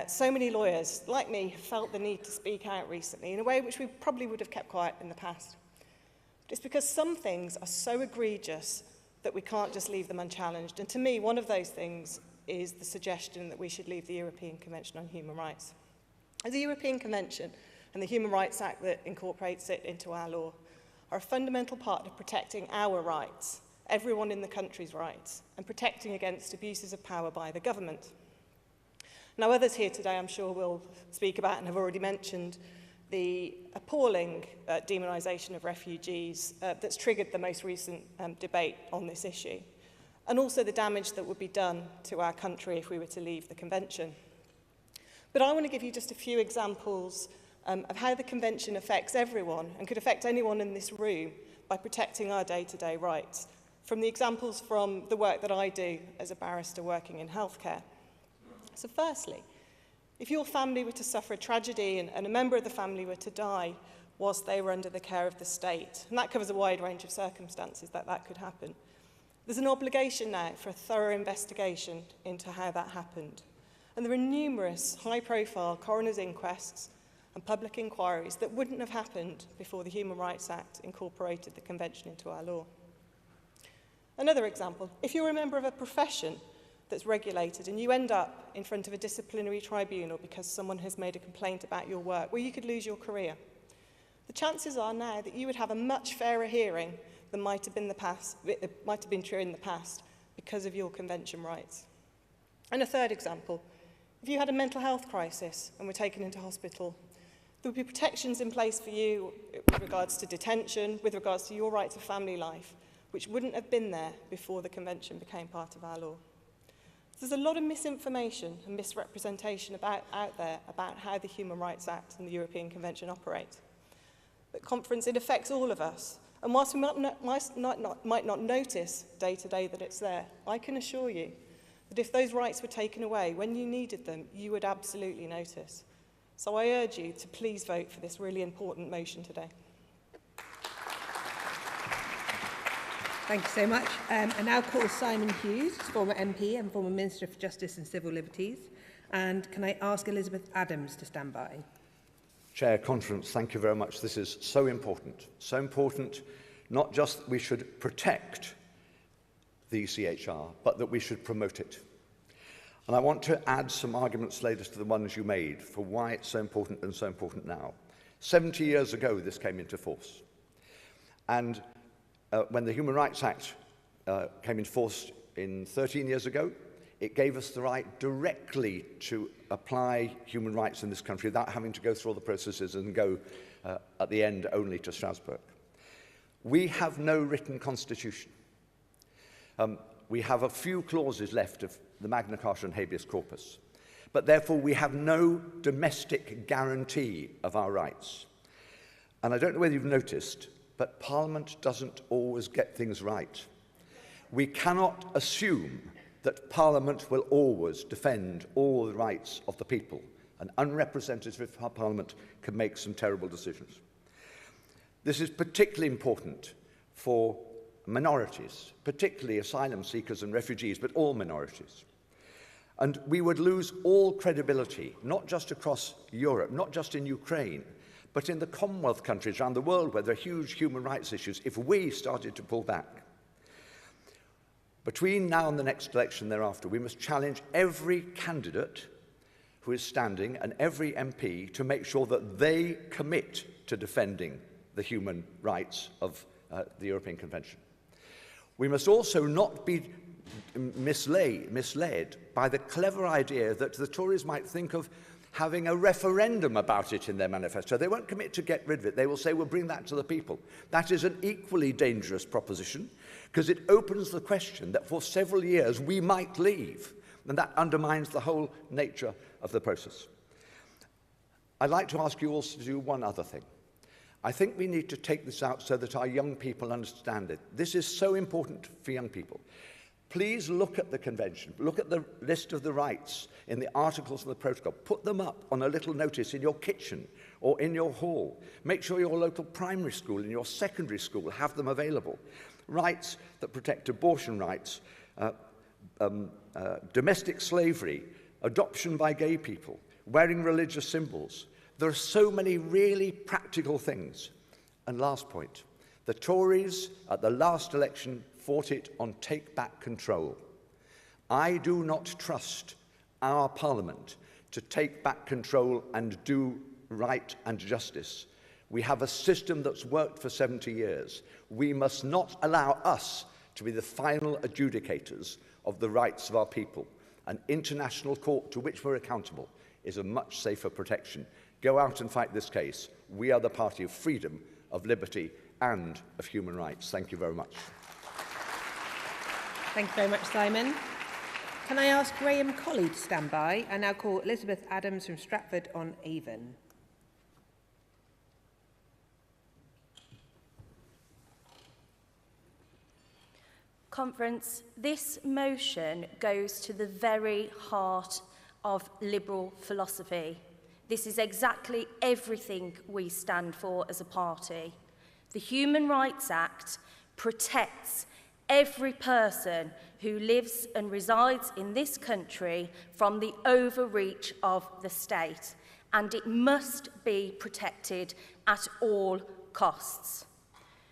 so many lawyers, like me, felt the need to speak out recently in a way which we probably would have kept quiet in the past. But it's because some things are so egregious that we can't just leave them unchallenged. And to me, one of those things is the suggestion that we should leave the European Convention on Human Rights. The European Convention and the Human Rights Act that incorporates it into our law are a fundamental part of protecting our rights, everyone in the country's rights, and protecting against abuses of power by the government. Now, others here today, I'm sure, will speak about and have already mentioned the appalling demonisation of refugees that's triggered the most recent debate on this issue, and also the damage that would be done to our country if we were to leave the Convention. But I want to give you just a few examples of how the Convention affects everyone and could affect anyone in this room by protecting our day-to-day rights, from the examples from the work that I do as a barrister working in healthcare. So firstly, if your family were to suffer a tragedy and a member of the family were to die whilst they were under the care of the state, and that covers a wide range of circumstances that could happen, there's an obligation now for a thorough investigation into how that happened. And there are numerous high-profile coroner's inquests and public inquiries that wouldn't have happened before the Human Rights Act incorporated the Convention into our law. Another example, if you're a member of a profession that's regulated and you end up in front of a disciplinary tribunal because someone has made a complaint about your work, where you could lose your career, the chances are now that you would have a much fairer hearing than might have been true in the past because of your convention rights. And a third example, if you had a mental health crisis and were taken into hospital, there would be protections in place for you with regards to detention, with regards to your right to family life, which wouldn't have been there before the Convention became part of our law. There's a lot of misinformation and misrepresentation out there about how the Human Rights Act and the European Convention operate. At conference, it affects all of us. And whilst we might not notice day to day that it's there, I can assure you that if those rights were taken away when you needed them, you would absolutely notice. So I urge you to please vote for this really important motion today. Thank you so much. I now call Simon Hughes, former MP and former Minister for Justice and Civil Liberties. And can I ask Elizabeth Adams to stand by? Chair, Conference, thank you very much. This is so important. So important, not just that we should protect the ECHR, but that we should promote it. And I want to add some arguments later to the ones you made for why it's so important and so important now. 70 years ago, this came into force. And when the Human Rights Act came into force 13 years ago, it gave us the right directly to apply human rights in this country without having to go through all the processes and go at the end only to Strasbourg. We have no written constitution. We have a few clauses left of the Magna Carta and habeas corpus, but therefore we have no domestic guarantee of our rights. And I don't know whether you've noticed, but Parliament doesn't always get things right. We cannot assume that Parliament will always defend all the rights of the people. An unrepresentative Parliament can make some terrible decisions. This is particularly important for minorities, particularly asylum seekers and refugees, but all minorities. And we would lose all credibility, not just across Europe, not just in Ukraine, but in the Commonwealth countries around the world where there are huge human rights issues, if we started to pull back. Between now and the next election thereafter, we must challenge every candidate who is standing and every MP to make sure that they commit to defending the human rights of the European Convention. We must also not be misled by the clever idea that the Tories might think of having a referendum about it in their manifesto. They won't commit to get rid of it. They will say, we'll bring that to the people. That is an equally dangerous proposition because it opens the question that for several years we might leave, and that undermines the whole nature of the process. I'd like to ask you also to do one other thing. I think we need to take this out so that our young people understand it. This is so important for young people. Please look at the convention, look at the list of the rights in the articles of the protocol, put them up on a little notice in your kitchen or in your hall. Make sure your local primary school and your secondary school have them available. Rights that protect abortion rights, domestic slavery, adoption by gay people, wearing religious symbols. There are so many really practical things. And last point, the Tories at the last election fought it on take back control. I do not trust our Parliament to take back control and do right and justice. We have a system that's worked for 70 years. We must not allow us to be the final adjudicators of the rights of our people. An international court to which we're accountable is a much safer protection. Go out and fight this case. We are the party of freedom, of liberty, and of human rights. Thank you very much. Thank you very much, Simon. Can I ask Graham Colley to stand by and now call Elizabeth Adams from Stratford-on-Avon? Conference, this motion goes to the very heart of liberal philosophy. This is exactly everything we stand for as a party. The Human Rights Act protects every person who lives and resides in this country from the overreach of the state, and it must be protected at all costs.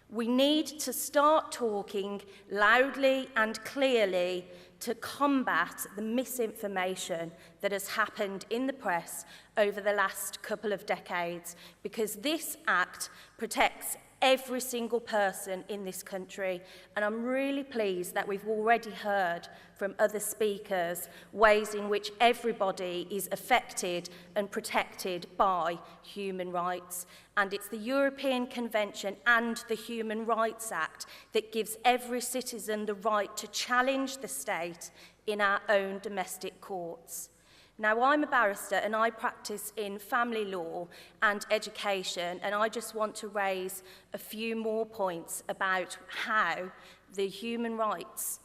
We need to start talking loudly and clearly to combat the misinformation that has happened in the press over the last couple of decades, because this Act protects every single person in this country, and I'm really pleased that we've already heard from other speakers ways in which everybody is affected and protected by human rights. And it's the European Convention and the Human Rights Act that gives every citizen the right to challenge the state in our own domestic courts. Now, I'm a barrister and I practice in family law and education, and I just want to raise a few more points about how the human rights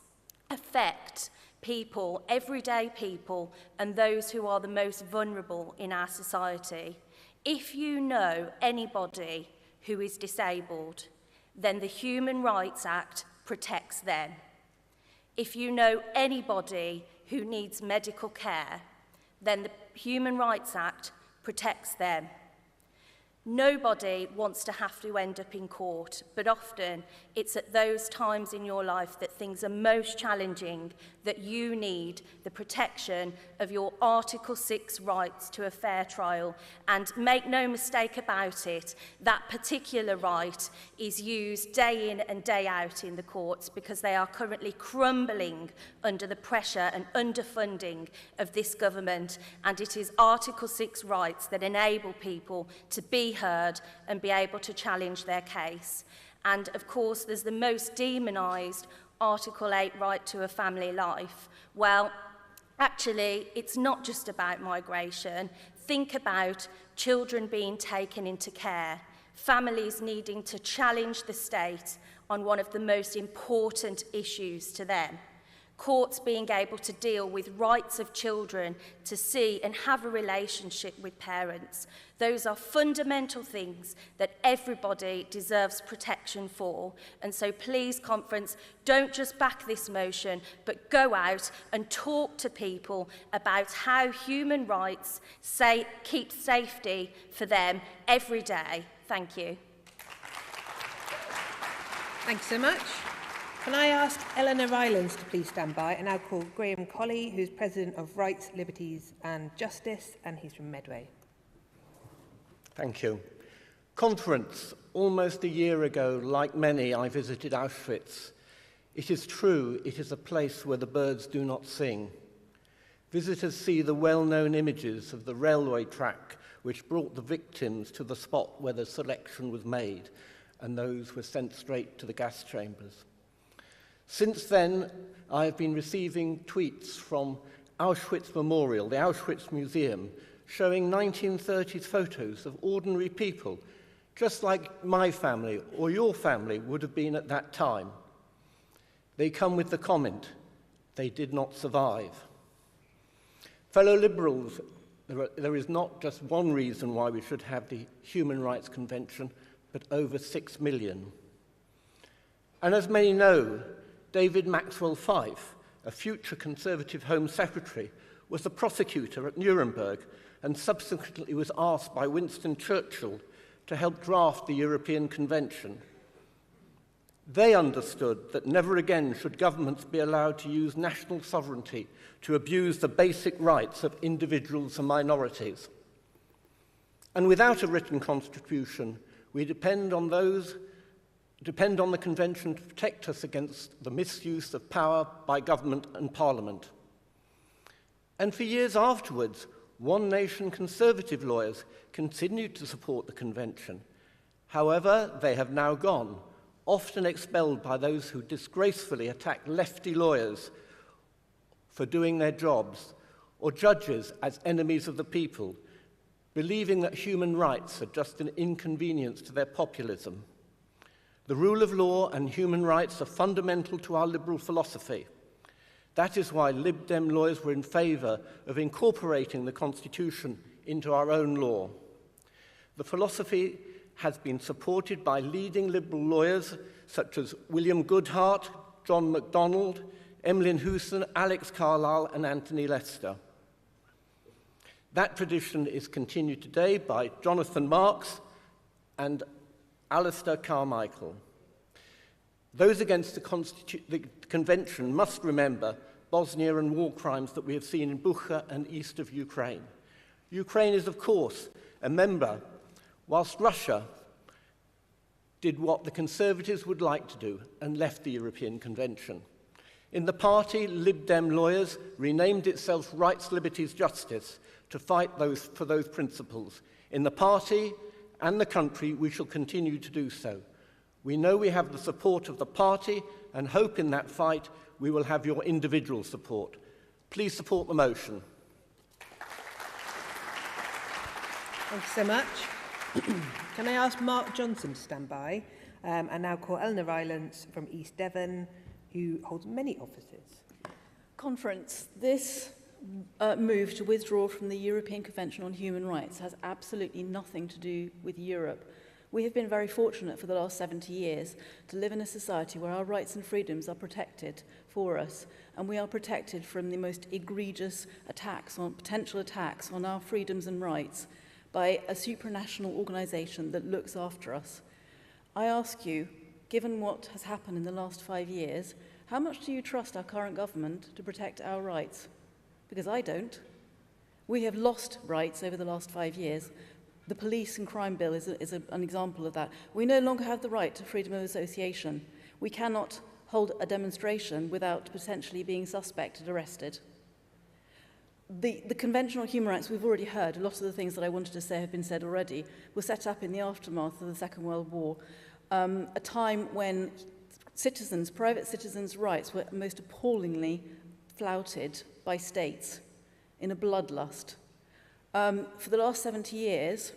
affect people, everyday people, and those who are the most vulnerable in our society. If you know anybody who is disabled, then the Human Rights Act protects them. If you know anybody who needs medical care, then the Human Rights Act protects them. Nobody wants to have to end up in court, but often it's at those times in your life that things are most challenging that you need the protection of your Article 6 rights to a fair trial. And make no mistake about it, that particular right is used day in and day out in the courts because they are currently crumbling under the pressure and underfunding of this government. And it is Article 6 rights that enable people to be heard and be able to challenge their case. And of course, there's the most demonised Article 8 right to a family life. Well, actually, it's not just about migration. Think about children being taken into care, families needing to challenge the state on one of the most important issues to them. Courts being able to deal with rights of children to see and have a relationship with parents. Those are fundamental things that everybody deserves protection for. And so please, conference, don't just back this motion, but go out and talk to people about how human rights keep safety for them every day. Thank you. Thanks so much. Can I ask Eleanor Rylands to please stand by and now call Graham Colley, who's President of Rights, Liberties and Justice, and he's from Medway. Thank you. Conference. Almost a year ago, like many, I visited Auschwitz. It is true, it is a place where the birds do not sing. Visitors see the well-known images of the railway track which brought the victims to the spot where the selection was made, and those were sent straight to the gas chambers. Since then, I have been receiving tweets from Auschwitz Memorial, the Auschwitz Museum, showing 1930s photos of ordinary people, just like my family or your family would have been at that time. They come with the comment, they did not survive. Fellow Liberals, there is not just one reason why we should have the Human Rights Convention, but over 6 million. And as many know, David Maxwell Fyfe, a future Conservative Home Secretary, was the prosecutor at Nuremberg and subsequently was asked by Winston Churchill to help draft the European Convention. They understood that never again should governments be allowed to use national sovereignty to abuse the basic rights of individuals and minorities. And without a written constitution, we depend on the Convention to protect us against the misuse of power by government and parliament. And for years afterwards, One Nation Conservative lawyers continued to support the Convention. However, they have now gone, often expelled by those who disgracefully attack lefty lawyers for doing their jobs, or judges as enemies of the people, believing that human rights are just an inconvenience to their populism. The rule of law and human rights are fundamental to our liberal philosophy. That is why Lib Dem lawyers were in favour of incorporating the Constitution into our own law. The philosophy has been supported by leading liberal lawyers such as William Goodhart, John MacDonald, Emlyn Hewson, Alex Carlile and Anthony Lester. That tradition is continued today by Jonathan Marks and Alistair Carmichael. Those against the Convention must remember Bosnia and war crimes that we have seen in Bucha and east of Ukraine. Ukraine is, of course, a member, whilst Russia did what the Conservatives would like to do and left the European Convention. In the party, Lib Dem lawyers renamed itself Rights, Liberties, Justice to fight for those principles. In the party and the country, we shall continue to do so. We know we have the support of the party and hope in that fight we will have your individual support. Please support the motion. Thank you so much. Can I ask Mark Johnson to stand by and now call Eleanor Rylance from East Devon, who holds many offices. Conference, this move to withdraw from the European Convention on Human Rights has absolutely nothing to do with Europe. We have been very fortunate for the last 70 years to live in a society where our rights and freedoms are protected for us, and we are protected from the most egregious attacks, potential attacks on our freedoms and rights by a supranational organisation that looks after us. I ask you, given what has happened in the last 5 years, how much do you trust our current government to protect our rights? Because I don't. We have lost rights over the last 5 years. The police and crime bill is an example of that. We no longer have the right to freedom of association. We cannot hold a demonstration without potentially being suspected, arrested. The Convention on Human Rights, we've already heard, a lot of the things that I wanted to say have been said already, were set up in the aftermath of the Second World War, a time when private citizens' rights were most appallingly flouted by states in a bloodlust. For the last 70 years,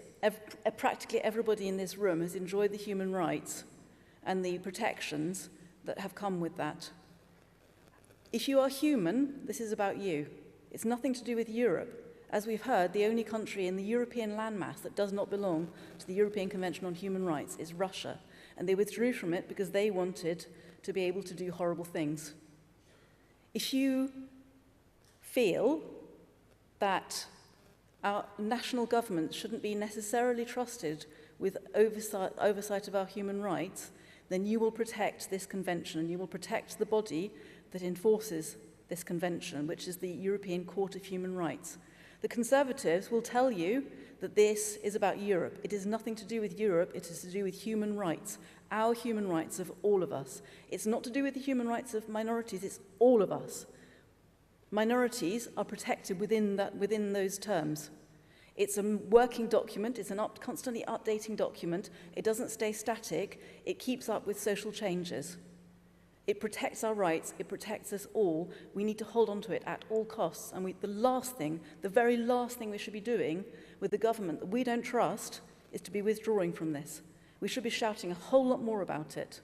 practically everybody in this room has enjoyed the human rights and the protections that have come with that. If you are human, this is about you. It's nothing to do with Europe. As we've heard, the only country in the European landmass that does not belong to the European Convention on Human Rights is Russia, and they withdrew from it because they wanted to be able to do horrible things. If you feel that our national governments shouldn't be necessarily trusted with oversight of our human rights, then you will protect this convention and you will protect the body that enforces this convention, which is the European Court of Human Rights. The Conservatives will tell you that this is about Europe. It is nothing to do with Europe, it is to do with human rights, our human rights of all of us. It's not to do with the human rights of minorities, it's all of us. Minorities are protected within those terms. It's a working document, it's a constantly updating document, it doesn't stay static, it keeps up with social changes. It protects our rights, it protects us all. We need to hold on to it at all costs. And the very last thing we should be doing with the government that we don't trust is to be withdrawing from this. We should be shouting a whole lot more about it.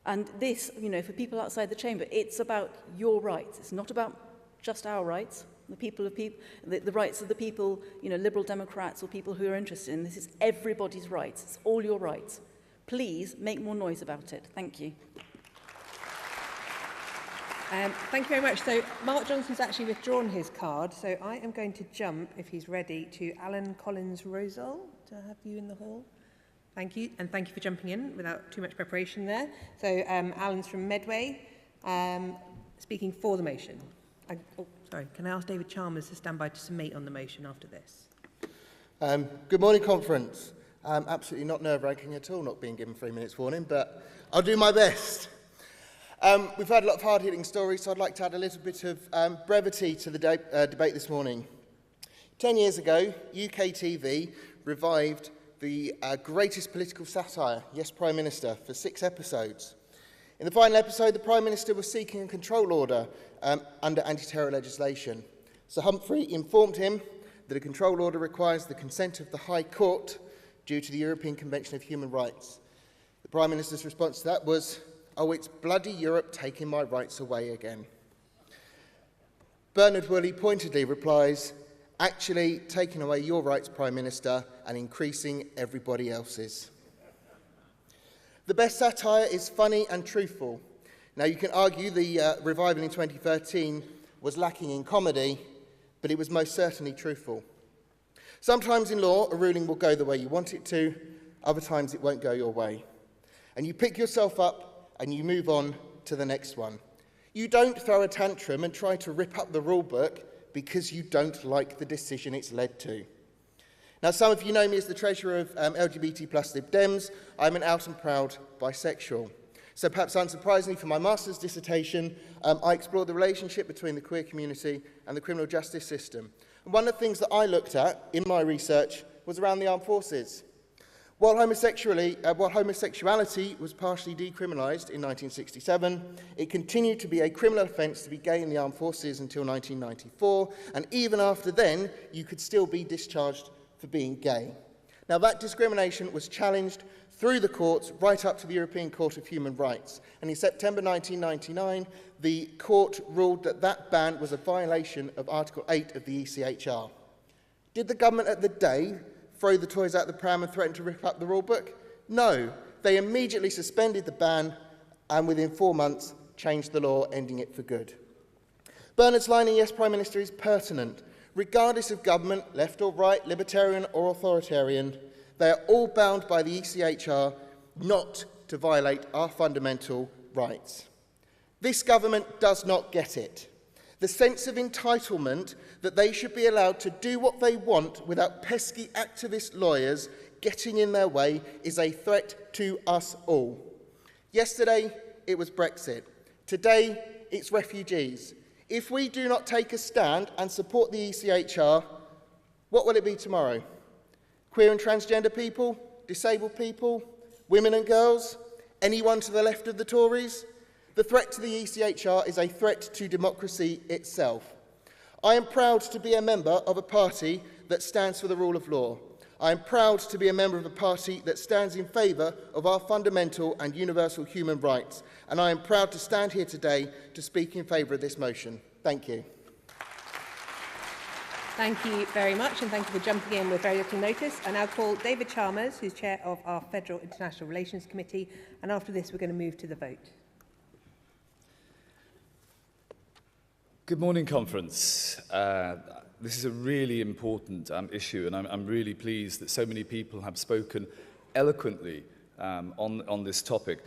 And this, for people outside the chamber, it's about your rights. It's not about just our rights, the rights of the people, Liberal Democrats or people who are interested in this. It's everybody's rights. It's all your rights. Please make more noise about it. Thank you. Thank you very much. So Mark Johnson's actually withdrawn his card, so I am going to jump, if he's ready, to Alan Collins-Rosal. Do I have you in the hall? Thank you, and thank you for jumping in without too much preparation there. So Alan's from Medway, speaking for the motion. Can I ask David Chalmers to stand by to submit on the motion after this? Good morning, conference. Absolutely not nerve-wracking at all, not being given 3 minutes warning, but I'll do my best. We've had a lot of hard-hitting stories, so I'd like to add a little bit of brevity to the debate this morning. 10 years ago, UK TV revived the greatest political satire, Yes, Prime Minister, for 6 episodes. In the final episode, the Prime Minister was seeking a control order under anti-terror legislation. Sir Humphrey informed him that a control order requires the consent of the High Court due to the European Convention of Human Rights. The Prime Minister's response to that was, "Oh, it's bloody Europe taking my rights away again." Bernard Woolley pointedly replies, "Actually taking away your rights, Prime Minister, and increasing everybody else's." The best satire is funny and truthful. Now, you can argue the revival in 2013 was lacking in comedy, but it was most certainly truthful. Sometimes in law, a ruling will go the way you want it to, other times it won't go your way. And you pick yourself up and you move on to the next one. You don't throw a tantrum and try to rip up the rule book because you don't like the decision it's led to. Now, some of you know me as the treasurer of LGBT plus Lib Dems. I'm an out and proud bisexual. So perhaps unsurprisingly for my master's dissertation, I explored the relationship between the queer community and the criminal justice system. And one of the things that I looked at in my research was around the armed forces. While homosexuality was partially decriminalised in 1967, it continued to be a criminal offence to be gay in the armed forces until 1994, and even after then, you could still be discharged for being gay. Now, that discrimination was challenged through the courts right up to the European Court of Human Rights, and in September 1999, the court ruled that that ban was a violation of Article 8 of the ECHR. Did the government at the day throw the toys out the pram and threaten to rip up the rule book? No. They immediately suspended the ban and within 4 months changed the law, ending it for good. Bernard's line in Yes, Prime Minister is pertinent. Regardless of government, left or right, libertarian or authoritarian, they are all bound by the ECHR not to violate our fundamental rights. This government does not get it. The sense of entitlement that they should be allowed to do what they want without pesky activist lawyers getting in their way is a threat to us all. Yesterday, it was Brexit. Today, it's refugees. If we do not take a stand and support the ECHR, what will it be tomorrow? Queer and transgender people? Disabled people? Women and girls? Anyone to the left of the Tories? The threat to the ECHR is a threat to democracy itself. I am proud to be a member of a party that stands for the rule of law. I am proud to be a member of a party that stands in favour of our fundamental and universal human rights, and I am proud to stand here today to speak in favour of this motion. Thank you. Thank you very much, and thank you for jumping in with very little notice. I now call David Chalmers, who's chair of our Federal International Relations Committee, and after this we're going to move to the vote. Good morning, Conference. This is a really important issue, and I'm really pleased that so many people have spoken eloquently on this topic.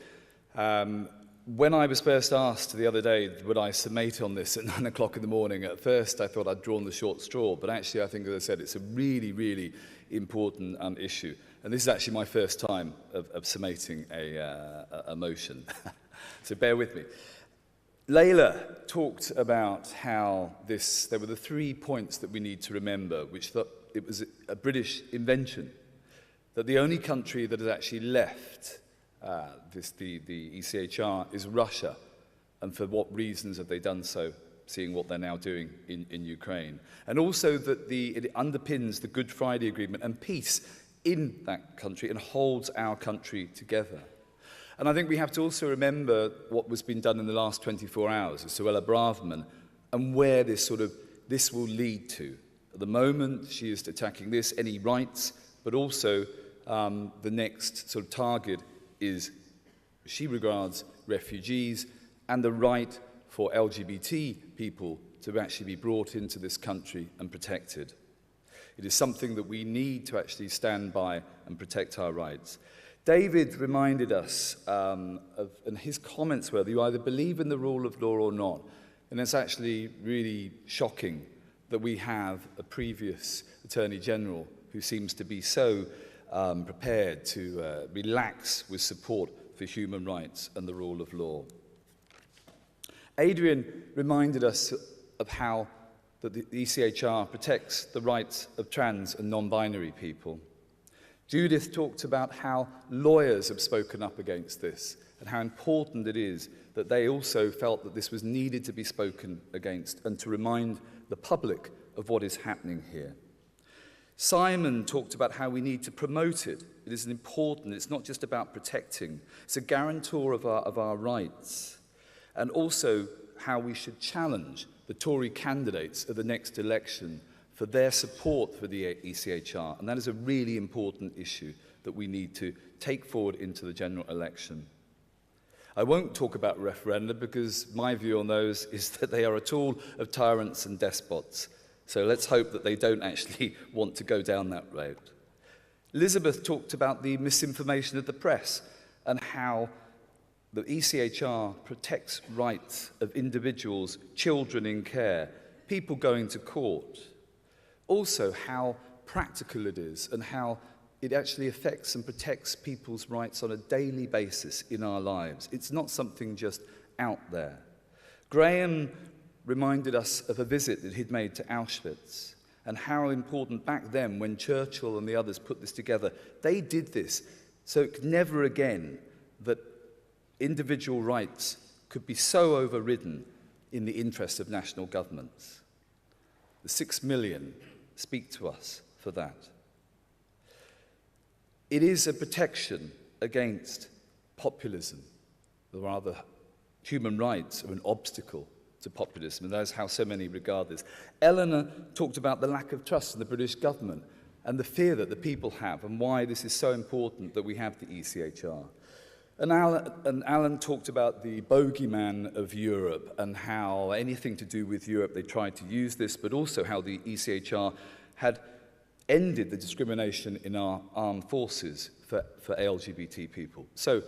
When I was first asked the other day, would I submit on this at 9 o'clock in the morning, at first I thought I'd drawn the short straw, but actually I think, as I said, it's a really, really important issue. And this is actually my first time of summating a motion, so bear with me. Layla talked about how there were the 3 points that we need to remember, which that it was a British invention, that the only country that has actually left the ECHR is Russia, and for what reasons have they done so, seeing what they're now doing in Ukraine. And also that it underpins the Good Friday Agreement and peace in that country and holds our country together. And I think we have to also remember what was been done in the last 24 hours with Suella Braverman and where this will lead to. At the moment, she is attacking any rights, but also the next sort of target is, she regards refugees and the right for LGBT people to actually be brought into this country and protected. It is something that we need to actually stand by and protect our rights. David reminded us and his comments were that you either believe in the rule of law or not. And it's actually really shocking that we have a previous Attorney General who seems to be so prepared to relax with support for human rights and the rule of law. Adrian reminded us of how that the ECHR protects the rights of trans and non-binary people. Judith talked about how lawyers have spoken up against this and how important it is that they also felt that this was needed to be spoken against and to remind the public of what is happening here. Simon talked about how we need to promote it. It is important. It's not just about protecting. It's a guarantor of our rights. And also how we should challenge the Tory candidates at the next election for their support for the ECHR. And that is a really important issue that we need to take forward into the general election. I won't talk about referenda because my view on those is that they are a tool of tyrants and despots. So let's hope that they don't actually want to go down that road. Elizabeth talked about the misinformation of the press and how the ECHR protects rights of individuals, children in care, people going to court. Also how practical it is and how it actually affects and protects people's rights on a daily basis in our lives. It's not something just out there. Graham reminded us of a visit that he'd made to Auschwitz and how important back then when Churchill and the others put this together, they did this so it could never again that individual rights could be so overridden in the interest of national governments. The 6 million speak to us for that. It is a protection against populism, or rather human rights are an obstacle to populism, and that is how so many regard this. Eleanor talked about the lack of trust in the British government and the fear that the people have and why this is so important that we have the ECHR. And Alan talked about the bogeyman of Europe and how anything to do with Europe, they tried to use this, but also how the ECHR had ended the discrimination in our armed forces for LGBT people. So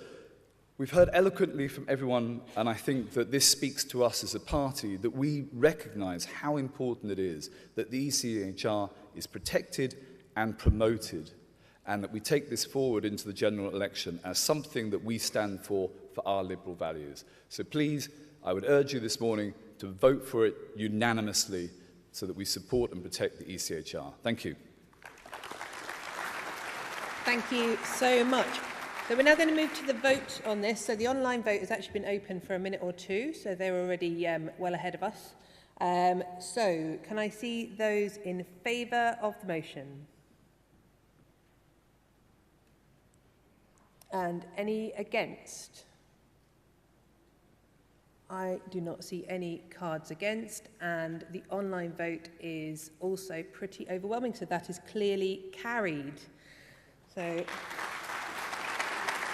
we've heard eloquently from everyone, and I think that this speaks to us as a party that we recognise how important it is that the ECHR is protected and promoted, and that we take this forward into the general election as something that we stand for our liberal values. So please, I would urge you this morning to vote for it unanimously so that we support and protect the ECHR. Thank you. Thank you so much. So we're now going to move to the vote on this. So the online vote has actually been open for a minute or two, so they're already well ahead of us. So can I see those in favour of the motion? And any against? I do not see any cards against, and the online vote is also pretty overwhelming, so that is clearly carried. So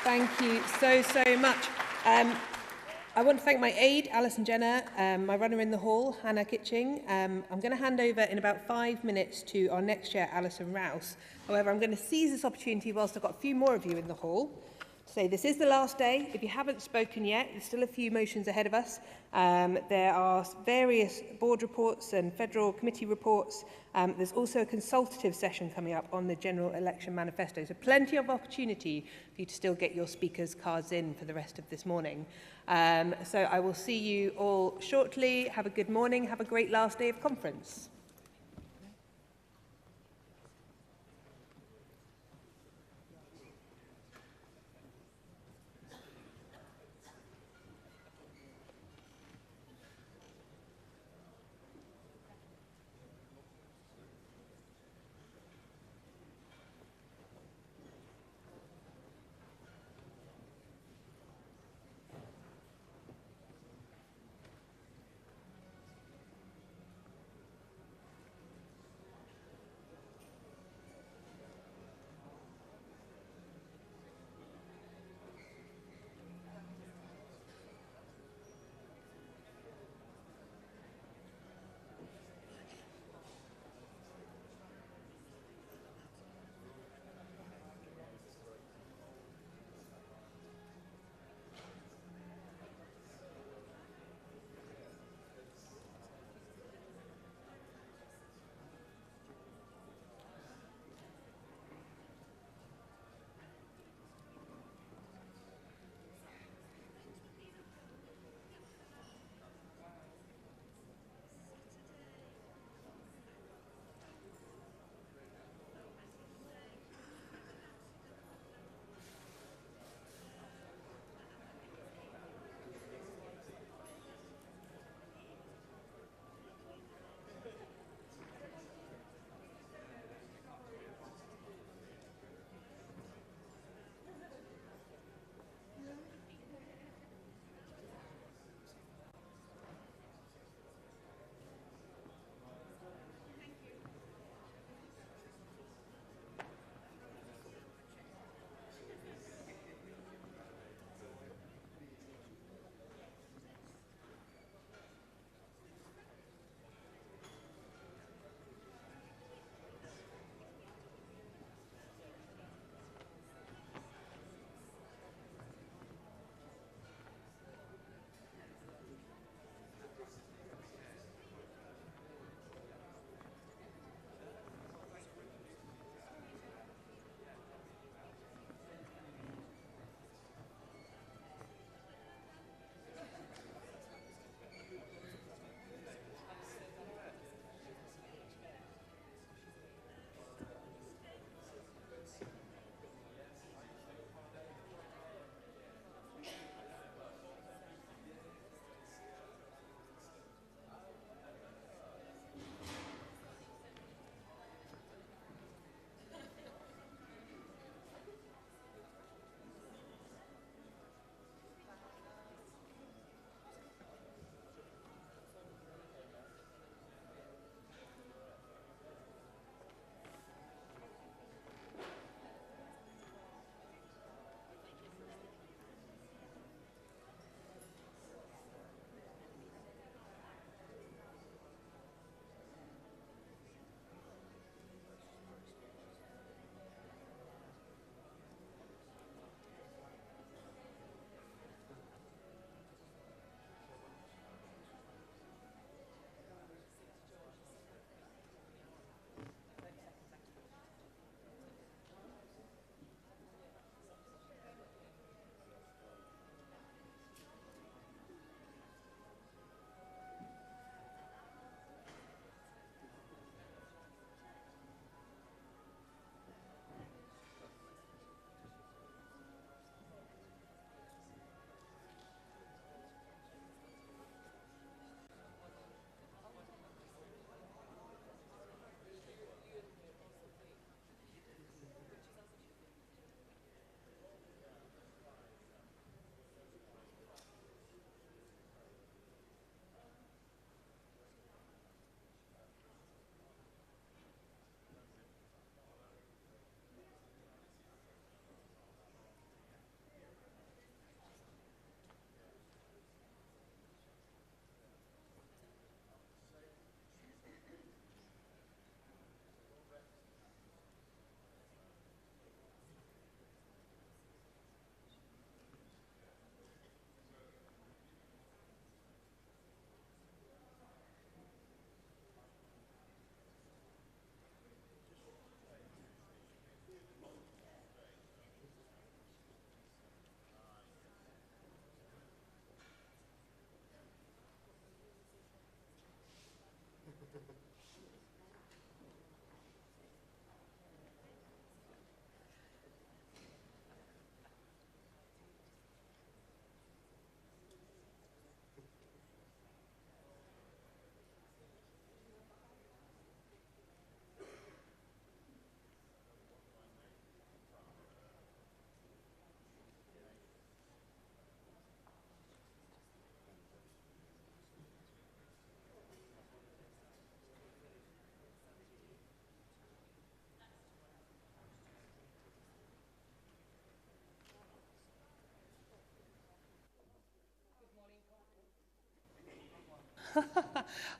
thank you so much. I want to thank my aide, Alison Jenner, my runner in the hall, Hannah Kitching. I'm going to hand over in about 5 minutes to our next chair, Alison Rouse. However, I'm going to seize this opportunity whilst I've got a few more of you in the hall to say this is the last day. If you haven't spoken yet, there's still a few motions ahead of us. There are various board reports and federal committee reports. There's also a consultative session coming up on the general election manifesto. So plenty of opportunity for you to still get your speakers' cards in for the rest of this morning. So I will see you all shortly. Have a good morning. Have a great last day of conference.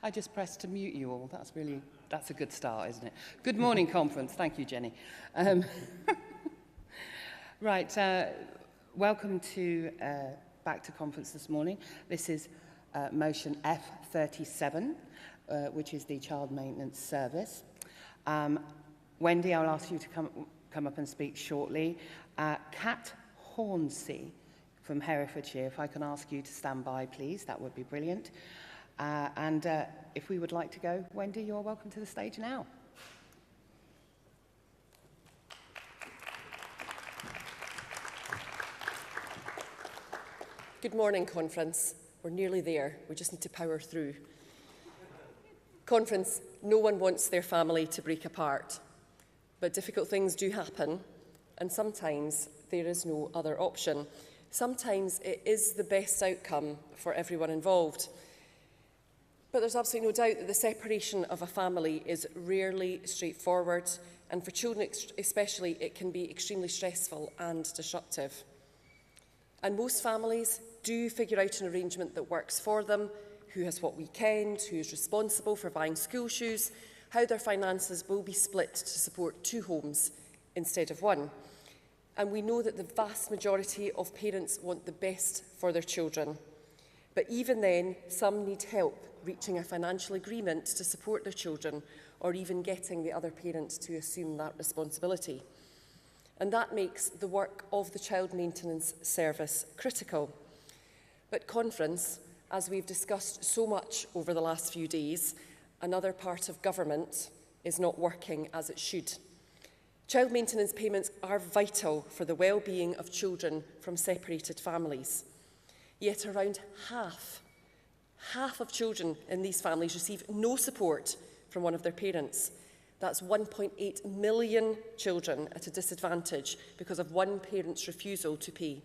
I just pressed to mute you all. That's a good start, isn't it? Good morning, conference. Thank you, Jenny. Right, welcome to back to conference this morning. This is motion F37, which is the Child Maintenance Service. Wendy, I'll ask you to come up and speak shortly. Kat Hornsey from Herefordshire, if I can ask you to stand by, please, that would be brilliant. And if we would like to go, Wendy, you're welcome to the stage now. Good morning, conference. We're nearly there. We just need to power through. Conference, no one wants their family to break apart. But difficult things do happen, and sometimes there is no other option. Sometimes it is the best outcome for everyone involved. But there's absolutely no doubt that the separation of a family is rarely straightforward, and for children especially, it can be extremely stressful and disruptive. And most families do figure out an arrangement that works for them, who has what weekend, who is responsible for buying school shoes, how their finances will be split to support 2 homes instead of 1. And we know that the vast majority of parents want the best for their children. But even then, some need help reaching a financial agreement to support their children, or even getting the other parent to assume that responsibility. And that makes the work of the Child Maintenance Service critical. But conference, as we've discussed so much over the last few days, another part of government is not working as it should. Child maintenance payments are vital for the well-being of children from separated families. Yet around half of children in these families receive no support from one of their parents. That's 1.8 million children at a disadvantage because of one parent's refusal to pay.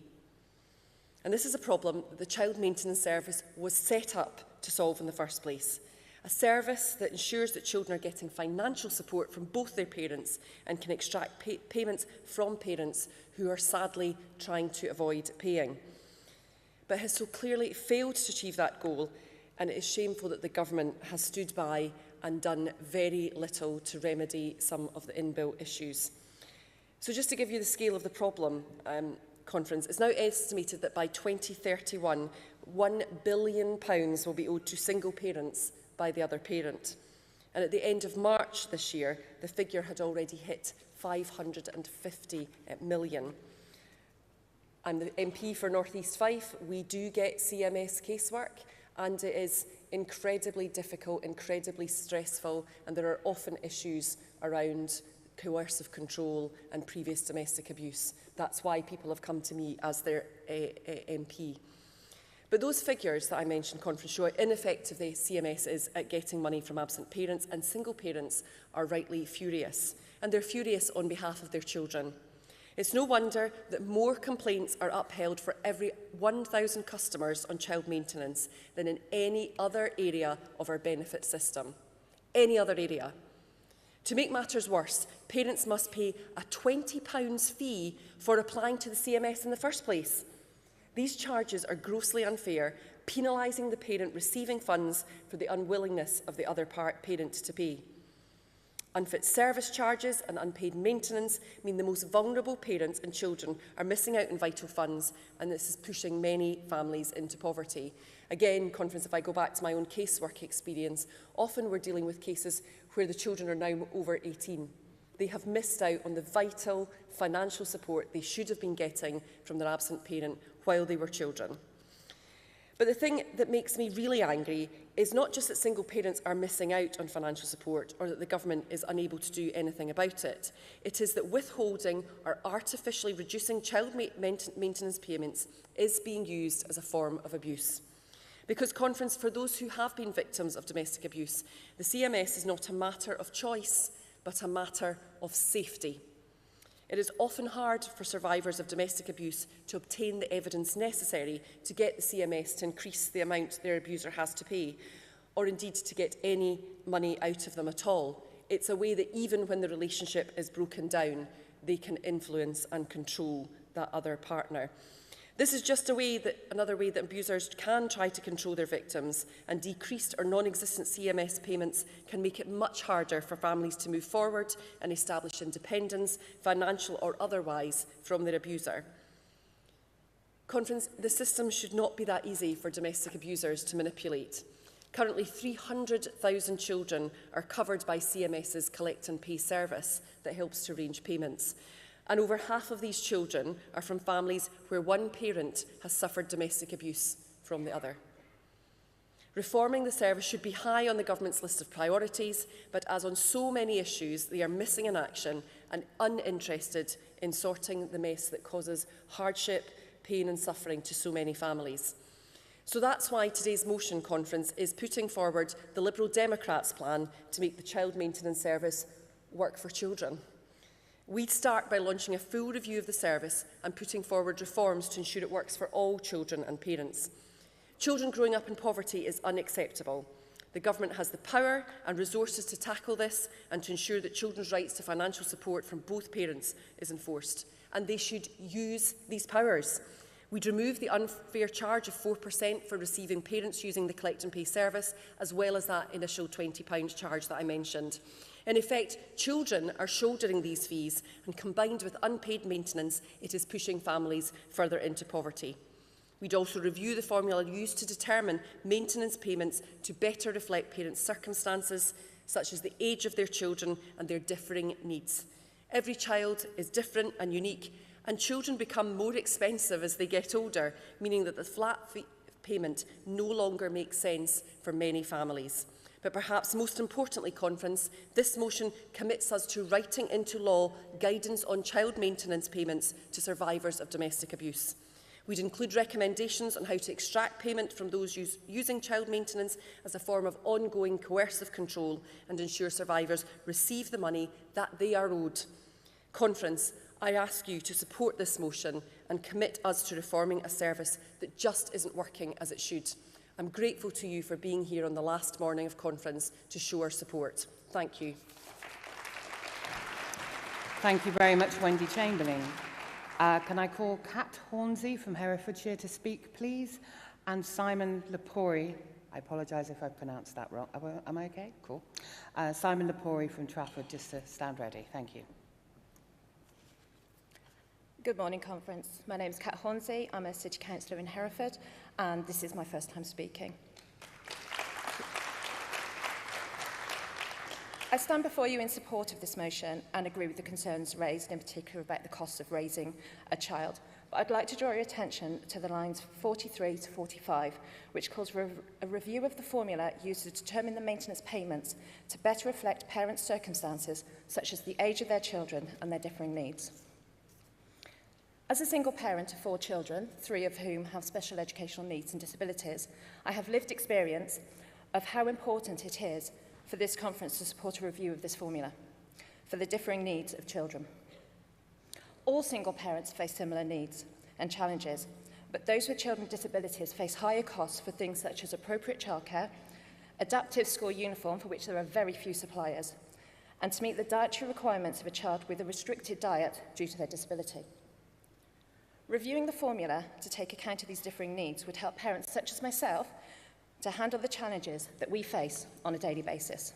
And this is a problem that the Child Maintenance Service was set up to solve in the first place. A service that ensures that children are getting financial support from both their parents and can extract payments from parents who are sadly trying to avoid paying. But has so clearly failed to achieve that goal, and it is shameful that the government has stood by and done very little to remedy some of the inbuilt issues. So just to give you the scale of the problem, conference, it's now estimated that by 2031, £1 billion will be owed to single parents by the other parent. And at the end of March this year, the figure had already hit 550 million. I'm the MP for North East Fife. We do get CMS casework, and it is incredibly difficult, incredibly stressful, and there are often issues around coercive control and previous domestic abuse. That's why people have come to me as their MP. But those figures that I mentioned, conference, show how ineffective the CMS is at getting money from absent parents, and single parents are rightly furious. And they're furious on behalf of their children. It's no wonder that more complaints are upheld for every 1,000 customers on child maintenance than in any other area of our benefit system. Any other area. To make matters worse, parents must pay a £20 fee for applying to the CMS in the first place. These charges are grossly unfair, penalising the parent receiving funds for the unwillingness of the other parent to pay. Unfit service charges and unpaid maintenance mean the most vulnerable parents and children are missing out on vital funds, and this is pushing many families into poverty. Again, conference, if I go back to my own casework experience, often we're dealing with cases where the children are now over 18. They have missed out on the vital financial support they should have been getting from their absent parent while they were children. But the thing that makes me really angry is not just that single parents are missing out on financial support or that the government is unable to do anything about it. It is that withholding or artificially reducing child maintenance payments is being used as a form of abuse. Because, conference, for those who have been victims of domestic abuse, the CMS is not a matter of choice, but a matter of safety. It is often hard for survivors of domestic abuse to obtain the evidence necessary to get the CMS to increase the amount their abuser has to pay, or indeed to get any money out of them at all. It's a way that even when the relationship is broken down, they can influence and control that other partner. This is just another way that abusers can try to control their victims, and decreased or non-existent CMS payments can make it much harder for families to move forward and establish independence, financial or otherwise, from their abuser. Conference, the system should not be that easy for domestic abusers to manipulate. Currently, 300,000 children are covered by CMS's Collect and Pay service that helps to arrange payments. And over half of these children are from families where one parent has suffered domestic abuse from the other. Reforming the service should be high on the government's list of priorities, but as on so many issues, they are missing in action and uninterested in sorting the mess that causes hardship, pain and suffering to so many families. So that's why today's motion conference is putting forward the Liberal Democrats' plan to make the child maintenance service work for children. We'd start by launching a full review of the service and putting forward reforms to ensure it works for all children and parents. Children growing up in poverty is unacceptable. The government has the power and resources to tackle this and to ensure that children's rights to financial support from both parents is enforced. And they should use these powers. We'd remove the unfair charge of 4% for receiving parents using the Collect and Pay service, as well as that initial £20 charge that I mentioned. In effect, children are shouldering these fees, and combined with unpaid maintenance, it is pushing families further into poverty. We'd also review the formula used to determine maintenance payments to better reflect parents' circumstances, such as the age of their children and their differing needs. Every child is different and unique, and children become more expensive as they get older, meaning that the flat payment no longer makes sense for many families. But perhaps most importantly, Conference, this motion commits us to writing into law guidance on child maintenance payments to survivors of domestic abuse. We'd include recommendations on how to extract payment from those using child maintenance as a form of ongoing coercive control and ensure survivors receive the money that they are owed. Conference, I ask you to support this motion and commit us to reforming a service that just isn't working as it should. I'm grateful to you for being here on the last morning of conference to show our support. Thank you. Thank you very much, Wendy Chamberlain. Can I call Kat Hornsey from Herefordshire to speak, please? And Simon Lepori. I apologise if I pronounced that wrong. Am I okay? Cool. Simon Lepori from Trafford, just to stand ready. Thank you. Good morning, Conference. My name is Kat Hornsey. I'm a City Councillor in Hereford, and this is my first time speaking. I stand before you in support of this motion and agree with the concerns raised, in particular about the cost of raising a child. But I'd like to draw your attention to the lines 43 to 45, which calls for a review of the formula used to determine the maintenance payments to better reflect parents' circumstances, such as the age of their children and their differing needs. As a single parent of 4 children, 3 of whom have special educational needs and disabilities, I have lived experience of how important it is for this conference to support a review of this formula for the differing needs of children. All single parents face similar needs and challenges, but those with children with disabilities face higher costs for things such as appropriate childcare, adaptive school uniform, for which there are very few suppliers, and to meet the dietary requirements of a child with a restricted diet due to their disability. Reviewing the formula to take account of these differing needs would help parents such as myself to handle the challenges that we face on a daily basis.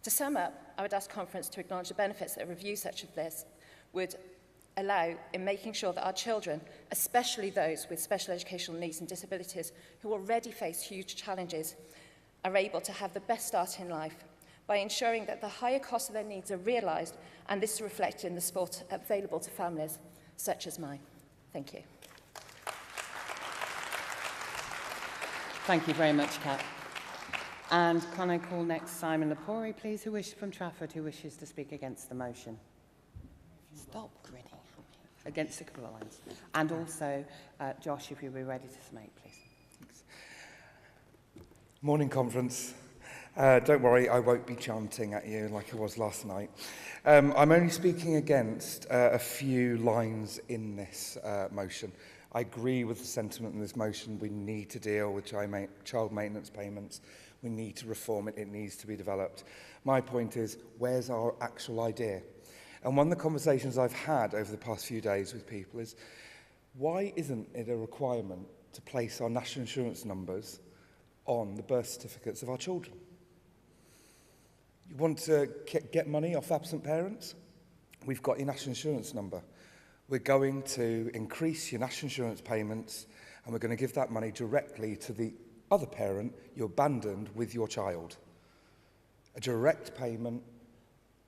To sum up, I would ask Conference to acknowledge the benefits that a review such as this would allow in making sure that our children, especially those with special educational needs and disabilities who already face huge challenges, are able to have the best start in life by ensuring that the higher costs of their needs are realised, and this is reflected in the support available to families such as mine. Thank you. Thank you very much, Kat. And can I call next Simon Lepori, please, from Trafford, who wishes to speak against the motion? Stop grinning at me. Against the compliance. And also, Josh, if you'll be ready to speak, please. Thanks. Morning, Conference. Don't worry, I won't be chanting at you like I was last night. I'm only speaking against a few lines in this motion. I agree with the sentiment in this motion. We need to deal with child maintenance payments. We need to reform it. It needs to be developed. My point is, where's our actual idea? And one of the conversations I've had over the past few days with people is, Why isn't it a requirement to place our national insurance numbers on the birth certificates of our children? You want to get money off absent parents? We've got your national insurance number. We're going to increase your national insurance payments, and we're going to give that money directly to the other parent you abandoned with your child. A direct payment,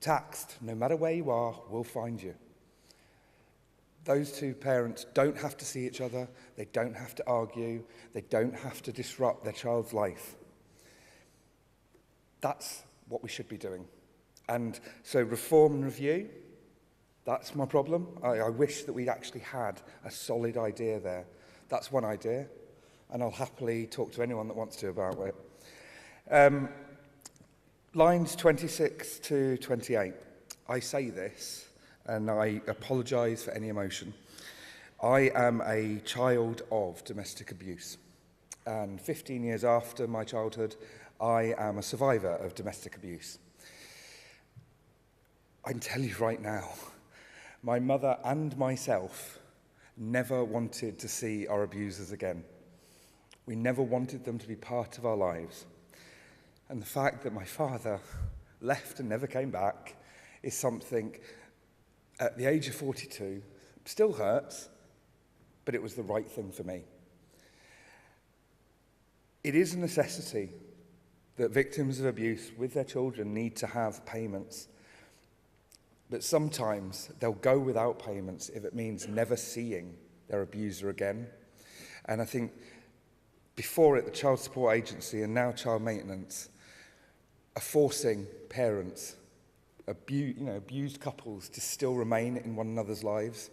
taxed, no matter where you are, will find you. Those two parents don't have to see each other, they don't have to argue, they don't have to disrupt their child's life. That's what we should be doing. And so reform and review, that's my problem. I wish that we'd actually had a solid idea there. That's one idea, and I'll happily talk to anyone that wants to about it. Lines 26 to 28. I say this, and I apologise for any emotion. I am a child of domestic abuse, and 15 years after my childhood, I am a survivor of domestic abuse. I can tell you right now, my mother and myself never wanted to see our abusers again. We never wanted them to be part of our lives. And the fact that my father left and never came back is something, at the age of 42, still hurts, but it was the right thing for me. It is a necessity that victims of abuse with their children need to have payments. But sometimes they'll go without payments if it means never seeing their abuser again. And I think before it, the Child Support Agency and now Child Maintenance are forcing parents, abused couples to still remain in one another's lives.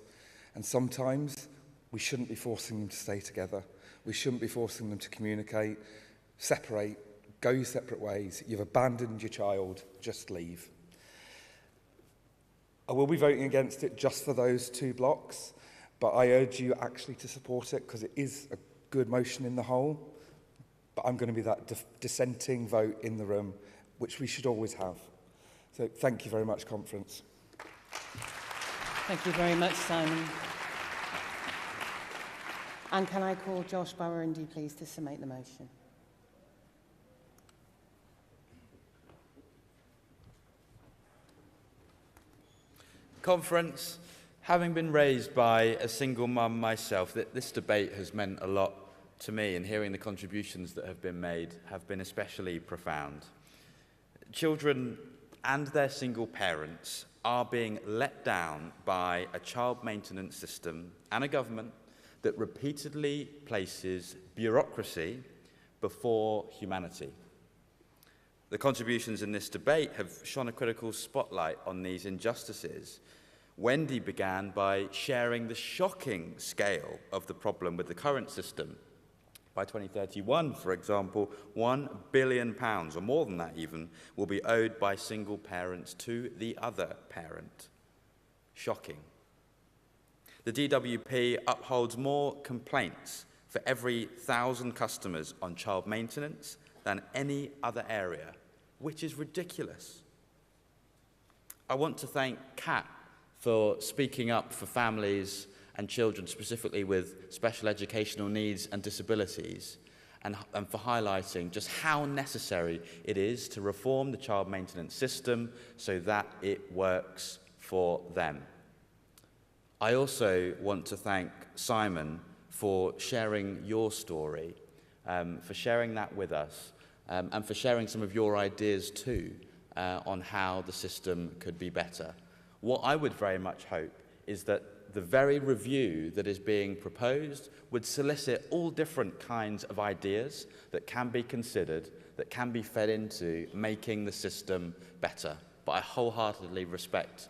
And sometimes we shouldn't be forcing them to stay together. We shouldn't be forcing them to communicate, separate, go your separate ways. You've abandoned your child, just leave. I will be voting against it just for those two blocks, but I urge you actually to support it because it is a good motion in the whole. But I'm going to be that dissenting vote in the room, which we should always have. So thank you very much, Conference. Thank you very much, Simon. And can I call Josh Bawerundi, please, to summate the motion? Conference, having been raised by a single mum myself, this debate has meant a lot to me, and hearing the contributions that have been made have been especially profound. Children and their single parents are being let down by a child maintenance system and a government that repeatedly places bureaucracy before humanity. The contributions in this debate have shone a critical spotlight on these injustices. Wendy began by sharing the shocking scale of the problem with the current system. By 2031, for example, £1 billion, or more than that even, will be owed by single parents to the other parent. Shocking. The DWP upholds more complaints for every 1,000 customers on child maintenance than any other area, which is ridiculous. I want to thank Kat for speaking up for families and children, specifically with special educational needs and disabilities, and for highlighting just how necessary it is to reform the child maintenance system so that it works for them. I also want to thank Simon for sharing your story, for sharing that with us, and for sharing some of your ideas too on how the system could be better. What I would very much hope is that the very review that is being proposed would solicit all different kinds of ideas that can be considered, that can be fed into making the system better. But I wholeheartedly respect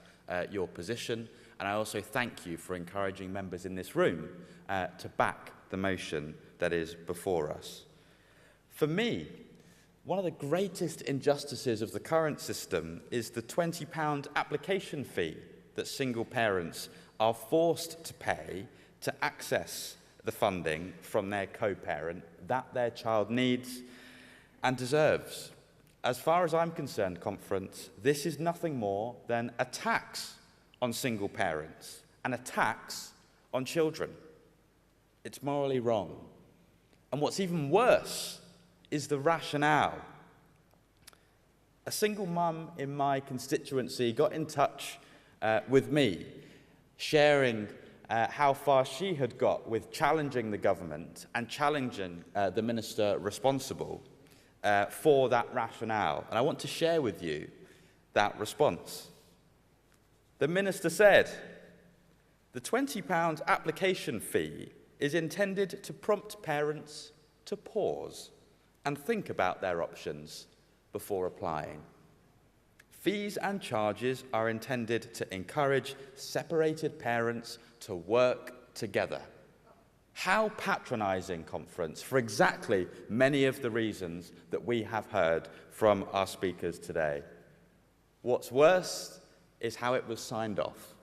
your position, and I also thank you for encouraging members in this room to back the motion that is before us. For me, one of the greatest injustices of the current system is the £20 application fee that single parents are forced to pay to access the funding from their co-parent that their child needs and deserves. As far as I'm concerned, Conference, this is nothing more than a tax on single parents and a tax on children. It's morally wrong. And what's even worse is the rationale. A single mum in my constituency got in touch with me, sharing how far she had got with challenging the government and challenging the minister responsible for that rationale. And I want to share with you that response. The minister said, "The £20 application fee is intended to prompt parents to pause and think about their options before applying. Fees and charges are intended to encourage separated parents to work together." How patronising, conference, for exactly many of the reasons that we have heard from our speakers today. What's worse is how it was signed off.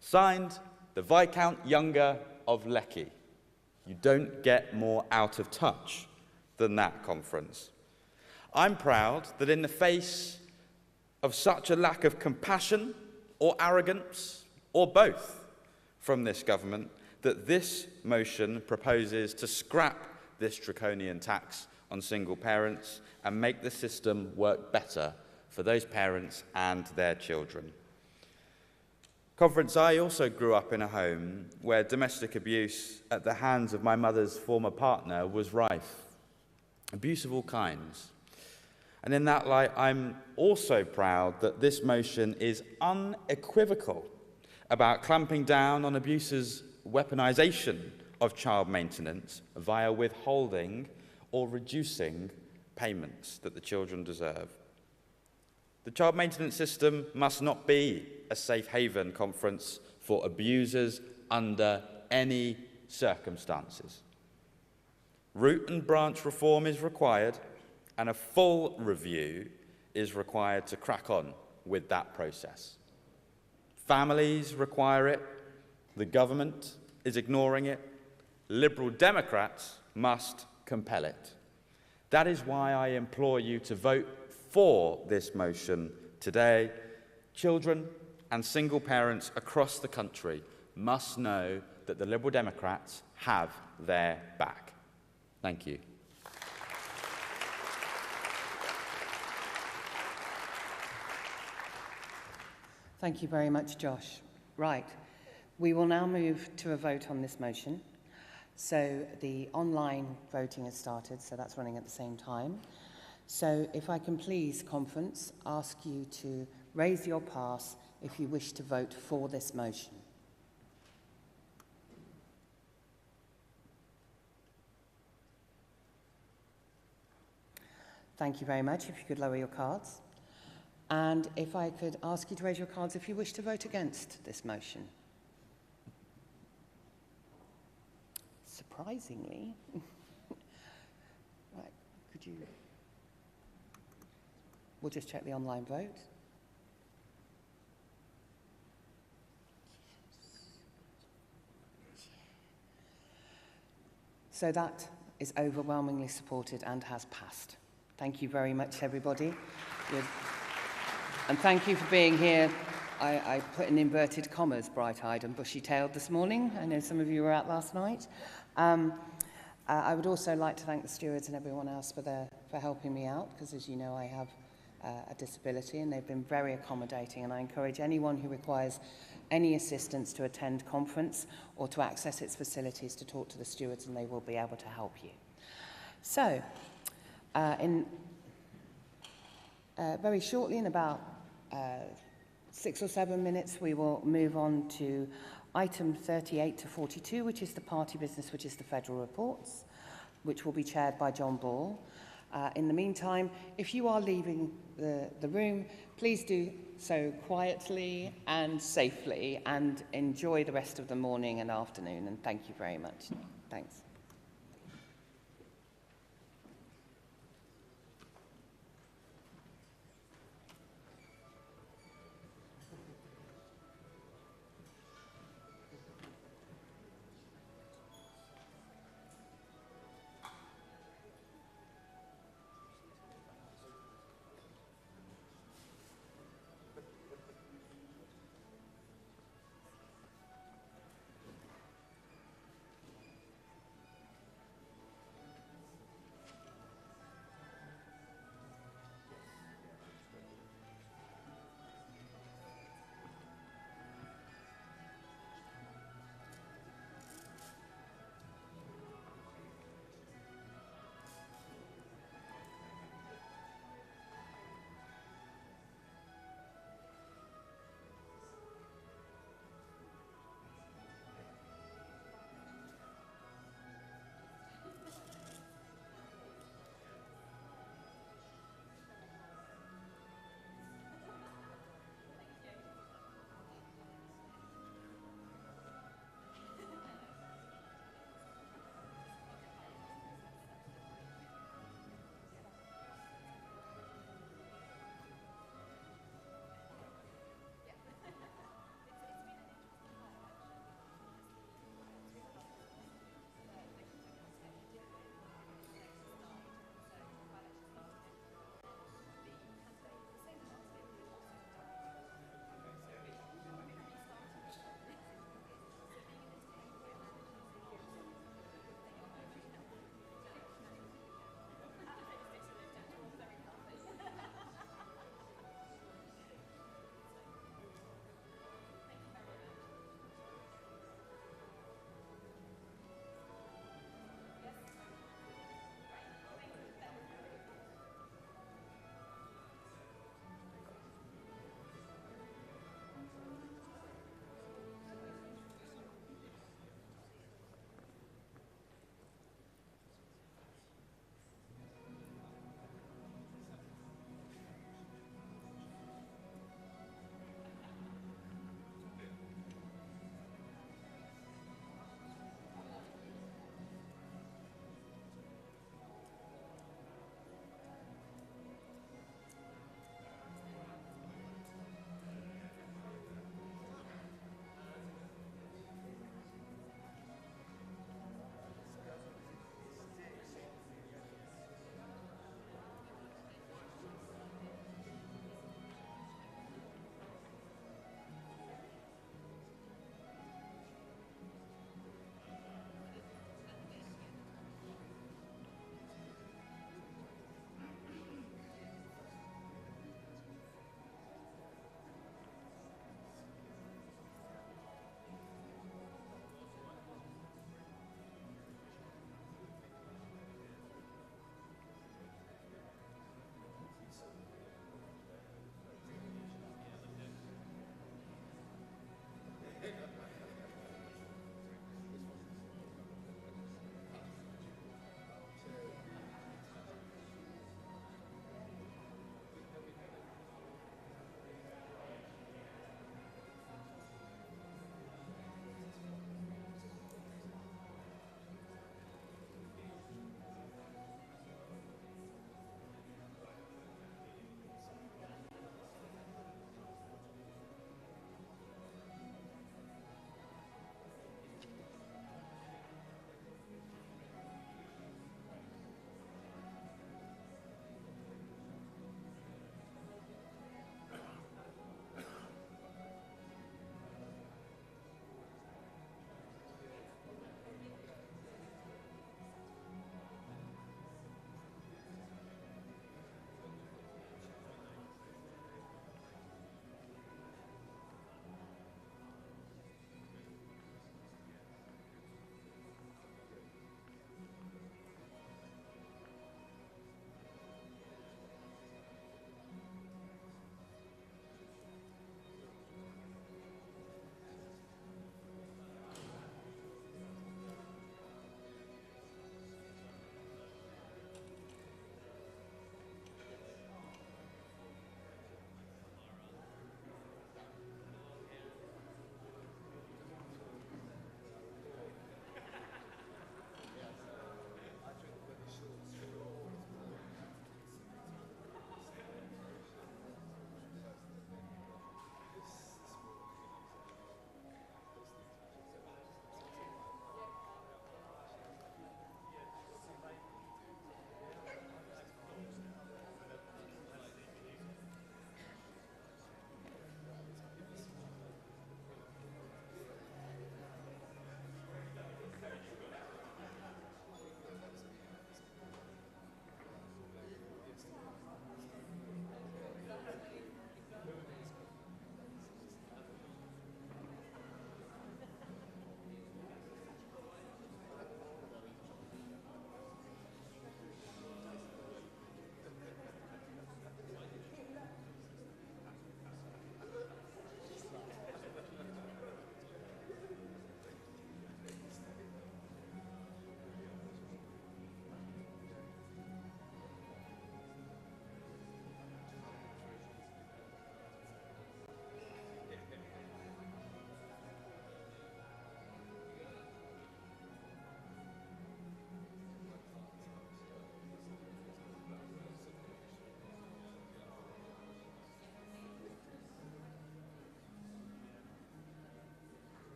Signed, the Viscount Younger of Lecky. You don't get more out of touch than that, conference. I'm proud that in the face of such a lack of compassion or arrogance, or both, from this government, that this motion proposes to scrap this draconian tax on single parents and make the system work better for those parents and their children. Conference, I also grew up in a home where domestic abuse at the hands of my mother's former partner was rife. Abuse of all kinds. And in that light, I'm also proud that this motion is unequivocal about clamping down on abusers' weaponisation of child maintenance via withholding or reducing payments that the children deserve. The child maintenance system must not be a safe haven, conference, for abusers under any circumstances. Root and branch reform is required, and a full review is required to crack on with that process. Families require it. The government is ignoring it. Liberal Democrats must compel it. That is why I implore you to vote for this motion today. Children and single parents across the country must know that the Liberal Democrats have their back. Thank you. Thank you very much, Josh. Right, we will now move to a vote on this motion. So the online voting has started, so that's running at the same time. So if I can please, conference, ask you to raise your pass if you wish to vote for this motion. Thank you very much. If you could lower your cards. And if I could ask you to raise your cards if you wish to vote against this motion. Surprisingly. Right, could you... We'll just check the online vote. So that is overwhelmingly supported and has passed. Thank you very much, everybody. And thank you for being here. I put in inverted commas, bright-eyed and bushy-tailed this morning. I know some of you were out last night. I would also like to thank the stewards and everyone else for helping me out, because as you know, I have a disability, and they've been very accommodating, and I encourage anyone who requires any assistance to attend conference or to access its facilities to talk to the stewards, and they will be able to help you. So, very shortly, in about 6 or 7 minutes, we will move on to item 38 to 42, which is the party business, which is the federal reports, which will be chaired by John Ball. In the meantime, if you are leaving the room, please do so quietly and safely, and enjoy the rest of the morning and afternoon, and thank you very much. Thanks.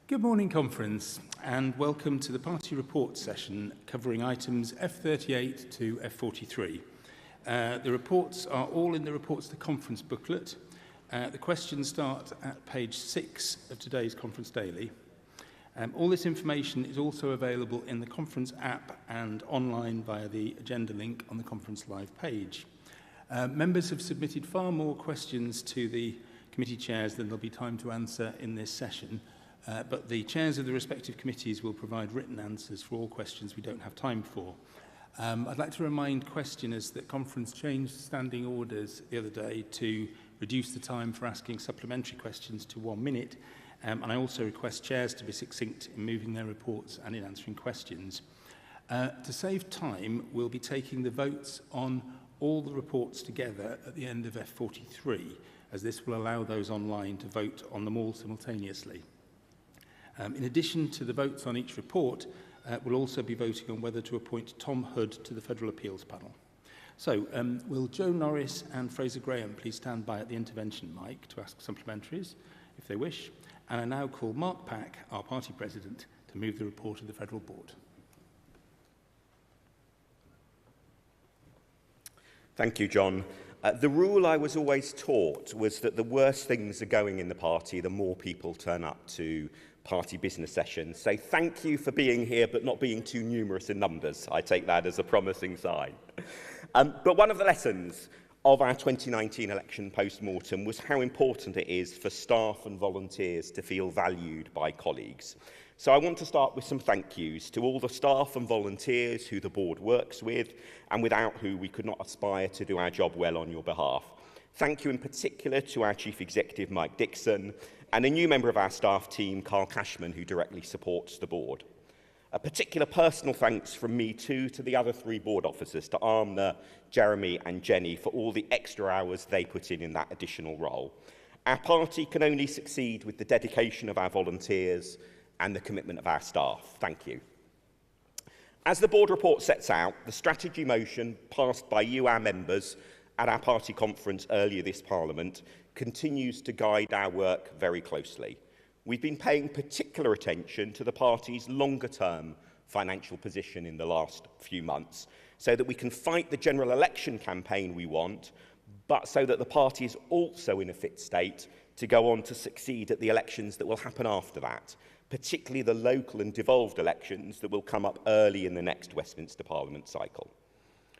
Good morning, Conference, and welcome to the party report session covering items F38 to F43. The reports are all in the Reports to Conference booklet. The questions start at page 6 of today's Conference Daily. All this information is also available in the Conference app and online via the agenda link on the Conference Live page. Members have submitted far more questions to the committee chairs than there'll be time to answer in this session, but the chairs of the respective committees will provide written answers for all questions we don't have time for. I'd like to remind questioners that Conference changed standing orders the other day to reduce the time for asking supplementary questions to 1 minute, and I also request chairs to be succinct in moving their reports and in answering questions. To save time, we'll be taking the votes on all the reports together at the end of F43, as this will allow those online to vote on them all simultaneously. In addition to the votes on each report, we'll also be voting on whether to appoint Tom Hood to the Federal Appeals Panel. So, will Joe Norris and Fraser Graham please stand by at the intervention mic to ask supplementaries, if they wish. And I now call Mark Pack, our party president, to move the report of the Federal Board. Thank you, John. The rule I was always taught was that the worse things are going in the party, the more people turn up to party business sessions. So thank you for being here, but not being too numerous in numbers. I take that as a promising sign. But one of the lessons of our 2019 election post-mortem was how important it is for staff and volunteers to feel valued by colleagues. So I want to start with some thank yous to all the staff and volunteers who the board works with and without who we could not aspire to do our job well on your behalf. Thank you in particular to our Chief Executive, Mike Dixon, and a new member of our staff team, Carl Cashman, who directly supports the board. A particular personal thanks from me too to the other 3 board officers, to Amna, Jeremy and Jenny, for all the extra hours they put in that additional role. Our party can only succeed with the dedication of our volunteers and the commitment of our staff. Thank you. As the board report sets out, the strategy motion passed by you, our members, at our party conference earlier this Parliament continues to guide our work very closely. We've been paying particular attention to the party's longer-term financial position in the last few months, so that we can fight the general election campaign we want, but so that the party is also in a fit state to go on to succeed at the elections that will happen after that, particularly the local and devolved elections that will come up early in the next Westminster Parliament cycle.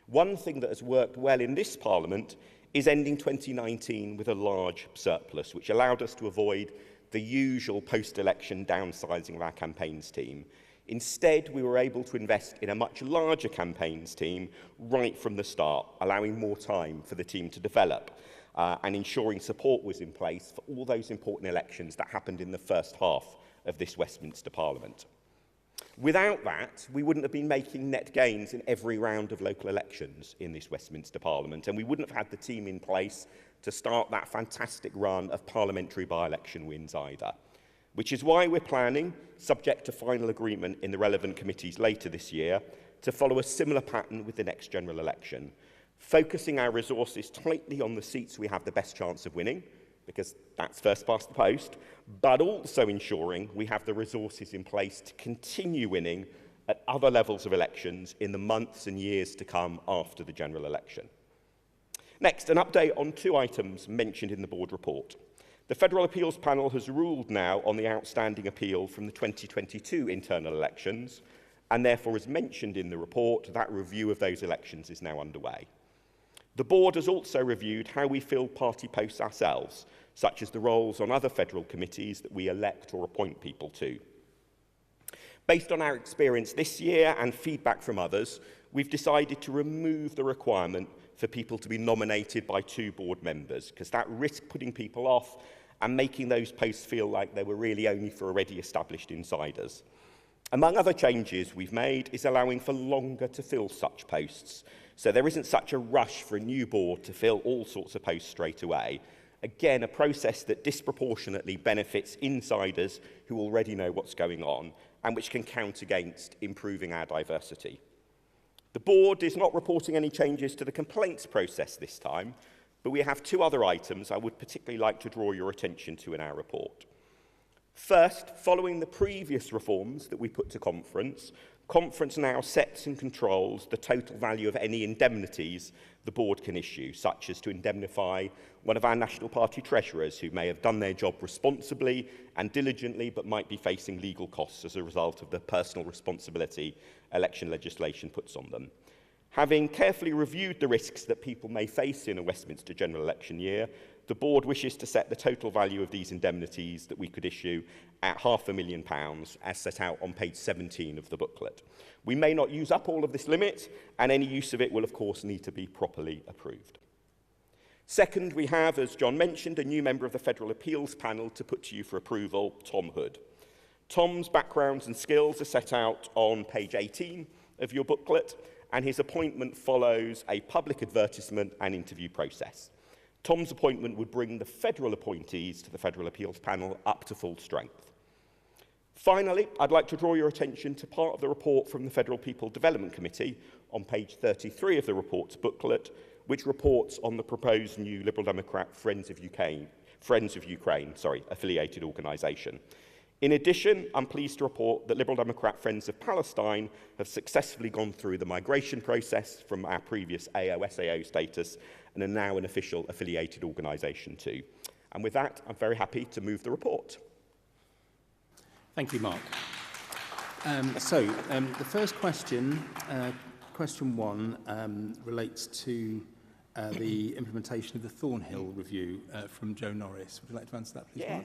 One thing that has worked well in this Parliament is ending 2019 with a large surplus, which allowed us to avoid the usual post-election downsizing of our campaigns team. Instead, we were able to invest in a much larger campaigns team right from the start, allowing more time for the team to develop and ensuring support was in place for all those important elections that happened in the first half of this Westminster Parliament. Without that, we wouldn't have been making net gains in every round of local elections in this Westminster Parliament, and we wouldn't have had the team in place to start that fantastic run of parliamentary by-election wins either. Which is why we're planning, subject to final agreement in the relevant committees later this year, to follow a similar pattern with the next general election, focusing our resources tightly on the seats we have the best chance of winning, because that's first past the post, but also ensuring we have the resources in place to continue winning at other levels of elections in the months and years to come after the general election. Next, an update on 2 items mentioned in the board report. The Federal Appeals Panel has ruled now on the outstanding appeal from the 2022 internal elections, and therefore, as mentioned in the report, that review of those elections is now underway. The board has also reviewed how we fill party posts ourselves, such as the roles on other federal committees that we elect or appoint people to. Based on our experience this year and feedback from others, we've decided to remove the requirement for people to be nominated by 2 board members, because that risks putting people off and making those posts feel like they were really only for already established insiders. Among other changes we've made is allowing for longer to fill such posts, so there isn't such a rush for a new board to fill all sorts of posts straight away. Again, a process that disproportionately benefits insiders who already know what's going on and which can count against improving our diversity. The board is not reporting any changes to the complaints process this time, but we have 2 other items I would particularly like to draw your attention to in our report. First, following the previous reforms that we put to conference, conference now sets and controls the total value of any indemnities the board can issue, such as to indemnify one of our National Party treasurers who may have done their job responsibly and diligently but might be facing legal costs as a result of the personal responsibility election legislation puts on them. Having carefully reviewed the risks that people may face in a Westminster general election year, the board wishes to set the total value of these indemnities that we could issue at £500,000, as set out on page 17 of the booklet. We may not use up all of this limit, and any use of it will, of course, need to be properly approved. Second, we have, as John mentioned, a new member of the Federal Appeals Panel to put to you for approval, Tom Hood. Tom's backgrounds and skills are set out on page 18 of your booklet, and his appointment follows a public advertisement and interview process. Tom's appointment would bring the federal appointees to the Federal Appeals Panel up to full strength. Finally, I'd like to draw your attention to part of the report from the Federal People Development Committee on page 33 of the report's booklet, which reports on the proposed new Liberal Democrat Friends of Ukraine affiliated organisation. In addition, I'm pleased to report that Liberal Democrat Friends of Palestine have successfully gone through the migration process from our previous AO-SAO status and are now an official affiliated organisation too. And with that, I'm very happy to move the report. Thank you, Mark. The first question, question 1, relates to the implementation of the Thornhill review from Joe Norris. Would you like to answer that, please,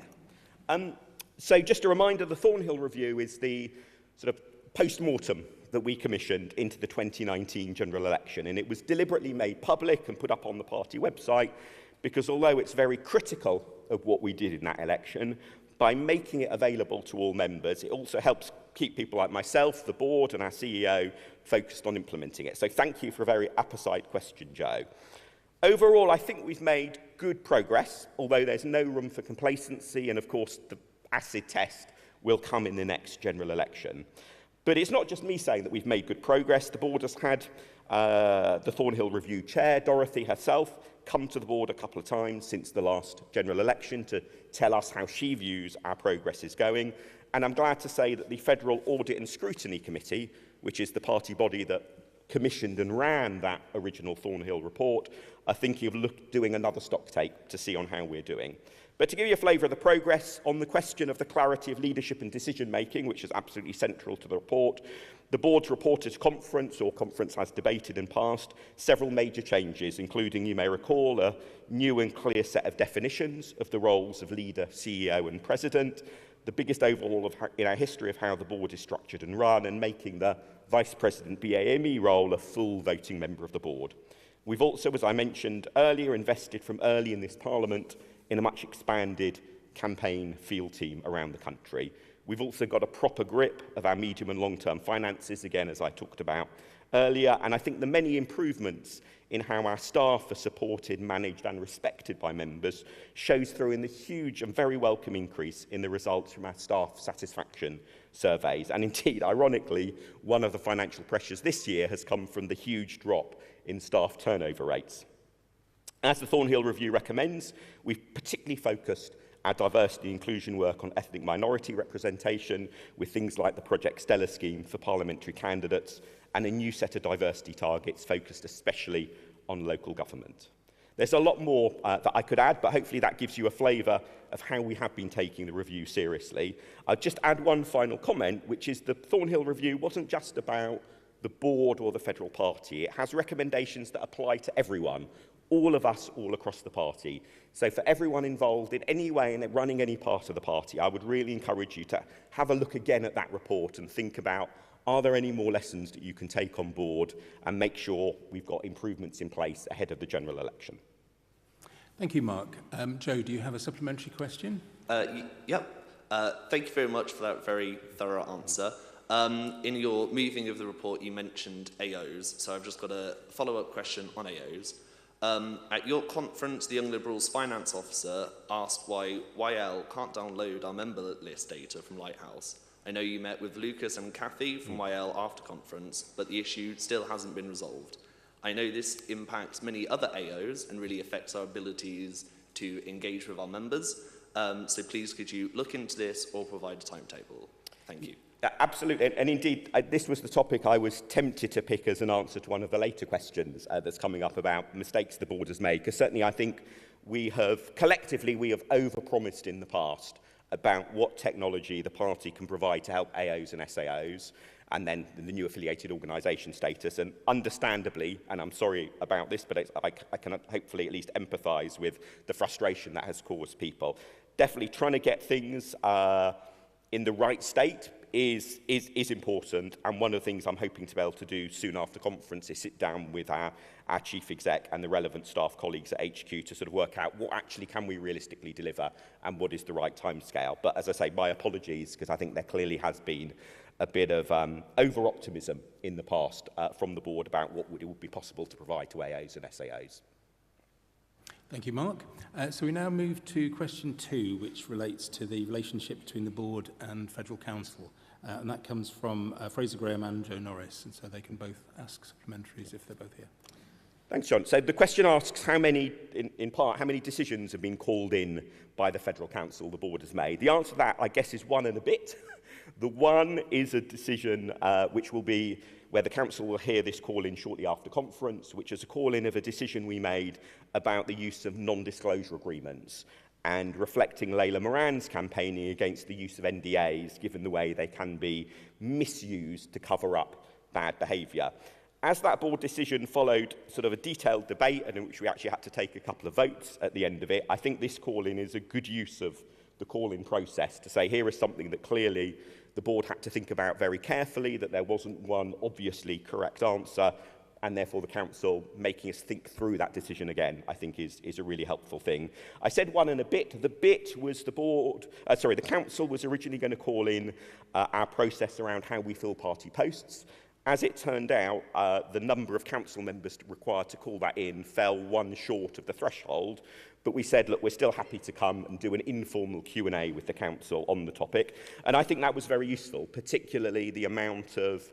Mark? So just a reminder, the Thornhill review is the sort of post-mortem that we commissioned into the 2019 general election, and it was deliberately made public and put up on the party website because although it's very critical of what we did in that election, by making it available to all members, it also helps keep people like myself, the board and our CEO focused on implementing it. So thank you for a very apposite question, Joe. Overall, I think we've made good progress, although there's no room for complacency, and of course the acid test will come in the next general election. But it's not just me saying that we've made good progress. The board has had the Thornhill Review chair, Dorothy herself, come to the board a couple of times since the last general election to tell us how she views our progress is going. And I'm glad to say that the Federal Audit and Scrutiny Committee, which is the party body that commissioned and ran that original Thornhill report, are thinking of doing another stock take to see on how we're doing. But to give you a flavour of the progress, on the question of the clarity of leadership and decision-making, which is absolutely central to the report, the board's reported conference has debated and passed several major changes, including, you may recall, a new and clear set of definitions of the roles of leader, CEO and president, the biggest overhaul in our history of how the board is structured and run, and making the vice president BAME role a full voting member of the board. We've also, as I mentioned earlier, invested from early in this parliament in a much expanded campaign field team around the country. We've also got a proper grip of our medium and long-term finances, again, as I talked about earlier, and I think the many improvements in how our staff are supported, managed and respected by members shows through in the huge and very welcome increase in the results from our staff satisfaction surveys. And indeed, ironically, one of the financial pressures this year has come from the huge drop in staff turnover rates. As the Thornhill Review recommends, we've particularly focused our diversity and inclusion work on ethnic minority representation with things like the Project Stella scheme for parliamentary candidates and a new set of diversity targets focused especially on local government. There's a lot more that I could add, but hopefully that gives you a flavour of how we have been taking the review seriously. I'll just add one final comment, which is the Thornhill Review wasn't just about the board or the federal party. It has recommendations that apply to everyone, all of us, all across the party. So for everyone involved in any way in running any part of the party, I would really encourage you to have a look again at that report and think about, are there any more lessons that you can take on board and make sure we've got improvements in place ahead of the general election? Thank you, Mark. Joe, do you have a supplementary question? Yep. Thank you very much for that very thorough answer. In your moving of the report, you mentioned AOs, so I've just got a follow-up question on AOs. At your conference, the Young Liberals finance officer asked why YL can't download our member list data from Lighthouse. I know you met with Lucas and Kathy from YL after conference, but the issue still hasn't been resolved. I know this impacts many other AOs and really affects our abilities to engage with our members. So please could you look into this or provide a timetable? Thank you. Absolutely, and indeed, this was the topic I was tempted to pick as an answer to one of the later questions that's coming up about mistakes the board has made, because certainly I think we have overpromised in the past about what technology the party can provide to help AOs and SAOs, and then the new affiliated organisation status, and understandably, and I'm sorry about this, but I can hopefully at least empathise with the frustration that has caused people. Definitely trying to get things in the right state is important, and one of the things I'm hoping to be able to do soon after conference is sit down with our chief exec and the relevant staff colleagues at HQ to sort of work out what actually can we realistically deliver and what is the right timescale. But as I say, my apologies, because I think there clearly has been a bit of over-optimism in the past from the board about what would be possible to provide to AOs and SAOs. Thank you, Mark. So we now move to question 2, which relates to the relationship between the board and Federal Council. And that comes from Fraser Graham and Joe Norris, and so they can both ask supplementaries if they're both here. Thanks, John. So the question asks how many decisions have been called in by the Federal Council the board has made. The answer to that, I guess, is 1 and a bit. The one is a decision which will be where the council will hear this call in shortly after conference, which is a call in of a decision we made about the use of non-disclosure agreements and reflecting Layla Moran's campaigning against the use of NDAs, given the way they can be misused to cover up bad behaviour. As that board decision followed sort of a detailed debate and in which we actually had to take a couple of votes at the end of it, I think this call-in is a good use of the call-in process to say here is something that clearly the board had to think about very carefully, that there wasn't one obviously correct answer, and therefore the council making us think through that decision again, I think is a really helpful thing. I said 1 and a bit. The bit was the council was originally going to call in our process around how we fill party posts. As it turned out, the number of council members required to call that in fell 1 short of the threshold, but we said, look, we're still happy to come and do an informal Q&A with the council on the topic. And I think that was very useful, particularly the amount of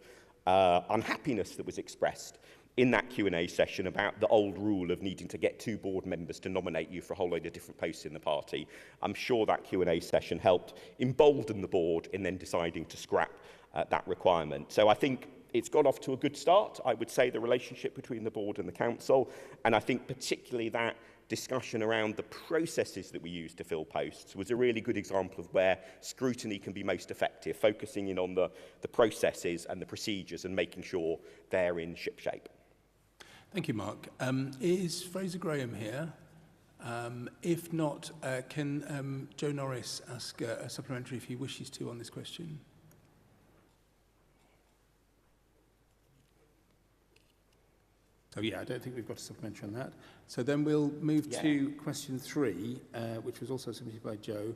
unhappiness that was expressed in that Q&A session about the old rule of needing to get 2 board members to nominate you for a whole load of different posts in the party. I'm sure that Q&A session helped embolden the board in then deciding to scrap that requirement. So I think it's got off to a good start, I would say, the relationship between the board and the council, and I think particularly that discussion around the processes that we use to fill posts was a really good example of where scrutiny can be most effective, focusing in on the processes and the procedures and making sure they're in shipshape. Thank you, Mark. Is Fraser Graham here? If not, can Joe Norris ask a supplementary if he wishes to on this question? So yeah, I don't think we've got a supplementary on that. So then we'll move to question 3, which was also submitted by Joe,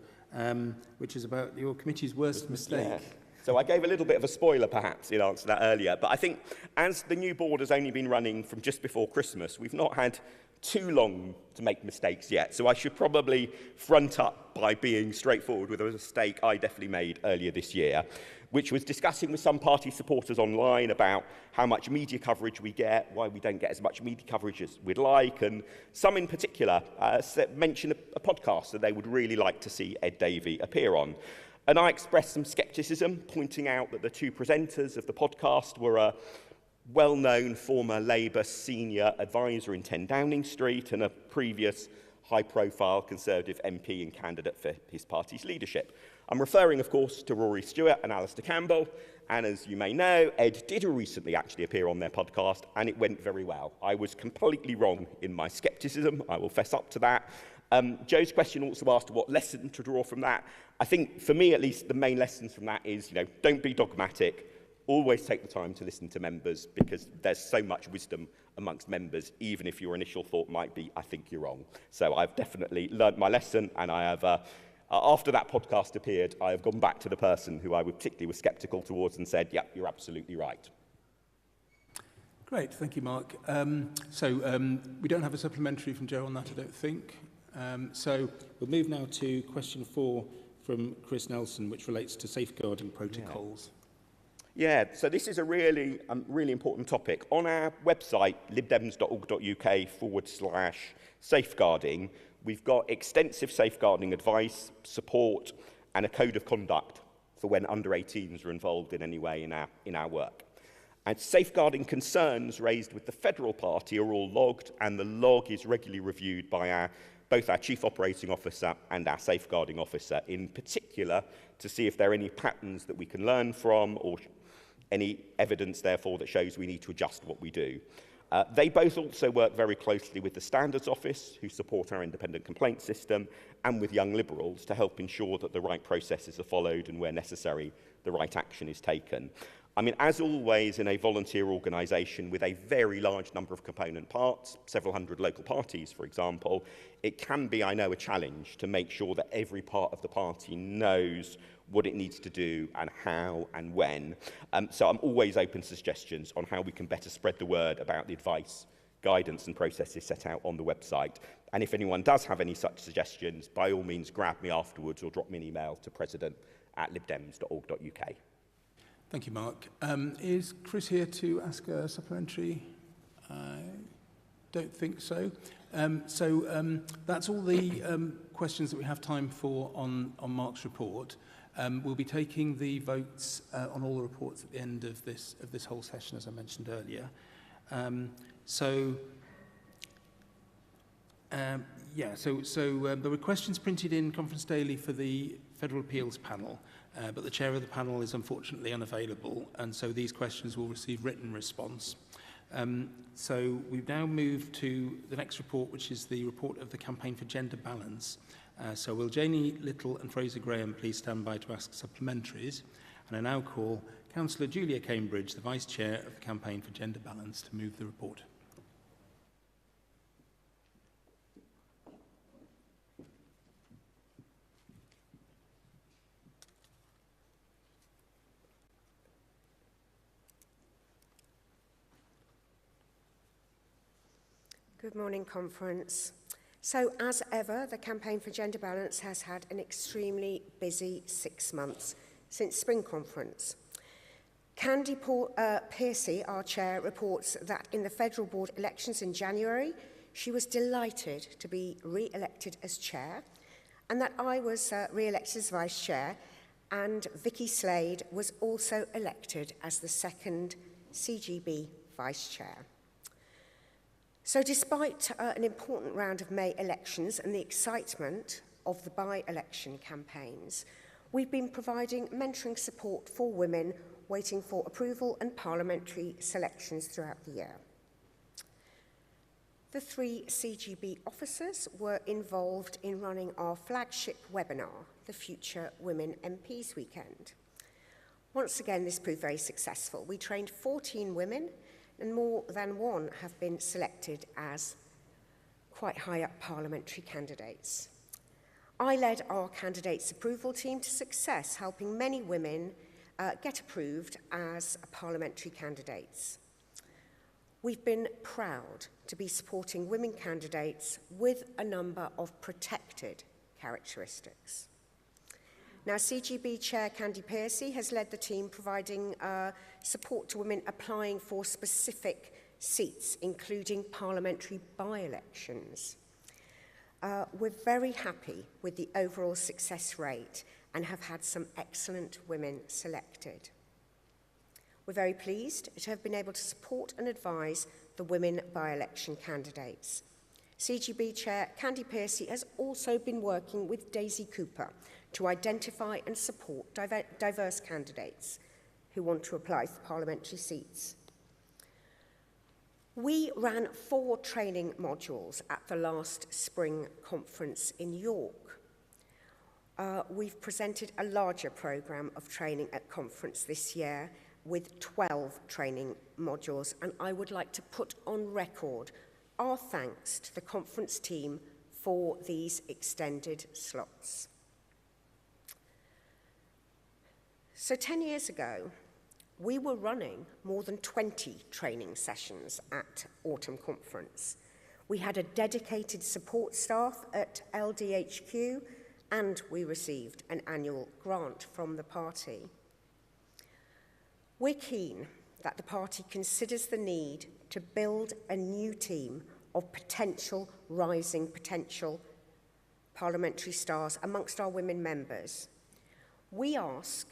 which is about your committee's worst mistake. Yeah. So I gave a little bit of a spoiler, perhaps, in answer to that earlier. But I think as the new board has only been running from just before Christmas, we've not had too long to make mistakes yet. So I should probably front up by being straightforward with a mistake I definitely made earlier this year, which was discussing with some party supporters online about how much media coverage we get, why we don't get as much media coverage as we'd like, and some in particular mentioned a podcast that they would really like to see Ed Davey appear on. And I expressed some scepticism, pointing out that the 2 presenters of the podcast were a well-known former Labour senior advisor in 10 Downing Street and a previous high-profile Conservative MP and candidate for his party's leadership. I'm referring, of course, to Rory Stewart and Alistair Campbell, and as you may know, Ed did recently actually appear on their podcast, and it went very well. I was completely wrong in my scepticism, I will fess up to that. Joe's question also asked what lesson to draw from that. I think, for me at least, the main lessons from that is, don't be dogmatic. Always take the time to listen to members, because there's so much wisdom amongst members, even if your initial thought might be, I think you're wrong. So I've definitely learned my lesson, and I have, after that podcast appeared, I have gone back to the person who I particularly was sceptical towards and said, yeah, you're absolutely right. Great, thank you, Mark. We don't have a supplementary from Joe on that, I don't think. So we'll move now to question 4 from Chris Nelson, which relates to safeguarding protocols. Yeah, so this is a really important topic. On our website, libdems.org.uk/safeguarding, We've got extensive safeguarding advice, support, and a code of conduct for when under 18s are involved in any way in our work. And safeguarding concerns raised with the federal party are all logged, and the log is regularly reviewed by both our Chief Operating Officer and our Safeguarding Officer, in particular, to see if there are any patterns that we can learn from or any evidence, therefore, that shows we need to adjust what we do. They both also work very closely with the Standards Office, who support our independent complaint system, and with Young Liberals to help ensure that the right processes are followed and, where necessary, the right action is taken. I mean, as always in a volunteer organisation with a very large number of component parts, several hundred local parties, for example, it can be, I know, a challenge to make sure that every part of the party knows what it needs to do and how and when. So I'm always open to suggestions on how we can better spread the word about the advice, guidance and processes set out on the website. And if anyone does have any such suggestions, by all means grab me afterwards or drop me an email to president@libdems.org.uk. Thank you, Mark. Is Chris here to ask a supplementary? I don't think so. That's all the questions that we have time for on Mark's report. We'll be taking the votes on all the reports at the end of this whole session, as I mentioned earlier. There were questions printed in Conference Daily for the Federal Appeals Panel, but the chair of the panel is unfortunately unavailable, and so these questions will receive written response. So we've now moved to the next report, which is the report of the Campaign for Gender Balance. So will Janie Little and Fraser Graham please stand by to ask supplementaries? And I now call Councillor Julia Cambridge, the Vice Chair of the Campaign for Gender Balance, to move the report. Good morning, Conference. So, as ever, the Campaign for Gender Balance has had an extremely busy 6 months since Spring Conference. Candy Piercy, our chair, reports that in the federal board elections in January, she was delighted to be re-elected as chair, and that I was re-elected as vice chair, and Vicky Slade was also elected as the second CGB vice chair. So despite an important round of May elections and the excitement of the by-election campaigns, we've been providing mentoring support for women waiting for approval and parliamentary selections throughout the year. The 3 CGB officers were involved in running our flagship webinar, the Future Women MPs Weekend. Once again, this proved very successful. We trained 14 women, and more than one have been selected as quite high up parliamentary candidates. I led our candidates approval team to success, helping many women get approved as parliamentary candidates. We've been proud to be supporting women candidates with a number of protected characteristics. Now, CGB Chair Candy Piercy has led the team providing support to women applying for specific seats, including parliamentary by-elections. We're very happy with the overall success rate and have had some excellent women selected. We're very pleased to have been able to support and advise the women by-election candidates. CGB Chair Candy Piercy has also been working with Daisy Cooper to identify and support diverse candidates who want to apply for parliamentary seats. We ran 4 training modules at the last spring conference in York. We've presented a larger programme of training at conference this year with 12 training modules, and I would like to put on record our thanks to the conference team for these extended slots. So 10 years ago, we were running more than 20 training sessions at Autumn Conference. We had a dedicated support staff at LDHQ, and we received an annual grant from the party. We're keen that the party considers the need to build a new team of rising potential parliamentary stars amongst our women members. We ask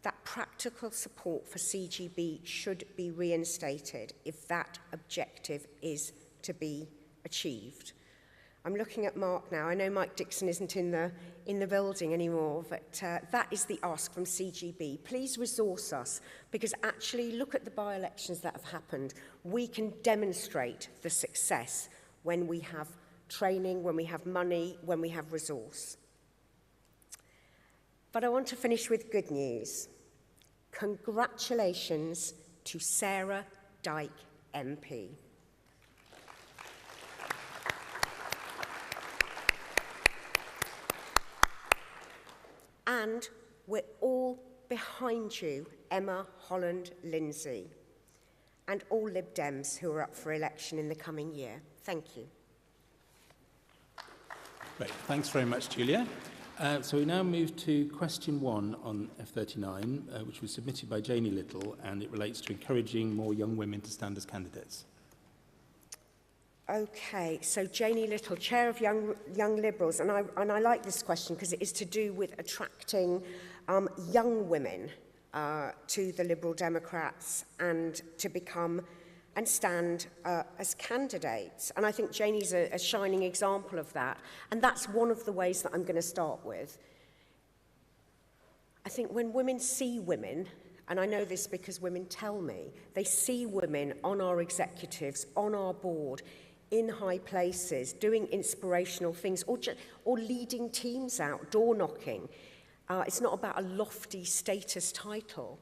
that practical support for CGB should be reinstated if that objective is to be achieved. I'm looking at Mark now. I know Mike Dixon isn't in the building anymore, but that is the ask from CGB. Please resource us, because actually, look at the by-elections that have happened. We can demonstrate the success when we have training, when we have money, when we have resource. But I want to finish with good news. Congratulations to Sarah Dyke MP. And we're all behind you, Emma Holland Lindsay, and all Lib Dems who are up for election in the coming year. Thank you. Great, thanks very much, Julia. So we now move to question 1 on F39, which was submitted by Janie Little, and it relates to encouraging more young women to stand as candidates. Okay, so Janie Little, Chair of Young Liberals, and I like this question because it is to do with attracting young women to the Liberal Democrats and to become and stand as candidates. And I think Janie's a shining example of that. And that's one of the ways that I'm going to start with. I think when women see women, and I know this because women tell me, they see women on our executives, on our board, in high places, doing inspirational things, or leading teams out, door knocking. It's not about a lofty status title.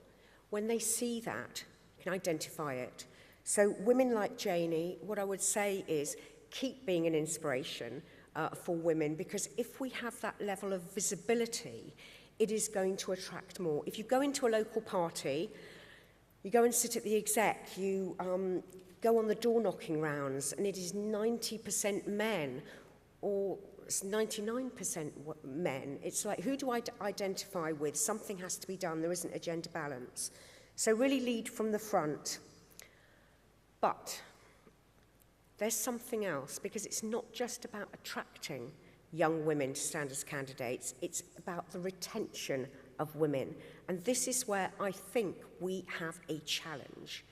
When they see that, you can identify it. So women like Janie, what I would say is keep being an inspiration for women, because if we have that level of visibility, it is going to attract more. If you go into a local party, you go and sit at the exec, you go on the door-knocking rounds, and it is 90% men, or it's 99% men. It's like, who do I identify with? Something has to be done. There isn't a gender balance. So really lead from the front. But there's something else, because it's not just about attracting young women to stand as candidates, it's about the retention of women. And this is where I think we have a challenge.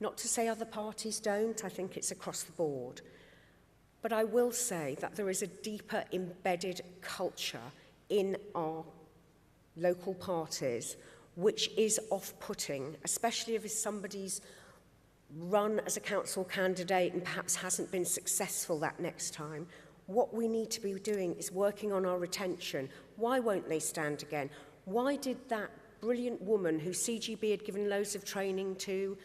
Not to say other parties don't, I think it's across the board. But I will say that there is a deeper embedded culture in our local parties which is off-putting, especially if somebody's run as a council candidate and perhaps hasn't been successful that next time. What we need to be doing is working on our retention. Why won't they stand again? Why did that brilliant woman who CGB had given loads of training to,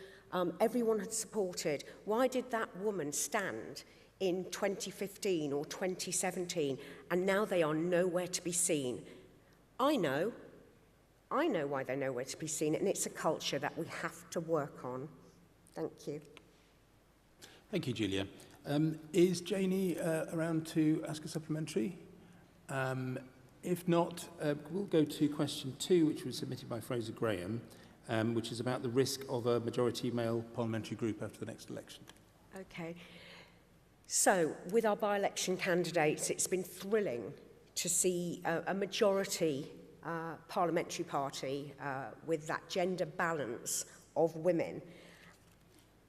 everyone had supported, why did that woman stand in 2015 or 2017 and now they are nowhere to be seen? I know why they're nowhere to be seen, and it's a culture that we have to work on. Thank you. Thank you, Julia. Is Janie around to ask a supplementary? If not, we'll go to question 2, which was submitted by Fraser Graham, which is about the risk of a majority male parliamentary group after the next election. Okay. So, with our by-election candidates, it's been thrilling to see a majority parliamentary party with that gender balance of women.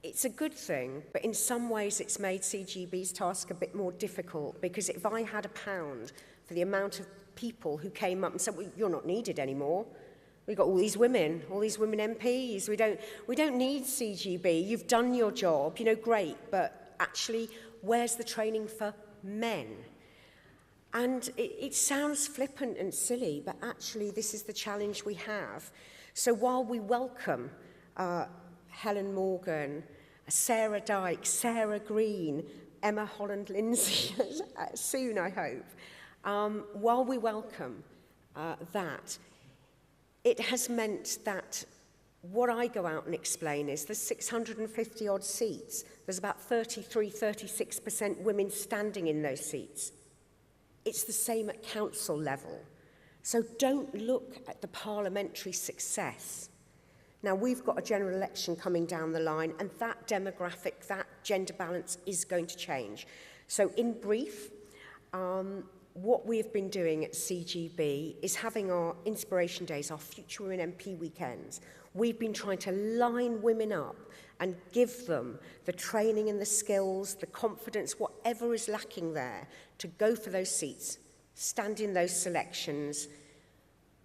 It's a good thing, but in some ways it's made CGB's task a bit more difficult, because if I had £1 for the amount of people who came up and said, well, you're not needed anymore. We've got all these women MPs. We don't need CGB. You've done your job, great, but actually, where's the training for men? And it sounds flippant and silly, but actually this is the challenge we have. So while we welcome Helen Morgan, Sarah Dyke, Sarah Green, Emma Holland Lindsay, soon I hope, while we welcome that, it has meant that what I go out and explain is there's 650 odd seats. There's about 36% women standing in those seats. It's the same at council level. So don't look at the parliamentary success. Now, we've got a general election coming down the line, and that demographic, that gender balance is going to change. So in brief, what we've been doing at CGB is having our Inspiration Days, our Future Women MP weekends. We've been trying to line women up and give them the training and the skills, the confidence, whatever is lacking there, to go for those seats, stand in those selections,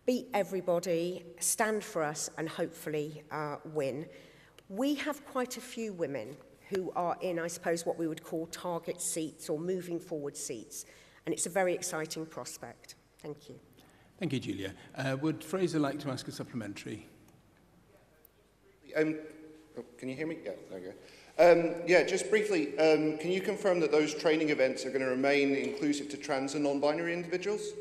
beat everybody, stand for us, and hopefully win. We have quite a few women who are in, I suppose, what we would call target seats or moving forward seats. And it's a very exciting prospect. Thank you. Thank you, Julia. Would Fraser like to ask a supplementary? Can you hear me? Yeah, there you go. Yeah, just briefly, can you confirm that those training events are going to remain inclusive to trans and non-binary individuals?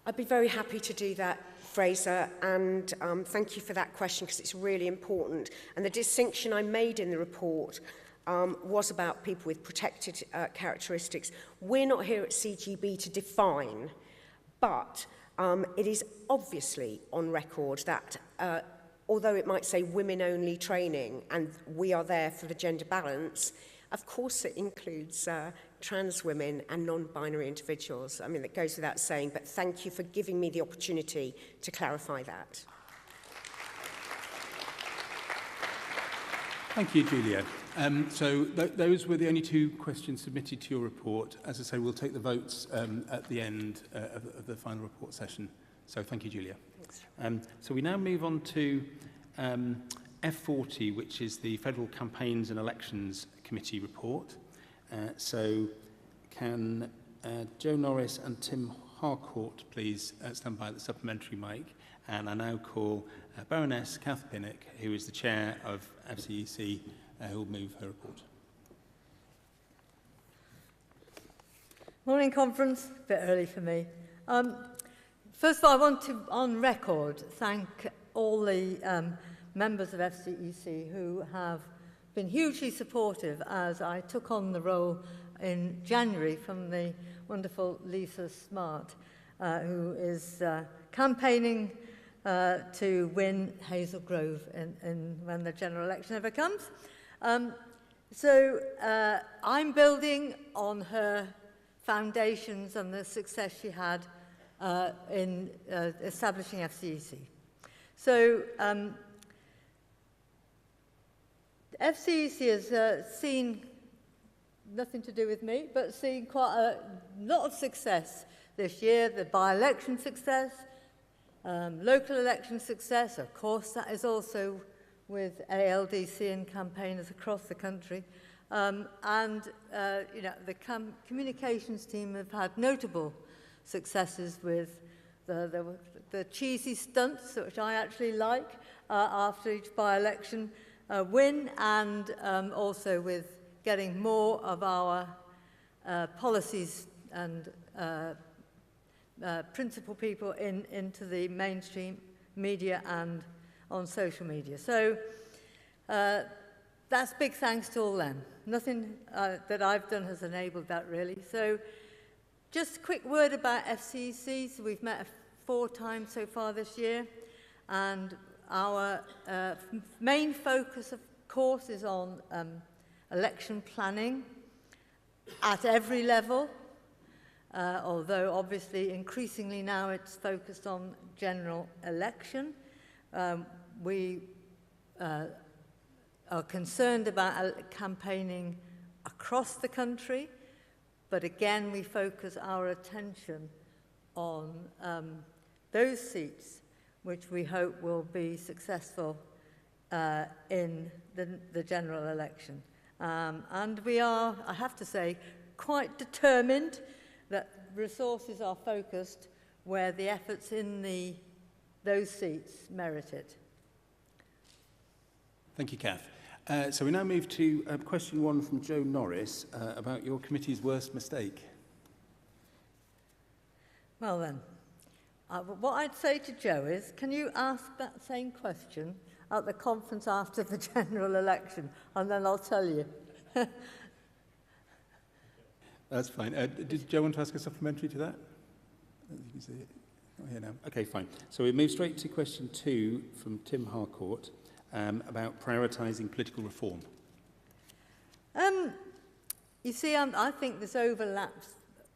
I'd be very happy to do that, Fraser, and thank you for that question because it's really important. And the distinction I made in the report was about people with protected characteristics. We're not here at CGB to define, but it is obviously on record that although it might say women-only training and we are there for the gender balance, of course it includes trans women and non-binary individuals. I mean, that goes without saying, but thank you for giving me the opportunity to clarify that. Thank you, Julia. So those were the only two questions submitted to your report. As I say, we'll take the votes at the end of the final report session. So thank you, Julia. Thanks. So we now move on to F40, which is the Federal Campaigns and Elections Committee report. So can Joe Norris and Tim Harcourt please stand by the supplementary mic? And I now call Baroness Kath Pinnock, who is the chair of FCEC, who will move her report. Morning, conference. A bit early for me. First of all, I want to, on record, thank all the members of FCEC who have been hugely supportive as I took on the role in January from the wonderful Lisa Smart, who is campaigning to win Hazel Grove when the general election ever comes. So I'm building on her foundations and the success she had in establishing FCEC. So FCEC has seen, nothing to do with me, but seen quite a lot of success this year, the by-election success, local election success, of course, that is also with ALDC and campaigners across the country. You know, the communications team have had notable successes with the cheesy stunts, which I actually like, after each by-election win, and also with getting more of our policies and principal people into the mainstream media and on social media. So that's big thanks to all them. Nothing that I've done has enabled that, really. So just a quick word about FCEC. So we've met 4 times so far this year, and our main focus, of course, is on election planning at every level, although obviously increasingly now it's focused on general election. We are concerned about campaigning across the country, but again we focus our attention on those seats which we hope will be successful in the general election. And we are, I have to say, quite determined that resources are focused where the efforts in those seats merit it. Thank you, Kath. So we now move to question 1 from Joe Norris about your committee's worst mistake. Well then, what I'd say to Joe is, can you ask that same question at the conference after the general election, and then I'll tell you. That's fine. Did Joe want to ask a supplementary to that? You can see it. Not here now. Okay, fine. So we move straight to question 2 from Tim Harcourt about prioritising political reform. You see, I think there's overlaps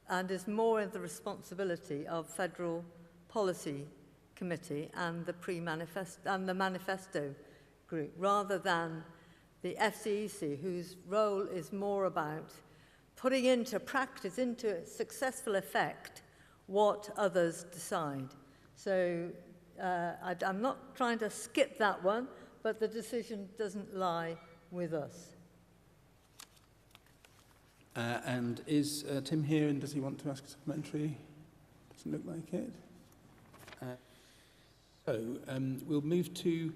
and is more in the responsibility of Federal Policy Committee and the manifesto group, rather than the FCEC, whose role is more about putting into practice, into successful effect, what others decide. So I'm not trying to skip that one, but the decision doesn't lie with us. And is Tim here, and does he want to ask a supplementary? Doesn't look like it. We'll move to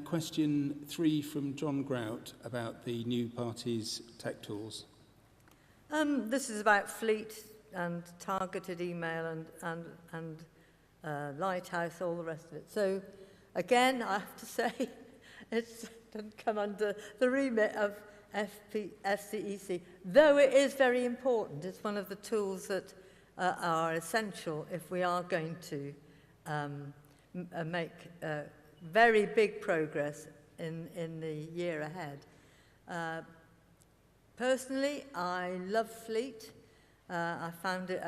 question 3 from John Grout about the new party's tech tools. This is about fleet and targeted email and Lighthouse, all the rest of it. So, again, I have to say, it doesn't come under the remit of FCEC, though it is very important. It's one of the tools that are essential if we are going to make very big progress in the year ahead. Personally, I love Fleet. I found it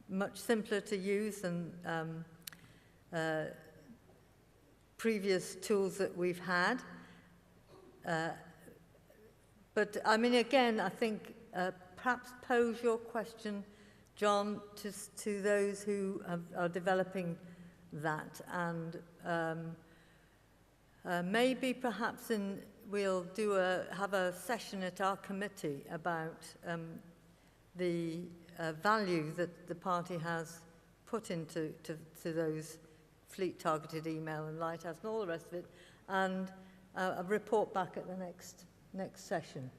much simpler to use than previous tools that we've had. But, I mean, again, I think perhaps pose your question, John, to those who are developing that. And maybe perhaps we'll have a session at our committee about the value that the party has put into those fleet-targeted email and Lighthouse and all the rest of it, and a report back at the next session.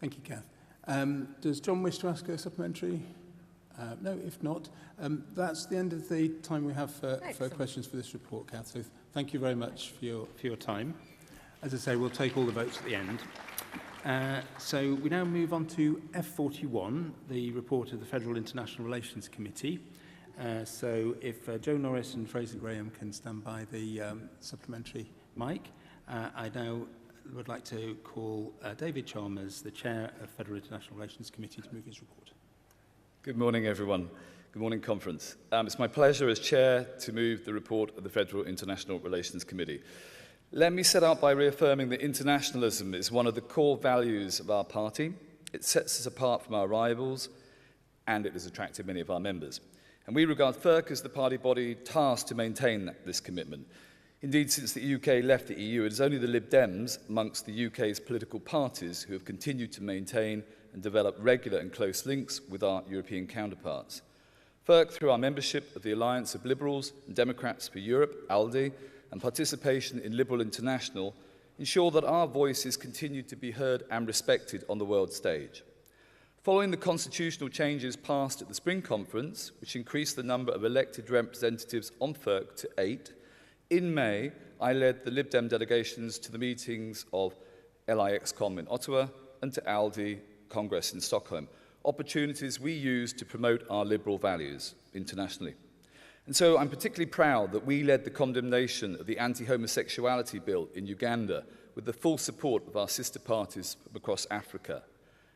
Thank you, Kath. Does John wish to ask a supplementary? No, if not, that's the end of the time we have for questions for this report, Kath. So thank you very much for your time. As I say, we'll take all the votes at the end. So we now move on to F41, the report of the Federal International Relations Committee. So if Joe Norris and Fraser Graham can stand by the supplementary mic, I now would like to call David Chalmers, the Chair of the Federal International Relations Committee, to move his report. Good morning, everyone. Good morning, Conference. It's my pleasure as Chair to move the report of the Federal International Relations Committee. Let me set out by reaffirming that internationalism is one of the core values of our party. It sets us apart from our rivals, and it has attracted many of our members. And we regard FERC as the party body tasked to maintain this commitment. Indeed, since the UK left the EU, it is only the Lib Dems amongst the UK's political parties who have continued to maintain and develop regular and close links with our European counterparts. FERC, through our membership of the Alliance of Liberals and Democrats for Europe, ALDE, and participation in Liberal International, ensure that our voices continue to be heard and respected on the world stage. Following the constitutional changes passed at the Spring Conference, which increased the number of elected representatives on FERC to 8, in May, I led the Lib Dem delegations to the meetings of LIXCOM in Ottawa and to ALDE Congress in Stockholm, opportunities we use to promote our liberal values internationally. And so I'm particularly proud that we led the condemnation of the anti-homosexuality bill in Uganda with the full support of our sister parties from across Africa,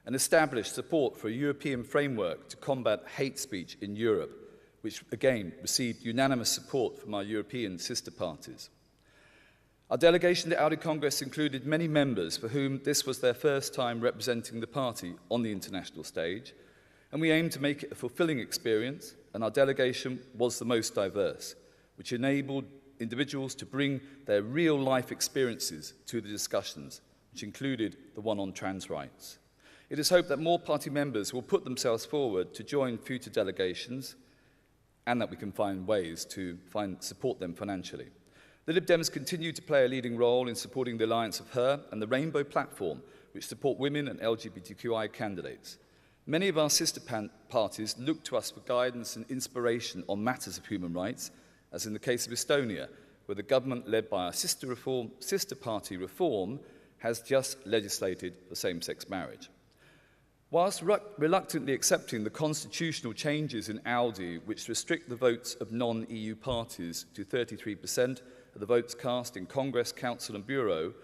and established support for a European framework to combat hate speech in Europe, which again received unanimous support from our European sister parties. Our delegation to Audi Congress included many members for whom this was their first time representing the party on the international stage, and we aimed to make it a fulfilling experience, and our delegation was the most diverse, which enabled individuals to bring their real-life experiences to the discussions, which included the one on trans rights. It is hoped that more party members will put themselves forward to join future delegations, and that we can find ways to support them financially. The Lib Dems continue to play a leading role in supporting the Alliance of Her and the Rainbow Platform, which support women and LGBTQI candidates. Many of our sister parties look to us for guidance and inspiration on matters of human rights, as in the case of Estonia, where the government led by our sister party Reform has just legislated for same-sex marriage. Whilst reluctantly accepting the constitutional changes in ALDE, which restrict the votes of non-EU parties to 33% of the votes cast in Congress, Council and Bureau,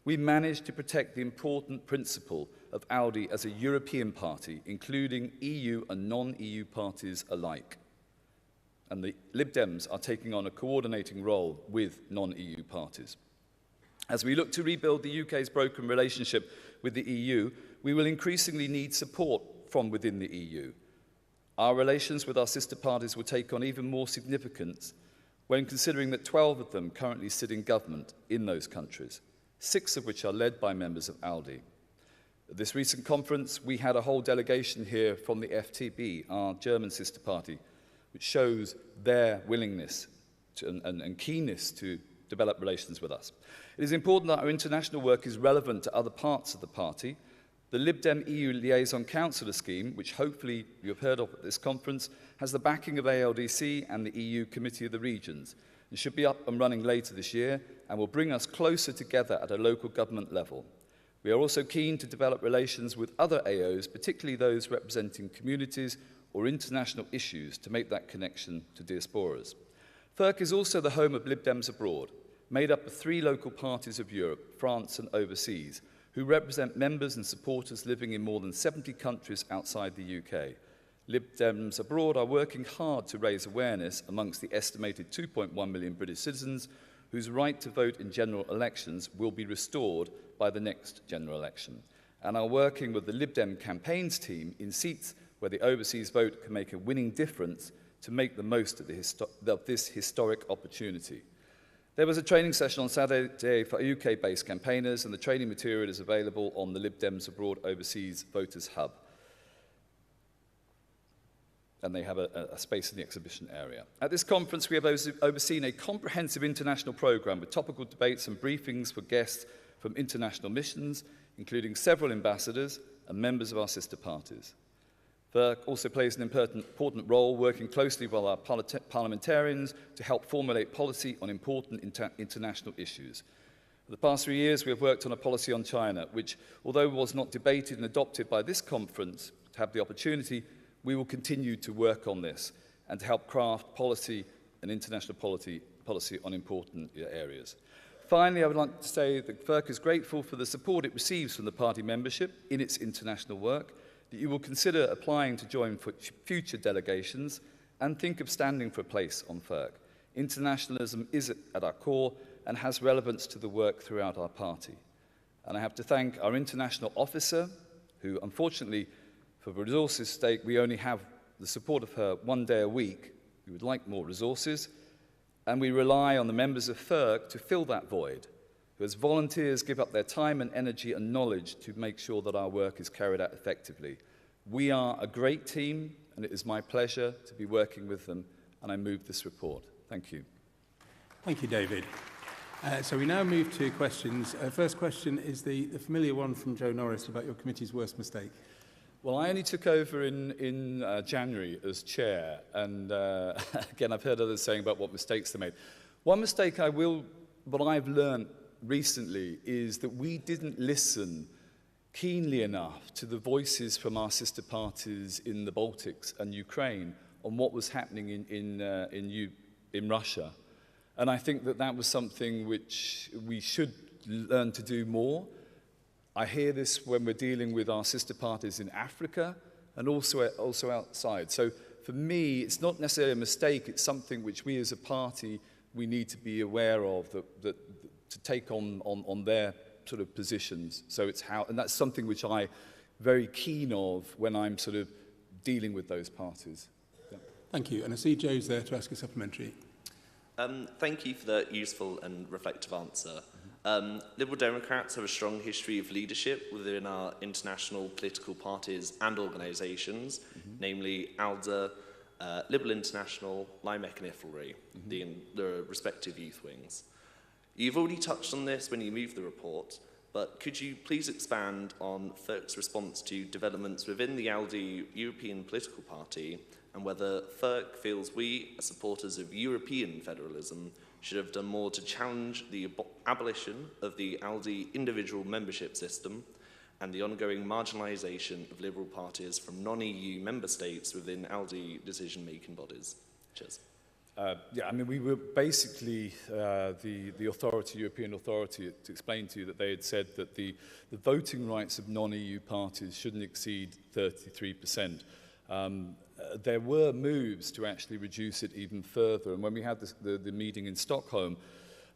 we managed to protect the important principle of ALDE as a European party, including EU and non-EU parties alike. And the Lib Dems are taking on a coordinating role with non-EU parties. As we look to rebuild the UK's broken relationship with the EU, we will increasingly need support from within the EU. Our relations with our sister parties will take on even more significance when considering that 12 of them currently sit in government in those countries, 6 of which are led by members of ALDE. At this recent conference, we had a whole delegation here from the FTB, our German sister party, which shows their willingness and keenness to develop relations with us. It is important that our international work is relevant to other parts of the party. The Lib Dem EU Liaison Councillor scheme, which hopefully you have heard of at this conference, has the backing of ALDC and the EU Committee of the Regions, and should be up and running later this year, and will bring us closer together at a local government level. We are also keen to develop relations with other AOs, particularly those representing communities or international issues, to make that connection to diasporas. FERC is also the home of Lib Dems abroad, made up of 3 local parties of Europe, France and overseas, who represent members and supporters living in more than 70 countries outside the UK. Lib Dems abroad are working hard to raise awareness amongst the estimated 2.1 million British citizens whose right to vote in general elections will be restored by the next general election, and are working with the Lib Dem campaigns team in seats where the overseas vote can make a winning difference to make the most of this historic opportunity. There was a training session on Saturday for UK-based campaigners, and the training material is available on the Lib Dems Abroad Overseas Voters Hub. And they have a space in the exhibition area. At this conference, we have overseen a comprehensive international programme with topical debates and briefings for guests from international missions, including several ambassadors and members of our sister parties. FERC also plays an important role working closely with our parliamentarians to help formulate policy on important international issues. For the past 3 years, we have worked on a policy on China, which, although was not debated and adopted by this conference to have the opportunity, we will continue to work on this and to help craft policy and international policy on important areas. Finally, I would like to say that FERC is grateful for the support it receives from the party membership in its international work, that you will consider applying to join for future delegations and think of standing for a place on FERC. Internationalism is at our core and has relevance to the work throughout our party. And I have to thank our international officer, who unfortunately, for resources' sake, we only have the support of her 1 day a week. We would like more resources, and we rely on the members of FERC to fill that void, who as volunteers give up their time and energy and knowledge to make sure that our work is carried out effectively. We are a great team, and it is my pleasure to be working with them, and I move this report. Thank you. Thank you, David. So we now move to questions. First question is the familiar one from Joe Norris about your committee's worst mistake. Well, I only took over in January as chair, and again, I've heard others saying about what mistakes they made. One mistake what I've learned recently is that we didn't listen keenly enough to the voices from our sister parties in the Baltics and Ukraine on what was happening in Russia. And I think that was something which we should learn to do more. I hear this when we're dealing with our sister parties in Africa and also outside. So for me, it's not necessarily a mistake, it's something which we as a party, we need to be aware of, that to take on their sort of positions. So it's and that's something which I'm very keen of when I'm sort of dealing with those parties. Yeah. Thank you. And I see Joe's there to ask a supplementary. Thank you for the useful and reflective answer. Liberal Democrats have a strong history of leadership within our international political parties and organisations, namely ALDE, Liberal International, LIMEC and IFLRI, the respective youth wings. You've already touched on this when you moved the report, but could you please expand on FERC's response to developments within the ALDE European political party and whether FERC feels we, as supporters of European federalism, should have done more to challenge the abolition of the ALDE individual membership system and the ongoing marginalisation of Liberal parties from non-EU member states within ALDE decision-making bodies? Cheers. Yeah, I mean, we were basically the authority, European authority, to explain to you that they had said that the voting rights of non-EU parties shouldn't exceed 33%. There were moves to actually reduce it even further, and when we had the meeting in Stockholm,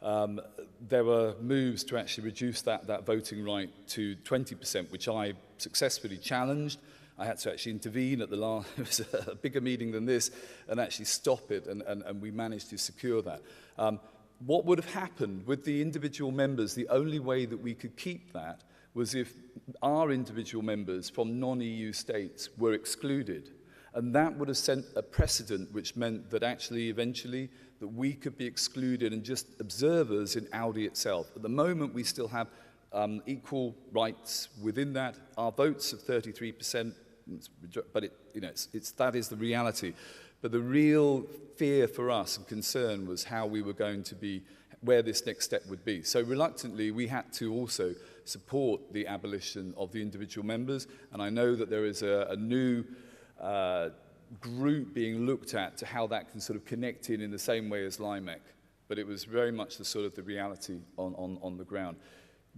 there were moves to actually reduce that voting right to 20%, which I successfully challenged. I had to actually intervene at the last, it was a bigger meeting than this, and actually stop it, and we managed to secure that. What would have happened with the individual members, the only way that we could keep that was if our individual members from non-EU states were excluded. And that would have sent a precedent which meant that actually eventually that we could be excluded and just observers in Audi itself. At the moment, we still have equal rights within that. Our votes of 33%, but that is the reality. But the real fear for us and concern was how we were going to be, where this next step would be. So reluctantly, we had to also support the abolition of the individual members. And I know that there is a new group being looked at to how that can sort of connect in the same way as LIMEC. But it was very much the sort of the reality on the ground.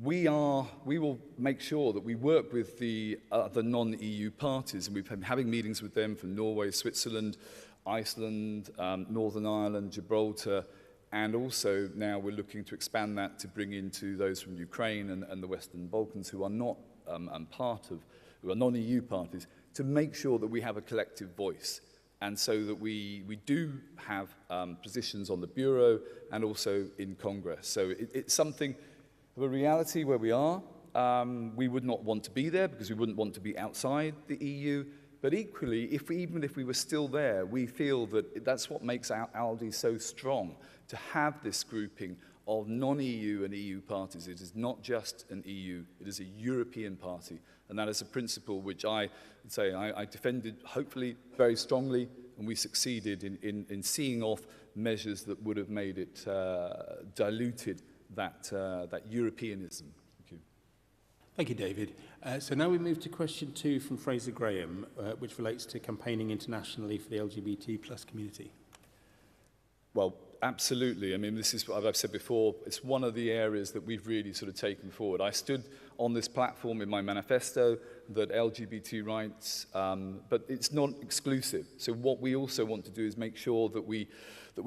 We will make sure that we work with the other non-EU parties, and we've been having meetings with them from Norway, Switzerland, Iceland, Northern Ireland, Gibraltar, and also now we're looking to expand that to bring into those from Ukraine and the Western Balkans who are not who are non-EU parties, to make sure that we have a collective voice, and so that we do have positions on the Bureau and also in Congress. So it's something of a reality where we are. We would not want to be there because we wouldn't want to be outside the EU. But equally, even if we were still there, we feel that that's what makes ALDE so strong, to have this grouping of non-EU and EU parties. It is not just an EU, it is a European party. And that is a principle which I would say I defended, hopefully, very strongly, and we succeeded in seeing off measures that would have made it diluted that Europeanism. Thank you. Thank you, David. So now we move to question 2 from Fraser Graham, which relates to campaigning internationally for the LGBT plus community. Well, absolutely. I mean, this is what I've said before. It's one of the areas that we've really sort of taken forward. I stood on this platform in my manifesto that LGBT rights, but it's not exclusive. So what we also want to do is make sure that we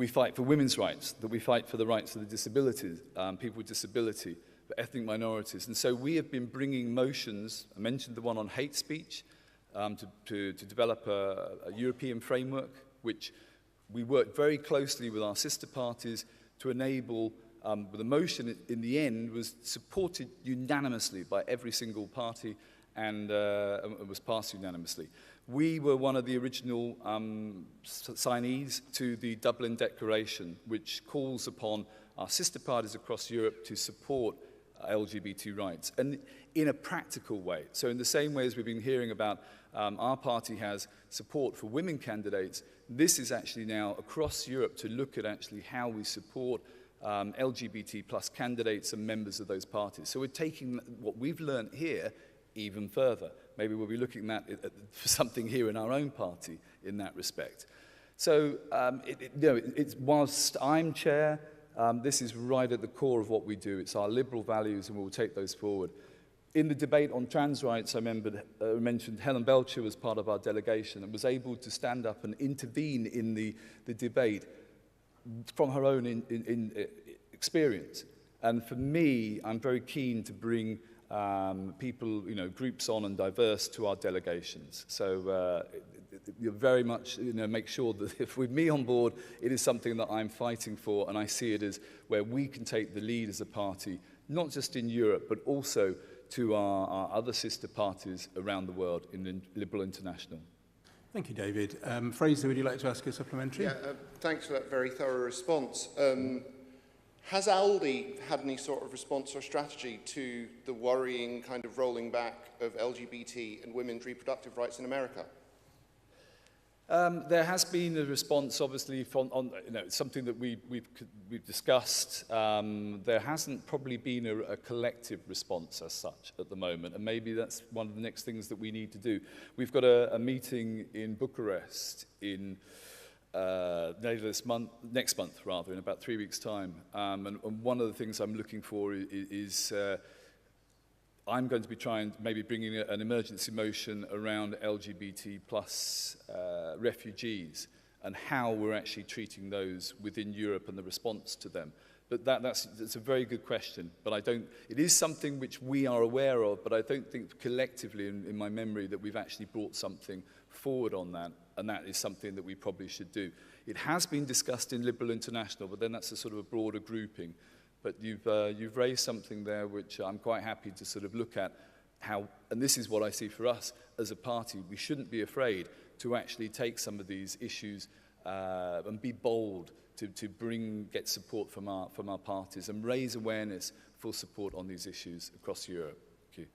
fight for women's rights, that we fight for the rights of the disabilities, people with disability, for ethnic minorities. And so we have been bringing motions. I mentioned the one on hate speech, to develop a European framework, which we worked very closely with our sister parties to enable, the motion in the end was supported unanimously by every single party and was passed unanimously. We were one of the original signees to the Dublin Declaration, which calls upon our sister parties across Europe to support LGBT rights, and in a practical way. So in the same way as we've been hearing about our party has support for women candidates, this is actually now across Europe to look at actually how we support LGBT plus candidates and members of those parties. So we're taking what we've learned here even further. Maybe we'll be looking at for something here in our own party in that respect. So whilst I'm chair, this is right at the core of what we do. It's our liberal values, and we'll take those forward. In the debate on trans rights, I mentioned Helen Belcher was part of our delegation and was able to stand up and intervene in the debate from her own experience. And for me, I'm very keen to bring people, groups on and diverse to our delegations. So you very much, make sure that if with me on board, it is something that I'm fighting for, and I see it as where we can take the lead as a party, not just in Europe, but also to our other sister parties around the world in the Liberal International. Thank you, David. Fraser, would you like to ask a supplementary? Yeah, thanks for that very thorough response. Has ALDE had any sort of response or strategy to the worrying kind of rolling back of LGBT and women's reproductive rights in America? There has been a response, obviously, something that we've discussed. There hasn't probably been a collective response as such at the moment, and maybe that's one of the next things that we need to do. We've got a meeting in Bucharest in later this month, next month rather, in about 3 weeks' time. And one of the things I'm looking for is I'm going to be trying, maybe bringing an emergency motion around LGBT plus refugees and how we're actually treating those within Europe and the response to them. But that's a very good question. But it is something which we are aware of, but I don't think collectively in my memory that we've actually brought something forward on that, and that is something that we probably should do. It has been discussed in Liberal International, but then that's a sort of a broader grouping. But you've raised something there which I'm quite happy to sort of look at how, and this is what I see for us as a party, we shouldn't be afraid to actually take some of these issues and be bold to get support from our parties and raise awareness for support on these issues across Europe. Thank you.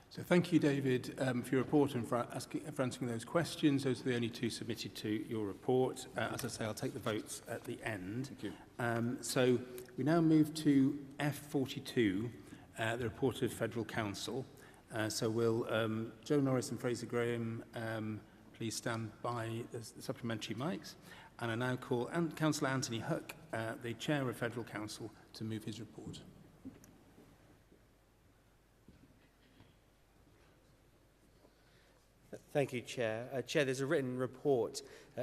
So thank you, David, for your report and for answering those questions. Those are the only two submitted to your report. As I say, I'll take the votes at the end. Thank you. So we now move to F42, the report of Federal Council. So will Joe Norris and Fraser Graham please stand by the supplementary mics. And I now call Councillor Anthony Huck, the Chair of Federal Council, to move his report. Thank you, Chair. Chair, there's a written report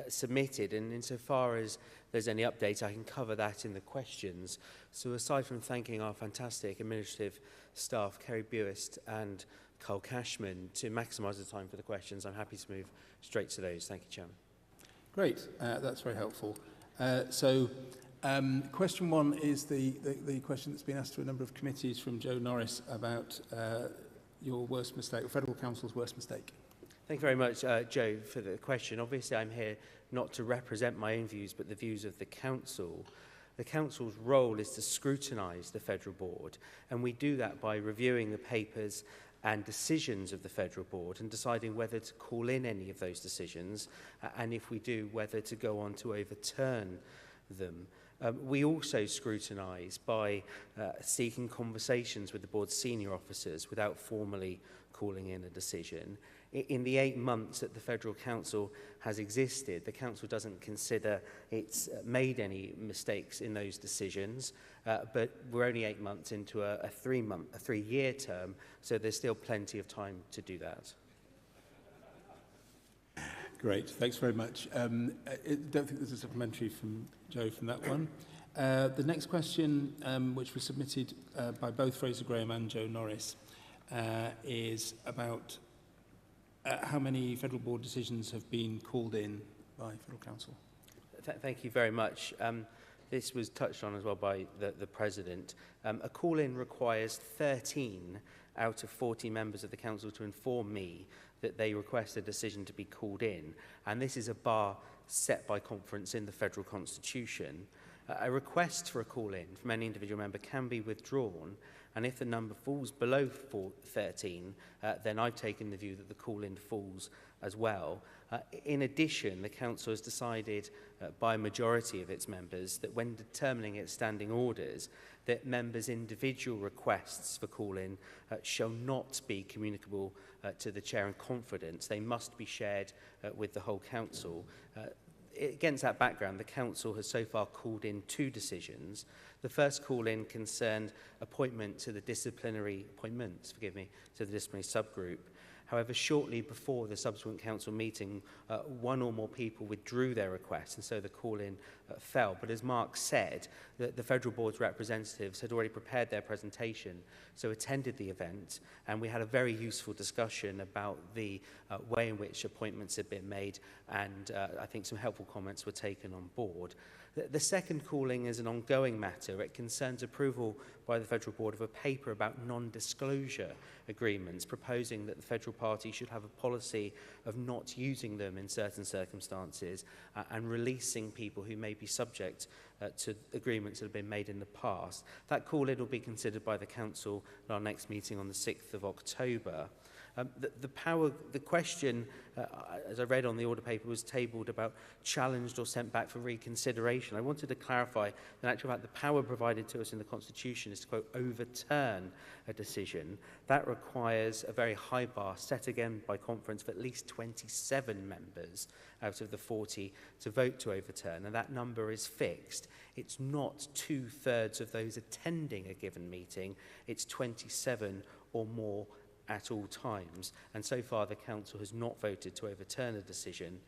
submitted, and insofar as there's any update, I can cover that in the questions. So aside from thanking our fantastic administrative staff, Kerry Buist and Carl Cashman, to maximise the time for the questions, I'm happy to move straight to those. Thank you, Chairman. Great, that's very helpful. Question one is the question that's been asked to a number of committees from Joe Norris about your worst mistake, or Federal Council's worst mistake. Thank you very much, Joe, for the question. Obviously, I'm here not to represent my own views, but the views of the Council. The Council's role is to scrutinise the Federal Board, and we do that by reviewing the papers and decisions of the Federal Board and deciding whether to call in any of those decisions, and if we do, whether to go on to overturn them. We also scrutinise by seeking conversations with the Board's senior officers without formally calling in a decision. In the 8 months that the Federal Council has existed, the Council doesn't consider it's made any mistakes in those decisions, but we're only 8 months into a 3-year term, so there's still plenty of time to do that. Great, thanks very much. I don't think there's a supplementary from Joe from that one. The next question, which was submitted by both Fraser Graham and Joe Norris, is about how many Federal Board decisions have been called in by Federal Council? Thank you very much. This was touched on as well by the President. A call-in requires 13 out of 40 members of the Council to inform me that they request a decision to be called in. And this is a bar set by conference in the Federal Constitution. A request for a call-in from any individual member can be withdrawn, and if the number falls below 13, then I've taken the view that the call-in falls as well. In addition, the Council has decided by a majority of its members that when determining its standing orders, that members' individual requests for call-in shall not be communicable to the Chair in confidence. They must be shared with the whole Council. Against that background, the Council has so far called in 2 decisions. The first call-in concerned appointment to the disciplinary subgroup. However, shortly before the subsequent Council meeting, 1 or more people withdrew their request, and so the call-in fell. But as Mark said, the Federal Board's representatives had already prepared their presentation, so attended the event, and we had a very useful discussion about the way in which appointments had been made, and I think some helpful comments were taken on board. The second calling is an ongoing matter. It concerns approval by the Federal Board of a paper about non-disclosure agreements, proposing that the Federal Party should have a policy of not using them in certain circumstances and releasing people who may be subject to agreements that have been made in the past. That call-in will be considered by the Council at our next meeting on the 6th of October. The question, as I read on the order paper, was tabled about challenged or sent back for reconsideration. I wanted to clarify that actually the power provided to us in the Constitution is to, quote, overturn a decision. That requires a very high bar set again by conference of at least 27 members out of the 40 to vote to overturn, and that number is fixed. It's not 2/3 of those attending a given meeting, it's 27 or more at all times, and so far the Council has not voted to overturn a decision.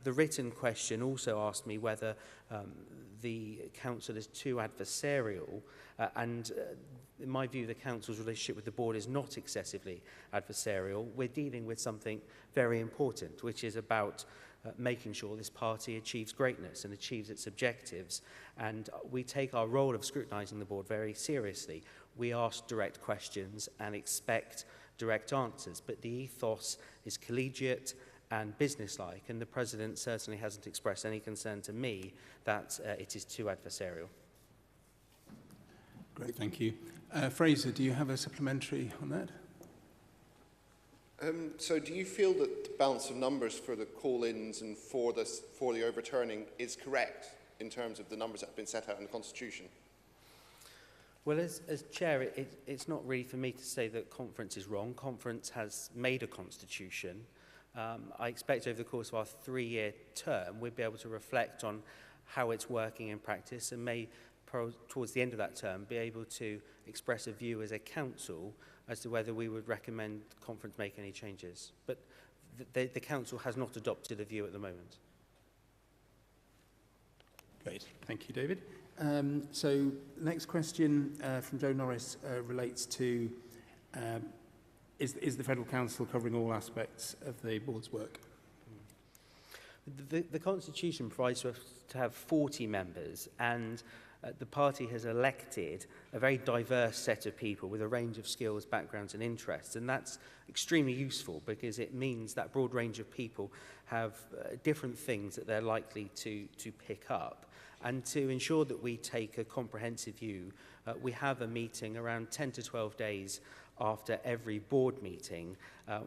The written question also asked me whether the Council is too adversarial, and in my view the Council's relationship with the Board is not excessively adversarial. We're dealing with something very important, which is about making sure this party achieves greatness and achieves its objectives, and we take our role of scrutinising the Board very seriously. We ask direct questions and expect direct answers, but the ethos is collegiate and businesslike, and the President certainly hasn't expressed any concern to me that it is too adversarial. Great, thank you. Fraser, do you have a supplementary on that? So do you feel that the balance of numbers for the call-ins and for the overturning is correct in terms of the numbers that have been set out in the Constitution? Well, as Chair, it's not really for me to say that Conference is wrong. Conference has made a constitution. I expect over the course of our 3-year term, we'll be able to reflect on how it's working in practice and may, towards the end of that term, be able to express a view as a council as to whether we would recommend Conference make any changes. But the council has not adopted a view at the moment. Great, thank you, David. So the next question from Joe Norris relates to is the Federal Council covering all aspects of the Board's work? The Constitution provides us to have 40 members, and the party has elected a very diverse set of people with a range of skills, backgrounds and interests, and that's extremely useful because it means that broad range of people have different things that they're likely to pick up. And to ensure that we take a comprehensive view, we have a meeting around 10 to 12 days after every board meeting,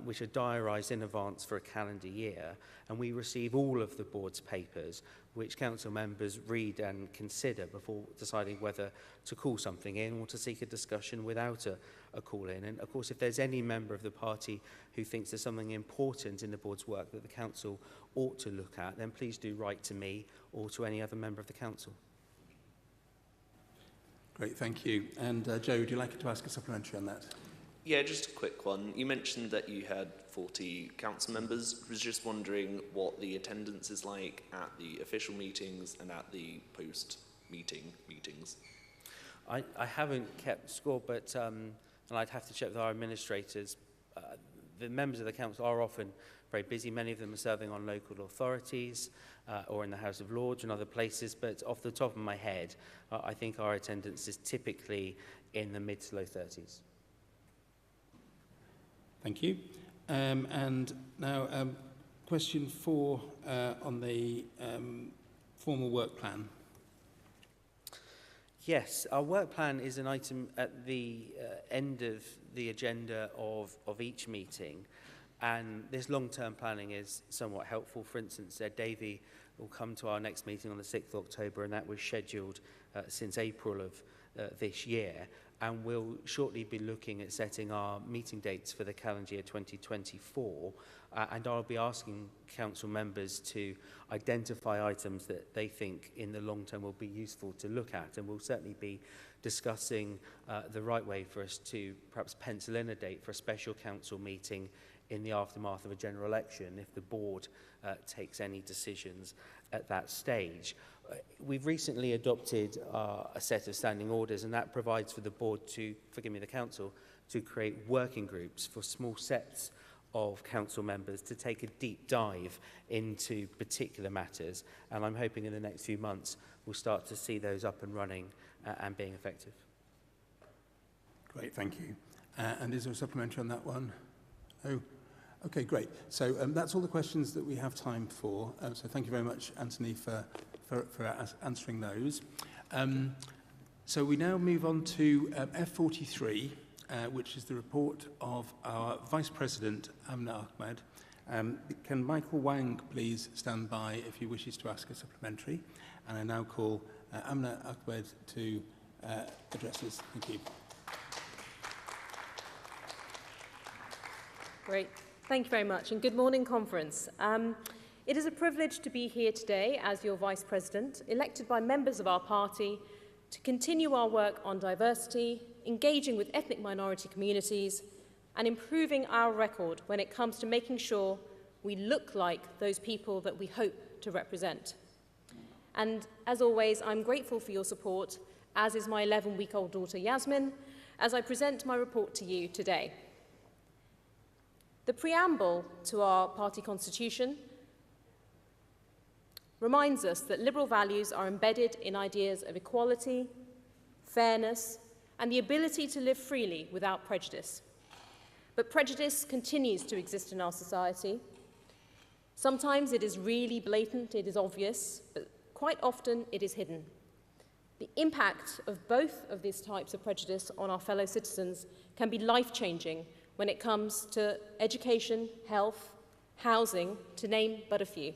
which are diarised in advance for a calendar year, and we receive all of the board's papers, which council members read and consider before deciding whether to call something in or to seek a discussion without a call in. And of course, if there's any member of the party who thinks there's something important in the board's work that the council ought to look at, then please do write to me or to any other member of the council. Great, thank you. And Joe, would you like to ask a supplementary on that? Yeah, just a quick one. You mentioned that you had 40 council members. I was just wondering what the attendance is like at the official meetings and at the post-meeting meetings. I haven't kept score, but and I'd have to check with our administrators. The members of the council are often very busy. Many of them are serving on local authorities or in the House of Lords and other places, but off the top of my head, I think our attendance is typically in the mid to low 30s. Thank you. And now question 4 on the formal work plan. Yes, our work plan is an item at the end of the agenda of each meeting, and this long-term planning is somewhat helpful. For instance, Ed Davey will come to our next meeting on the 6th of October, and that was scheduled since April of this year, and we'll shortly be looking at setting our meeting dates for the calendar year 2024, and I'll be asking council members to identify items that they think in the long term will be useful to look at, and we'll certainly be discussing the right way for us to perhaps pencil in a date for a special council meeting in the aftermath of a general election if the board takes any decisions at that stage. We've recently adopted a set of standing orders, and that provides for the board to, forgive me, the council, to create working groups for small sets of council members to take a deep dive into particular matters, and I'm hoping in the next few months we'll start to see those up and running and being effective. Great, thank you. And is there a supplementary on that one? Oh, okay, great. So that's all the questions that we have time for. So thank you very much, Anthony, for answering those. So we now move on to F43, which is the report of our Vice President, Amna Ahmed. Can Michael Wang please stand by if he wishes to ask a supplementary? And I now call Amna Ahmed to address us. Thank you. Great. Thank you very much, and good morning, Conference. It is a privilege to be here today as your Vice President, elected by members of our party to continue our work on diversity, engaging with ethnic minority communities, and improving our record when it comes to making sure we look like those people that we hope to represent. And as always, I'm grateful for your support, as is my 11-week-old daughter Yasmin, as I present my report to you today. The preamble to our party constitution reminds us that liberal values are embedded in ideas of equality, fairness, and the ability to live freely without prejudice. But prejudice continues to exist in our society. Sometimes it is really blatant, it is obvious, but quite often it is hidden. The impact of both of these types of prejudice on our fellow citizens can be life-changing when it comes to education, health, housing, to name but a few.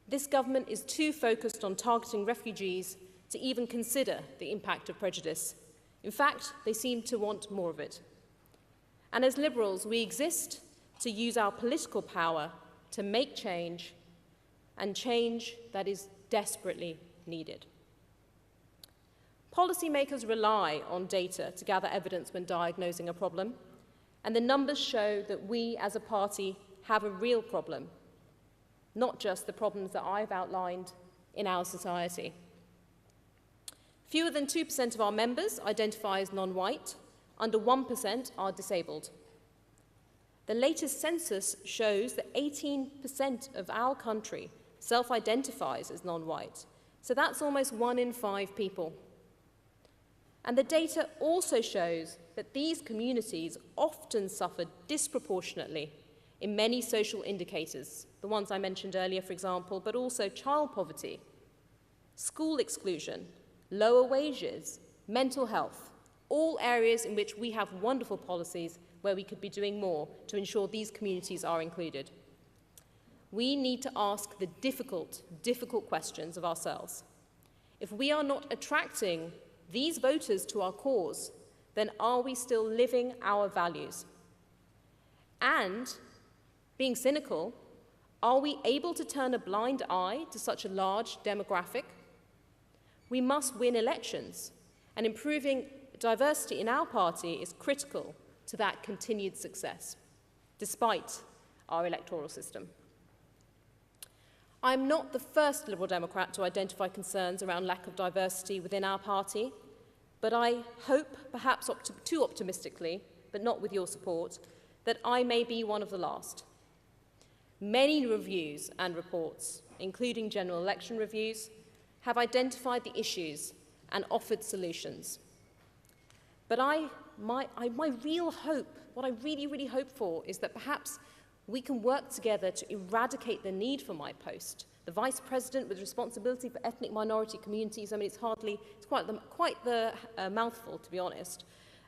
This government is too focused on targeting refugees to even consider the impact of prejudice. In fact, they seem to want more of it. And as Liberals, we exist to use our political power to make change, and change that is desperately needed. Policymakers rely on data to gather evidence when diagnosing a problem, and the numbers show that we as a party have a real problem, not just the problems that I've outlined in our society. Fewer than 2% of our members identify as non-white, under 1% are disabled. The latest census shows that 18% of our country self-identifies as non-white, so that's almost 1 in 5 people. And the data also shows that these communities often suffer disproportionately in many social indicators, the ones I mentioned earlier, for example, but also child poverty, school exclusion, lower wages, mental health, all areas in which we have wonderful policies where we could be doing more to ensure these communities are included. We need to ask the difficult questions of ourselves. If we are not attracting these voters to our cause, then are we still living our values? And, being cynical, are we able to turn a blind eye to such a large demographic? We must win elections, and improving diversity in our party is critical to that continued success, despite our electoral system. I'm not the first Liberal Democrat to identify concerns around lack of diversity within our party, but I hope, perhaps too optimistically, but not with your support, that I may be one of the last. Many reviews and reports, including general election reviews, have identified the issues and offered solutions. But my real hope, what I really hope for, is that perhaps we can work together to eradicate the need for my post. The Vice President with responsibility for ethnic minority communities, I mean, it's quite the mouthful, to be honest.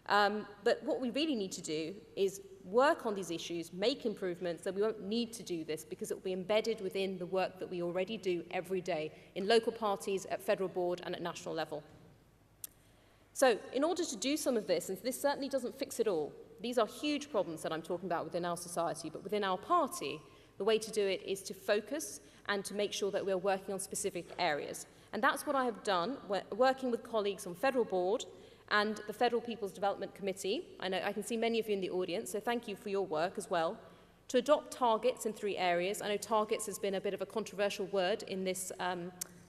But what we really need to do is work on these issues, make improvements, that we won't need to do this because it will be embedded within the work that we already do every day in local parties, at federal board and at national level. So in order to do some of this, and this certainly doesn't fix it all, these are huge problems that I'm talking about within our society, but within our party, the way to do it is to focus and to make sure that we're working on specific areas. And that's what I have done, working with colleagues on federal board and the Federal People's Development Committee. I know I can see many of you in the audience, so thank you for your work as well, to adopt targets in 3 areas. I know targets has been a bit of a controversial word in this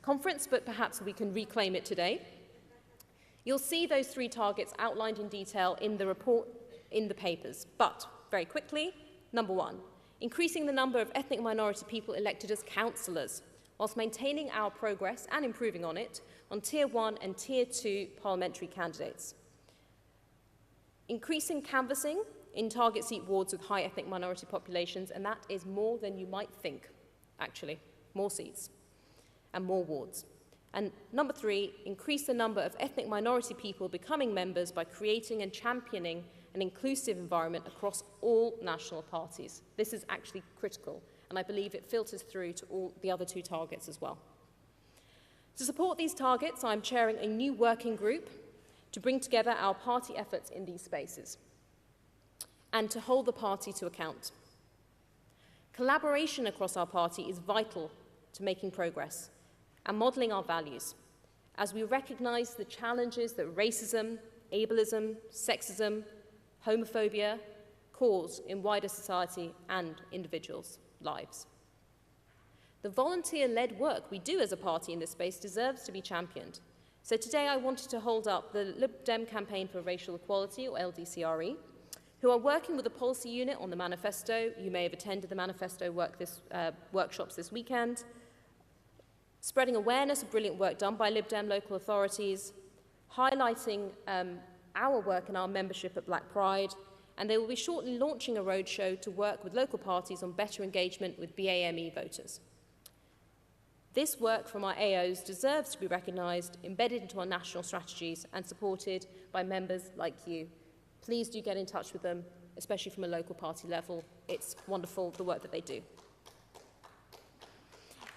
conference, but perhaps we can reclaim it today. You'll see those 3 targets outlined in detail in the report in the papers. But, very quickly, number 1, increasing the number of ethnic minority people elected as councillors, whilst maintaining our progress and improving on it on Tier 1 and Tier 2 parliamentary candidates. Increasing canvassing in target seat wards with high ethnic minority populations, and that is more than you might think, actually, more seats and more wards. And number 3, increase the number of ethnic minority people becoming members by creating and championing an inclusive environment across all national parties. This is actually critical, and I believe it filters through to all the other 2 targets as well. To support these targets, I'm chairing a new working group to bring together our party efforts in these spaces. and to hold the party to account. Collaboration across our party is vital to making progress and modelling our values, as we recognise the challenges that racism, ableism, sexism, homophobia cause in wider society and individuals' lives. The volunteer-led work we do as a party in this space deserves to be championed. So today I wanted to hold up the Lib Dem Campaign for Racial Equality, or LDCRE, who are working with the policy unit on the manifesto. You may have attended the manifesto workshops this weekend, spreading awareness of brilliant work done by Lib Dem local authorities, highlighting our work and our membership at Black Pride, and they will be shortly launching a roadshow to work with local parties on better engagement with BAME voters. This work from our AOs deserves to be recognised, embedded into our national strategies and supported by members like you. Please do get in touch with them, especially from a local party level. It's wonderful, the work that they do.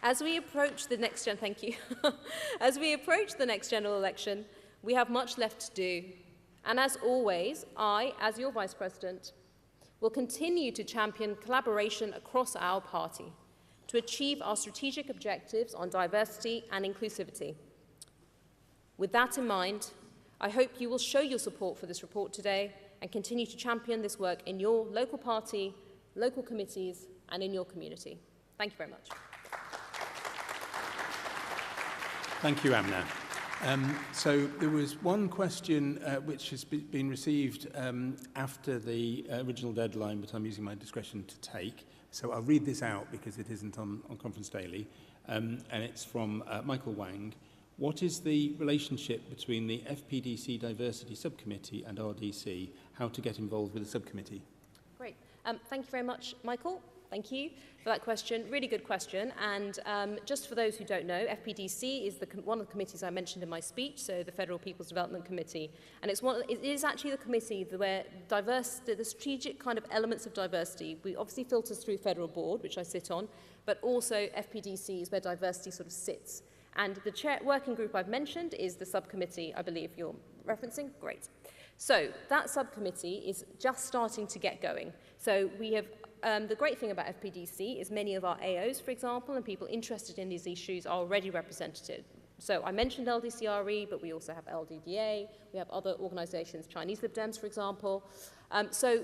As we approach the next As we approach the next general election, we have much left to do. And as always, I, as your Vice President, will continue to champion collaboration across our party to achieve our strategic objectives on diversity and inclusivity. With that in mind, I hope you will show your support for this report today and continue to champion this work in your local party, local committees, and in your community. Thank you very much. Thank you, Amna. So there was one question which has been received after the original deadline, but I'm using my discretion to take. So I'll read this out because it isn't on Conference Daily, and it's from Michael Wang. What is the relationship between the FPDC Diversity Subcommittee and RDC? How to get involved with the subcommittee? Great. Thank you very much, Michael. Thank you for that question. Really good question. And just for those who don't know, FPDC is one of the committees I mentioned in my speech, so the Federal People's Development Committee. And it is actually the committee where the strategic kind of elements of diversity, we obviously filters through Federal Board, which I sit on, but also FPDC is where diversity sort of sits. And the working group I've mentioned is the subcommittee I believe you're referencing. Great. So that subcommittee is just starting to get going. So we have the great thing about FPDC is many of our AOs, for example, and people interested in these issues are already represented. So I mentioned LDCRE, but we also have LDDA, we have other organisations, Chinese Lib Dems, for example. So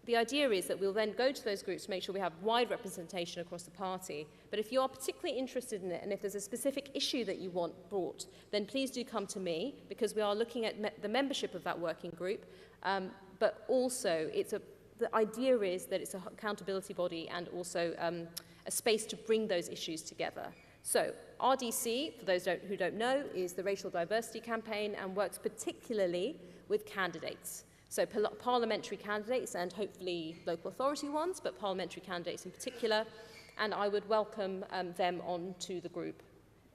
the idea is that we'll then go to those groups to make sure we have wide representation across the party. But if you are particularly interested in it, and if there's a specific issue that you want brought, then please do come to me, because we are looking at the membership of that working group, but also the idea is that it's an accountability body and also a space to bring those issues together. So RDC, for those who don't know, is the Racial Diversity Campaign and works particularly with candidates. So parliamentary candidates and hopefully local authority ones, but parliamentary candidates in particular. And I would welcome them onto the group,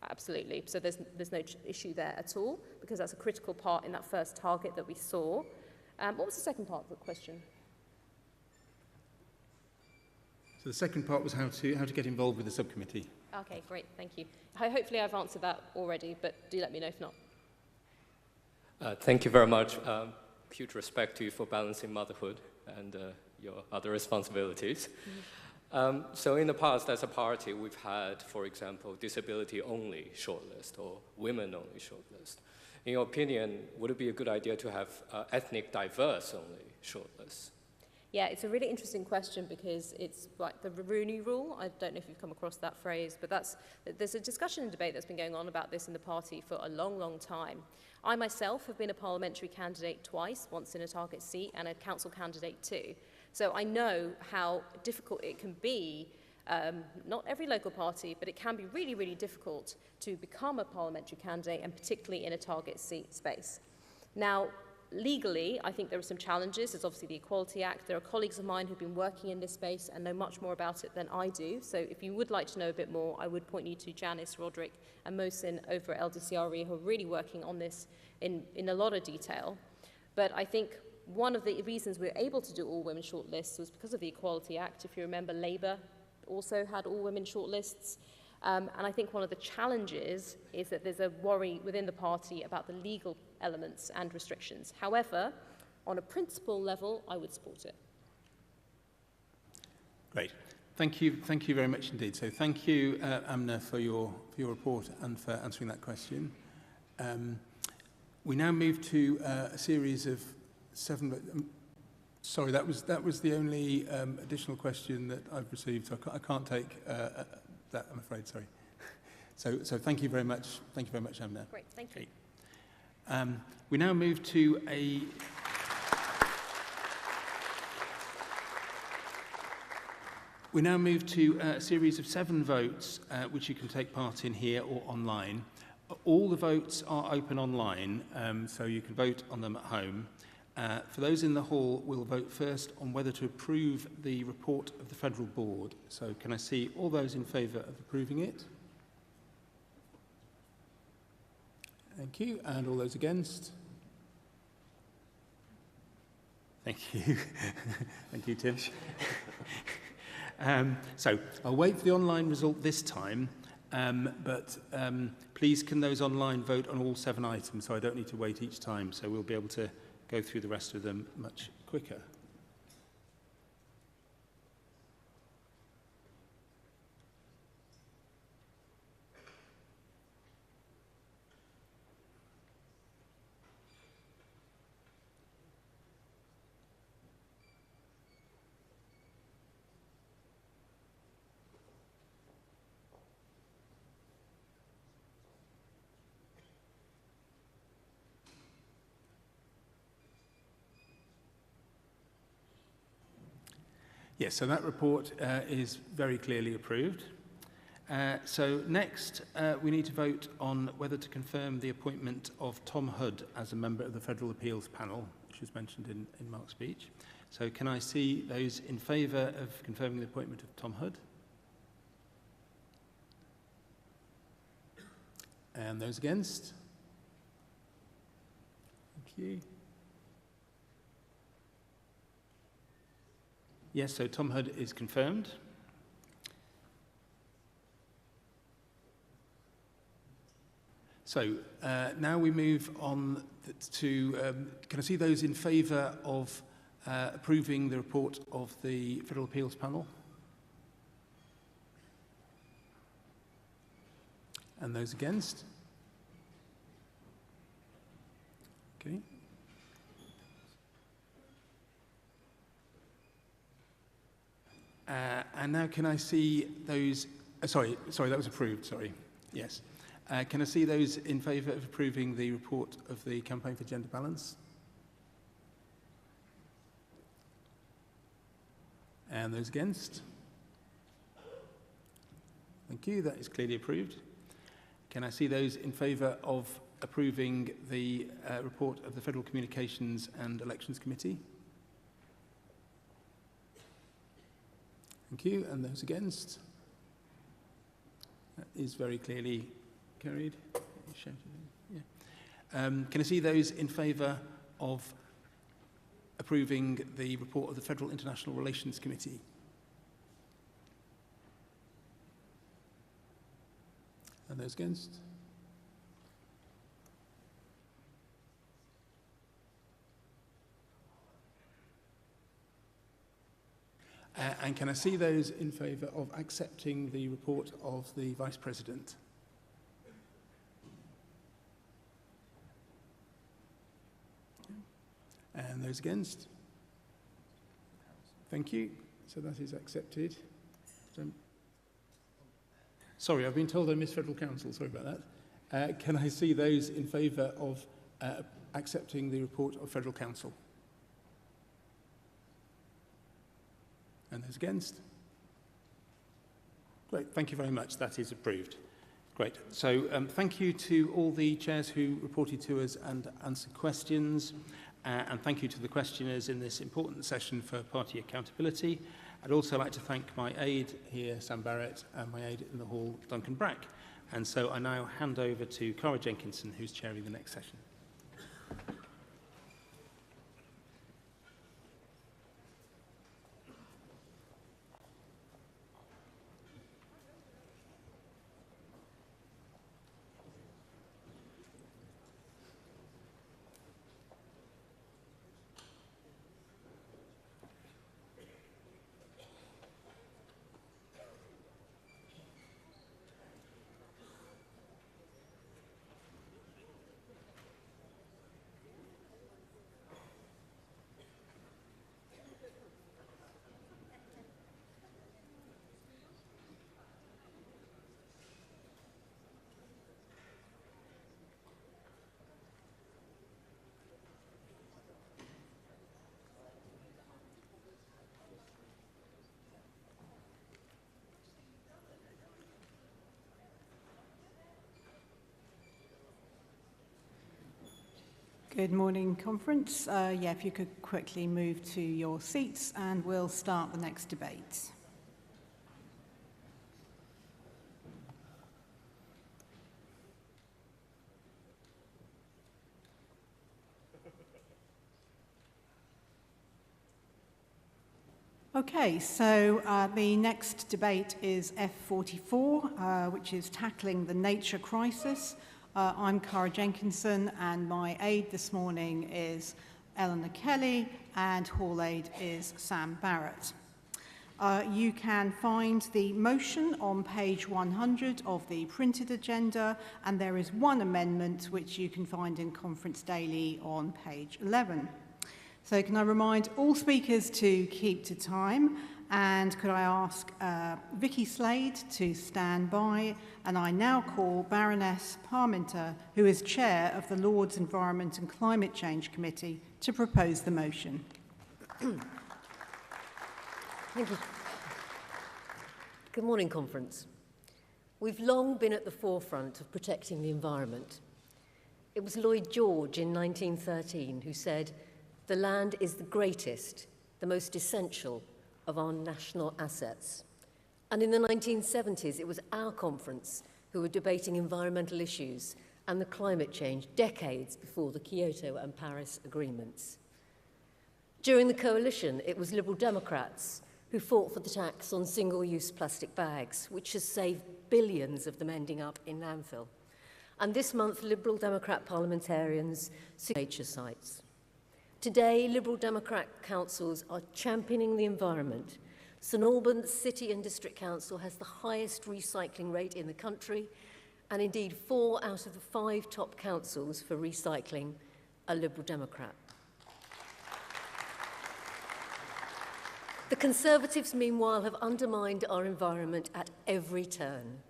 absolutely. So there's no issue there at all, because that's a critical part in that first target that we saw. What was the second part of the question? So the second part was how to get involved with the subcommittee. Okay, great, thank you. Hopefully I've answered that already, but do let me know if not. Thank you very much. Huge respect to you for balancing motherhood and your other responsibilities. So in the past, as a party, we've had, for example, disability-only shortlist or women-only shortlist. In your opinion, would it be a good idea to have ethnic diverse-only shortlist? Yeah, it's a really interesting question because it's like the Rooney Rule. I don't know if you've come across that phrase, but there's a discussion and debate that's been going on about this in the party for a long, long time. I myself have been a parliamentary candidate twice, once in a target seat and a council candidate too. So I know how difficult it can be, not every local party, but it can be really, really difficult to become a parliamentary candidate, and particularly in a target seat space. Now, legally, I think there are some challenges. There's obviously the Equality Act. There are colleagues of mine who've been working in this space and know much more about it than I do. So if you would like to know a bit more, I would point you to Janice, Roderick, and Mohsin over at LDCRE, who are really working on this in a lot of detail. But I think one of the reasons we're able to do all-women shortlists was because of the Equality Act. If you remember, Labour also had all-women shortlists. And I think one of the challenges is that there's a worry within the party about the legal elements and restrictions. However, on a principle level, I would support it. Great. Thank you very much indeed. So thank you, Amna, for your report and for answering that question. We now move to a series of 7... sorry, that was the only additional question that I've received. So I can't take that, I'm afraid. Sorry. So thank you very much. Thank you very much, Amna. Great. Thank you. Okay. We now move to a... We now move to a series of 7 votes, which you can take part in here or online. All the votes are open online, so you can vote on them at home. For those in the hall, we'll vote first on whether to approve the report of the Federal Board. So can I see all those in favour of approving it? Thank you. And all those against? Thank you. Thank you, Tim. So I'll wait for the online result this time, but please can those online vote on all 7 items, so I don't need to wait each time, so we'll be able to go through the rest of them much quicker. Yes, so that report is very clearly approved. So next, we need to vote on whether to confirm the appointment of Tom Hood as a member of the Federal Appeals Panel, which was mentioned in Mark's speech. So can I see those in favour of confirming the appointment of Tom Hood? And those against? Thank you. Yes, so Tom Hood is confirmed. So now we move on to, can I see those in favour of approving the report of the Federal Appeals Panel? And those against? Okay. And now can I see those, sorry, that was approved, sorry, yes. Can I see those in favour of approving the report of the Campaign for Gender Balance? And those against? Thank you, that is clearly approved. Can I see those in favour of approving the report of the Federal Communications and Elections Committee? Thank you. And those against? That is very clearly carried. Yeah. Can I see those in favour of approving the report of the Federal International Relations Committee? And those against? And can I see those in favour of accepting the report of the Vice President? And those against? Thank you. So that is accepted. Sorry, I've been told I missed Federal Council. Sorry about that. Can I see those in favour of accepting the report of Federal Council? And those against? Great, thank you very much. That is approved. Great. So thank you to all the chairs who reported to us and answered questions. And thank you to the questioners in this important session for party accountability. I'd also like to thank my aide here, Sam Barrett, and my aide in the hall, Duncan Brack. And so I now hand over to Cara Jenkinson, who's chairing the next session. Good morning, Conference. If you could quickly move to your seats and we'll start the next debate. Okay, so the next debate is F44, which is tackling the nature crisis. I'm Cara Jenkinson, and my aide this morning is Eleanor Kelly, and hall aide is Sam Barrett. You can find the motion on page 100 of the printed agenda, and there is one amendment which you can find in Conference Daily on page 11. So can I remind all speakers to keep to time, and could I ask Vicky Slade to stand by, and I now call Baroness Parminter, who is Chair of the Lords Environment and Climate Change Committee, to propose the motion. Thank you. Good morning, Conference. We've long been at the forefront of protecting the environment. It was Lloyd George in 1913 who said, "The land is the greatest, the most essential of our national assets." And in the 1970s, it was our conference who were debating environmental issues and the climate change decades before the Kyoto and Paris agreements. During the coalition, it was Liberal Democrats who fought for the tax on single-use plastic bags, which has saved billions of them ending up in landfill. And this month, Liberal Democrat parliamentarians seek nature sites. Today, Liberal Democrat councils are championing the environment. St Albans City and District Council has the highest recycling rate in the country, and indeed 4 out of the 5 top councils for recycling are Liberal Democrat. The Conservatives, meanwhile, have undermined our environment at every turn.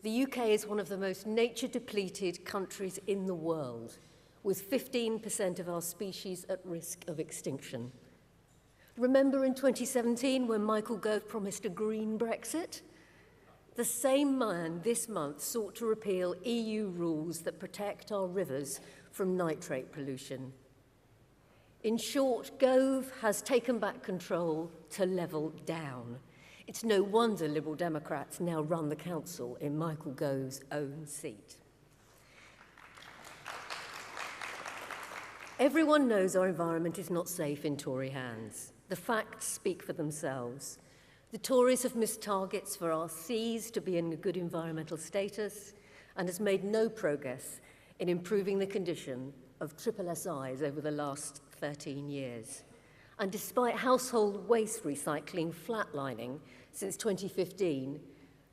The UK is one of the most nature-depleted countries in the world, with 15% of our species at risk of extinction. Remember in 2017 when Michael Gove promised a green Brexit? The same man this month sought to repeal EU rules that protect our rivers from nitrate pollution. In short, Gove has taken back control to level down. It's no wonder Liberal Democrats now run the council in Michael Gove's own seat. Everyone knows our environment is not safe in Tory hands. The facts speak for themselves. The Tories have missed targets for our seas to be in a good environmental status and has made no progress in improving the condition of SSSIs over the last 13 years. And despite household waste recycling flatlining since 2015,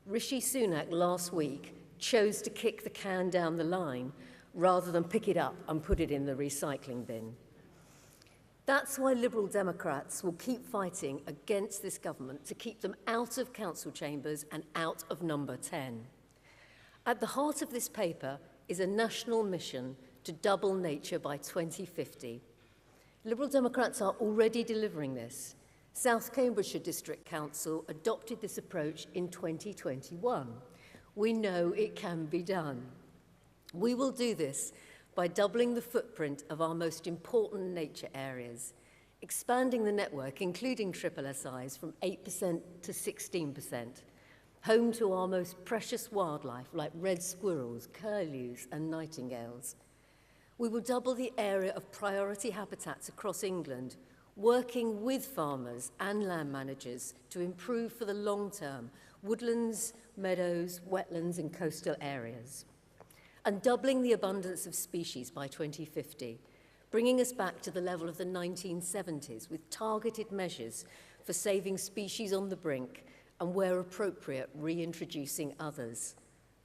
Rishi Sunak last week chose to kick the can down the line rather than pick it up and put it in the recycling bin. That's why Liberal Democrats will keep fighting against this government to keep them out of council chambers and out of number 10. At the heart of this paper is a national mission to double nature by 2050. Liberal Democrats are already delivering this. South Cambridgeshire District Council adopted this approach in 2021. We know it can be done. We will do this by doubling the footprint of our most important nature areas, expanding the network, including SSSIs, from 8% to 16%, home to our most precious wildlife like red squirrels, curlews and nightingales. We will double the area of priority habitats across England, working with farmers and land managers to improve for the long term woodlands, meadows, wetlands and coastal areas. And doubling the abundance of species by 2050, bringing us back to the level of the 1970s with targeted measures for saving species on the brink and, where appropriate, reintroducing others,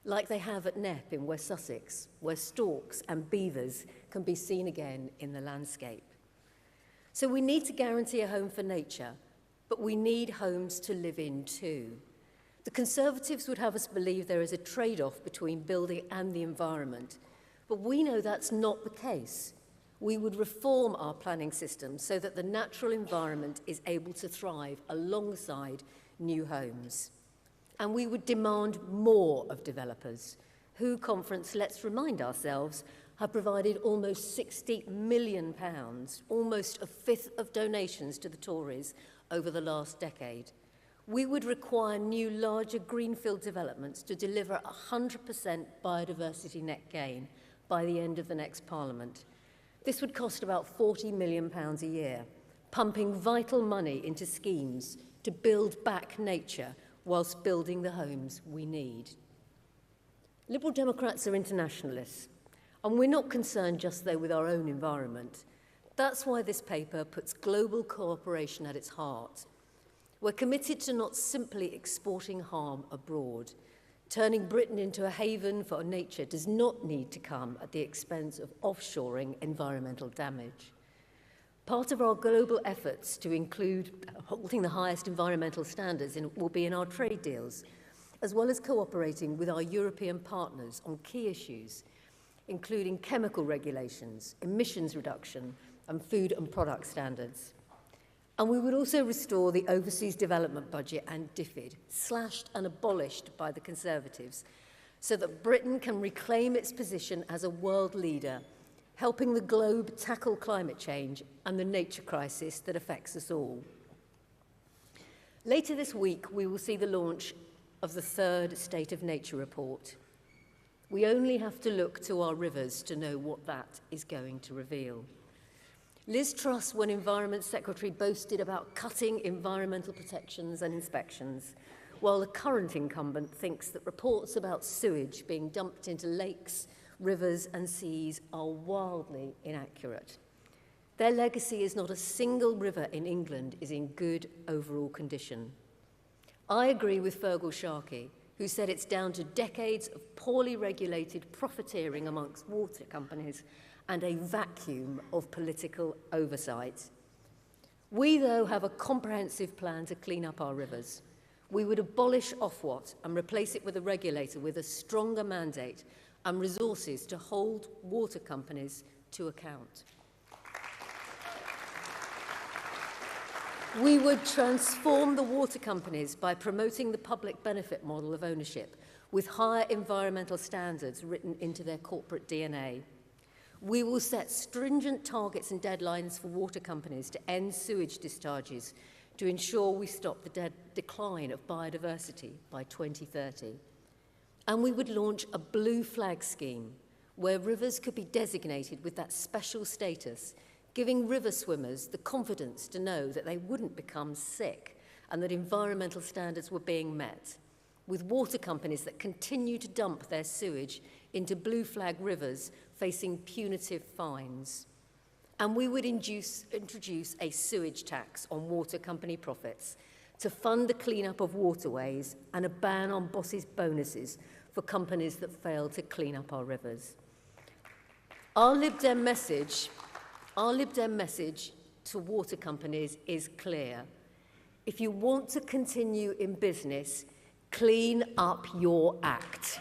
like they have at Knepp in West Sussex, where storks and beavers can be seen again in the landscape. So we need to guarantee a home for nature, but we need homes to live in too. The Conservatives would have us believe there is a trade-off between building and the environment, but we know that's not the case. We would reform our planning system so that the natural environment is able to thrive alongside new homes. And we would demand more of developers, who, Conference, let's remind ourselves, have provided almost £60 million, almost a fifth of donations to the Tories over the last decade. We would require new, larger greenfield developments to deliver 100% biodiversity net gain by the end of the next Parliament. This would cost about £40 million a year, pumping vital money into schemes to build back nature whilst building the homes we need. Liberal Democrats are internationalists, and we're not concerned just though with our own environment. That's why this paper puts global cooperation at its heart. We're committed to not simply exporting harm abroad. Turning Britain into a haven for nature does not need to come at the expense of offshoring environmental damage. Part of our global efforts to include holding the highest environmental standards will be in our trade deals, as well as cooperating with our European partners on key issues, including chemical regulations, emissions reduction, and food and product standards. And we would also restore the overseas development budget and DFID, slashed and abolished by the Conservatives, so that Britain can reclaim its position as a world leader, helping the globe tackle climate change and the nature crisis that affects us all. Later this week, we will see the launch of the third State of Nature report. We only have to look to our rivers to know what that is going to reveal. Liz Truss, when Environment Secretary, boasted about cutting environmental protections and inspections, while the current incumbent thinks that reports about sewage being dumped into lakes, rivers and seas are wildly inaccurate. Their legacy is not a single river in England is in good overall condition. I agree with Fergal Sharkey, who said it's down to decades of poorly regulated profiteering amongst water companies and a vacuum of political oversight. We, though, have a comprehensive plan to clean up our rivers. We would abolish Ofwat and replace it with a regulator with a stronger mandate and resources to hold water companies to account. We would transform the water companies by promoting the public benefit model of ownership with higher environmental standards written into their corporate DNA. We will set stringent targets and deadlines for water companies to end sewage discharges to ensure we stop the decline of biodiversity by 2030. And we would launch a blue flag scheme where rivers could be designated with that special status, giving river swimmers the confidence to know that they wouldn't become sick and that environmental standards were being met, with water companies that continue to dump their sewage into blue flag rivers facing punitive fines. And we would introduce a sewage tax on water company profits to fund the clean-up of waterways and a ban on bosses' bonuses for companies that fail to clean up our rivers. Our Lib Dem message to water companies is clear. If you want to continue in business, clean up your act.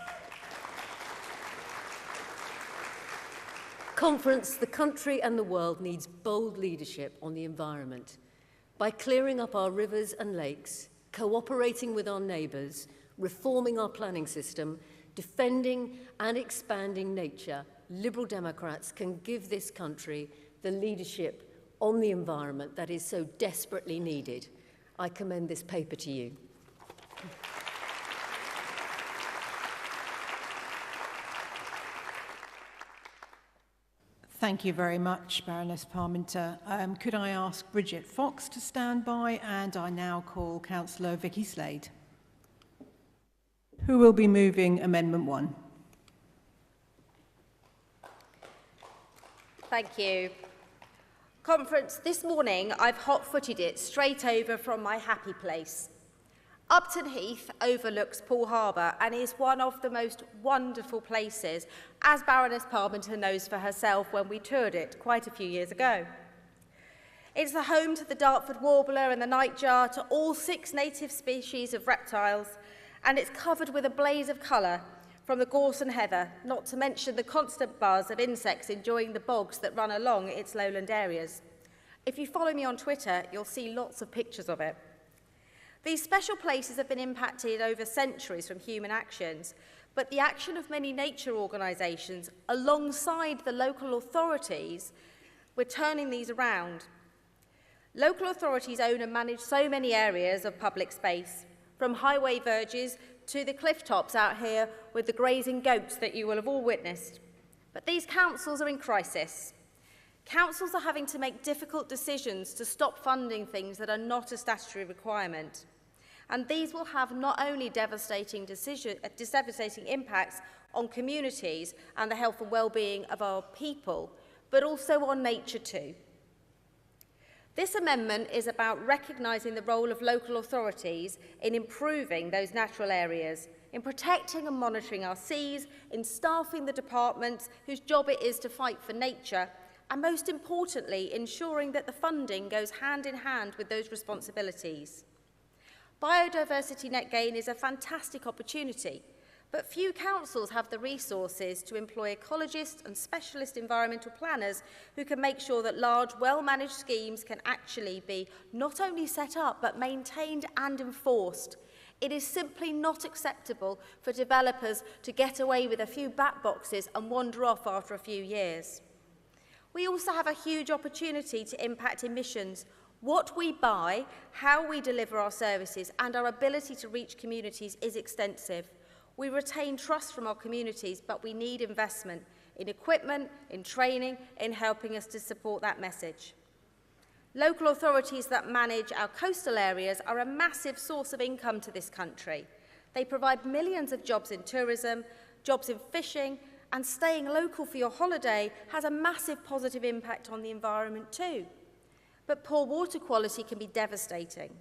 Conference, the country and the world needs bold leadership on the environment. By clearing up our rivers and lakes, cooperating with our neighbours, reforming our planning system, defending and expanding nature, Liberal Democrats can give this country the leadership on the environment that is so desperately needed. I commend this paper to you. Thank you very much, Baroness Parminter. Could I ask Bridget Fox to stand by? And I now call Councillor Vicky Slade, who will be moving Amendment 1. Thank you. Conference, this morning I've hot-footed it straight over from my happy place. Upton Heath overlooks Poole Harbour and is one of the most wonderful places, as Baroness Parminter knows for herself when we toured it quite a few years ago. It's the home to the Dartford warbler and the nightjar, to all 6 native species of reptiles, and it's covered with a blaze of colour from the gorse and heather, not to mention the constant buzz of insects enjoying the bogs that run along its lowland areas. If you follow me on Twitter, you'll see lots of pictures of it. These special places have been impacted over centuries from human actions, But the action of many nature organisations alongside the local authorities, we're turning these around. Local authorities own and manage so many areas of public space, from highway verges to the cliff tops out here with the grazing goats that you will have all witnessed. But these councils are in crisis. Councils are having to make difficult decisions to stop funding things that are not a statutory requirement. And these will have not only devastating impacts on communities and the health and well-being of our people, but also on nature too. This amendment is about recognising the role of local authorities in improving those natural areas, in protecting and monitoring our seas, in staffing the departments whose job it is to fight for nature, and most importantly, ensuring that the funding goes hand in hand with those responsibilities. Biodiversity net gain is a fantastic opportunity, but few councils have the resources to employ ecologists and specialist environmental planners who can make sure that large, well-managed schemes can actually be not only set up, but maintained and enforced. It is simply not acceptable for developers to get away with a few bat boxes and wander off after a few years. We also have a huge opportunity to impact emissions. What we buy, how we deliver our services, and our ability to reach communities is extensive. We retain trust from our communities, but we need investment in equipment, in training, in helping us to support that message. Local authorities that manage our coastal areas are a massive source of income to this country. They provide millions of jobs in tourism, jobs in fishing, and staying local for your holiday has a massive positive impact on the environment too. But poor water quality can be devastating.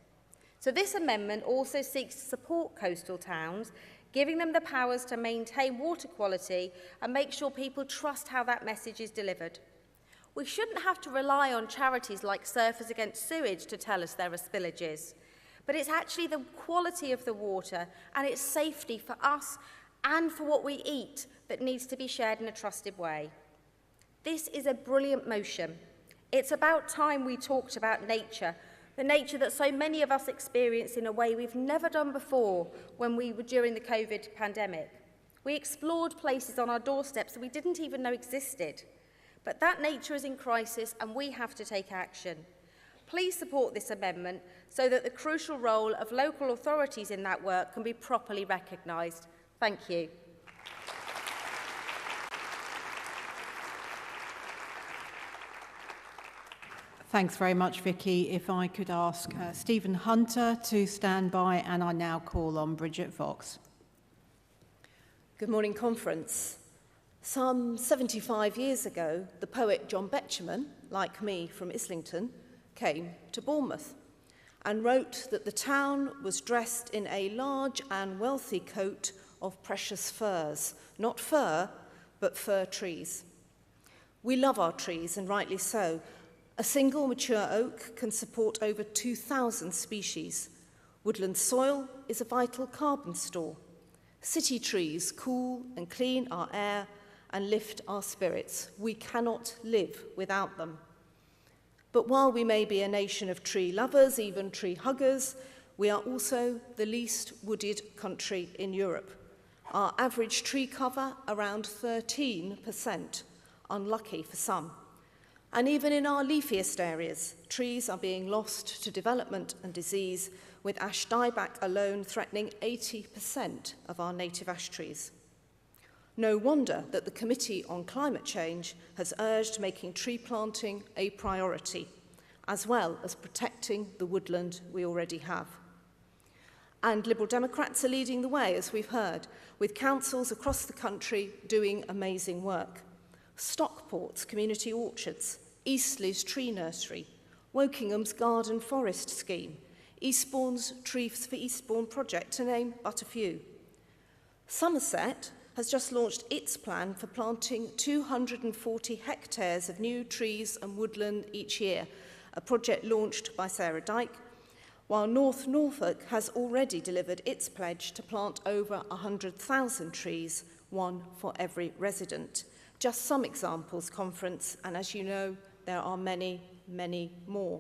So this amendment also seeks to support coastal towns, giving them the powers to maintain water quality and make sure people trust how that message is delivered. We shouldn't have to rely on charities like Surfers Against Sewage to tell us there are spillages, but it's actually the quality of the water and its safety for us and for what we eat that needs to be shared in a trusted way. This is a brilliant motion. It's about time we talked about nature, the nature that so many of us experience in a way we've never done before when we were during the COVID pandemic. We explored places on our doorsteps that we didn't even know existed. But that nature is in crisis and we have to take action. Please support this amendment so that the crucial role of local authorities in that work can be properly recognised. Thank you. Thanks very much, Vicky. If I could ask Stephen Hunter to stand by, and I now call on Bridget Fox. Good morning, Conference. Some 75 years ago, the poet John Betjeman, like me from Islington, came to Bournemouth and wrote that the town was dressed in a large and wealthy coat of precious furs, not fur, but fir trees. We love our trees, and rightly so. A single mature oak can support over 2,000 species. Woodland soil is a vital carbon store. City trees cool and clean our air and lift our spirits. We cannot live without them. But while we may be a nation of tree lovers, even tree huggers, we are also the least wooded country in Europe. Our average tree cover around 13%, unlucky for some. And even in our leafiest areas, trees are being lost to development and disease, with ash dieback alone threatening 80% of our native ash trees. No wonder that the Committee on Climate Change has urged making tree planting a priority, as well as protecting the woodland we already have. And Liberal Democrats are leading the way, as we've heard, with councils across the country doing amazing work. Stockport's community orchards, Eastleigh's tree nursery, Wokingham's garden forest scheme, Eastbourne's Trees for Eastbourne project, to name but a few. Somerset has just launched its plan for planting 240 hectares of new trees and woodland each year, a project launched by Sarah Dyke, while North Norfolk has already delivered its pledge to plant over 100,000 trees, one for every resident. Just some examples, Conference, and as you know, there are many, many more.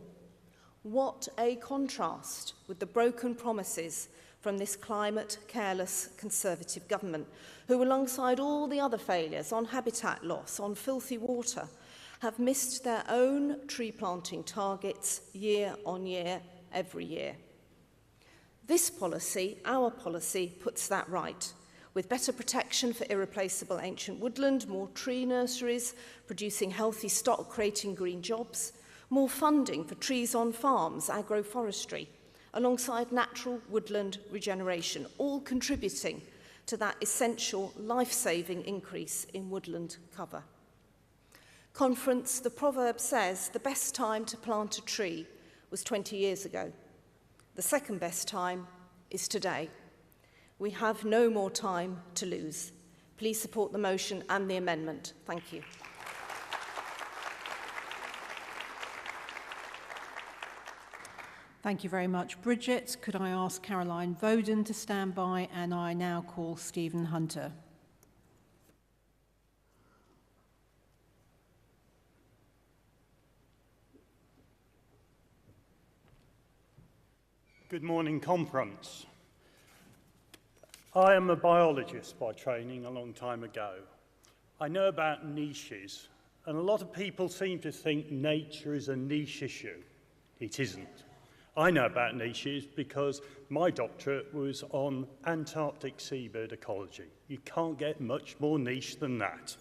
What a contrast with the broken promises from this climate-careless Conservative government, who, alongside all the other failures on habitat loss, on filthy water, have missed their own tree planting targets year on year, every year. This policy, our policy, puts that right, with better protection for irreplaceable ancient woodland, more tree nurseries, producing healthy stock, creating green jobs, more funding for trees on farms, agroforestry, alongside natural woodland regeneration, all contributing to that essential life-saving increase in woodland cover. Conference, the proverb says the best time to plant a tree was 20 years ago. The second best time is today. We have no more time to lose. Please support the motion and the amendment. Thank you. Thank you very much, Bridget. Could I ask Caroline Voden to stand by? And I now call Stephen Hunter. Good morning, conference. I am a biologist by training a long time ago. I know about niches, and a lot of people seem to think nature is a niche issue. It isn't. I know about niches because my doctorate was on Antarctic seabird ecology. You can't get much more niche than that.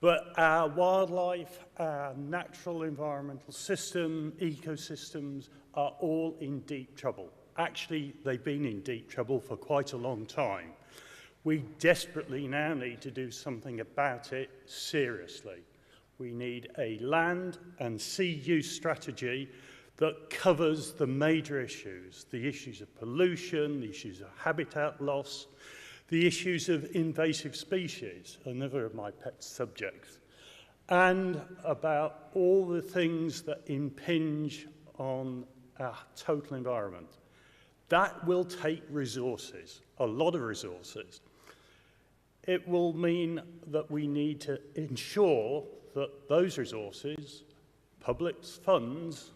But our wildlife, our natural environmental system, ecosystems are all in deep trouble. Actually, they've been in deep trouble for quite a long time. We desperately now need to do something about it seriously. We need a land and sea use strategy that covers the major issues, the issues of pollution, the issues of habitat loss, the issues of invasive species, another of my pet subjects, and about all the things that impinge on our total environment. That will take resources, a lot of resources. It will mean that we need to ensure that those resources, public funds,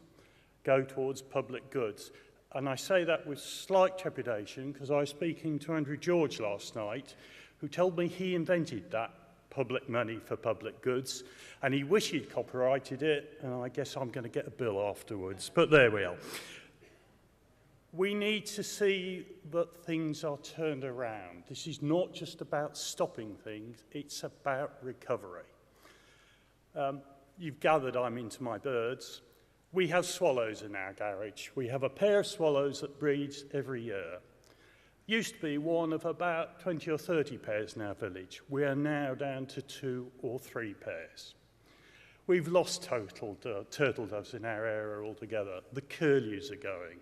go towards public goods. And I say that with slight trepidation because I was speaking to Andrew George last night, who told me he invented that public money for public goods, and he wished he'd copyrighted it, and I guess I'm going to get a bill afterwards, but there we are. We need to see that things are turned around. This is not just about stopping things, it's about recovery. You've gathered I'm into my birds. We have swallows in our garage. We have a pair of swallows that breeds every year. Used to be one of about 20 or 30 pairs in our village. We are now down to 2 or 3 pairs. We've lost turtle doves in our area altogether. The curlews are going.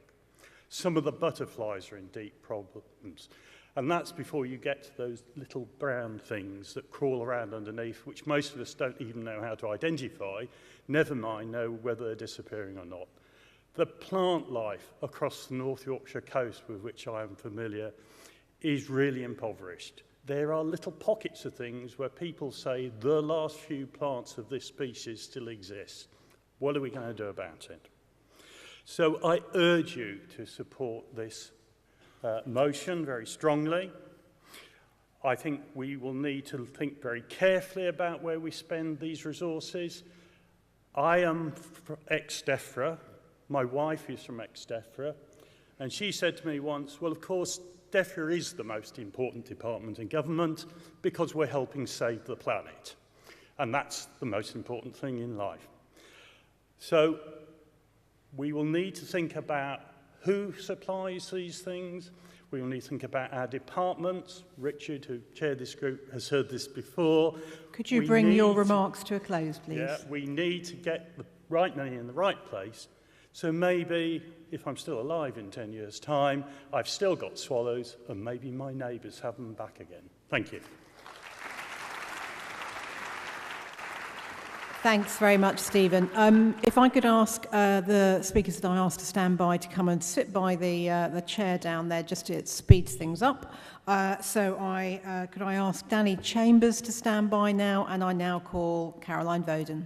Some of the butterflies are in deep problems. And that's before you get to those little brown things that crawl around underneath, which most of us don't even know how to identify, never mind know whether they're disappearing or not. The plant life across the North Yorkshire coast, with which I am familiar, is really impoverished. There are little pockets of things where people say the last few plants of this species still exist. What are we going to do about it? So I urge you to support this motion very strongly. I think we will need to think very carefully about where we spend these resources. I am ex-DEFRA. My wife is from ex-DEFRA. And she said to me once, well, of course, DEFRA is the most important department in government because we're helping save the planet. And that's the most important thing in life. So we will need to think about who supplies these things. We will need to think about our departments. Richard, who chaired this group, has heard this before. Could you bring your remarks to a close, please? Yeah, we need to get the right money in the right place. So maybe, if I'm still alive in 10 years' time, I've still got swallows, and maybe my neighbours have them back again. Thank you. Thanks very much, Stephen. If I could ask the speakers that I asked to stand by to come and sit by the chair down there, just it speeds things up. Could I ask Danny Chambers to stand by now, and I now call Caroline Voden.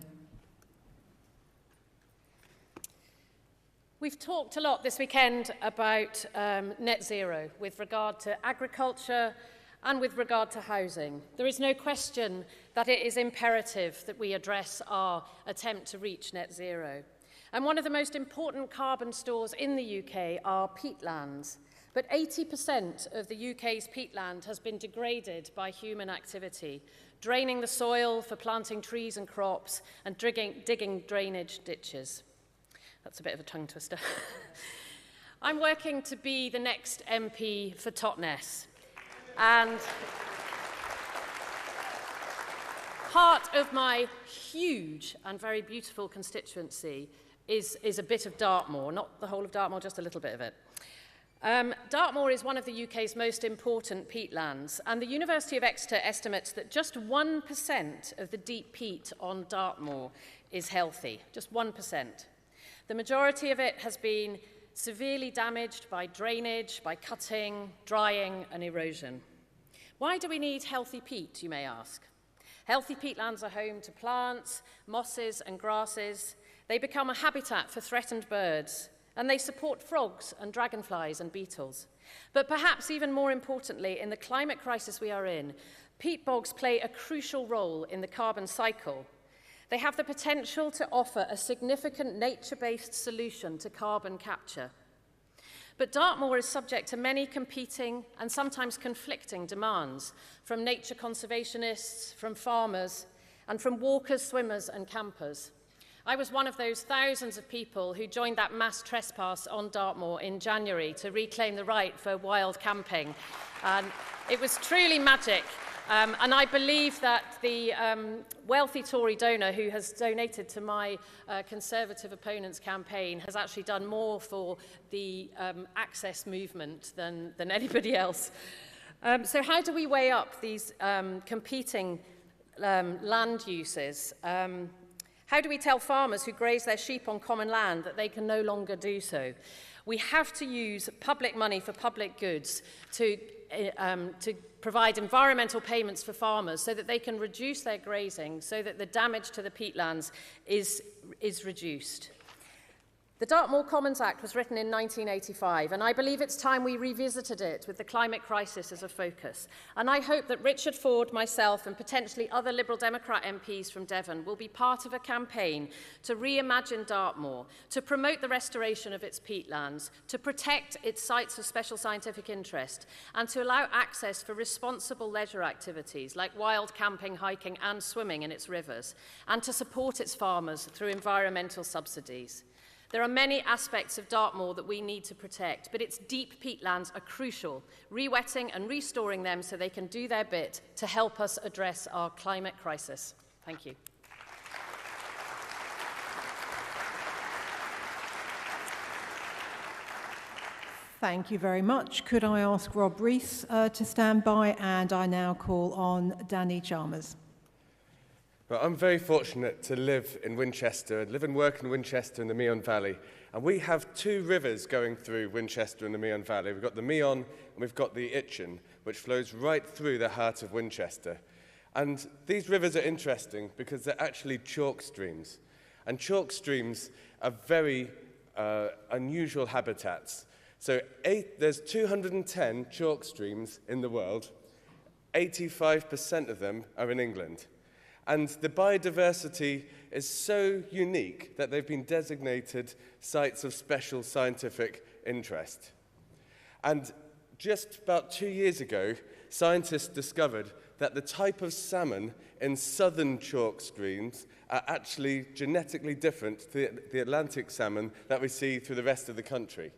We've talked a lot this weekend about net zero with regard to agriculture and with regard to housing. There is no question that it is imperative that we address our attempt to reach net zero. And one of the most important carbon stores in the UK are peatlands. But 80% of the UK's peatland has been degraded by human activity, draining the soil for planting trees and crops and digging drainage ditches. That's a bit of a tongue twister. I'm working to be the next MP for Totnes. And part of my huge and very beautiful constituency is a bit of Dartmoor, not the whole of Dartmoor, just a little bit of it. Dartmoor is one of the UK's most important peatlands, and the University of Exeter estimates that just 1% of the deep peat on Dartmoor is healthy, just 1%. The majority of it has been severely damaged by drainage, by cutting, drying, and erosion. Why do we need healthy peat, you may ask? Healthy peatlands are home to plants, mosses, and grasses. They become a habitat for threatened birds, and they support frogs and dragonflies and beetles. But perhaps even more importantly, in the climate crisis we are in, peat bogs play a crucial role in the carbon cycle. They have the potential to offer a significant nature-based solution to carbon capture. But Dartmoor is subject to many competing and sometimes conflicting demands from nature conservationists, from farmers, and from walkers, swimmers, and campers. I was one of those thousands of people who joined that mass trespass on Dartmoor in January to reclaim the right for wild camping. And it was truly magic. And I believe that the wealthy Tory donor who has donated to my Conservative opponents campaign has actually done more for the access movement than anybody else. So how do we weigh up these competing land uses? How do we tell farmers who graze their sheep on common land that they can no longer do so? We have to use public money for public goods to provide environmental payments for farmers so that they can reduce their grazing, so that the damage to the peatlands is reduced. The Dartmoor Commons Act was written in 1985, and I believe it's time we revisited it with the climate crisis as a focus. And I hope that Richard Ford, myself, and potentially other Liberal Democrat MPs from Devon will be part of a campaign to reimagine Dartmoor, to promote the restoration of its peatlands, to protect its sites of special scientific interest, and to allow access for responsible leisure activities like wild camping, hiking, and swimming in its rivers, and to support its farmers through environmental subsidies. There are many aspects of Dartmoor that we need to protect, but its deep peatlands are crucial, re-wetting and restoring them so they can do their bit to help us address our climate crisis. Thank you. Thank you very much. Could I ask Rob Rees to stand by? And I now call on Danny Chalmers. Well, I'm very fortunate to live in Winchester, live and work in Winchester in the Meon Valley. And we have two rivers going through Winchester and the Meon Valley. We've got the Meon and we've got the Itchen, which flows right through the heart of Winchester. And these rivers are interesting because they're actually chalk streams. And chalk streams are very unusual habitats. So there's 210 chalk streams in the world. 85% of them are in England. And the biodiversity is so unique that they've been designated sites of special scientific interest. And just about 2 years ago, scientists discovered that the type of salmon in southern chalk streams are actually genetically different to the Atlantic salmon that we see through the rest of the country.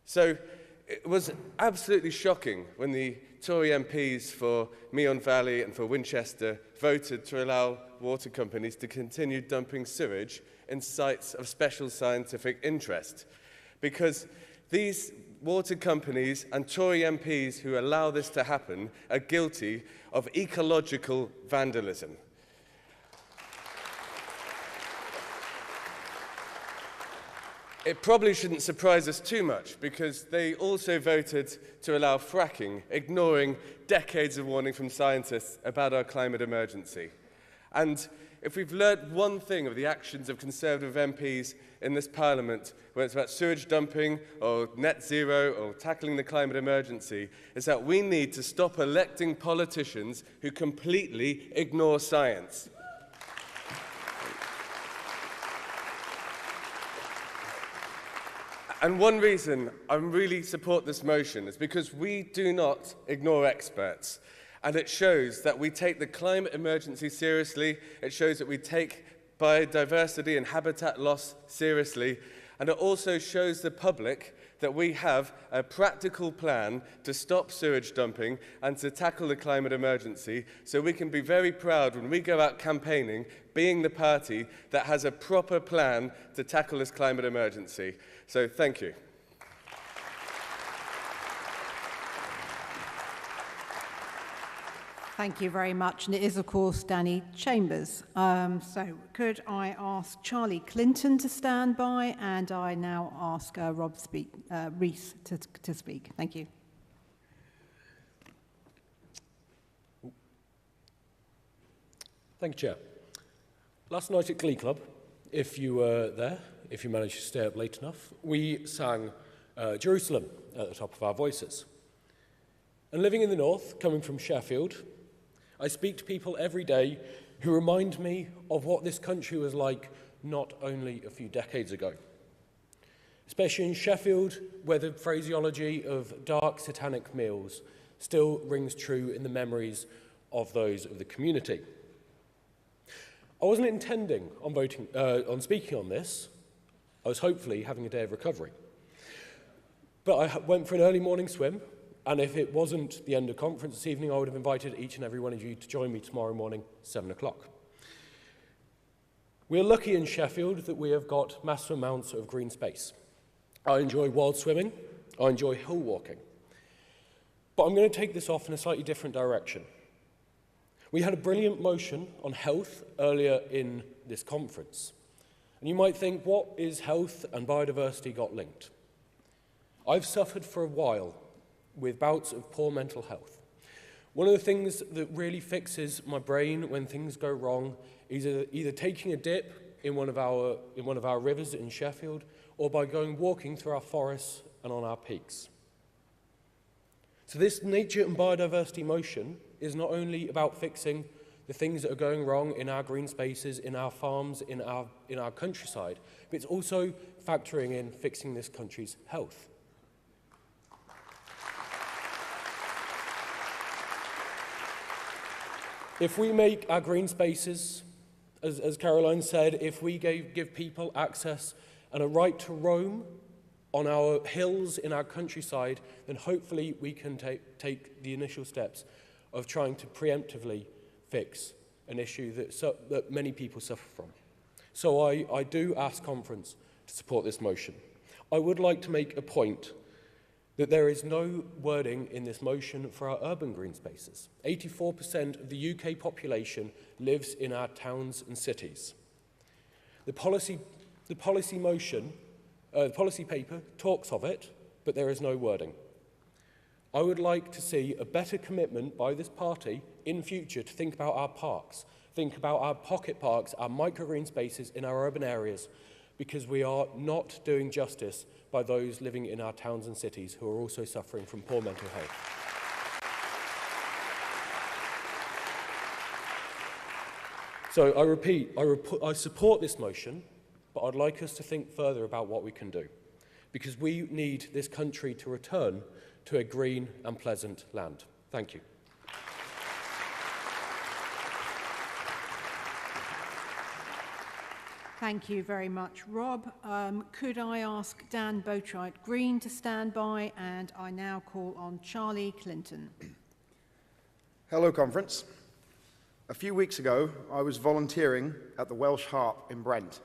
So it was absolutely shocking when the Tory MPs for Meon Valley and for Winchester voted to allow water companies to continue dumping sewage in sites of special scientific interest. Because these water companies and Tory MPs who allow this to happen are guilty of ecological vandalism. It probably shouldn't surprise us too much because they also voted to allow fracking, ignoring decades of warning from scientists about our climate emergency. And if we've learnt one thing of the actions of Conservative MPs in this Parliament, whether it's about sewage dumping or net zero or tackling the climate emergency, is that we need to stop electing politicians who completely ignore science. And one reason I really support this motion is because we do not ignore experts. And it shows that we take the climate emergency seriously. It shows that we take biodiversity and habitat loss seriously. And it also shows the public that we have a practical plan to stop sewage dumping and to tackle the climate emergency, so we can be very proud when we go out campaigning, being the party that has a proper plan to tackle this climate emergency. So thank you. Thank you very much. And it is, of course, Danny Chambers. So could I ask Charlie Clinton to stand by? And I now ask Rob Rees to speak. Thank you. Thank you, Chair. Last night at Glee Club, if you were there, if you managed to stay up late enough, we sang Jerusalem at the top of our voices. And living in the north, coming from Sheffield, I speak to people every day who remind me of what this country was like not only a few decades ago. Especially in Sheffield, where the phraseology of dark satanic meals still rings true in the memories of those of the community. I wasn't intending on speaking on this. I was hopefully having a day of recovery. But I went for an early morning swim, and if it wasn't the end of conference this evening, I would have invited each and every one of you to join me tomorrow morning, 7 o'clock. We're lucky in Sheffield that we have got massive amounts of green space. I enjoy wild swimming, I enjoy hill walking. But I'm going to take this off in a slightly different direction. We had a brilliant motion on health earlier in this conference. And you might think, what is health and biodiversity got linked? I've suffered for a while with bouts of poor mental health. One of the things that really fixes my brain when things go wrong is either taking a dip in one of our rivers in Sheffield, or by going walking through our forests and on our peaks. So this nature and biodiversity motion is not only about fixing the things that are going wrong in our green spaces, in our farms, in our countryside, but it's also factoring in fixing this country's health. If we make our green spaces, as Caroline said, if we give people access and a right to roam on our hills in our countryside, then hopefully we can take the initial steps of trying to preemptively fix an issue that many people suffer from. So I do ask conference to support this motion. I would like to make a point that there is no wording in this motion for our urban green spaces. 84% of the UK population lives in our towns and cities. The policy paper talks of it, but there is no wording. I would like to see a better commitment by this party in future to think about our parks, think about our pocket parks, our microgreen spaces in our urban areas, because we are not doing justice by those living in our towns and cities who are also suffering from poor mental health. So I repeat, I support this motion, but I'd like us to think further about what we can do, because we need this country to return to a green and pleasant land. Thank you. Thank you very much, Rob. Could I ask Dan Boatwright-Green to stand by? And I now call on Charlie Clinton. Hello, conference. A few weeks ago, I was volunteering at the Welsh Harp in Brent.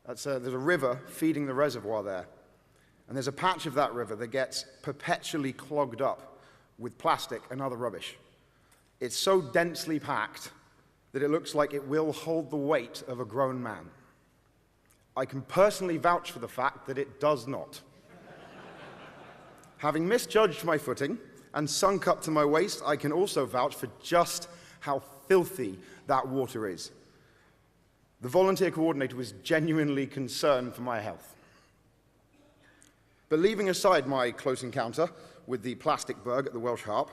There's a river feeding the reservoir there. And there's a patch of that river that gets perpetually clogged up with plastic and other rubbish. It's so densely packed that it looks like it will hold the weight of a grown man. I can personally vouch for the fact that it does not. Having misjudged my footing and sunk up to my waist, I can also vouch for just how filthy that water is. The volunteer coordinator was genuinely concerned for my health. But leaving aside my close encounter with the plastic berg at the Welsh Harp,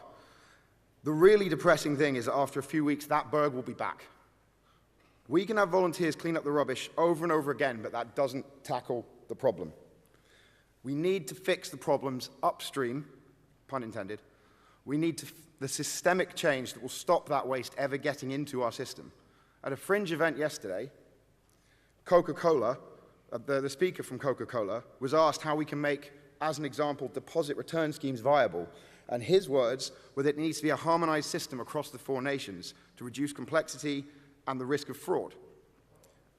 the really depressing thing is that after a few weeks, that berg will be back. We can have volunteers clean up the rubbish over and over again, but that doesn't tackle the problem. We need to fix the problems upstream, pun intended. We need the systemic change that will stop that waste ever getting into our system. At a fringe event yesterday, Coca-Cola, the speaker from Coca-Cola, was asked how we can make, as an example, deposit return schemes viable. And his words were that it needs to be a harmonized system across the 4 nations to reduce complexity and the risk of fraud.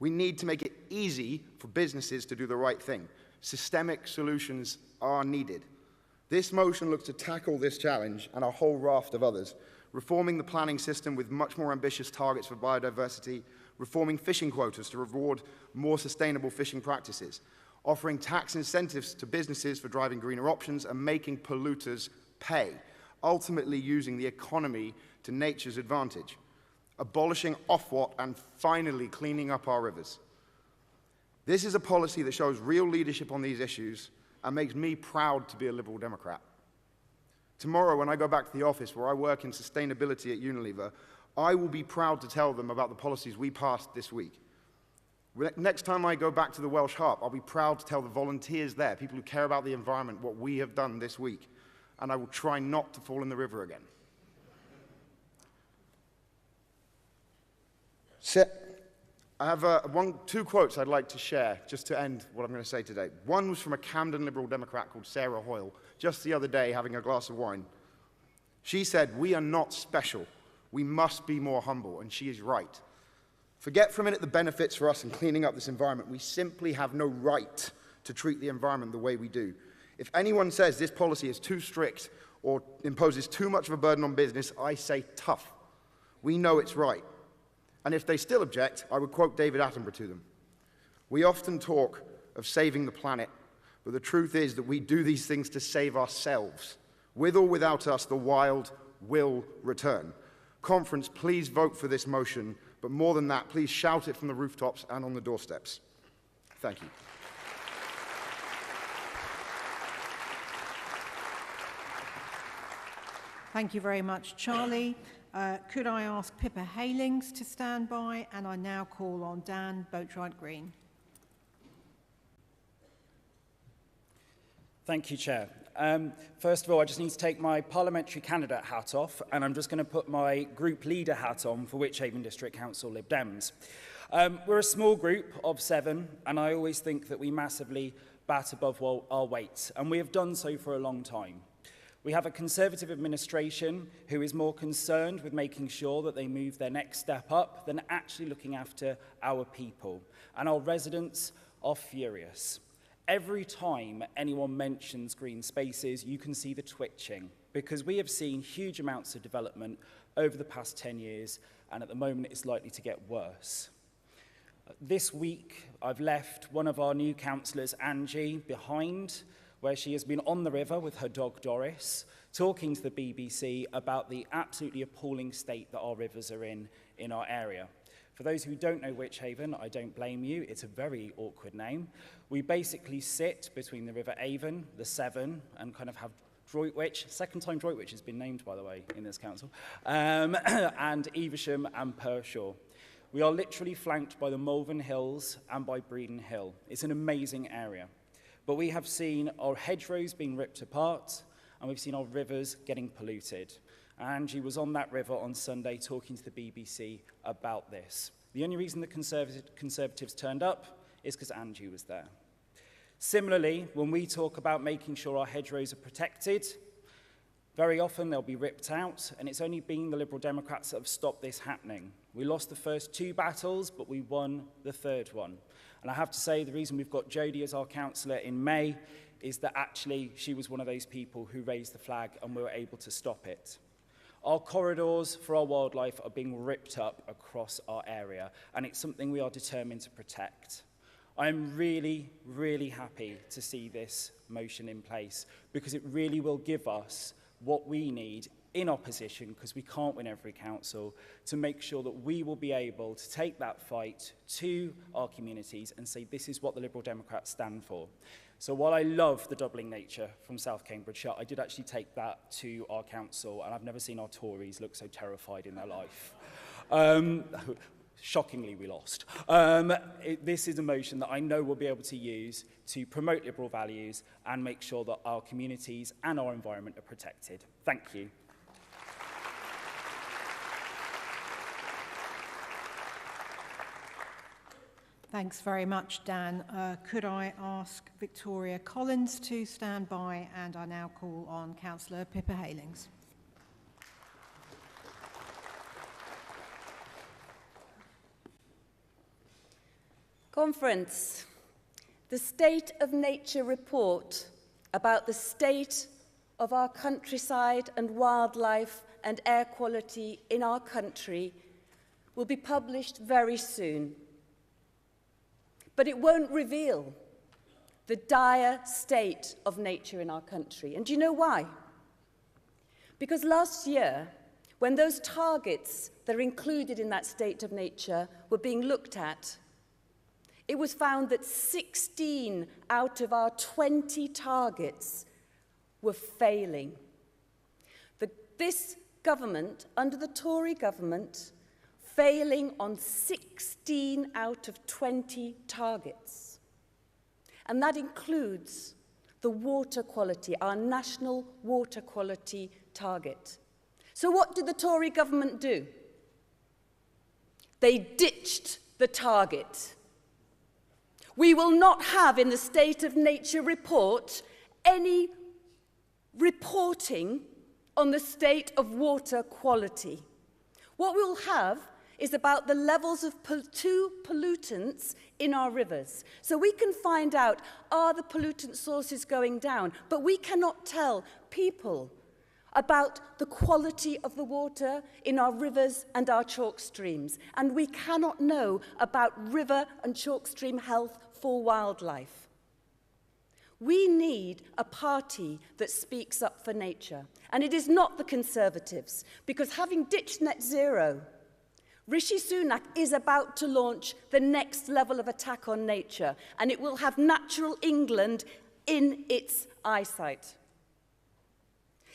We need to make it easy for businesses to do the right thing. Systemic solutions are needed. This motion looks to tackle this challenge and a whole raft of others, reforming the planning system with much more ambitious targets for biodiversity, reforming fishing quotas to reward more sustainable fishing practices, offering tax incentives to businesses for driving greener options, and making polluters pay, ultimately using the economy to nature's advantage, abolishing Ofwat, and finally cleaning up our rivers. This is a policy that shows real leadership on these issues and makes me proud to be a Liberal Democrat. Tomorrow, when I go back to the office where I work in sustainability at Unilever, I will be proud to tell them about the policies we passed this week. Next time I go back to the Welsh Harp, I'll be proud to tell the volunteers there, people who care about the environment, what we have done this week. And I will try not to fall in the river again. I have two quotes I'd like to share just to end what I'm going to say today. One was from a Camden Liberal Democrat called Sarah Hoyle, just the other day having a glass of wine. She said, "We are not special. We must be more humble," and she is right. Forget for a minute the benefits for us in cleaning up this environment. We simply have no right to treat the environment the way we do. If anyone says this policy is too strict or imposes too much of a burden on business, I say tough. We know it's right. And if they still object, I would quote David Attenborough to them. "We often talk of saving the planet, but the truth is that we do these things to save ourselves. With or without us, the wild will return." Conference, please vote for this motion, but more than that, please shout it from the rooftops and on the doorsteps. Thank you. Thank you very much, Charlie. Could I ask Pippa Halings to stand by? And I now call on Dan Boatwright-Green. Thank you, Chair. First of all, I just need to take my parliamentary candidate hat off, and I'm just going to put my group leader hat on for Wychavon District Council Lib Dems. We're a small group of 7, and I always think that we massively bat above our weight, and we have done so for a long time. We have a Conservative administration who is more concerned with making sure that they move their next step up than actually looking after our people. And our residents are furious. Every time anyone mentions green spaces, you can see the twitching, because we have seen huge amounts of development over the past 10 years, and at the moment it's likely to get worse. This week, I've left one of our new councillors, Angie, behind, where she has been on the river with her dog Doris, talking to the BBC about the absolutely appalling state that our rivers are in our area. For those who don't know Wychavon, I don't blame you, it's a very awkward name. We basically sit between the River Avon, the Severn, and kind of have Droitwich, second time Droitwich has been named, by the way, in this council, and Evesham and Pershore. We are literally flanked by the Malvern Hills and by Breeden Hill. It's an amazing area. But we have seen our hedgerows being ripped apart, and we've seen our rivers getting polluted. Angie was on that river on Sunday talking to the BBC about this. The only reason the Conservatives turned up is because Angie was there. Similarly, when we talk about making sure our hedgerows are protected, very often they'll be ripped out, and it's only been the Liberal Democrats that have stopped this happening. We lost the first 2 battles, but we won the 3rd one. And I have to say, the reason we've got Jodie as our councillor in May is that actually she was one of those people who raised the flag and we were able to stop it. Our corridors for our wildlife are being ripped up across our area, and it's something we are determined to protect. I'm really, really happy to see this motion in place, because it really will give us what we need in opposition, because we can't win every council, to make sure that we will be able to take that fight to our communities and say this is what the Liberal Democrats stand for. So while I love the doubling nature from South Cambridgeshire, I did actually take that to our council, and I've never seen our Tories look so terrified in their life. Shockingly, we lost. This is a motion that I know we'll be able to use to promote Liberal values and make sure that our communities and our environment are protected. Thank you. Thanks very much, Dan. Could I ask Victoria Collins to stand by? And I now call on Councillor Pippa Halings. Conference, the State of Nature report about the state of our countryside and wildlife and air quality in our country will be published very soon. But it won't reveal the dire state of nature in our country. And do you know why? Because last year, when those targets that are included in that state of nature were being looked at, it was found that 16 out of our 20 targets were failing. This government, under the Tory government, failing on 16 out of 20 targets. And that includes the water quality, our national water quality target. So what did the Tory government do? They ditched the target. We will not have in the State of Nature report any reporting on the state of water quality. What we'll have is about the levels of two pollutants in our rivers. So we can find out, are the pollutant sources going down? But we cannot tell people about the quality of the water in our rivers and our chalk streams. And we cannot know about river and chalk stream health for wildlife. We need a party that speaks up for nature. And it is not the Conservatives, because having ditched net zero, Rishi Sunak is about to launch the next level of attack on nature, and it will have natural England in its eyesight.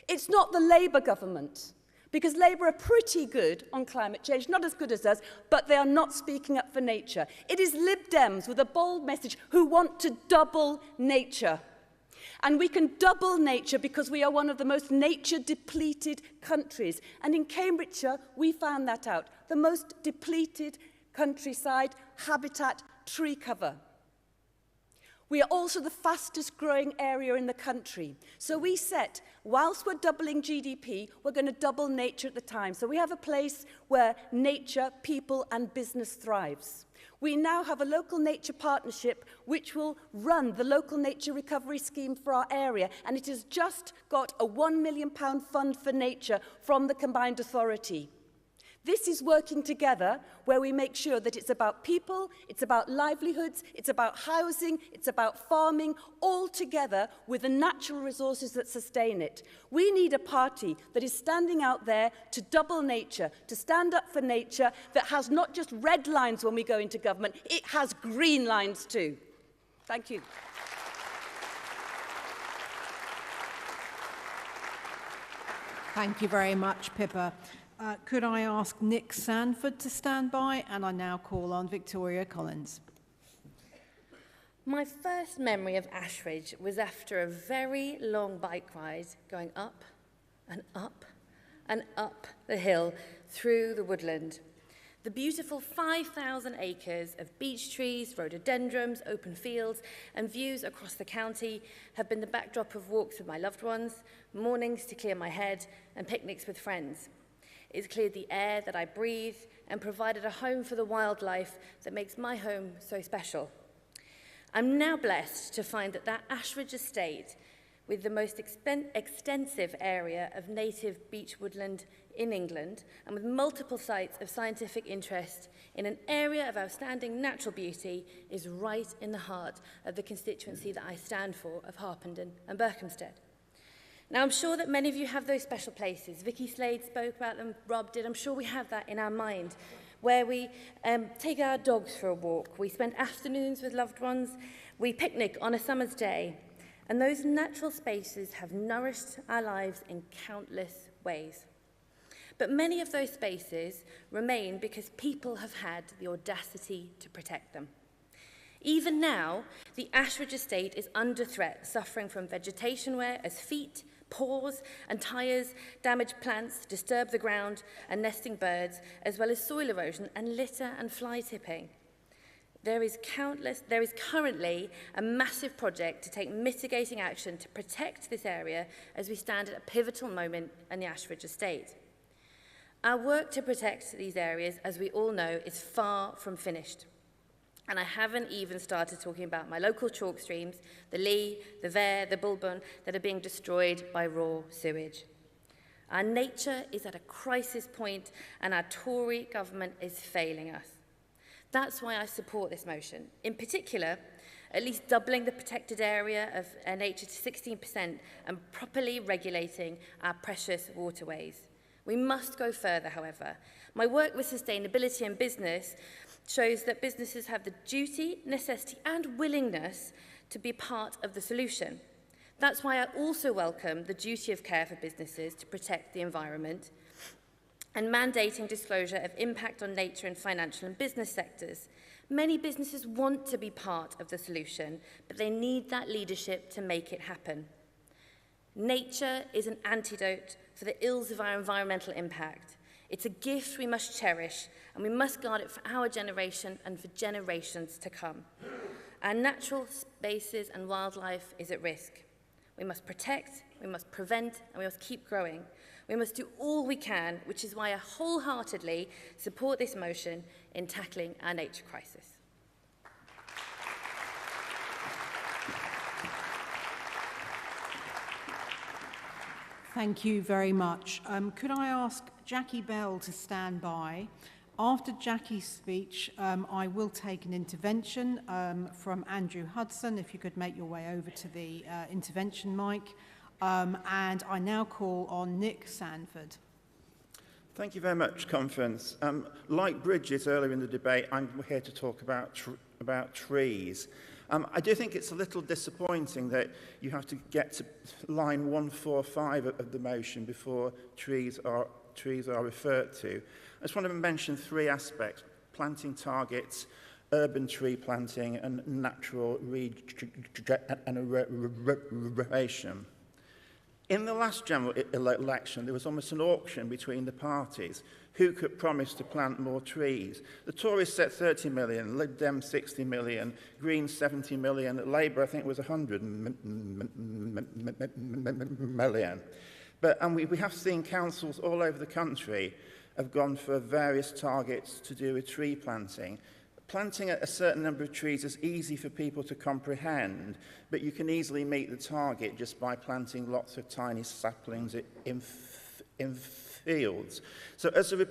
It's not the Labour government, because Labour are pretty good on climate change, not as good as us, but they are not speaking up for nature. It is Lib Dems with a bold message who want to double nature. And we can double nature because we are one of the most nature-depleted countries. And in Cambridgeshire, we found that out. The most depleted countryside, habitat, tree cover. We are also the fastest growing area in the country. So we set, whilst we're doubling GDP, we're going to double nature at the time. So we have a place where nature, people and business thrives. We now have a local nature partnership which will run the local nature recovery scheme for our area, and it has just got a £1 million fund for nature from the combined authority. This is working together where we make sure that it's about people, it's about livelihoods, it's about housing, it's about farming, all together with the natural resources that sustain it. We need a party that is standing out there to double nature, to stand up for nature, that has not just red lines when we go into government, it has green lines too. Thank you. Thank you very much, Pippa. Could I ask Nick Sanford to stand by? And I now call on Victoria Collins. My first memory of Ashridge was after a very long bike ride going up and up and up the hill through the woodland. The beautiful 5,000 acres of beech trees, rhododendrons, open fields and views across the county have been the backdrop of walks with my loved ones, mornings to clear my head and picnics with friends. It's cleared the air that I breathe and provided a home for the wildlife that makes my home so special. I'm now blessed to find that Ashridge estate, with the most extensive area of native beech woodland in England and with multiple sites of scientific interest in an area of outstanding natural beauty, is right in the heart of the constituency that I stand for of Harpenden and Berkhamsted. Now, I'm sure that many of you have those special places. Vicky Slade spoke about them, Rob did. I'm sure we have that in our mind, where we take our dogs for a walk, we spend afternoons with loved ones, we picnic on a summer's day. And those natural spaces have nourished our lives in countless ways. But many of those spaces remain because people have had the audacity to protect them. Even now, the Ashridge estate is under threat, suffering from vegetation wear as feet, paws and tyres damage plants, disturb the ground and nesting birds, as well as soil erosion and litter and fly tipping. There is currently a massive project to take mitigating action to protect this area as we stand at a pivotal moment in the Ashridge estate. Our work to protect these areas, as we all know, is far from finished. And I haven't even started talking about my local chalk streams, the Lee, the Vere, the Bulbourne, that are being destroyed by raw sewage. Our nature is at a crisis point, and our Tory government is failing us. That's why I support this motion. In particular, at least doubling the protected area of nature to 16% and properly regulating our precious waterways. We must go further, however. My work with sustainability and business shows that businesses have the duty, necessity, and willingness to be part of the solution. That's why I also welcome the duty of care for businesses to protect the environment and mandating disclosure of impact on nature in financial and business sectors. Many businesses want to be part of the solution, but they need that leadership to make it happen. Nature is an antidote for the ills of our environmental impact. It's a gift we must cherish, and we must guard it for our generation and for generations to come. Our natural spaces and wildlife is at risk. We must protect, we must prevent, and we must keep growing. We must do all we can, which is why I wholeheartedly support this motion in tackling our nature crisis. Thank you very much. Could I ask Jackie Bell to stand by? After Jackie's speech, I will take an intervention from Andrew Hudson, if you could make your way over to the intervention mic. And I now call on Nick Sanford. Thank you very much, Conference. Like Bridget earlier in the debate, I'm here to talk about trees. I do think it's a little disappointing that you have to get to line 145 of the motion before trees are referred to. I just want to mention three aspects: planting targets, urban tree planting, and natural regeneration. In the last general election, there was almost an auction between the parties. Who could promise to plant more trees? The Tories set 30 million, Lib Dem 60 million, Greens 70 million, Labour I think was 100 million. And we have seen councils all over the country have gone for various targets to do with tree planting. Planting a certain number of trees is easy for people to comprehend, but you can easily meet the target just by planting lots of tiny saplings in fields. So as the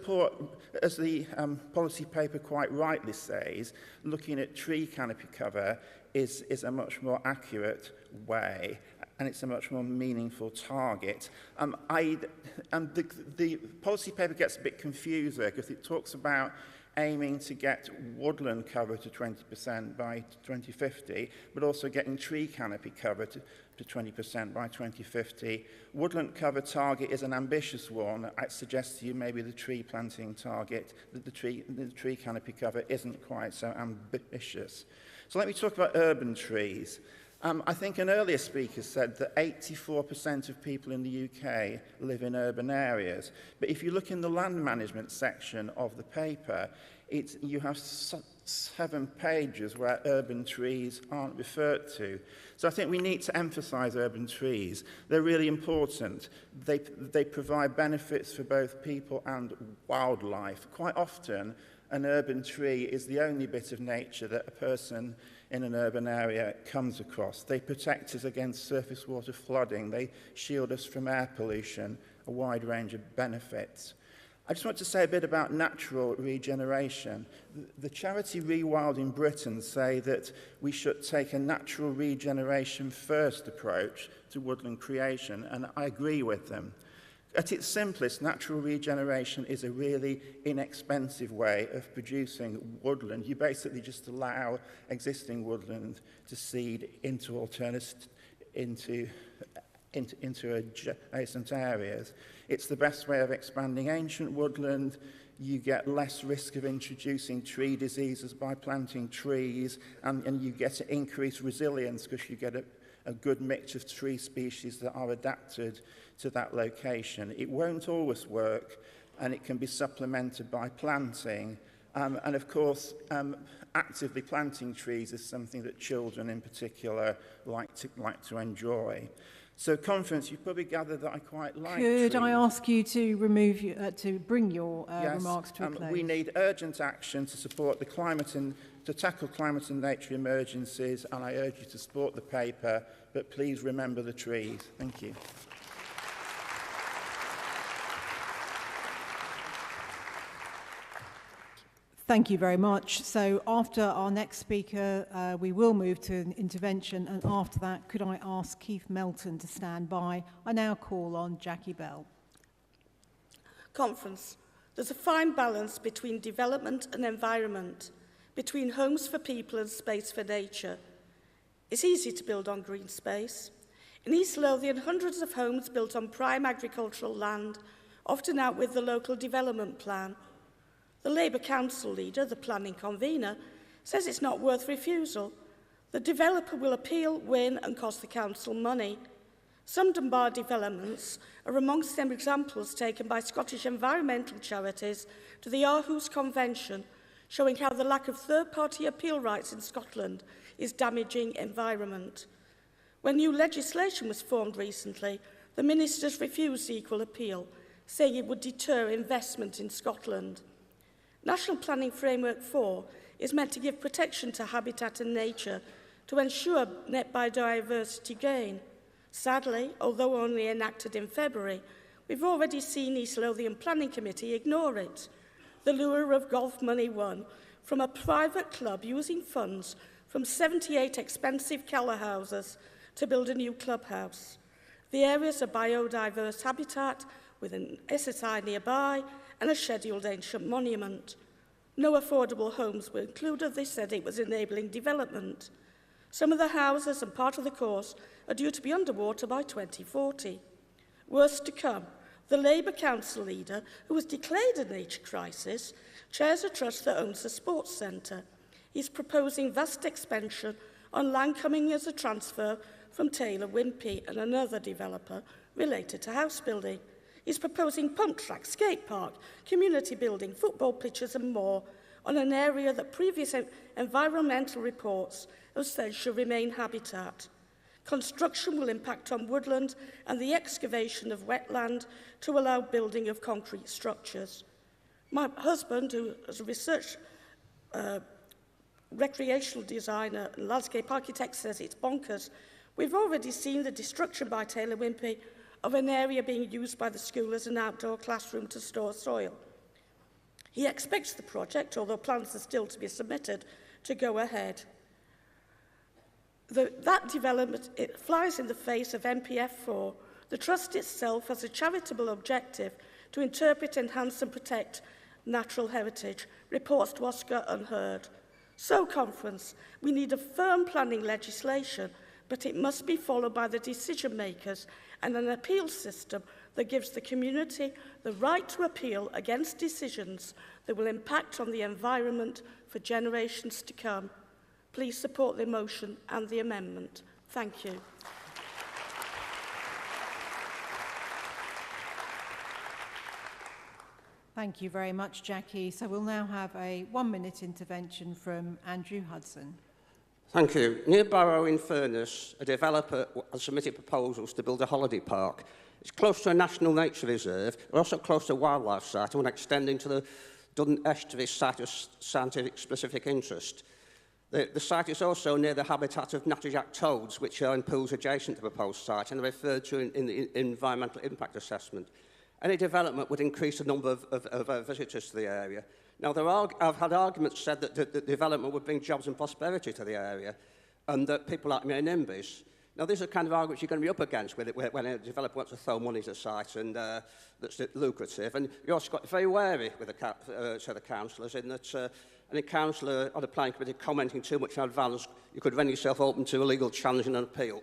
policy paper quite rightly says, looking at tree canopy cover is a much more accurate way, and it's a much more meaningful target. The policy paper gets a bit confused there because it talks about aiming to get woodland cover to 20% by 2050, but also getting tree canopy cover to 20% by 2050. Woodland cover target is an ambitious one. I suggest to you maybe the tree planting target, the tree canopy cover isn't quite so ambitious. So let me talk about urban trees. I think an earlier speaker said that 84% of people in the UK live in urban areas. But if you look in the land management section of the paper, you have 7 pages where urban trees aren't referred to. So I think we need to emphasise urban trees. They're really important. They provide benefits for both people and wildlife. Quite often, an urban tree is the only bit of nature that a person in an urban area comes across. They protect us against surface water flooding. They shield us from air pollution, a wide range of benefits. I just want to say a bit about natural regeneration. The charity Rewild in Britain say that we should take a natural regeneration first approach to woodland creation, and I agree with them. At its simplest, natural regeneration is a really inexpensive way of producing woodland. You basically just allow existing woodland to seed into adjacent areas. It's the best way of expanding ancient woodland. You get less risk of introducing tree diseases by planting trees, and you get increased resilience because you get a good mix of tree species that are adapted to that location. It won't always work, and it can be supplemented by planting. And of course, actively planting trees is something that children in particular like to enjoy. So, conference, you probably gathered that I quite like trees. Could I ask you to bring your remarks to a close? We need urgent action to support to tackle climate and nature emergencies, and I urge you to support the paper, but please remember the trees. Thank you. Thank you very much. So after our next speaker, we will move to an intervention, and after that, could I ask Keith Melton to stand by? I now call on Jackie Bell. Conference. There's a fine balance between development and environment, between homes for people and space for nature. It's easy to build on green space. In East Lothian, hundreds of homes built on prime agricultural land, often out with the local development plan. The Labour Council leader, the planning convener, says it's not worth refusal. The developer will appeal, win and cost the council money. Some Dunbar developments are amongst them examples taken by Scottish environmental charities to the Aarhus Convention, showing how the lack of third-party appeal rights in Scotland is damaging environment. When new legislation was formed recently, the ministers refused equal appeal, saying it would deter investment in Scotland. National Planning Framework 4 is meant to give protection to habitat and nature to ensure net biodiversity gain. Sadly, although only enacted in February, we've already seen East Lothian Planning Committee ignore it. The lure of golf money won from a private club using funds from 78 expensive Keller houses to build a new clubhouse. The areas are biodiverse habitat with an SSI nearby and a scheduled ancient monument. No affordable homes were included. They said it was enabling development. Some of the houses and part of the course are due to be underwater by 2040. Worse to come, the Labour Council leader, who has declared a nature crisis, chairs a trust that owns a sports centre. He's proposing vast expansion on land coming as a transfer from Taylor Wimpey and another developer related to house building. He's proposing pump track, skate park, community building, football pitches and more on an area that previous environmental reports have said should remain habitat. Construction will impact on woodland and the excavation of wetland to allow building of concrete structures. My husband, who is a research recreational designer and landscape architect, says it's bonkers. We've already seen the destruction by Taylor Wimpey of an area being used by the school as an outdoor classroom to store soil. He expects the project, although plans are still to be submitted, to go ahead. That development, it flies in the face of MPF 4. The Trust itself has a charitable objective to interpret, enhance and protect natural heritage, reports to Oscar Unheard. So, conference, we need a firm planning legislation, but it must be followed by the decision makers and an appeal system that gives the community the right to appeal against decisions that will impact on the environment for generations to come. Please support the motion and the amendment. Thank you. Thank you very much, Jackie. So we'll now have a 1-minute intervention from Andrew Hudson. Thank you. Near Barrow in Furness, a developer has submitted proposals to build a holiday park. It's close to a national nature reserve, but also close to a wildlife site and extending to the Dun Estuary site of scientific specific interest. The site is also near the habitat of natterjack toads, which are in pools adjacent to the proposed site and are referred to in the environmental impact assessment. Any development would increase the number of visitors to the area. Now, I've had arguments said that the development would bring jobs and prosperity to the area, and that people like me are NIMBYs. Now, these are the kind of arguments you're going to be up against with it, when a developer wants to throw money to site and that's lucrative. And you also got to be very wary with the councillors in that any councillor on the planning committee commenting too much in advance, you could render yourself open to a legal challenge and an appeal.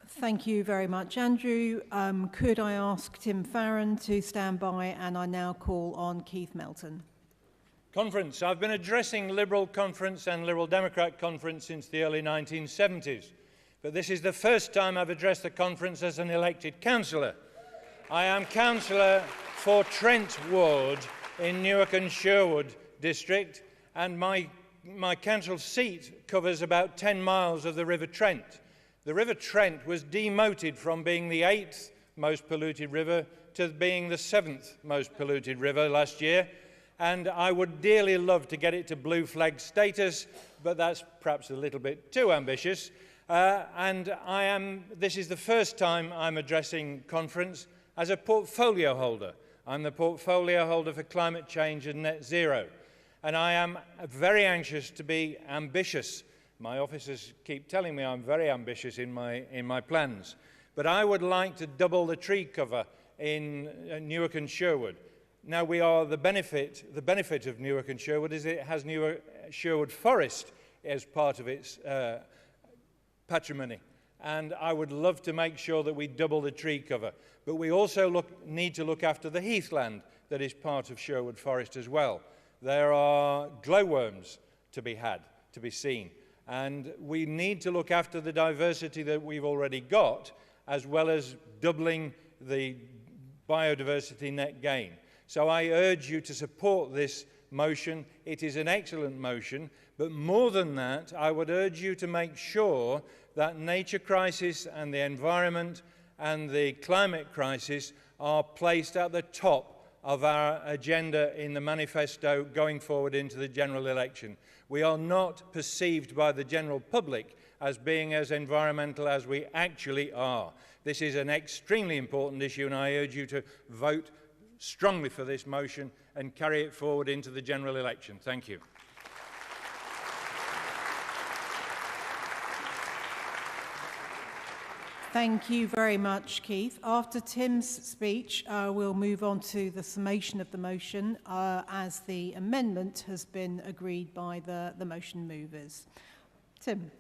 Thank you very much, Andrew. Could I ask Tim Farron to stand by, and I now call on Keith Melton. Conference. I've been addressing Liberal Conference and Liberal Democrat Conference since the early 1970s, but this is the first time I've addressed the conference as an elected councillor. I am councillor for Trent Ward in Newark and Sherwood district, and my council seat covers about 10 miles of the River Trent. The River Trent was demoted from being the 8th most polluted river to being the 7th most polluted river last year, and I would dearly love to get it to blue flag status, but that's perhaps a little bit too ambitious. This is the first time I'm addressing conference as a portfolio holder. I'm the portfolio holder for climate change and net zero, and I am very anxious to be ambitious. My officers keep telling me I'm very ambitious in my plans, but I would like to double the tree cover in Newark and Sherwood. Now, the benefit of Newark and Sherwood is it has Sherwood Forest as part of its patrimony, and I would love to make sure that we double the tree cover. But we also need to look after the heathland that is part of Sherwood Forest as well. There are glowworms to be seen, and we need to look after the diversity that we've already got, as well as doubling the biodiversity net gain. So I urge you to support this motion. It is an excellent motion, but more than that, I would urge you to make sure that nature crisis and the environment and the climate crisis are placed at the top of our agenda in the manifesto going forward into the general election. We are not perceived by the general public as being as environmental as we actually are. This is an extremely important issue, and I urge you to vote strongly for this motion and carry it forward into the general election. Thank you. Thank you very much, Keith. After Tim's speech, we'll move on to the summation of the motion as the amendment has been agreed by the motion movers. Tim.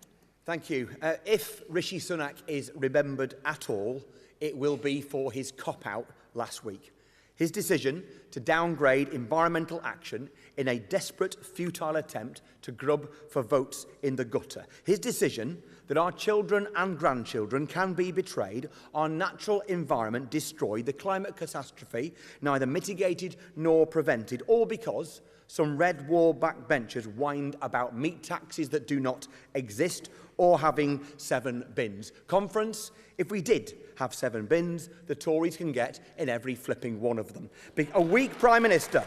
Thank you. If Rishi Sunak is remembered at all, it will be for his cop-out last week. His decision to downgrade environmental action in a desperate, futile attempt to grub for votes in the gutter. His decision that our children and grandchildren can be betrayed, our natural environment destroyed, the climate catastrophe neither mitigated nor prevented, all because some red wall backbenchers whined about meat taxes that do not exist or having 7 bins. Conference, if we did have 7 bins, the Tories can get in every flipping one of them. A weak Prime Minister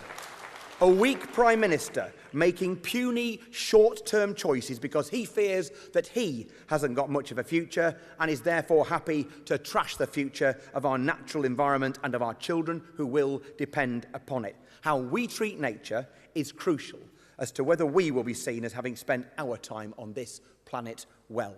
making puny short-term choices because he fears that he hasn't got much of a future and is therefore happy to trash the future of our natural environment and of our children who will depend upon it. How we treat nature is crucial as to whether we will be seen as having spent our time on this planet well.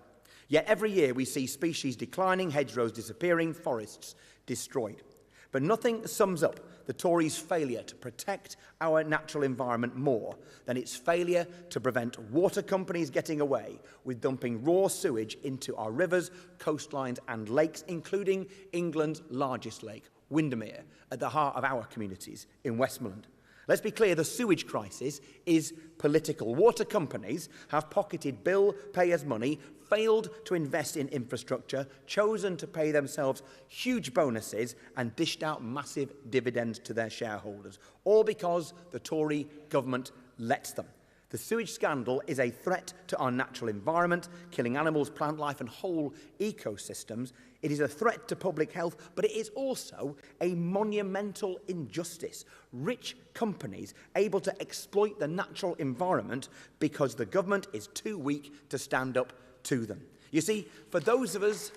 Yet every year we see species declining, hedgerows disappearing, forests destroyed. But nothing sums up the Tories' failure to protect our natural environment more than its failure to prevent water companies getting away with dumping raw sewage into our rivers, coastlines and lakes, including England's largest lake, Windermere, at the heart of our communities in Westmoreland. Let's be clear, the sewage crisis is political. Water companies have pocketed bill payers' money, failed to invest in infrastructure, chosen to pay themselves huge bonuses and dished out massive dividends to their shareholders, all because the Tory government lets them. The sewage scandal is a threat to our natural environment, killing animals, plant life and whole ecosystems. It is a threat to public health, but it is also a monumental injustice. Rich companies able to exploit the natural environment because the government is too weak to stand up to them. You see, for those of us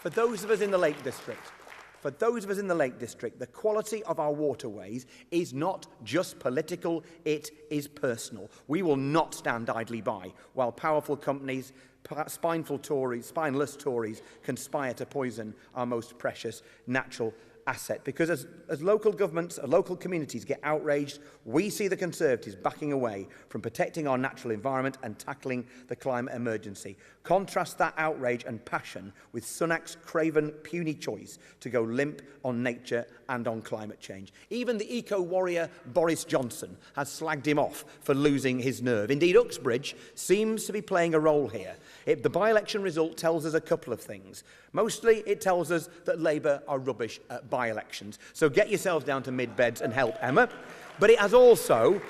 For those of us in the Lake District, the quality of our waterways is not just political, it is personal. We will not stand idly by while powerful companies, spineless Tories conspire to poison our most precious natural asset. Because as local governments and local communities get outraged, we see the Conservatives backing away from protecting our natural environment and tackling the climate emergency. Contrast that outrage and passion with Sunak's craven, puny choice to go limp on nature and on climate change. Even the eco-warrior Boris Johnson has slagged him off for losing his nerve. Indeed, Uxbridge seems to be playing a role here. The by-election result tells us a couple of things. Mostly, it tells us that Labour are rubbish at by-elections. So get yourselves down to mid-beds and help Emma. But it has also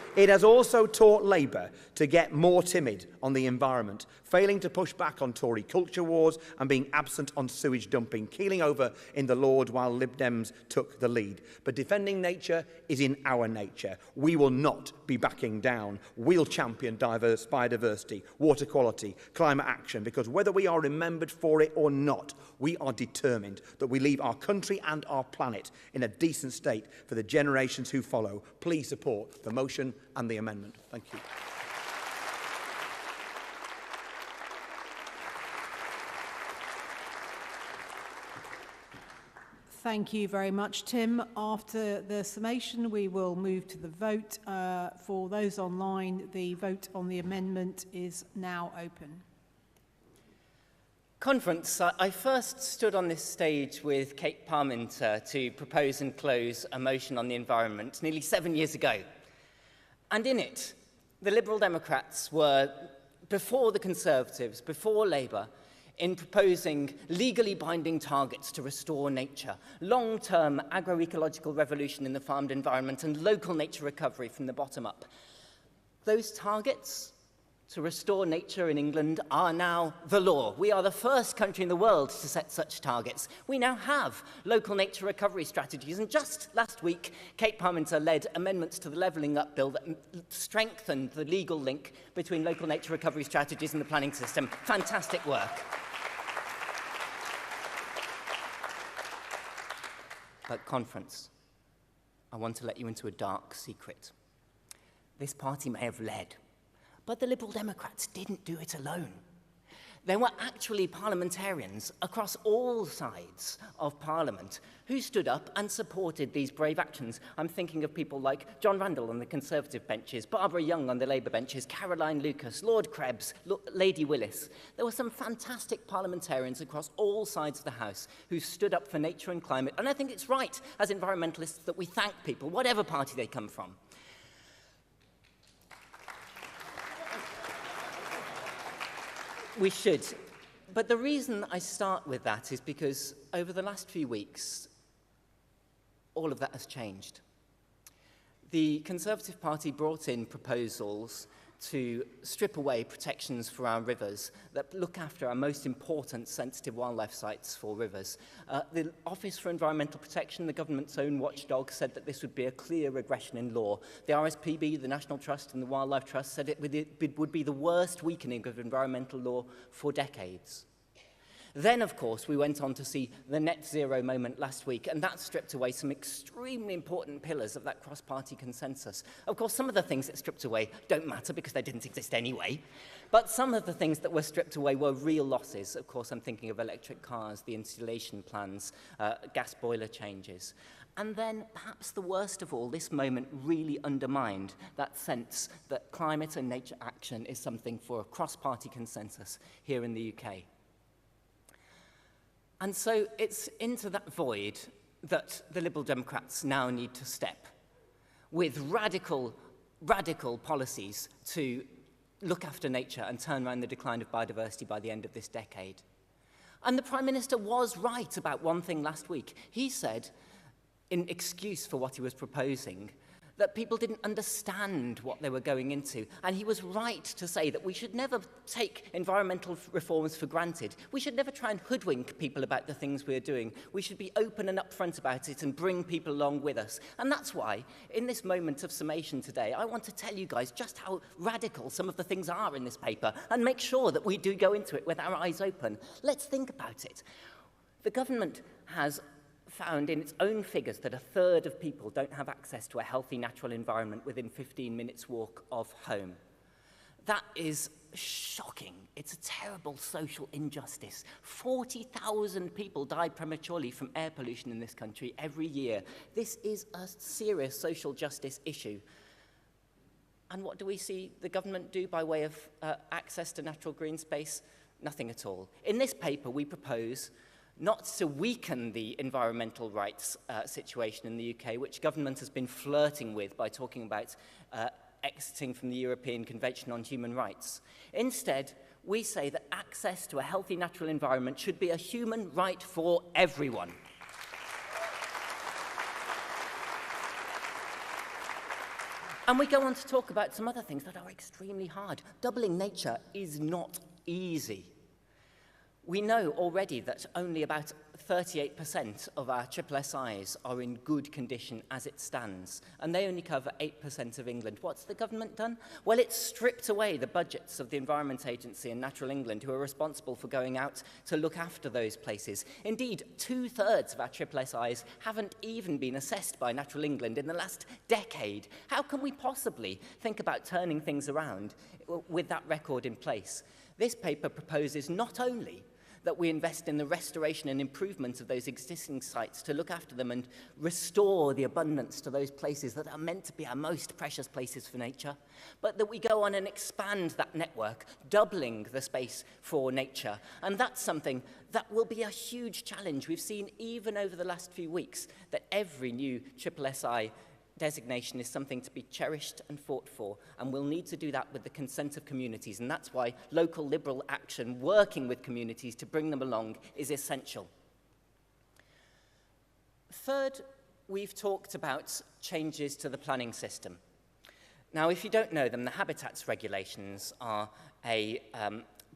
taught Labour to get more timid on the environment, failing to push back on Tory culture wars and being absent on sewage dumping, keeling over in the Lord while Lib Dems took the lead. But defending nature is in our nature. We will not be backing down. We'll champion biodiversity, water quality, climate action, because whether we are remembered for it or not, we are determined that we leave our country and our planet in a decent state for the generations who follow. Please support the motion and the amendment. Thank you. Thank you very much, Tim. After the summation, we will move to the vote. For those online, the vote on the amendment is now open. Conference, I first stood on this stage with Kate Parminter to propose and close a motion on the environment nearly 7 years ago. And in it, the Liberal Democrats were before the Conservatives, before Labour, in proposing legally binding targets to restore nature, long-term agroecological revolution in the farmed environment, and local nature recovery from the bottom up. Those targets to restore nature in England are now the law. We are the first country in the world to set such targets. We now have local nature recovery strategies, and just last week, Kate Parminter led amendments to the Levelling Up Bill that strengthened the legal link between local nature recovery strategies and the planning system. Fantastic work. But Conference, I want to let you into a dark secret. This party may have led, but the Liberal Democrats didn't do it alone. There were actually parliamentarians across all sides of Parliament who stood up and supported these brave actions. I'm thinking of people like John Randall on the Conservative benches, Barbara Young on the Labour benches, Caroline Lucas, Lord Krebs, Lady Willis. There were some fantastic parliamentarians across all sides of the House who stood up for nature and climate, and I think it's right as environmentalists that we thank people, whatever party they come from. We should. But the reason I start with that is because over the last few weeks, all of that has changed. The Conservative Party brought in proposals to strip away protections for our rivers that look after our most important sensitive wildlife sites for rivers. The Office for Environmental Protection, the government's own watchdog, said that this would be a clear regression in law. The RSPB, the National Trust and the Wildlife Trust said it would be the worst weakening of environmental law for decades. Then, of course, we went on to see the net zero moment last week, and that stripped away some extremely important pillars of that cross-party consensus. Of course, some of the things that stripped away don't matter because they didn't exist anyway, but some of the things that were stripped away were real losses. Of course, I'm thinking of electric cars, the installation plans, gas boiler changes. And then, perhaps the worst of all, this moment really undermined that sense that climate and nature action is something for a cross-party consensus here in the UK. And so it's into that void that the Liberal Democrats now need to step with radical policies to look after nature and turn around the decline of biodiversity by the end of this decade. And the Prime Minister was right about one thing last week. He said, in excuse for what he was proposing, that people didn't understand what they were going into. And he was right to say that we should never take environmental reforms for granted. We should never try and hoodwink people about the things we're doing. We should be open and upfront about it and bring people along with us. And that's why, in this moment of summation today, I want to tell you guys just how radical some of the things are in this paper and make sure that we do go into it with our eyes open. Let's think about it. The government has found in its own figures that a third of people don't have access to a healthy natural environment within 15 minutes walk of home. That is shocking. It's a terrible social injustice. 40,000 people die prematurely from air pollution in this country every year. This is a serious social justice issue. And what do we see the government do by way of access to natural green space? Nothing at all. In this paper, we propose not to weaken the environmental rights situation in the UK, which government has been flirting with by talking about exiting from the European Convention on Human Rights. Instead, we say that access to a healthy natural environment should be a human right for everyone. And we go on to talk about some other things that are extremely hard. Doubling nature is not easy. We know already that only about 38% of our SSSIs are in good condition as it stands, and they only cover 8% of England. What's the government done? Well, it's stripped away the budgets of the Environment Agency and Natural England, who are responsible for going out to look after those places. Indeed, 2/3 of our SSSIs haven't even been assessed by Natural England in the last decade. How can we possibly think about turning things around with that record in place? This paper proposes not only that we invest in the restoration and improvement of those existing sites to look after them and restore the abundance to those places that are meant to be our most precious places for nature, but that we go on and expand that network, doubling the space for nature. And that's something that will be a huge challenge. We've seen even over the last few weeks that every new SSSI designation is something to be cherished and fought for, and we'll need to do that with the consent of communities, and that's why local Liberal action, working with communities to bring them along, is essential. Third, we've talked about changes to the planning system. Now, if you don't know them, the habitats regulations are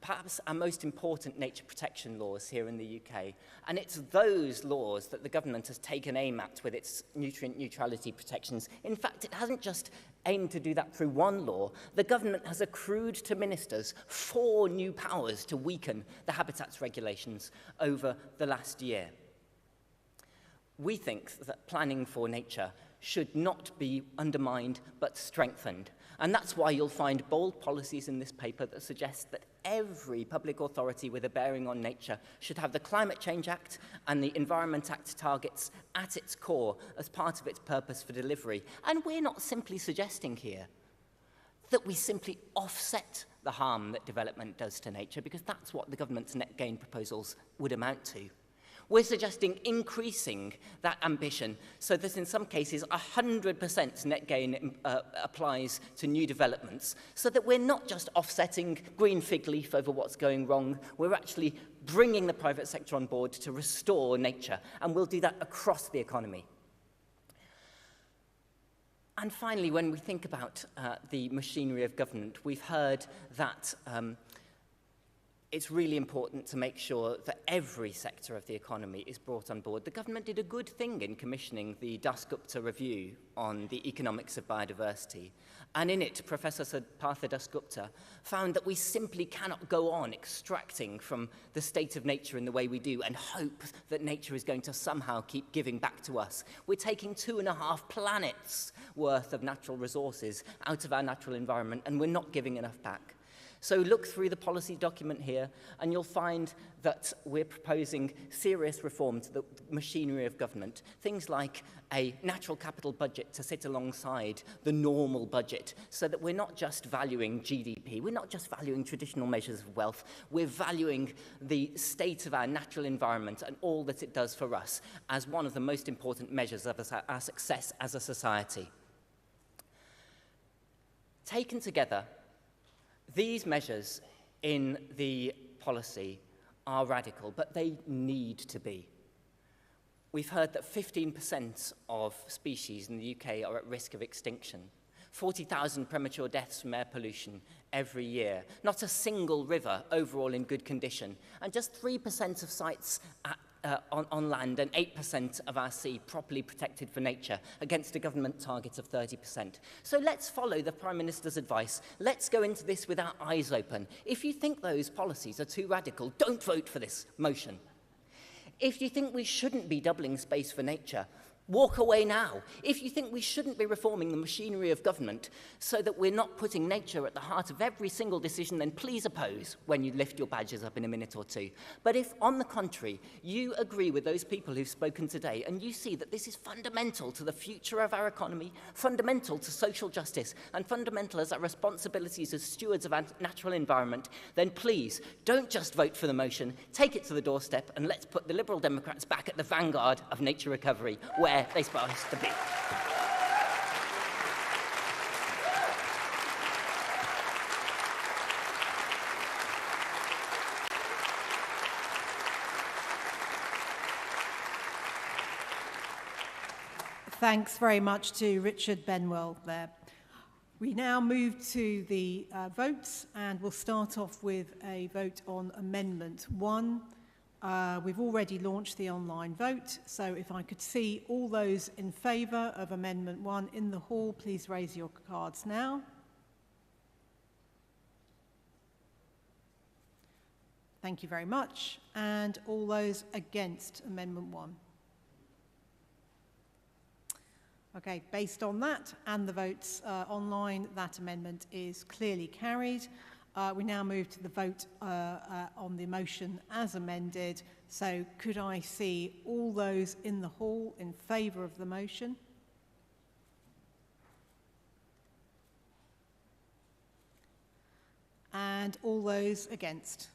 perhaps our most important nature protection laws here in the UK. And it's those laws that the government has taken aim at with its nutrient neutrality protections. In fact, it hasn't just aimed to do that through one law. The government has accrued to ministers 4 new powers to weaken the habitats regulations over the last year. We think that planning for nature should not be undermined but strengthened. And that's why you'll find bold policies in this paper that suggest that every public authority with a bearing on nature should have the Climate Change Act and the Environment Act targets at its core as part of its purpose for delivery. And we're not simply suggesting here that we simply offset the harm that development does to nature, because that's what the government's net gain proposals would amount to. We're suggesting increasing that ambition so that in some cases 100% net gain applies to new developments, so that we're not just offsetting green fig leaf over what's going wrong, we're actually bringing the private sector on board to restore nature, and we'll do that across the economy. And finally, when we think about the machinery of government, we've heard that it's really important to make sure that every sector of the economy is brought on board. The government did a good thing in commissioning the Dasgupta review on the economics of biodiversity. And in it, Professor Partha Dasgupta found that we simply cannot go on extracting from the state of nature in the way we do and hope that nature is going to somehow keep giving back to us. We're taking 2.5 planets worth of natural resources out of our natural environment, and we're not giving enough back. So look through the policy document here, and you'll find that we're proposing serious reform to the machinery of government. Things like a natural capital budget to sit alongside the normal budget, so that we're not just valuing GDP, we're not just valuing traditional measures of wealth, we're valuing the state of our natural environment and all that it does for us as one of the most important measures of our success as a society. Taken together, these measures in the policy are radical, but they need to be. We've heard that 15% of species in the UK are at risk of extinction. 40,000 premature deaths from air pollution every year. Not a single river overall in good condition. And just 3% of sites on land and 8% of our sea properly protected for nature, against a government target of 30%. So let's follow the Prime Minister's advice. Let's go into this with our eyes open. If you think those policies are too radical, don't vote for this motion. If you think we shouldn't be doubling space for nature, walk away now. If you think we shouldn't be reforming the machinery of government so that we're not putting nature at the heart of every single decision, then please oppose when you lift your badges up in a minute or two. But if, on the contrary, you agree with those people who've spoken today and you see that this is fundamental to the future of our economy, fundamental to social justice, and fundamental as our responsibilities as stewards of our natural environment, then please don't just vote for the motion, take it to the doorstep, and let's put the Liberal Democrats back at the vanguard of nature recovery, where they're supposed to be. Thanks very much to Richard Benwell there. We now move to the votes, and we'll start off with a vote on Amendment 1. We've already launched the online vote, so if I could see all those in favour of Amendment 1 in the hall, please raise your cards now. Thank you very much. And all those against Amendment 1. Okay, based on that and the votes online, that amendment is clearly carried. We now move to the vote on the motion as amended. So could I see all those in the hall in favour of the motion? And all those against?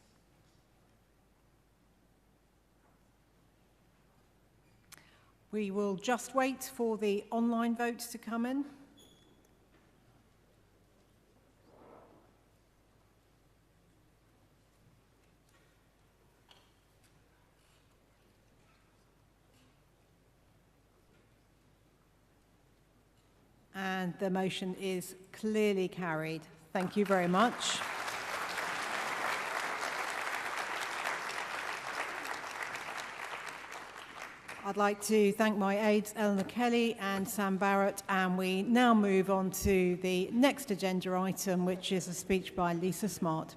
We will just wait for the online vote to come in. And the motion is clearly carried. Thank you very much. I'd like to thank my aides, Eleanor Kelly and Sam Barrett, and we now move on to the next agenda item, which is a speech by Lisa Smart.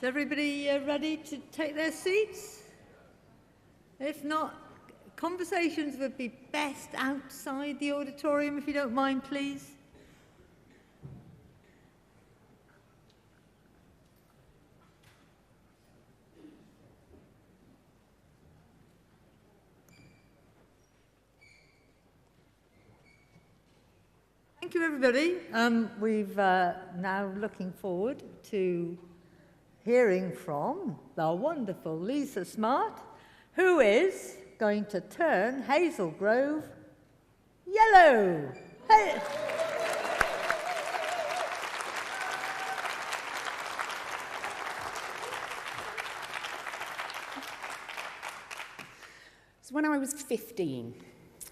Is everybody ready to take their seats? If not, conversations would be best outside the auditorium, if you don't mind, please. Thank you, everybody. We've now looking forward to hearing from the wonderful Lisa Smart, who is going to turn Hazel Grove yellow. Hey. So when I was 15,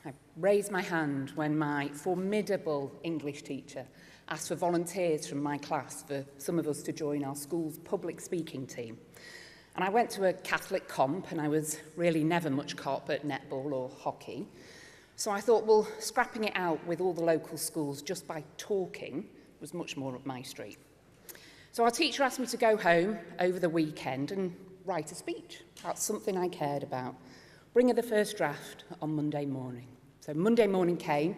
I raised my hand when my formidable English teacher asked for volunteers from my class for some of us to join our school's public speaking team. And I went to a Catholic comp, and I was really never much cop at netball or hockey. So I thought, well, scrapping it out with all the local schools just by talking was much more up my street. So our teacher asked me to go home over the weekend and write a speech about something I cared about. Bring her the first draft on Monday morning. So Monday morning came,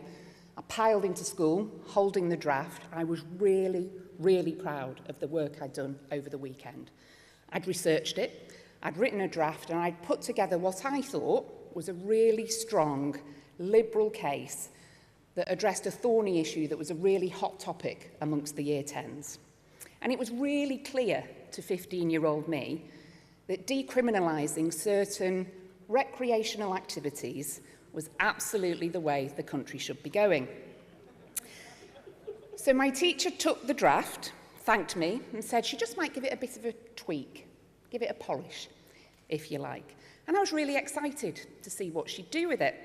I piled into school, holding the draft. I was really, really proud of the work I'd done over the weekend. I'd researched it, I'd written a draft, and I'd put together what I thought was a really strong, liberal case that addressed a thorny issue that was a really hot topic amongst the Year 10s. And it was really clear to 15-year-old me that decriminalising certain recreational activities was absolutely the way the country should be going. So my teacher took the draft, thanked me, and said she just might give it a bit of a tweak, give it a polish, if you like. And I was really excited to see what she'd do with it.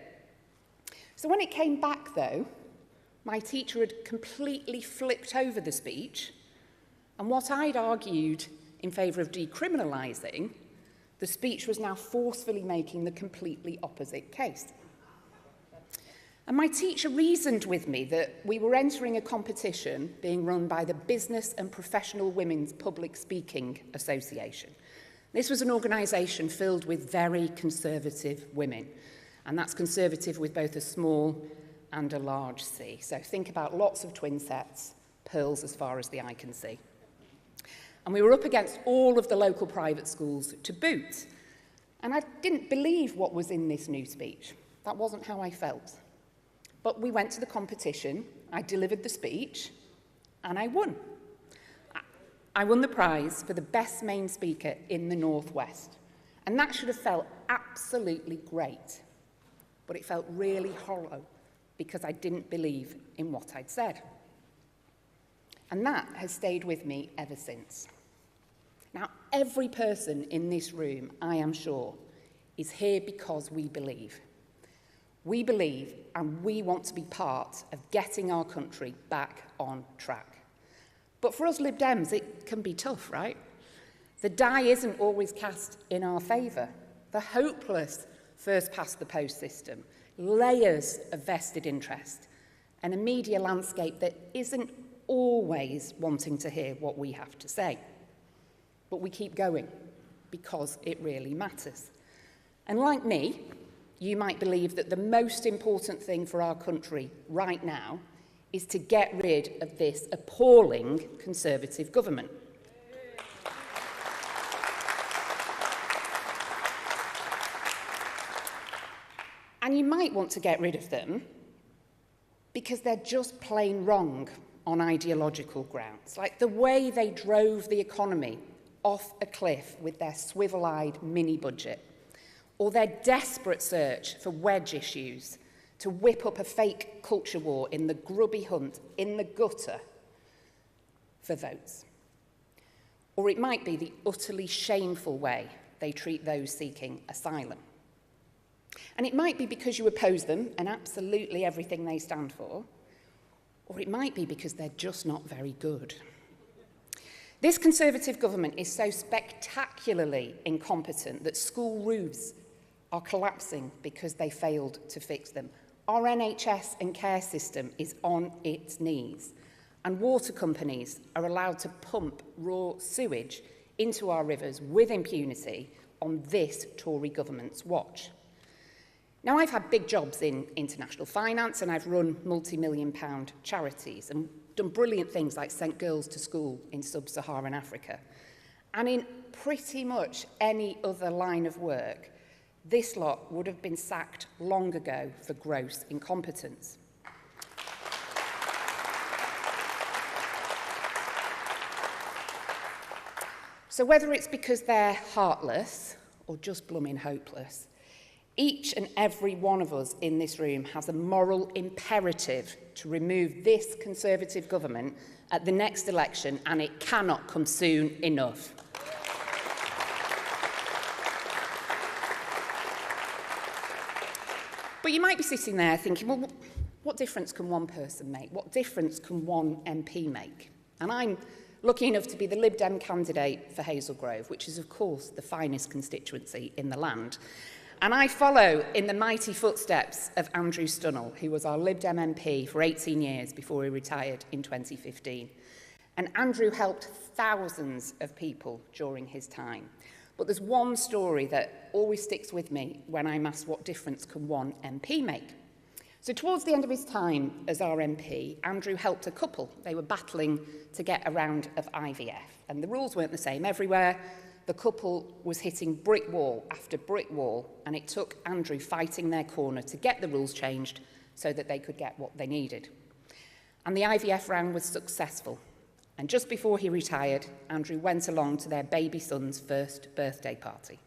So when it came back, though, my teacher had completely flipped over the speech, and what I'd argued in favour of decriminalising, the speech was now forcefully making the completely opposite case. And my teacher reasoned with me that we were entering a competition being run by the Business and Professional Women's Public Speaking Association. This was an organisation filled with very conservative women, and that's conservative with both a small and a large C. So think about lots of twin sets, pearls as far as the eye can see. And we were up against all of the local private schools to boot. And I didn't believe what was in this new speech. That wasn't how I felt. But we went to the competition, I delivered the speech, and I won. I won the prize for the best main speaker in the Northwest. And that should have felt absolutely great. But it felt really hollow because I didn't believe in what I'd said. And that has stayed with me ever since. Now, every person in this room, I am sure, is here because we believe. We believe, and we want to be part of getting our country back on track. But for us Lib Dems, it can be tough, right? The die isn't always cast in our favour. The hopeless first-past-the-post system, layers of vested interest, and a media landscape that isn't always wanting to hear what we have to say. But we keep going because it really matters. And like me, you might believe that the most important thing for our country right now is to get rid of this appalling Conservative government. And you might want to get rid of them because they're just plain wrong on ideological grounds, like the way they drove the economy off a cliff with their swivel-eyed mini-budget, or their desperate search for wedge issues to whip up a fake culture war in the grubby hunt in the gutter for votes. Or it might be the utterly shameful way they treat those seeking asylum. And it might be because you oppose them and absolutely everything they stand for, or it might be because they're just not very good. This Conservative government is so spectacularly incompetent that school roofs are collapsing because they failed to fix them. Our NHS and care system is on its knees, and water companies are allowed to pump raw sewage into our rivers with impunity on this Tory government's watch. Now, I've had big jobs in international finance, and I've run multi-million-pound charities and done brilliant things like sent girls to school in sub-Saharan Africa. And in pretty much any other line of work, this lot would have been sacked long ago for gross incompetence. So whether it's because they're heartless or just blooming hopeless, each and every one of us in this room has a moral imperative to remove this Conservative government at the next election, and it cannot come soon enough. But you might be sitting there thinking, well, what difference can one person make? What difference can one MP make? And I'm lucky enough to be the Lib Dem candidate for Hazel Grove, which is, of course, the finest constituency in the land. And I follow in the mighty footsteps of Andrew Stunnell, who was our Lib Dem MP for 18 years before he retired in 2015. And Andrew helped thousands of people during his time. But there's one story that always sticks with me when I'm asked what difference can one MP make. So towards the end of his time as our MP, Andrew helped a couple. They were battling to get a round of IVF, and the rules weren't the same everywhere. The couple was hitting brick wall after brick wall, and it took Andrew fighting their corner to get the rules changed so that they could get what they needed. And the IVF round was successful. And just before he retired, Andrew went along to their baby son's first birthday party.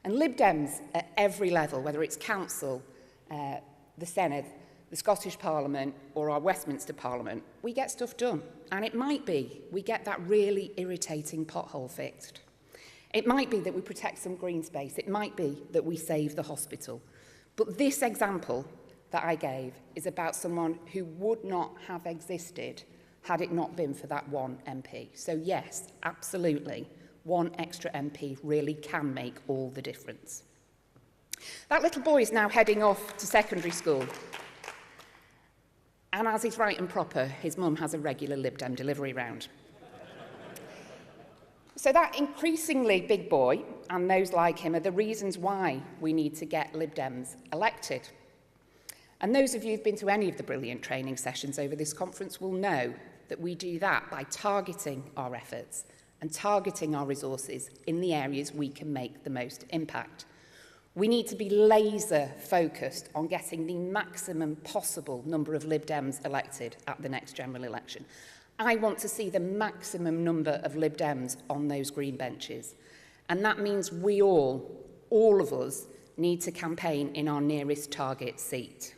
And Lib Dems at every level, whether it's council, the Senedd, the Scottish Parliament or our Westminster Parliament, we get stuff done. And it might be we get that really irritating pothole fixed. It might be that we protect some green space. It might be that we save the hospital. But this example that I gave is about someone who would not have existed had it not been for that one MP. So yes, absolutely, one extra MP really can make all the difference. That little boy is now heading off to secondary school. And as is right and proper, his mum has a regular Lib Dem delivery round. So that increasingly big boy and those like him are the reasons why we need to get Lib Dems elected. And those of you who've been to any of the brilliant training sessions over this conference will know that we do that by targeting our efforts and targeting our resources in the areas we can make the most impact. We need to be laser focused on getting the maximum possible number of Lib Dems elected at the next general election. I want to see the maximum number of Lib Dems on those green benches. And that means we all of us, need to campaign in our nearest target seat.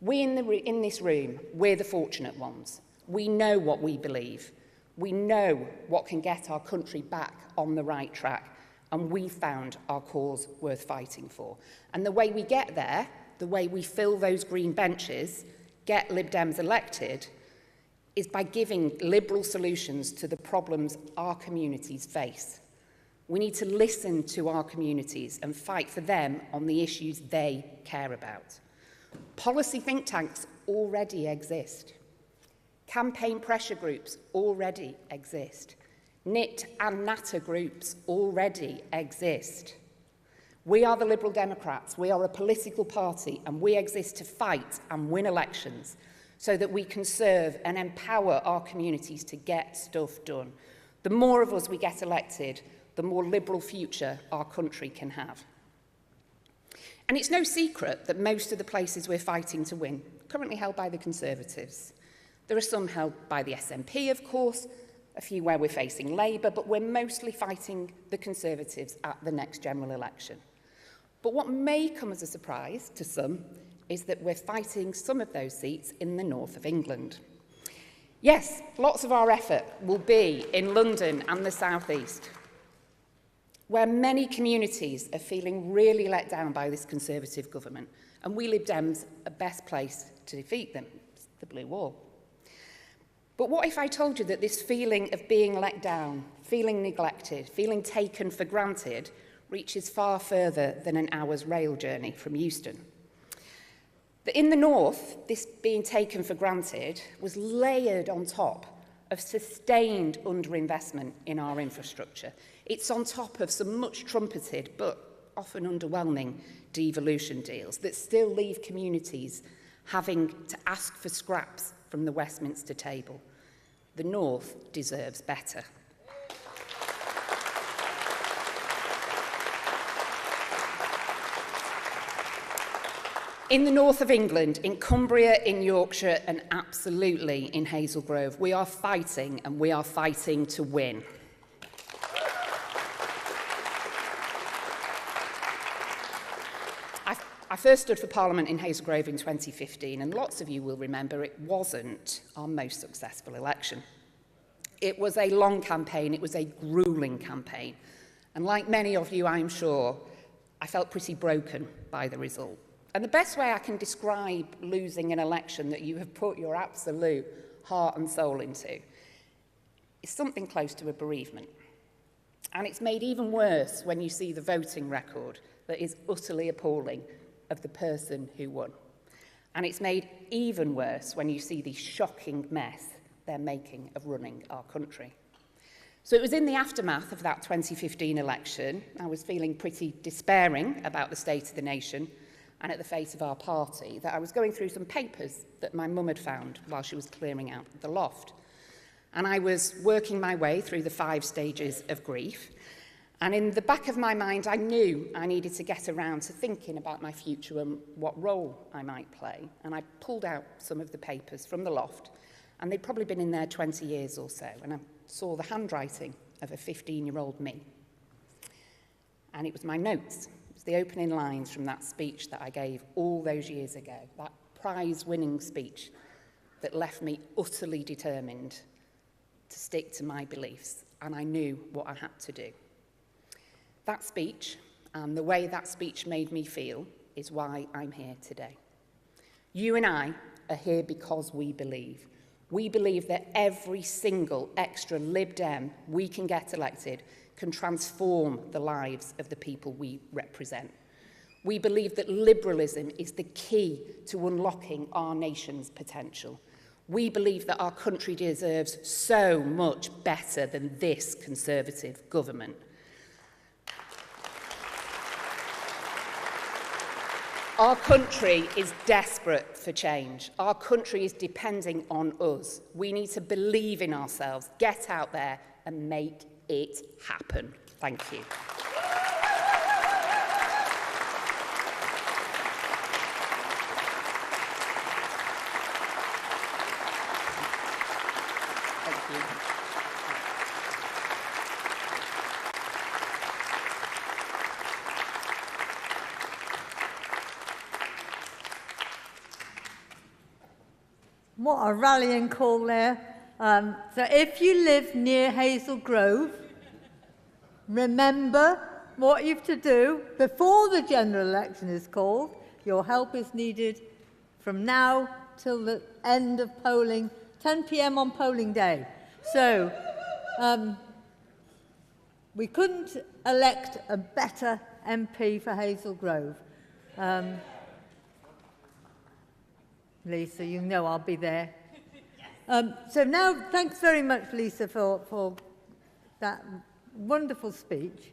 We in this room, we're the fortunate ones. We know what we believe. We know what can get our country back on the right track. And we found our cause worth fighting for. And the way we get there, the way we fill those green benches, get Lib Dems elected, is by giving liberal solutions to the problems our communities face. We need to listen to our communities and fight for them on the issues they care about. Policy think tanks already exist. Campaign pressure groups already exist. NIT and NATA groups already exist. We are the Liberal Democrats. We are a political party, and we exist to fight and win elections so that we can serve and empower our communities to get stuff done. The more of us we get elected, the more liberal future our country can have. And it's no secret that most of the places we're fighting to win are currently held by the Conservatives. There are some held by the SNP, of course, a few where we're facing Labour, but we're mostly fighting the Conservatives at the next general election. But what may come as a surprise to some is that we're fighting some of those seats in the north of England. Yes, lots of our effort will be in London and the South East, where many communities are feeling really let down by this Conservative government, and we Lib Dems are best placed to defeat them. It's the blue wall. But what if I told you that this feeling of being let down, feeling neglected, feeling taken for granted, reaches far further than an hour's rail journey from Euston? That in the north, this being taken for granted was layered on top of sustained underinvestment in our infrastructure. It's on top of some much trumpeted but often underwhelming devolution deals that still leave communities having to ask for scraps from the Westminster table. The North deserves better. In the north of England, in Cumbria, in Yorkshire, and absolutely in Hazel Grove, we are fighting, and we are fighting to win. I first stood for Parliament in Hazel Grove in 2015, and lots of you will remember it wasn't our most successful election. It was a long campaign, it was a gruelling campaign, and like many of you, I'm sure, I felt pretty broken by the result. And the best way I can describe losing an election that you have put your absolute heart and soul into is something close to a bereavement. And it's made even worse when you see the voting record that is utterly appalling of the person who won. And it's made even worse when you see the shocking mess they're making of running our country. So it was in the aftermath of that 2015 election, I was feeling pretty despairing about the state of the nation and at the fate of our party, that I was going through some papers that my mum had found while she was clearing out the loft. And I was working my way through the 5 stages of grief. And in the back of my mind, I knew I needed to get around to thinking about my future and what role I might play. And I pulled out some of the papers from the loft, and they'd probably been in there 20 years or so. And I saw the handwriting of a 15-year-old me. And it was my notes. It was the opening lines from that speech that I gave all those years ago, that prize-winning speech that left me utterly determined to stick to my beliefs, and I knew what I had to do. That speech, and the way that speech made me feel, is why I'm here today. You and I are here because we believe. We believe that every single extra Lib Dem we can get elected can transform the lives of the people we represent. We believe that liberalism is the key to unlocking our nation's potential. We believe that our country deserves so much better than this Conservative government. Our country is desperate for change. Our country is depending on us. We need to believe in ourselves, get out there and make it happen. Thank you. What a rallying call there. So if you live near Hazel Grove, remember what you have to do before the general election is called. Your help is needed from now till the end of polling, 10 p.m. on polling day. So we couldn't elect a better MP for Hazel Grove. Lisa, you know I'll be there. So now, thanks very much, Lisa, for that wonderful speech.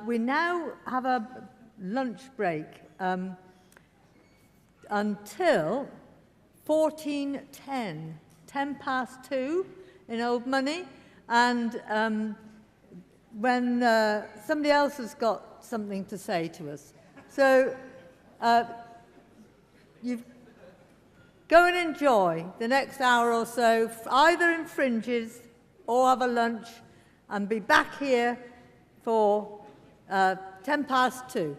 We now have a lunch break until 14:10, 10 past 2 in Old Money. And when somebody else has got something to say to us. So you've go and enjoy the next hour or so, either in Fringes or have a lunch, and be back here for 10 past 2.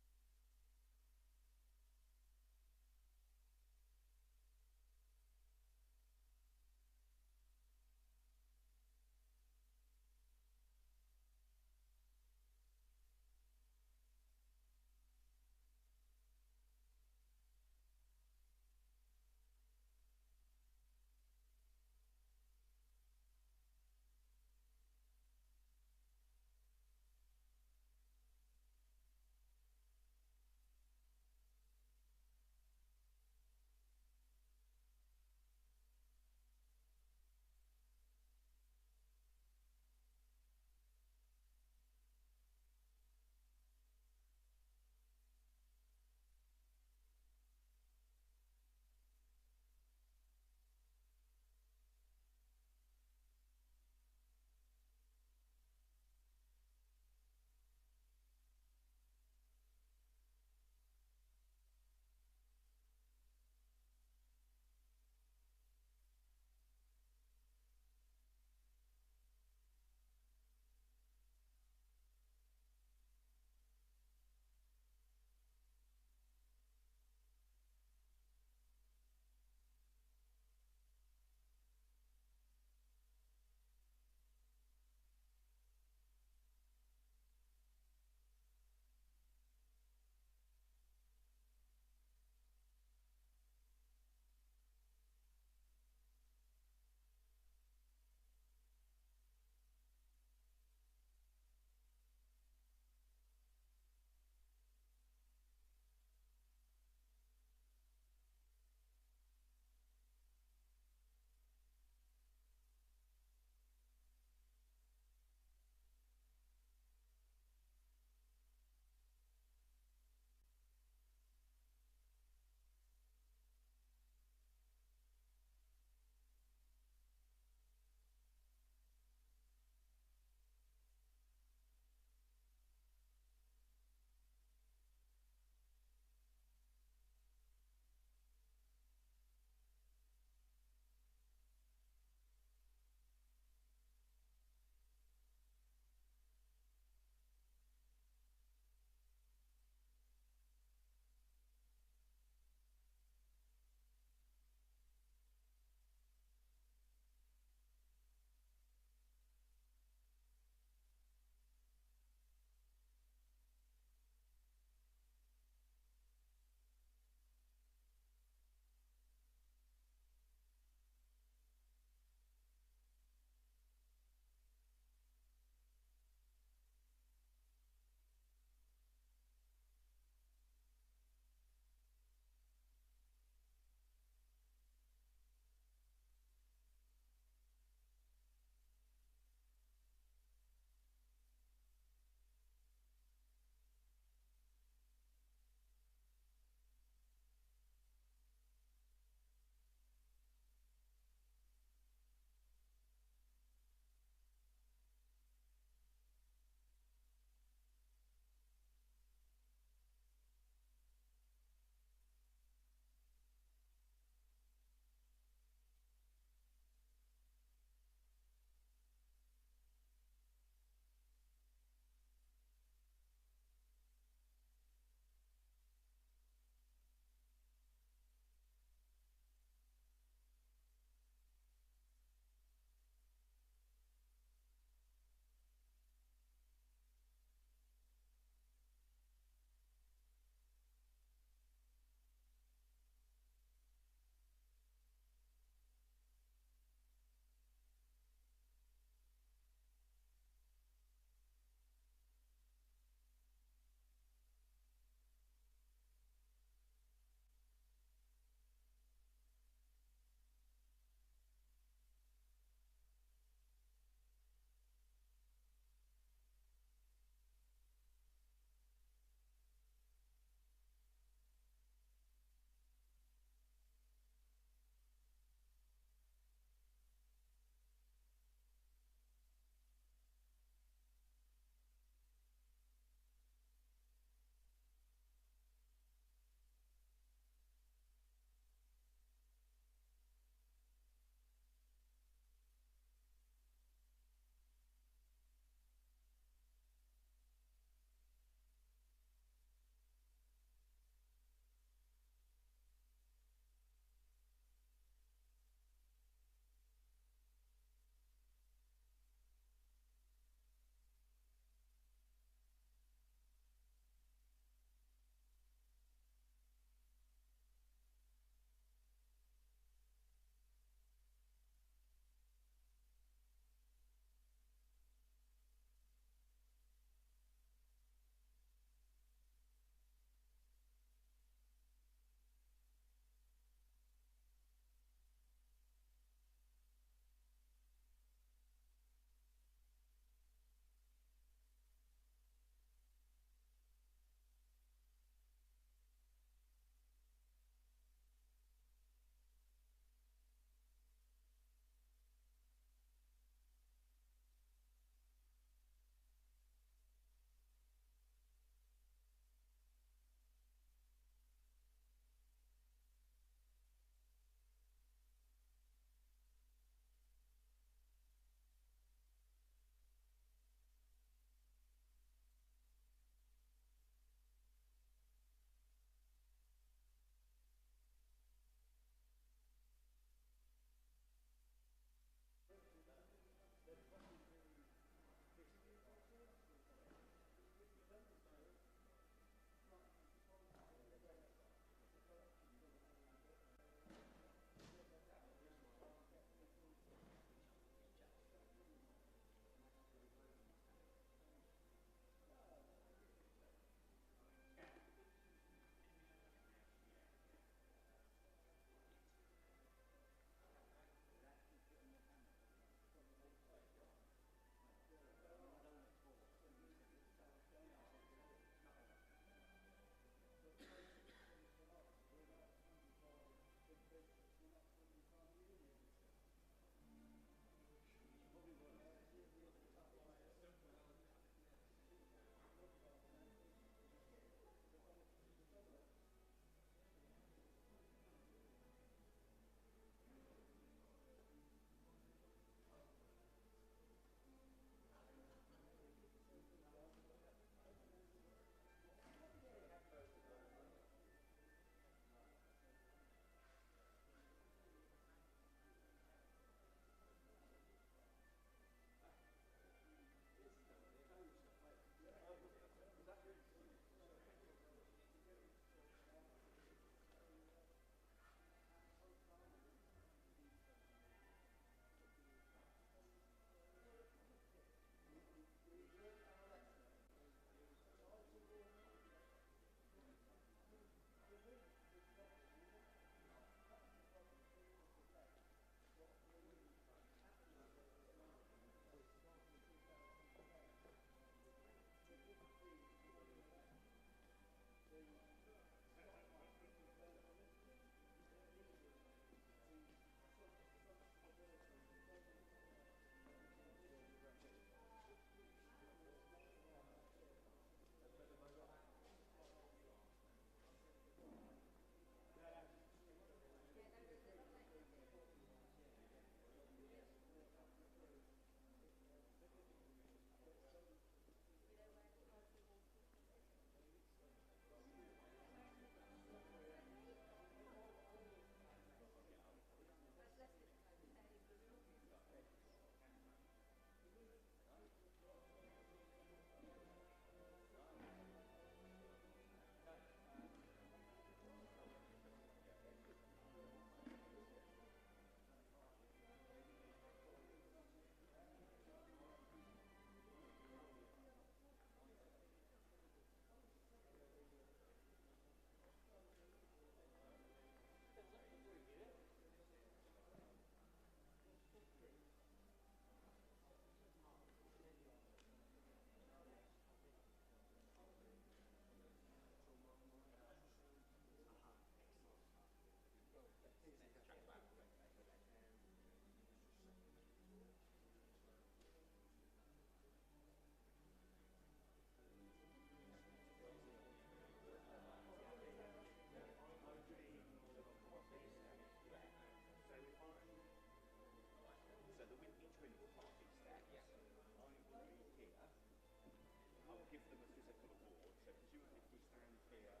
give them a physical award. So presumably if we stand here...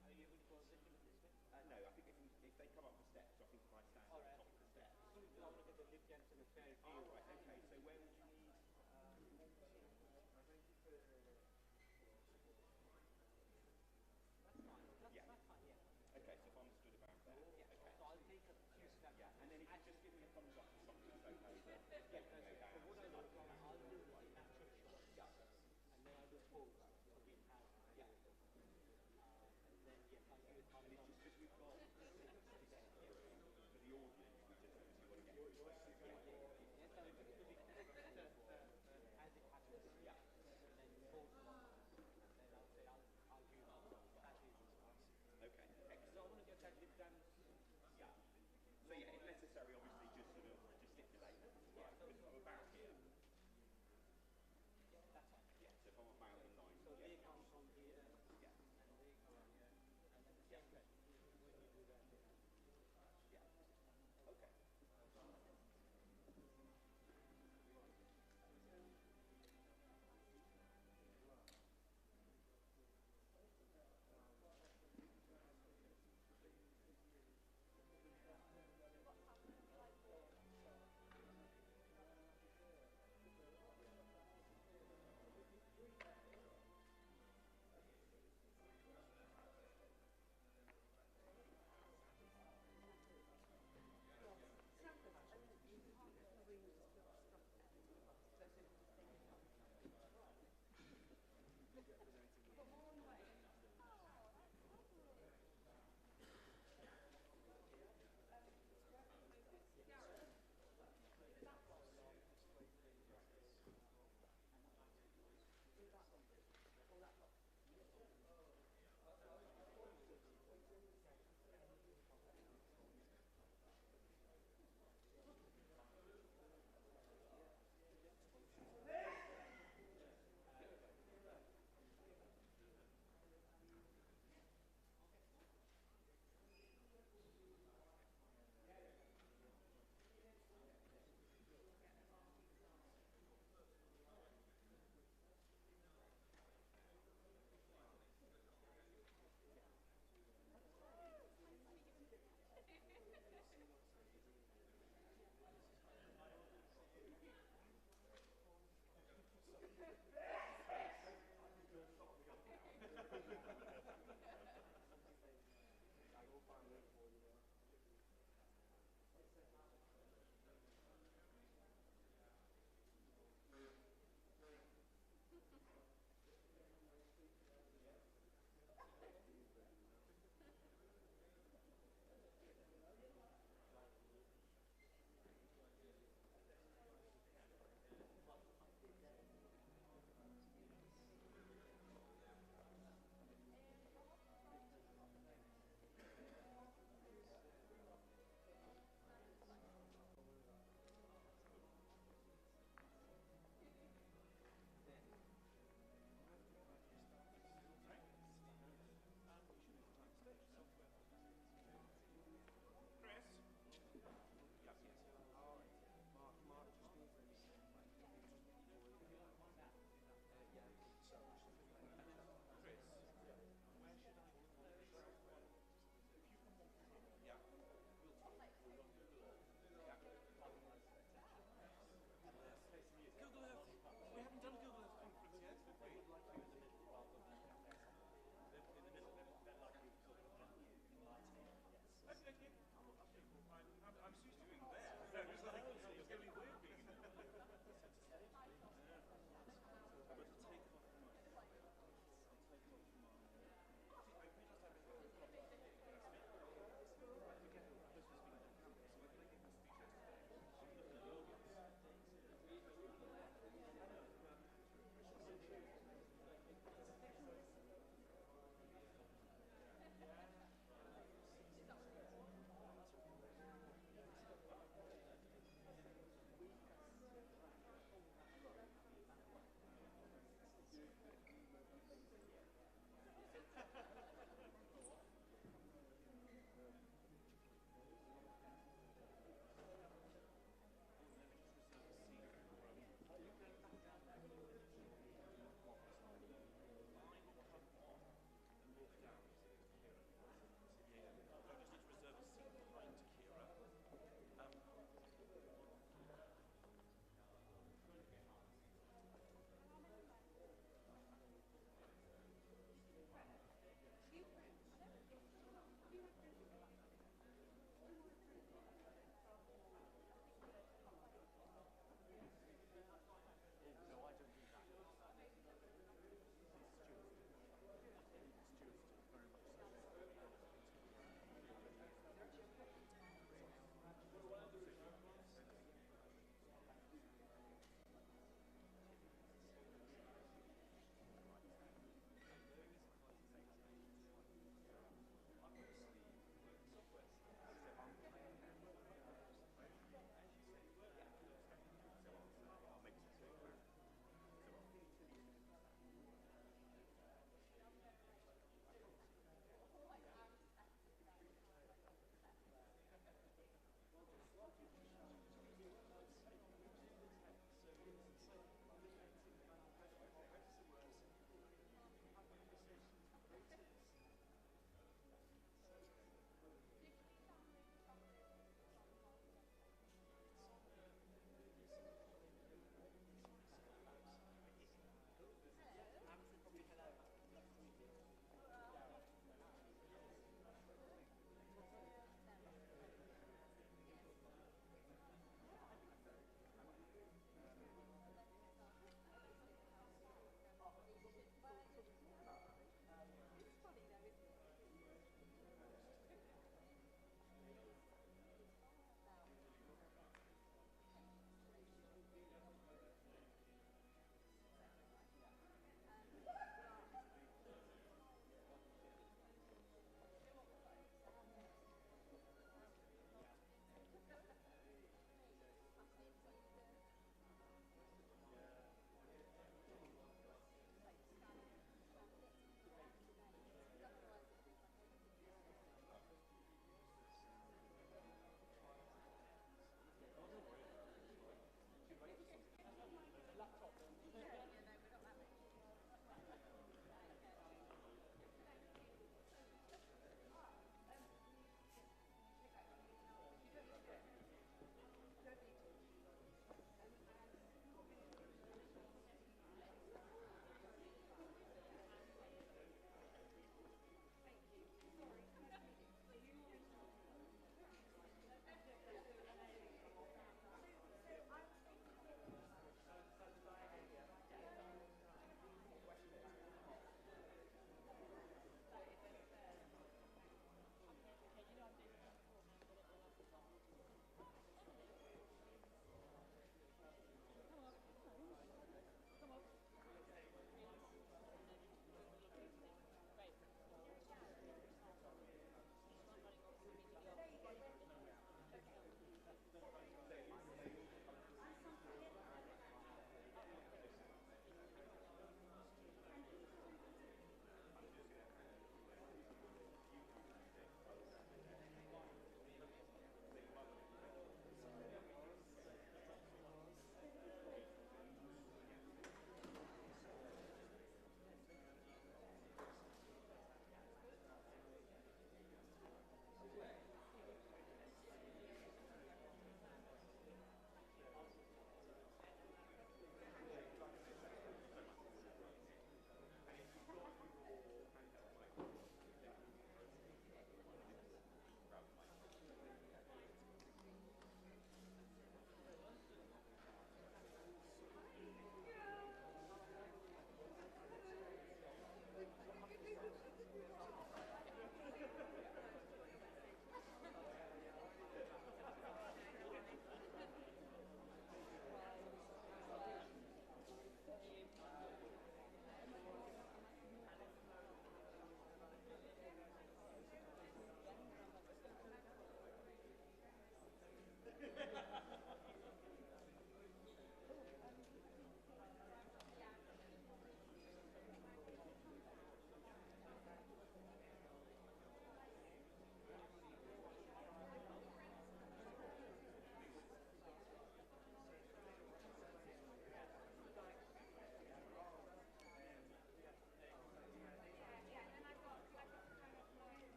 Are you able to position this bit? No, I think if they come up the steps, I think if I stand at the top of the steps. I want to get the Lib Dem to the fair view. Oh, right, okay. So where would you need... That's fine, yeah. Okay, so if I'm stood about there. Yeah, okay. So I'll take a few steps. Yeah, and then if you just give me a thumbs up or something, it's okay. Yeah, so what I'll do is natural shot. Yeah. And then I'll do pulls. Yeah. And then, yes, I'll do it. And it's just because we've got for the audience, we just obviously want to get as it happens. Yeah. And then pulls. And then I'll say I'll do that. Okay. So I want to go to Lib Dem. Yeah. So yeah, if necessary, obviously just sort of gesticulate. Yeah. Because I'm about here. Yeah, that's fine. Yeah. So if I'm about in line.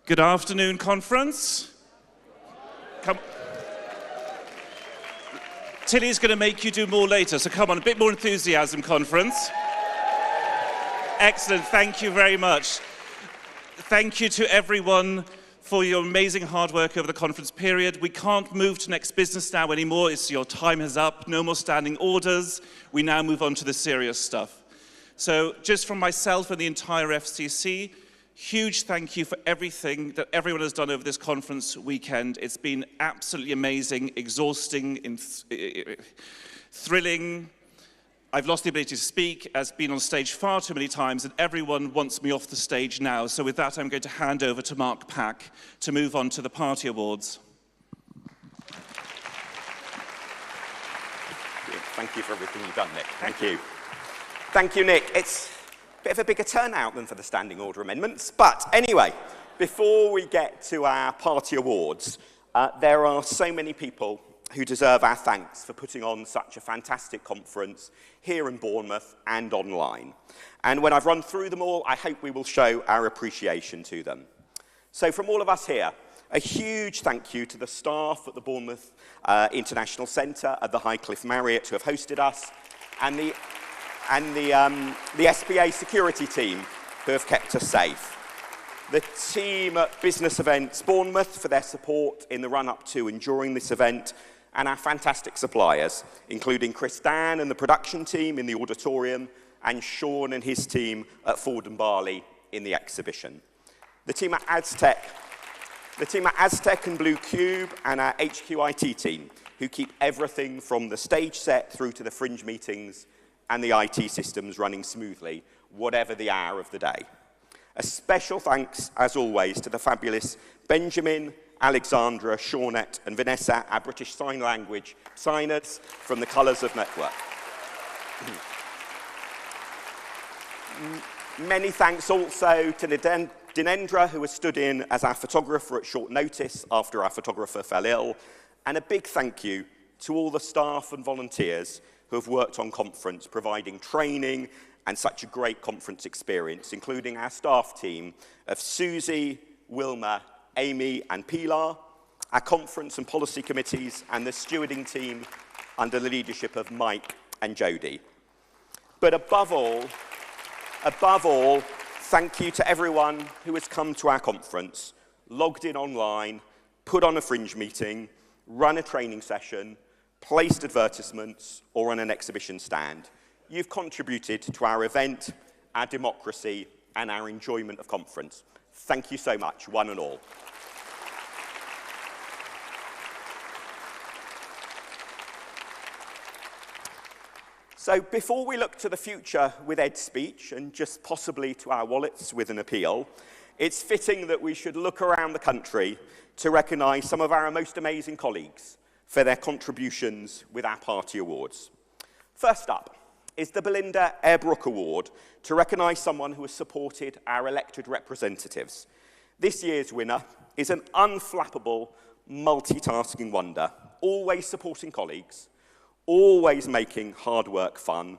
Good afternoon, conference. Come. Tilly's going to make you do more later, so come on, a bit more enthusiasm, conference. Excellent, thank you very much. Thank you to everyone for your amazing hard work over the conference period. We can't move to next business now anymore. Your time is up. No more standing orders. We now move on to the serious stuff. So just from myself and the entire FCC, huge thank you for everything that everyone has done over this conference weekend. It's been absolutely amazing, exhausting, thrilling. I've lost the ability to speak, I've been on stage far too many times, and everyone wants me off the stage now. So with that, I'm going to hand over to Mark Pack to move on to the party awards. Thank you for everything you've done, Nick. Thank you. Thank you, Nick. It's a bit of a bigger turnout than for the standing order amendments. But anyway, before we get to our party awards, there are so many people who deserve our thanks for putting on such a fantastic conference here in Bournemouth and online. And when I've run through them all, I hope we will show our appreciation to them. So from all of us here, a huge thank you to the staff at the Bournemouth International Centre at the Highcliffe Marriott who have hosted us, and the SPA security team who have kept us safe. The team at Business Events Bournemouth for their support in the run-up to and during this event, and our fantastic suppliers, including Chris Dan and the production team in the auditorium, and Sean and his team at Ford and Barley in the exhibition. The team at Aztec and Blue Cube, and our HQIT team, who keep everything from the stage set through to the fringe meetings and the IT systems running smoothly, whatever the hour of the day. A special thanks, as always, to the fabulous Benjamin, Alexandra, Shaunette and Vanessa, our British Sign Language signers from the Colours of Network. Many thanks also to Dinendra, who has stood in as our photographer at short notice after our photographer fell ill, and a big thank you to all the staff and volunteers who have worked on conference, providing training and such a great conference experience, including our staff team of Susie, Wilma, Amy and Pilar, our conference and policy committees, and the stewarding team under the leadership of Mike and Jodie. But above all, thank you to everyone who has come to our conference, logged in online, put on a fringe meeting, run a training session, placed advertisements, or on an exhibition stand. You've contributed to our event, our democracy, and our enjoyment of conference. Thank you so much, one and all. So before we look to the future with Ed's speech, and just possibly to our wallets with an appeal, it's fitting that we should look around the country to recognise some of our most amazing colleagues for their contributions with our party awards. First up is the Belinda Airbrook Award to recognise someone who has supported our elected representatives. This year's winner is an unflappable, multitasking wonder, always supporting colleagues, always making hard work fun,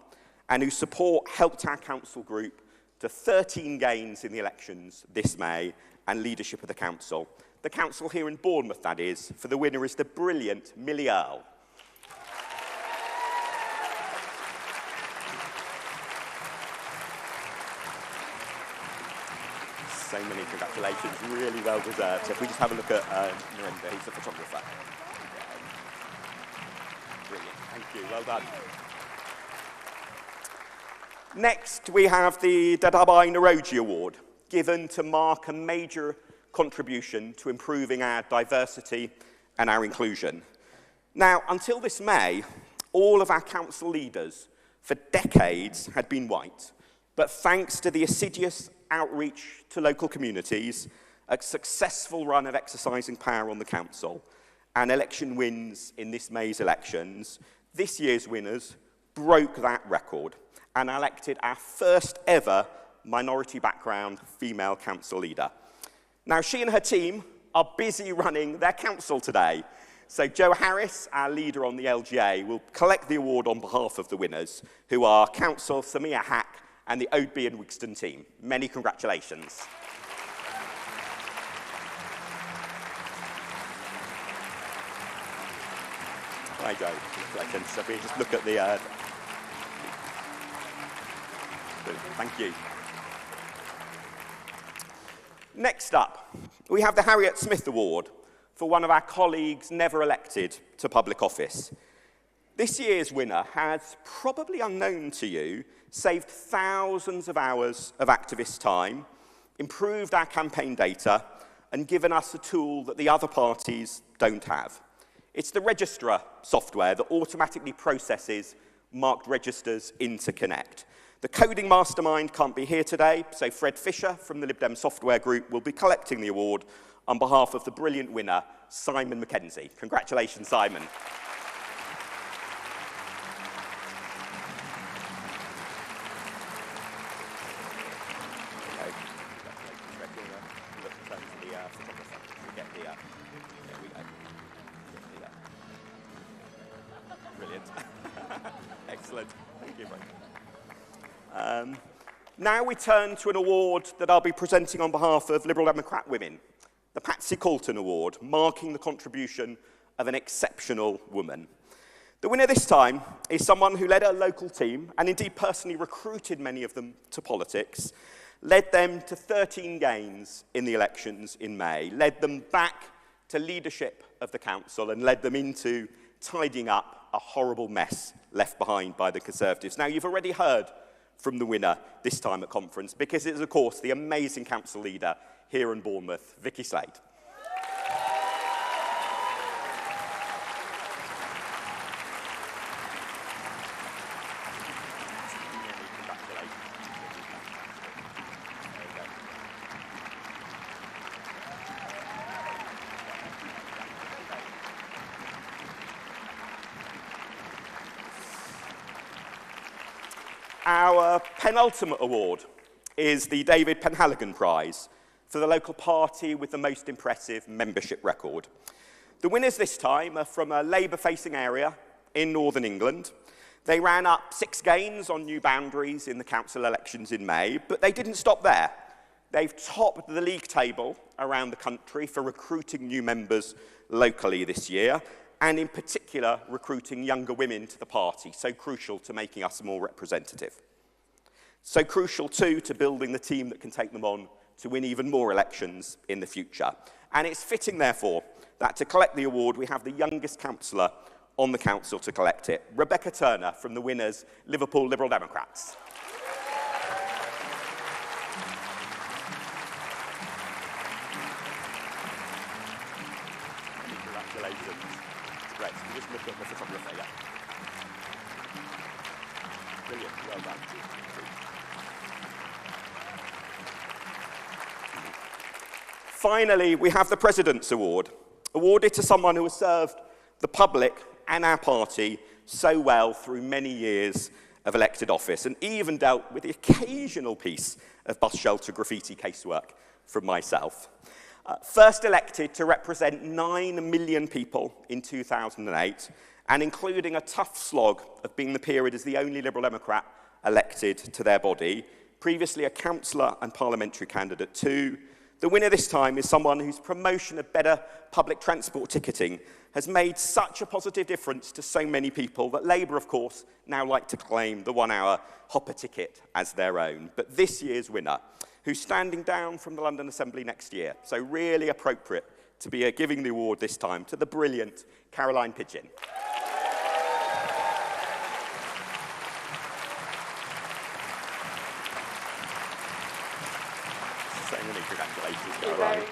and whose support helped our council group to 13 gains in the elections this May and leadership of the council. The council here in Bournemouth, that is, for the winner is the brilliant Millie Earle. So many congratulations, really well deserved. So if we just have a look at Narendra, he's the photographer. Brilliant, thank you, well done. Next, we have the Dadabai Naroji Award, given to mark a major contribution to improving our diversity and our inclusion. Now, until this May, all of our council leaders for decades had been white, but thanks to the assiduous outreach to local communities, a successful run of exercising power on the council, and election wins in this May's elections, this year's winners broke that record and elected our first ever minority background female council leader. Now, she and her team are busy running their council today. So Jo Harris, our leader on the LGA, will collect the award on behalf of the winners, who are Council Samia Hack and the Oadby and Wigston team. Many congratulations. Hi, Joe. Congratulations. So we just look at the... Thank you. Next up, we have the Harriet Smith Award for one of our colleagues never elected to public office. This year's winner has, probably unknown to you, saved thousands of hours of activist time, improved our campaign data, and given us a tool that the other parties don't have. It's the Registrar software that automatically processes marked registers into Connect. The coding mastermind can't be here today, so Fred Fisher from the Lib Dem software group will be collecting the award on behalf of the brilliant winner, Simon Mackenzie. Congratulations, Simon. Brilliant. Excellent. Thank you very much. Now we turn to an award that I'll be presenting on behalf of Liberal Democrat women, the Patsy Colton Award, marking the contribution of an exceptional woman. The winner this time is someone who led her local team, and indeed personally recruited many of them to politics, led them to 13 gains in the elections in May, led them back to leadership of the council, and led them into tidying up a horrible mess left behind by the Conservatives. Now, you've already heard from the winner this time at conference, because it is, of course, the amazing council leader here in Bournemouth, Vicky Slade. Our penultimate award is the David Penhaligon Prize for the local party with the most impressive membership record. The winners this time are from a Labour-facing area in Northern England. They ran up 6 gains on new boundaries in the council elections in May, but they didn't stop there. They've topped the league table around the country for recruiting new members locally this year, and in particular, recruiting younger women to the party, so crucial to making us more representative. So crucial, too, to building the team that can take them on to win even more elections in the future. And it's fitting, therefore, that to collect the award, we have the youngest councillor on the council to collect it, Rebecca Turner from the winners, Liverpool Liberal Democrats. Congratulations. It's great. You just look at the photographer, yeah. Brilliant. Well done. Finally, we have the President's Award, awarded to someone who has served the public and our party so well through many years of elected office, and even dealt with the occasional piece of bus shelter graffiti casework from myself. First elected to represent 9 million people in 2008, and including a tough slog of being the period as the only Liberal Democrat elected to their body, previously a councillor and parliamentary candidate too. The winner this time is someone whose promotion of better public transport ticketing has made such a positive difference to so many people that Labour, of course, now like to claim the 1-hour hopper ticket as their own. But this year's winner, who's standing down from the London Assembly next year, so really appropriate to be giving the award this time to the brilliant Caroline Pidgeon. So many congratulations, Caroline.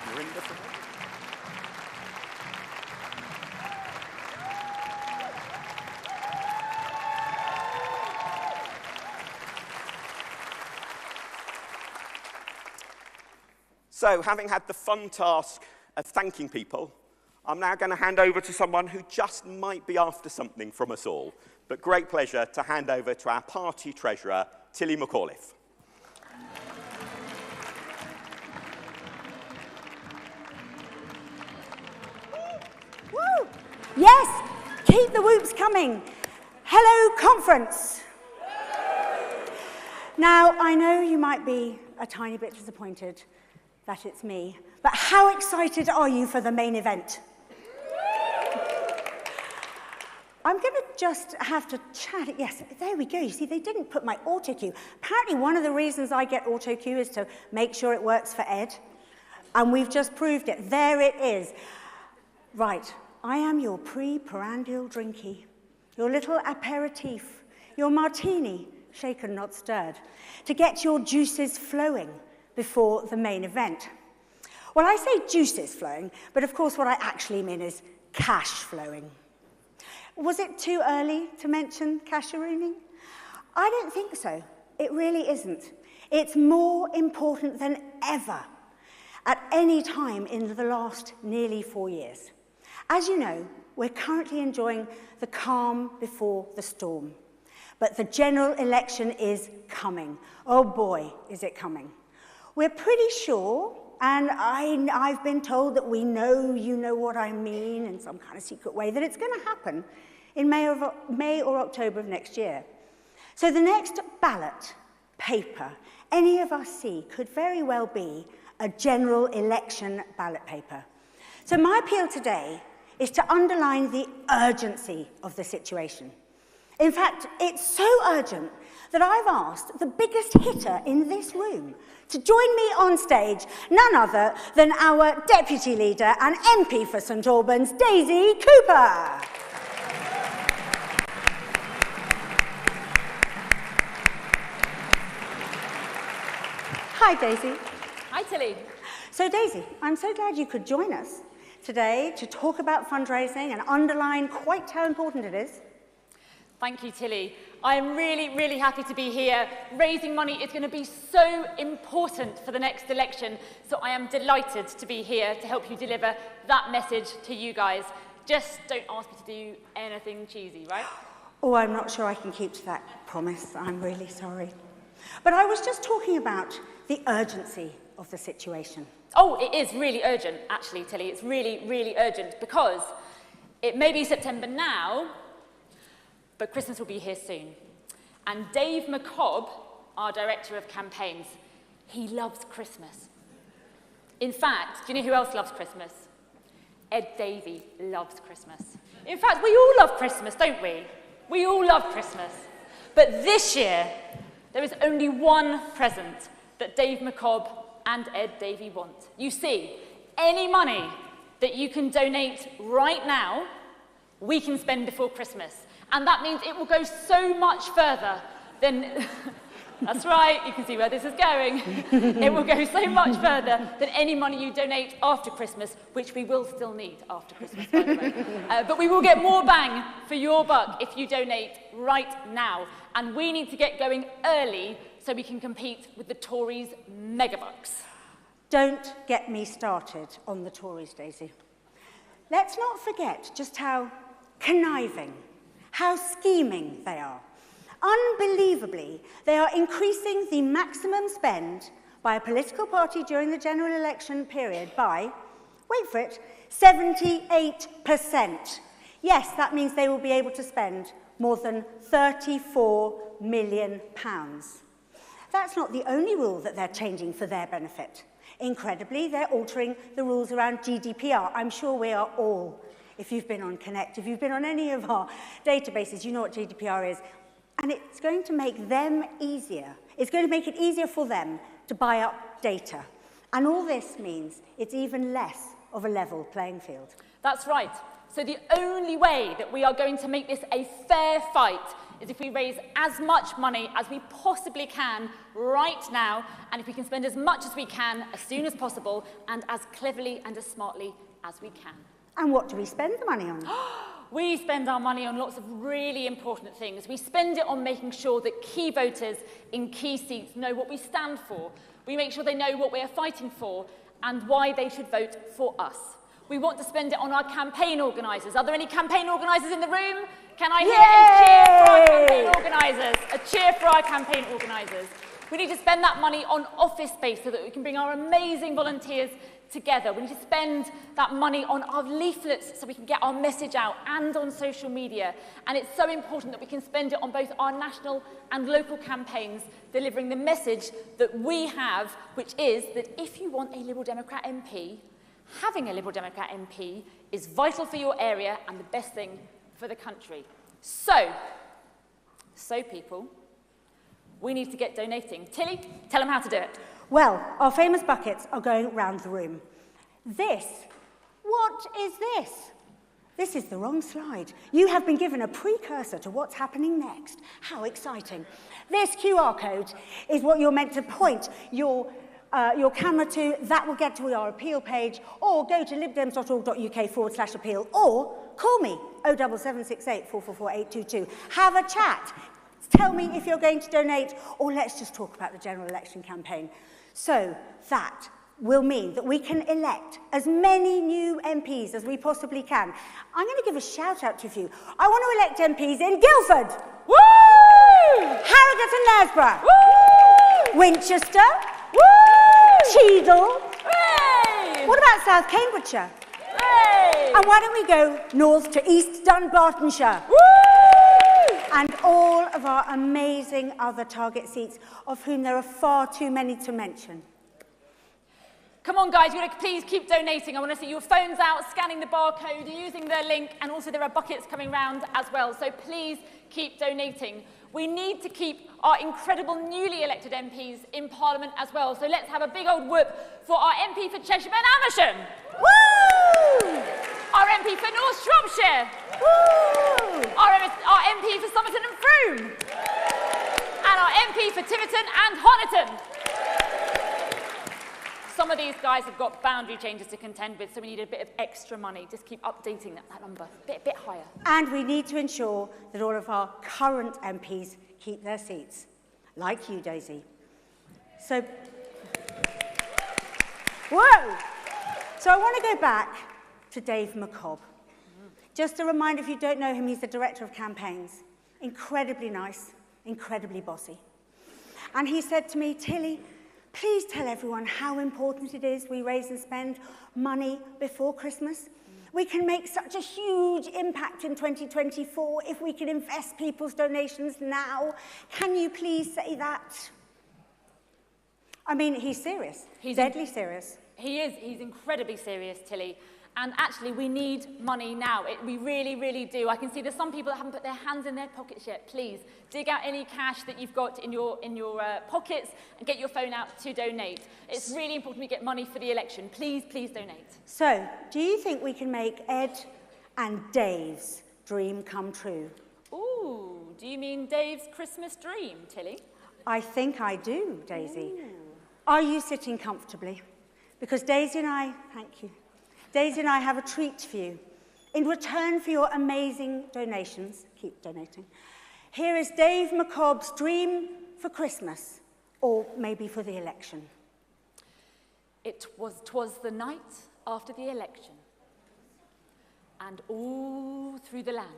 You're in the front. So, having had the fun task of thanking people, I'm now going to hand over to someone who just might be after something from us all. But great pleasure to hand over to our party treasurer, Tilly McAuliffe. Woo! Yes, keep the whoops coming. Hello, conference. Now, I know you might be a tiny bit disappointed that it's me, but how excited are you for the main event? I'm going to just have to chat. Yes, there we go. You see, they didn't put my auto cue. Apparently, one of the reasons I get auto cue is to make sure it works for Ed. And we've just proved it. There it is. Right. I am your pre-prandial drinky, your little aperitif, your martini, shaken not stirred, to get your juices flowing before the main event. Well, I say juices flowing, but of course what I actually mean is cash flowing. Was it too early to mention casherooning? I don't think so. It really isn't. It's more important than ever at any time in the last nearly 4 years. As you know, we're currently enjoying the calm before the storm. But the general election is coming. Oh boy, is it coming. We're pretty sure, and I've been told that we know you know what I mean in some kind of secret way, that it's going to happen in May or October of next year. So the next ballot paper any of us see could very well be a general election ballot paper. So my appeal today is to underline the urgency of the situation. In fact, it's so urgent that I've asked the biggest hitter in this room to join me on stage, none other than our Deputy Leader and MP for St Albans, Daisy Cooper. Hi, Daisy. Hi, Tilly. So, Daisy, I'm so glad you could join us today to talk about fundraising and underline quite how important it is. Thank you, Tilly. I am really, really happy to be here. Raising money is going to be so important for the next election, so I am delighted to be here to help you deliver that message to you guys. Just don't ask me to do anything cheesy, right? Oh, I'm not sure I can keep to that promise. I'm really sorry. But I was just talking about the urgency of the situation. Oh, it is really urgent, actually, Tilly. It's really, really urgent because it may be September now, but Christmas will be here soon. And Dave McCobb, our Director of Campaigns, he loves Christmas. In fact, do you know who else loves Christmas? Ed Davey loves Christmas. In fact, we all love Christmas, don't we? We all love Christmas. But this year, there is only one present that Dave McCobb and Ed Davey want. You see, any money that you can donate right now, we can spend before Christmas. And that means it will go so much further than, that's right, you can see where this is going. It will go so much further than any money you donate after Christmas, which we will still need after Christmas, by the way. But we will get more bang for your buck if you donate right now. And we need to get going early so we can compete with the Tories' megabucks. Don't get me started on the Tories, Daisy. Let's not forget just how conniving, how scheming they are. Unbelievably, they are increasing the maximum spend by a political party during the general election period by, wait for it, 78%. Yes, that means they will be able to spend more than £34 million. That's not the only rule that they're changing for their benefit. Incredibly, they're altering the rules around GDPR. I'm sure we are all, if you've been on Connect, if you've been on any of our databases, you know what GDPR is. And it's going to make them easier. It's going to make it easier for them to buy up data. And all this means it's even less of a level playing field. That's right. So the only way that we are going to make this a fair fight is if we raise as much money as we possibly can right now, and if we can spend as much as we can as soon as possible, and as cleverly and as smartly as we can. And what do we spend the money on? We spend our money on lots of really important things. We spend it on making sure that key voters in key seats know what we stand for. We make sure they know what we are fighting for and why they should vote for us. We want to spend it on our campaign organisers. Are there any campaign organisers in the room? Can I hear a cheer for our campaign organisers? A cheer for our campaign organisers. We need to spend that money on office space so that we can bring our amazing volunteers together. We need to spend that money on our leaflets so we can get our message out and on social media. And it's so important that we can spend it on both our national and local campaigns, delivering the message that we have, which is that if you want a Liberal Democrat MP, having a Liberal Democrat MP is vital for your area and the best thing for the country. So people, we need to get donating. Tilly, tell them how to do it. Well, our famous buckets are going round the room. What is this? This is the wrong slide. You have been given a precursor to what's happening next. How exciting. This QR code is what you're meant to point your camera to. That will get to our appeal page, or go to libdems.org.uk/appeal, or call me 07768 444 822. Have a chat. Tell me if you're going to donate, or let's just talk about the general election campaign. So that will mean that we can elect as many new MPs as we possibly can. I'm going to give a shout out to a few. I want to elect MPs in Guildford. Woo! Harrogate and Knaresborough. Woo! Winchester. Woo! Cheadle. Hooray! What about South Cambridgeshire? Hooray! And why don't we go north to East Dunbartonshire? Woo! And all of our amazing other target seats, of whom there are far too many to mention. Come on, guys, you've got to please keep donating. I want to see your phones out, scanning the barcode, using the link, and also there are buckets coming round as well. So please keep donating. We need to keep our incredible newly elected MPs in Parliament as well. So let's have a big old whoop for our MP for Cheshire and Amersham. Woo! Our MP for North Shropshire. Woo! Our MP for Somerton and Frome. And our MP for Tiverton and Honiton. Some of these guys have got boundary changes to contend with, so we need a bit of extra money. Just keep updating that number, a bit higher. And we need to ensure that all of our current MPs keep their seats, like you, Daisy. So, whoa! So I want to go back to Dave McCobb. Just a reminder, if you don't know him, he's the Director of Campaigns. Incredibly nice, incredibly bossy. And he said to me, Tilly, please tell everyone how important it is we raise and spend money before Christmas. We can make such a huge impact in 2024 if we can invest people's donations now. Can you please say that? I mean, he's serious. He's deadly serious. He is. He's incredibly serious, Tilly. And actually, we need money now. We really, really do. I can see there's some people that haven't put their hands in their pockets yet. Please, dig out any cash that you've got in your pockets and get your phone out to donate. It's really important we get money for the election. Please, please donate. So, do you think we can make Ed and Dave's dream come true? Ooh, do you mean Dave's Christmas dream, Tilly? I think I do, Daisy. Ooh. Are you sitting comfortably? Because Daisy and I, thank you. Daisy and I have a treat for you. In return for your amazing donations, keep donating, here is Dave McCobb's dream for Christmas, or maybe for the election. Twas the night after the election, and all through the land,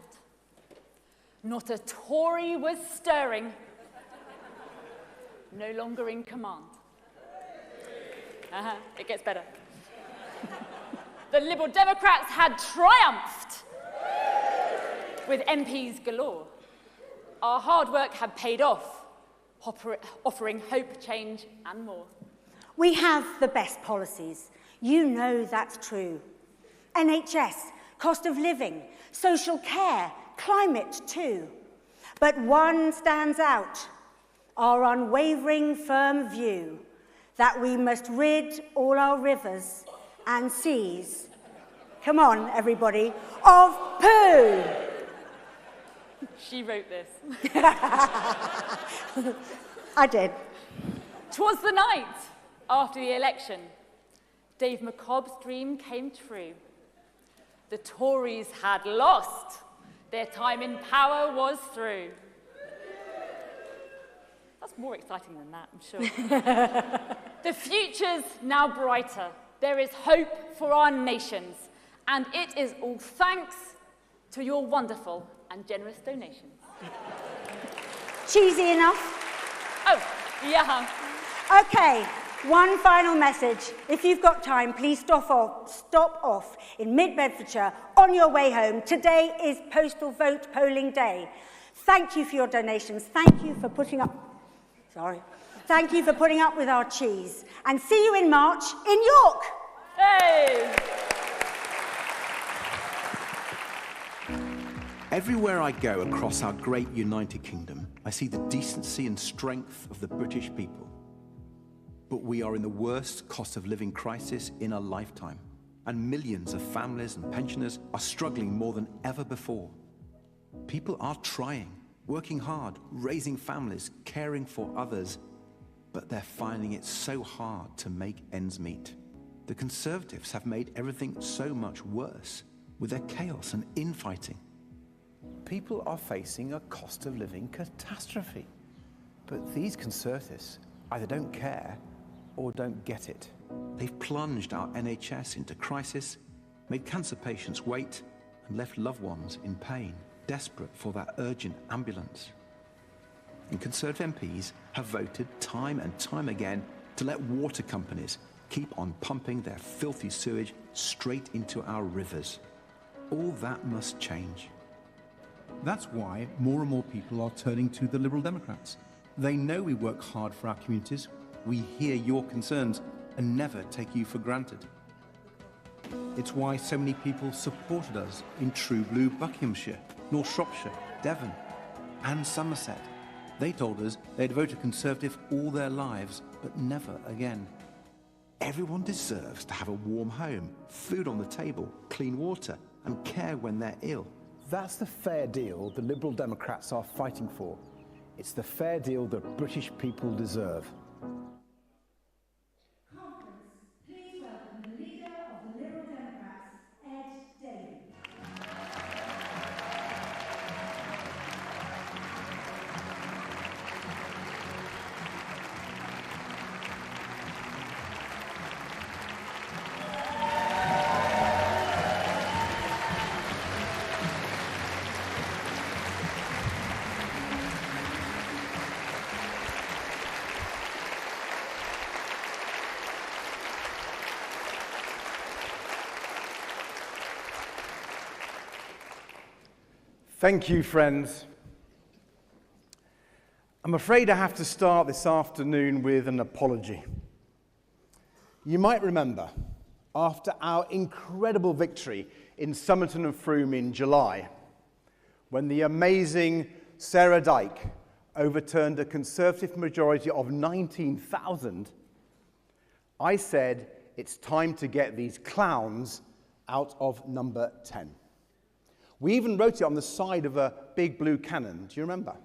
not a Tory was stirring, no longer in command. It gets better. The Liberal Democrats had triumphed with MPs galore. Our hard work had paid off, offering hope, change, and more. We have the best policies. You know that's true. NHS, cost of living, social care, climate too. But one stands out, our unwavering firm view that we must rid all our rivers and seas, come on everybody, of poo. She wrote this. I did. 'Twas the night after the election. Dave McCobb's dream came true. The Tories had lost. Their time in power was through. That's more exciting than that, I'm sure. The future's now brighter. There is hope for our nations, and it is all thanks to your wonderful and generous donations. Cheesy enough? Oh, yeah. Okay, one final message. If you've got time, please stop off in Mid-Bedfordshire on your way home. Today is postal vote polling day. Thank you for your donations. Thank you for putting up... Thank you for putting up with our cheese. And see you in March in York. Hey! Everywhere I go across our great United Kingdom, I see the decency and strength of the British people. But we are in the worst cost of living crisis in a lifetime, and millions of families and pensioners are struggling more than ever before. People are trying, working hard, raising families, caring for others, but they're finding it so hard to make ends meet. The Conservatives have made everything so much worse with their chaos and infighting. People are facing a cost of living catastrophe. But these Conservatives either don't care or don't get it. They've plunged our NHS into crisis, made cancer patients wait, and left loved ones in pain, desperate for that urgent ambulance. And Conservative MPs have voted time and time again to let water companies keep on pumping their filthy sewage straight into our rivers. All that must change. That's why more and more people are turning to the Liberal Democrats. They know we work hard for our communities, we hear your concerns, and never take you for granted. It's why so many people supported us in true blue Buckinghamshire, North Shropshire, Devon, and Somerset. They told us they'd voted Conservative all their lives, but never again. Everyone deserves to have a warm home, food on the table, clean water, and care when they're ill. That's the fair deal the Liberal Democrats are fighting for. It's the fair deal the British people deserve. Please welcome the leader of the Liberal Democrats, Ed Davey. Thank you, friends. I'm afraid I have to start this afternoon with an apology. You might remember, after our incredible victory in Somerton and Frome in July, when the amazing Sarah Dyke overturned a Conservative majority of 19,000, I said it's time to get these clowns out of number 10. We even wrote it on the side of a big blue cannon. Do you remember?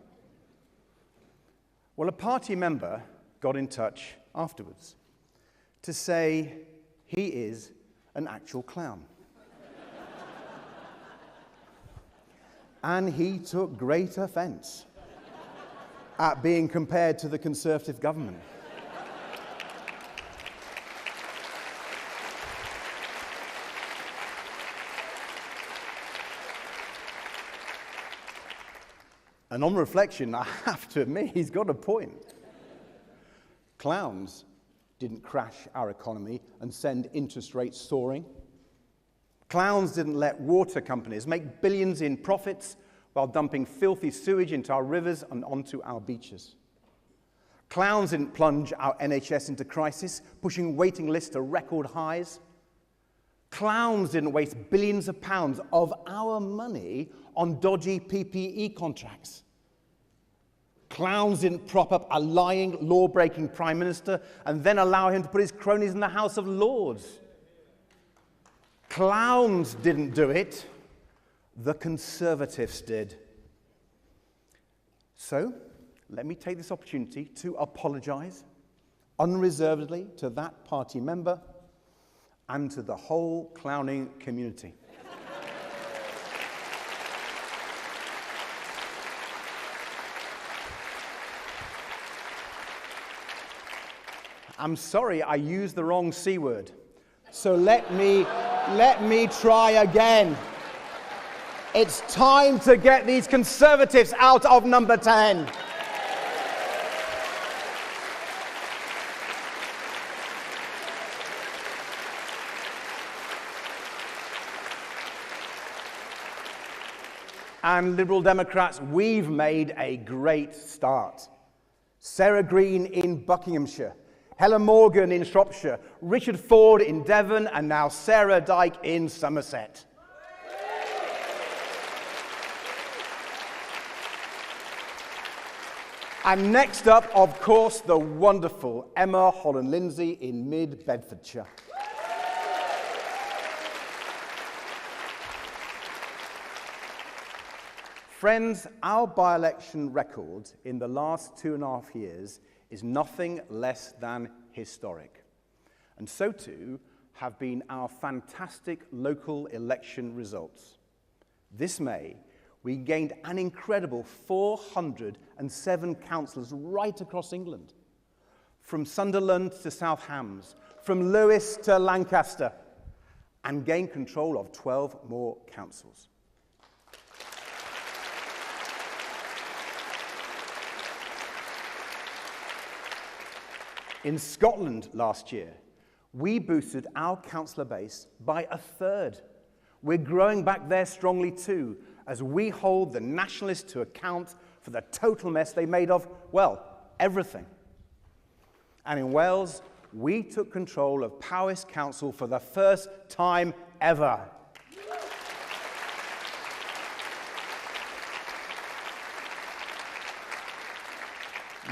Well, a party member got in touch afterwards to say he is an actual clown. And he took great offence at being compared to the Conservative government. And on reflection, I have to admit, he's got a point. Clowns didn't crash our economy and send interest rates soaring. Clowns didn't let water companies make billions in profits while dumping filthy sewage into our rivers and onto our beaches. Clowns didn't plunge our NHS into crisis, pushing waiting lists to record highs. Clowns didn't waste billions of pounds of our money on dodgy PPE contracts. Clowns didn't prop up a lying, law-breaking Prime Minister and then allow him to put his cronies in the House of Lords. Clowns didn't do it. The Conservatives did. So, let me take this opportunity to apologise unreservedly to that party member and to the whole clowning community. I'm sorry, I used the wrong C word. So let me try again. It's time to get these Conservatives out of number 10. And Liberal Democrats, we've made a great start. Sarah Green in Buckinghamshire, Helen Morgan in Shropshire, Richard Ford in Devon, and now Sarah Dyke in Somerset. And next up, of course, the wonderful Emma Holland-Lindsay in Mid-Bedfordshire. Friends, our by-election record in the last 2.5 years is nothing less than historic. And so too have been our fantastic local election results. This May, we gained an incredible 407 councillors right across England, from Sunderland to South Hams, from Lewes to Lancaster, and gained control of 12 more councils. In Scotland last year, we boosted our councillor base by 1/3. We're growing back there strongly too, as we hold the nationalists to account for the total mess they made of, well, everything. And in Wales, we took control of Powys Council for the first time ever.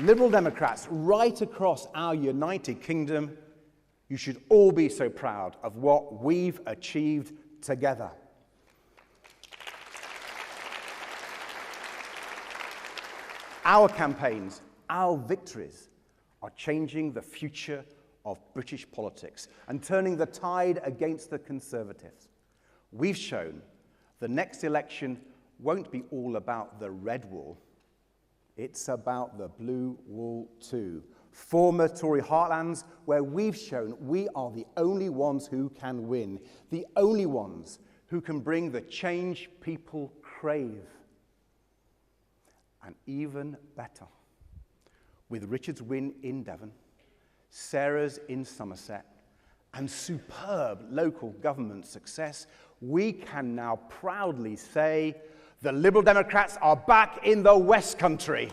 Liberal Democrats right across our United Kingdom, you should all be so proud of what we've achieved together. Our campaigns, our victories, are changing the future of British politics and turning the tide against the Conservatives. We've shown the next election won't be all about the red wall. It's about the blue wall too. Former Tory heartlands where we've shown we are the only ones who can win, the only ones who can bring the change people crave. And even better, with Richard's win in Devon, Sarah's in Somerset, and superb local government success, we can now proudly say the Liberal Democrats are back in the West Country.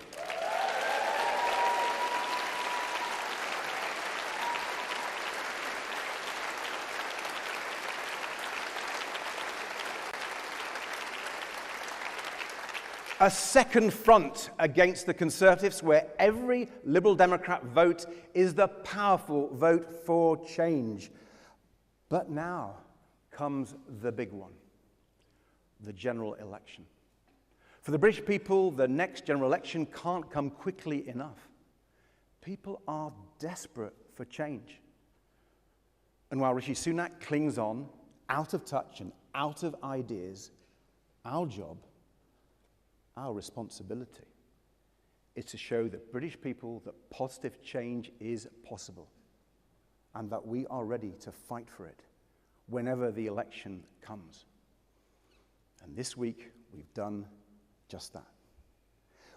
A second front against the Conservatives where every Liberal Democrat vote is the powerful vote for change. But now comes the big one, the general election. For the British people, the next general election can't come quickly enough. People are desperate for change. And while Rishi Sunak clings on, out of touch and out of ideas, our job, our responsibility, is to show the British people that positive change is possible and that we are ready to fight for it whenever the election comes. And this week, we've done just that.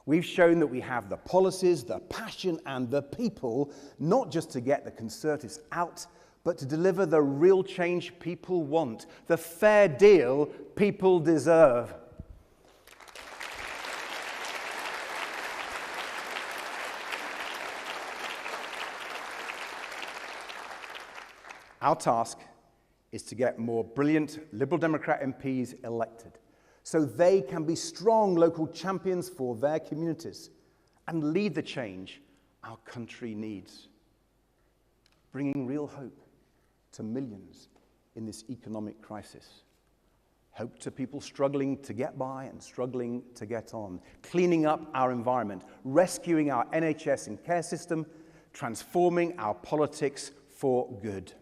We've shown that we have the policies, the passion, and the people, not just to get the Conservatives out, but to deliver the real change people want, the fair deal people deserve. Our task is to get more brilliant Liberal Democrat MPs elected so they can be strong local champions for their communities and lead the change our country needs, bringing real hope to millions in this economic crisis. Hope to people struggling to get by and struggling to get on, cleaning up our environment, rescuing our NHS and care system, transforming our politics for good.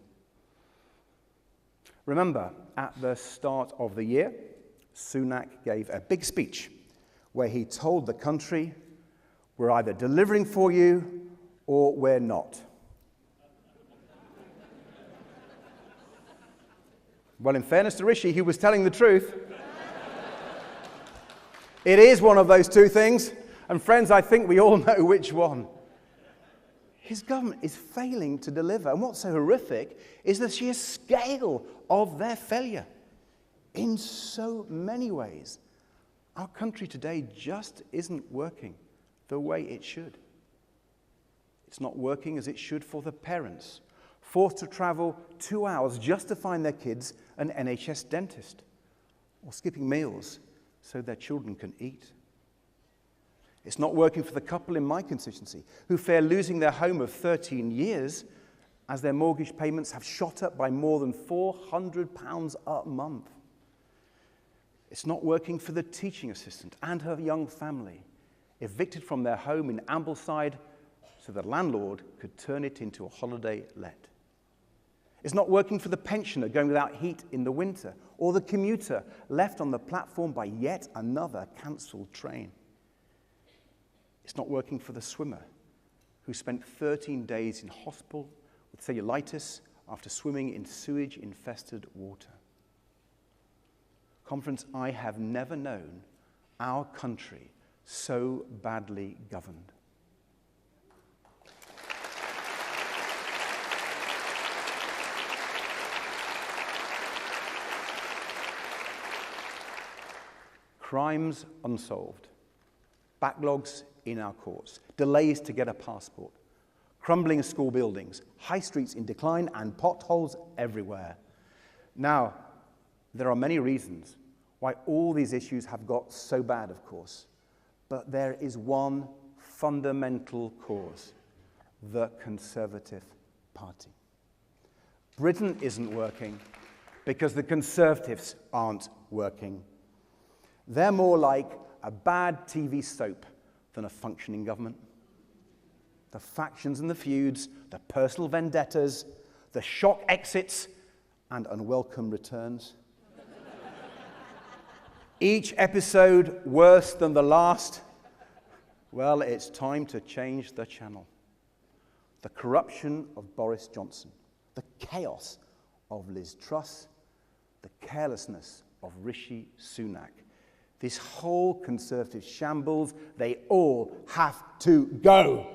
Remember, at the start of the year, Sunak gave a big speech where he told the country, we're either delivering for you or we're not. Well, in fairness to Rishi, he was telling the truth. It is one of those two things, and friends, I think we all know which one. His government is failing to deliver, and what's so horrific is the sheer scale of their failure. In so many ways, our country today just isn't working the way it should. It's not working as it should for the parents, forced to travel 2 hours just to find their kids an NHS dentist, or skipping meals so their children can eat. It's not working for the couple in my constituency who fear losing their home of 13 years as their mortgage payments have shot up by more than £400 a month. It's not working for the teaching assistant and her young family, evicted from their home in Ambleside so the landlord could turn it into a holiday let. It's not working for the pensioner going without heat in the winter, or the commuter left on the platform by yet another cancelled train. It's not working for the swimmer who spent 13 days in hospital with cellulitis after swimming in sewage-infested water. Conference, I have never known our country so badly governed. Crimes unsolved, backlogs in our courts, delays to get a passport, crumbling school buildings, high streets in decline, and potholes everywhere. Now, there are many reasons why all these issues have got so bad, of course, but there is one fundamental cause: the Conservative Party. Britain isn't working because the Conservatives aren't working. They're more like a bad TV soap than a functioning government. The factions and the feuds, the personal vendettas, the shock exits, and unwelcome returns. Each episode worse than the last. Well, it's time to change the channel. The corruption of Boris Johnson, the chaos of Liz Truss, the carelessness of Rishi Sunak. This whole Conservative shambles, they all have to go.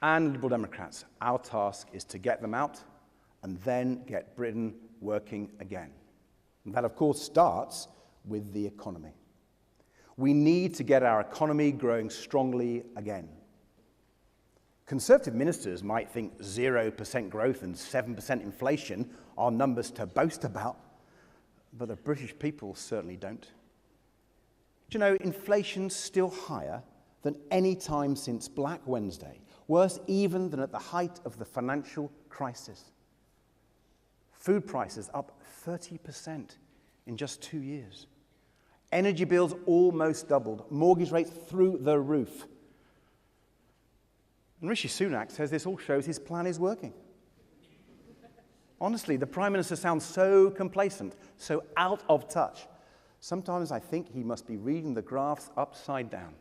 And Liberal Democrats, our task is to get them out and then get Britain working again. And that, of course, starts with the economy. We need to get our economy growing strongly again. Conservative ministers might think 0% growth and 7% inflation are numbers to boast about, but the British people certainly don't. Do you know, inflation's still higher than any time since Black Wednesday, worse even than at the height of the financial crisis. Food prices up 30% in just 2 years. Energy bills almost doubled, mortgage rates through the roof. And Rishi Sunak says this all shows his plan is working. Honestly, the Prime Minister sounds so complacent, so out of touch. Sometimes I think he must be reading the graphs upside down.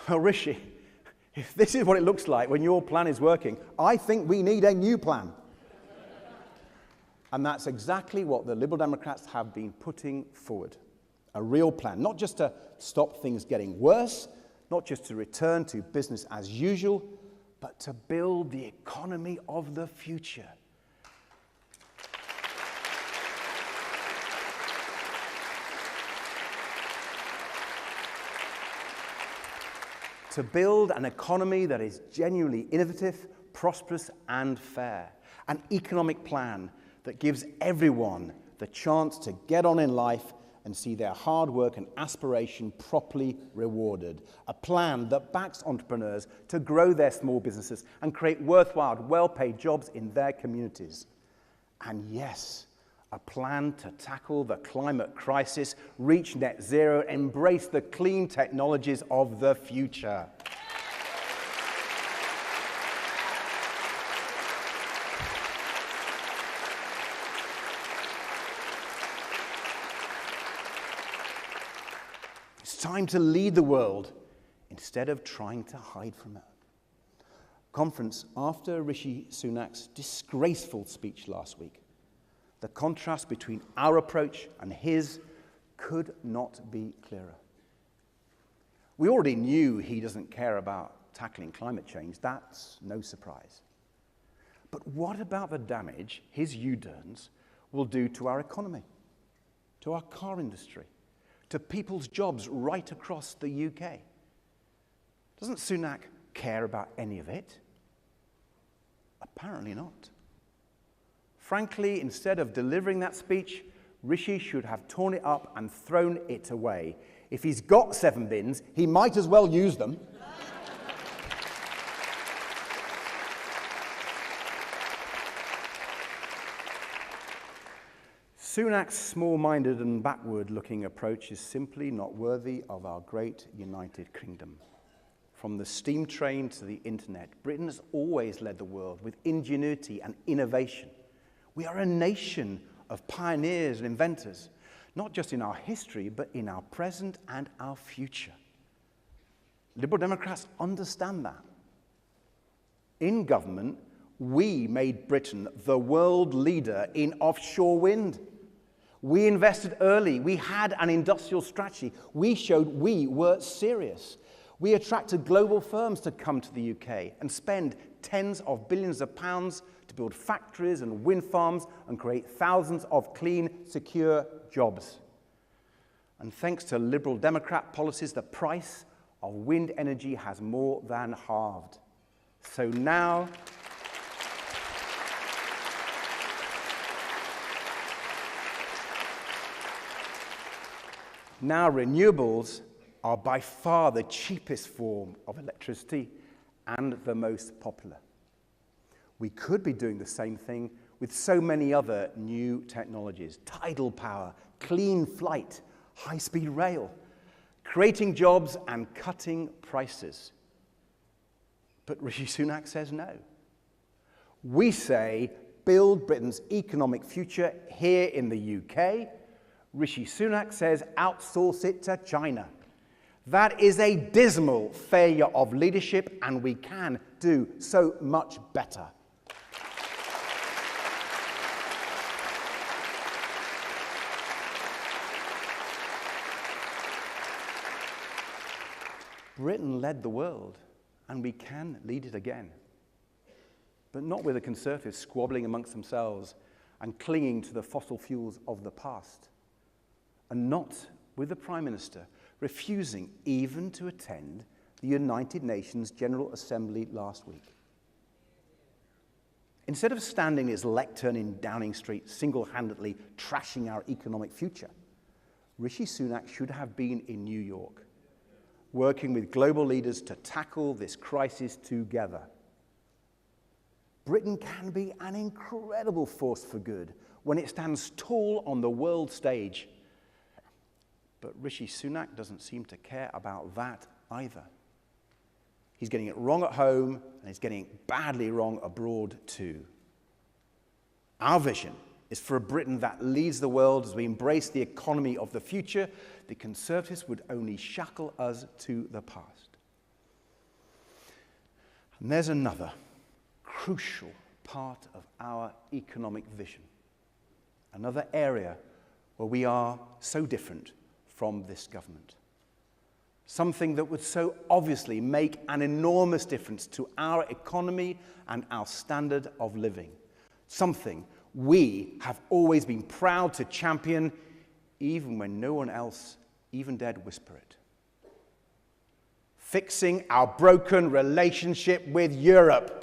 Well, Rishi, if this is what it looks like when your plan is working, I think we need a new plan. And that's exactly what the Liberal Democrats have been putting forward. A real plan, not just to stop things getting worse, not just to return to business as usual, but to build the economy of the future. To build an economy that is genuinely innovative, prosperous, and fair. An economic plan that gives everyone the chance to get on in life and see their hard work and aspiration properly rewarded. A plan that backs entrepreneurs to grow their small businesses and create worthwhile, well-paid jobs in their communities. And yes, a plan to tackle the climate crisis, reach net zero, embrace the clean technologies of the future. It's time to lead the world instead of trying to hide from it. Conference, after Rishi Sunak's disgraceful speech last week, the contrast between our approach and his could not be clearer. We already knew he doesn't care about tackling climate change. That's no surprise. But what about the damage his U-turns will do to our economy, to our car industry, to people's jobs right across the UK? Doesn't Sunak care about any of it? Apparently not. Frankly, instead of delivering that speech, Rishi should have torn it up and thrown it away. If he's got 7 bins, he might as well use them. Sunak's small-minded and backward-looking approach is simply not worthy of our great United Kingdom. From the steam train to the internet, Britain has always led the world with ingenuity and innovation. We are a nation of pioneers and inventors, not just in our history, but in our present and our future. Liberal Democrats understand that. In government, we made Britain the world leader in offshore wind. We invested early. We had an industrial strategy. We showed we were serious. We attracted global firms to come to the UK and spend tens of billions of pounds to build factories and wind farms and create thousands of clean, secure jobs. And thanks to Liberal Democrat policies, the price of wind energy has more than halved. So now renewables are by far the cheapest form of electricity and the most popular. We could be doing the same thing with so many other new technologies: tidal power, clean flight, high-speed rail, creating jobs and cutting prices. But Rishi Sunak says no. We say build Britain's economic future here in the UK. Rishi Sunak says outsource it to China. That is a dismal failure of leadership, and we can do so much better. Britain led the world, and we can lead it again. But not with the Conservatives squabbling amongst themselves and clinging to the fossil fuels of the past. And not with the Prime Minister refusing even to attend the United Nations General Assembly last week. Instead of standing his lectern in Downing Street, single-handedly trashing our economic future, Rishi Sunak should have been in New York, working with global leaders to tackle this crisis together. Britain can be an incredible force for good when it stands tall on the world stage. But Rishi Sunak doesn't seem to care about that either. He's getting it wrong at home, and he's getting it badly wrong abroad too. Our vision is for a Britain that leads the world as we embrace the economy of the future. The Conservatives would only shackle us to the past. And there's another crucial part of our economic vision, another area where we are so different from this government. Something that would so obviously make an enormous difference to our economy and our standard of living. Something we have always been proud to champion, even when no one else even dared whisper it. Fixing our broken relationship with Europe.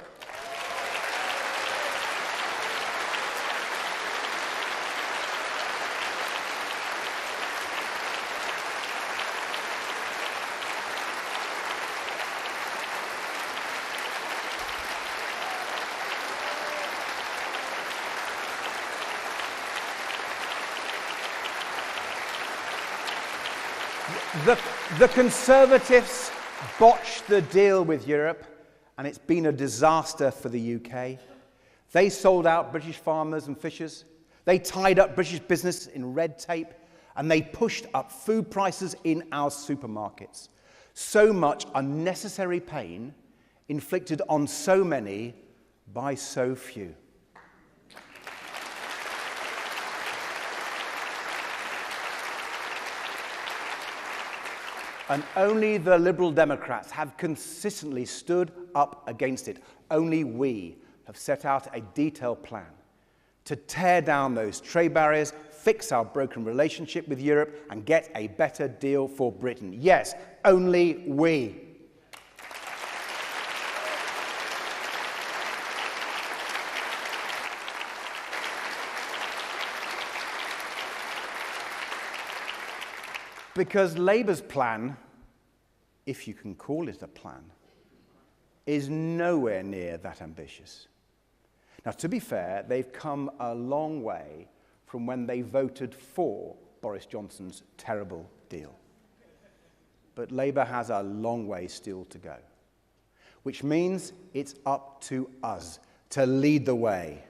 The Conservatives botched the deal with Europe, and it's been a disaster for the UK. They sold out British farmers and fishers. They tied up British business in red tape, and they pushed up food prices in our supermarkets. So much unnecessary pain inflicted on so many by so few. And only the Liberal Democrats have consistently stood up against it. Only we have set out a detailed plan to tear down those trade barriers, fix our broken relationship with Europe, and get a better deal for Britain. Yes, only we. Because Labour's plan, if you can call it a plan, is nowhere near that ambitious. Now, to be fair, they've come a long way from when they voted for Boris Johnson's terrible deal. But Labour has a long way still to go, which means it's up to us to lead the way.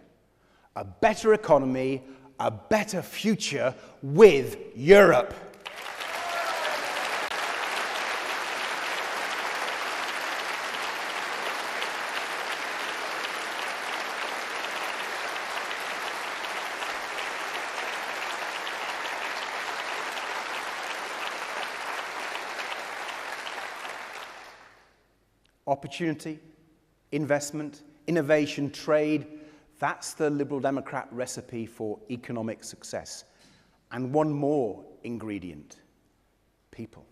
A better economy, a better future with Europe. Opportunity, investment, innovation, trade, that's the Liberal Democrat recipe for economic success. And one more ingredient, people.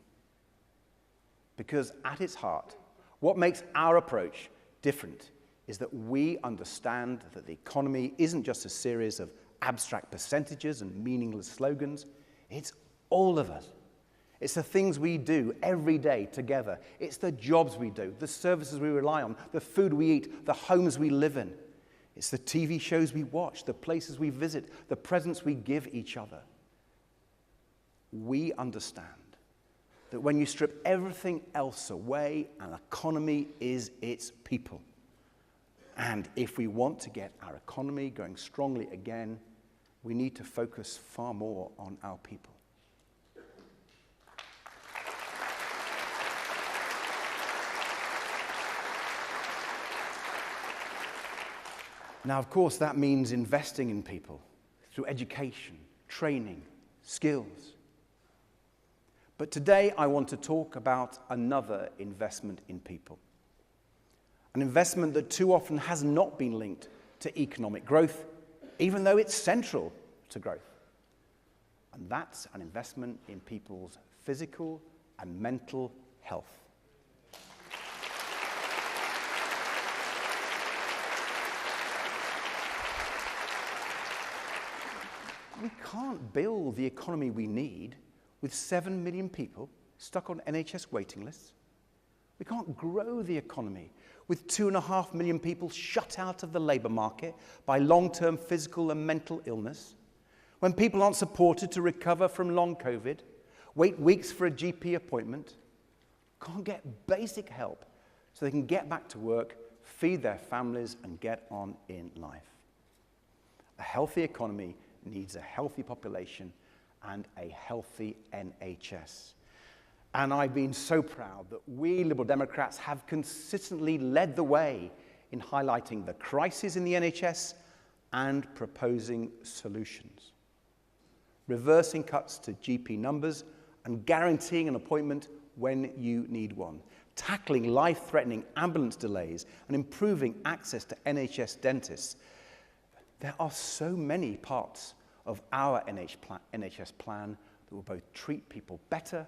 Because at its heart, what makes our approach different is that we understand that the economy isn't just a series of abstract percentages and meaningless slogans, it's all of us. It's the things we do every day together. It's the jobs we do, the services we rely on, the food we eat, the homes we live in. It's the TV shows we watch, the places we visit, the presents we give each other. We understand that when you strip everything else away, an economy is its people. And if we want to get our economy going strongly again, we need to focus far more on our people. Now, of course, that means investing in people through education, training, skills. But today, I want to talk about another investment in people. An investment that too often has not been linked to economic growth, even though it's central to growth. And that's an investment in people's physical and mental health. We can't build the economy we need with 7 million people stuck on NHS waiting lists. We can't grow the economy with 2.5 million people shut out of the labour market by long-term physical and mental illness, when people aren't supported to recover from long COVID, wait weeks for a GP appointment, can't get basic help so they can get back to work, feed their families, and get on in life. A healthy economy needs a healthy population and a healthy NHS. And I've been so proud that we Liberal Democrats have consistently led the way in highlighting the crisis in the NHS and proposing solutions. Reversing cuts to GP numbers and guaranteeing an appointment when you need one. Tackling life-threatening ambulance delays and improving access to NHS dentists. There are so many parts of our NHS plan that will both treat people better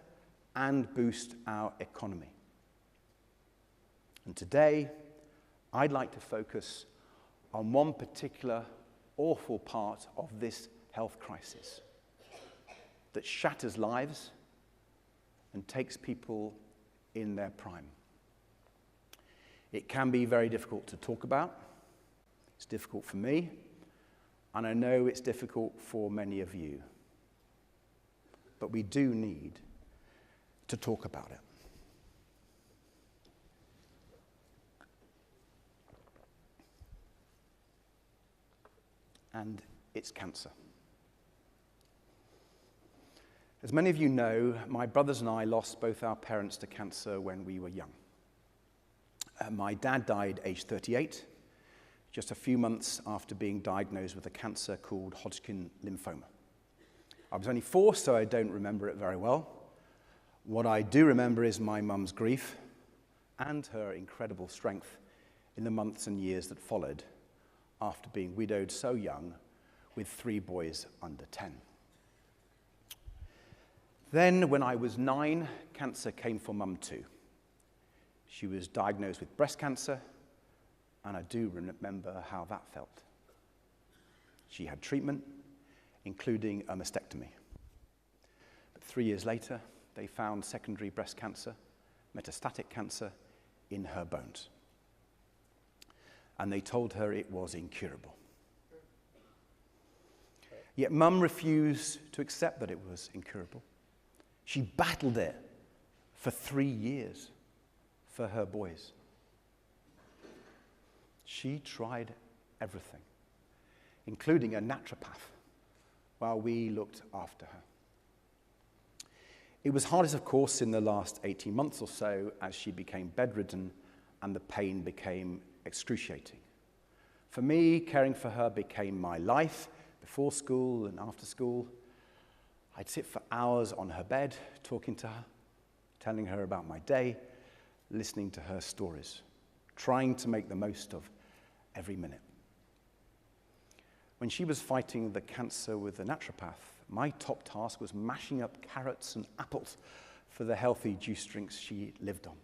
and boost our economy. And today, I'd like to focus on one particular awful part of this health crisis that shatters lives and takes people in their prime. It can be very difficult to talk about. It's difficult for me. And I know it's difficult for many of you. But we do need to talk about it. And it's cancer. As many of you know, my brothers and I lost both our parents to cancer when we were young. My dad died aged 38. Just a few months after being diagnosed with a cancer called Hodgkin lymphoma. I was only 4, so I don't remember it very well. What I do remember is my mum's grief and her incredible strength in the months and years that followed after being widowed so young with 3 boys under 10. Then, when I was 9, cancer came for Mum too. She was diagnosed with breast cancer, and I do remember how that felt. She had treatment, including a mastectomy. But 3 years later, they found secondary breast cancer, metastatic cancer, in her bones. And they told her it was incurable. Yet Mum refused to accept that it was incurable. She battled it for 3 years for her boys. She tried everything, including a naturopath, while we looked after her. It was hardest, of course, in the last 18 months or so as she became bedridden and the pain became excruciating. For me, caring for her became my life before school and after school. I'd sit for hours on her bed, talking to her, telling her about my day, listening to her stories, trying to make the most of every minute. When she was fighting the cancer with the naturopath, my top task was mashing up carrots and apples for the healthy juice drinks she lived on.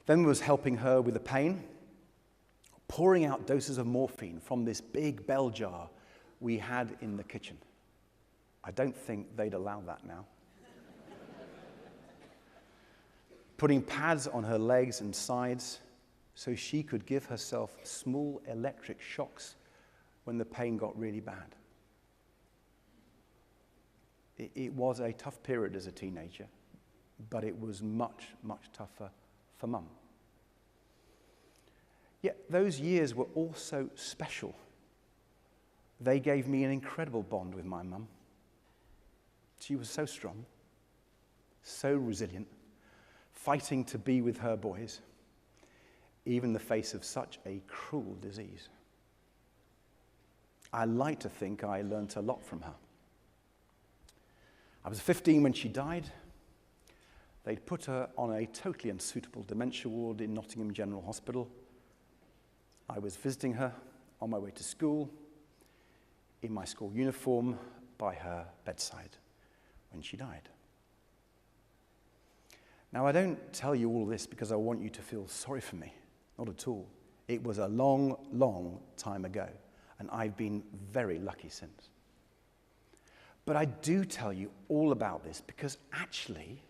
Then was helping her with the pain, pouring out doses of morphine from this big bell jar we had in the kitchen. I don't think they'd allow that now. Putting pads on her legs and sides so she could give herself small electric shocks when the pain got really bad. It was a tough period as a teenager, but it was much, much tougher for Mum. Yet those years were also special. They gave me an incredible bond with my Mum. She was so strong, so resilient, fighting to be with her boys, even in the face of such a cruel disease. I like to think I learnt a lot from her. I was 15 when she died. They'd put her on a totally unsuitable dementia ward in Nottingham General Hospital. I was visiting her on my way to school, in my school uniform, by her bedside when she died. Now, I don't tell you all this because I want you to feel sorry for me. Not at all. It was a long, long time ago, and I've been very lucky since. But I do tell you all about this because actually,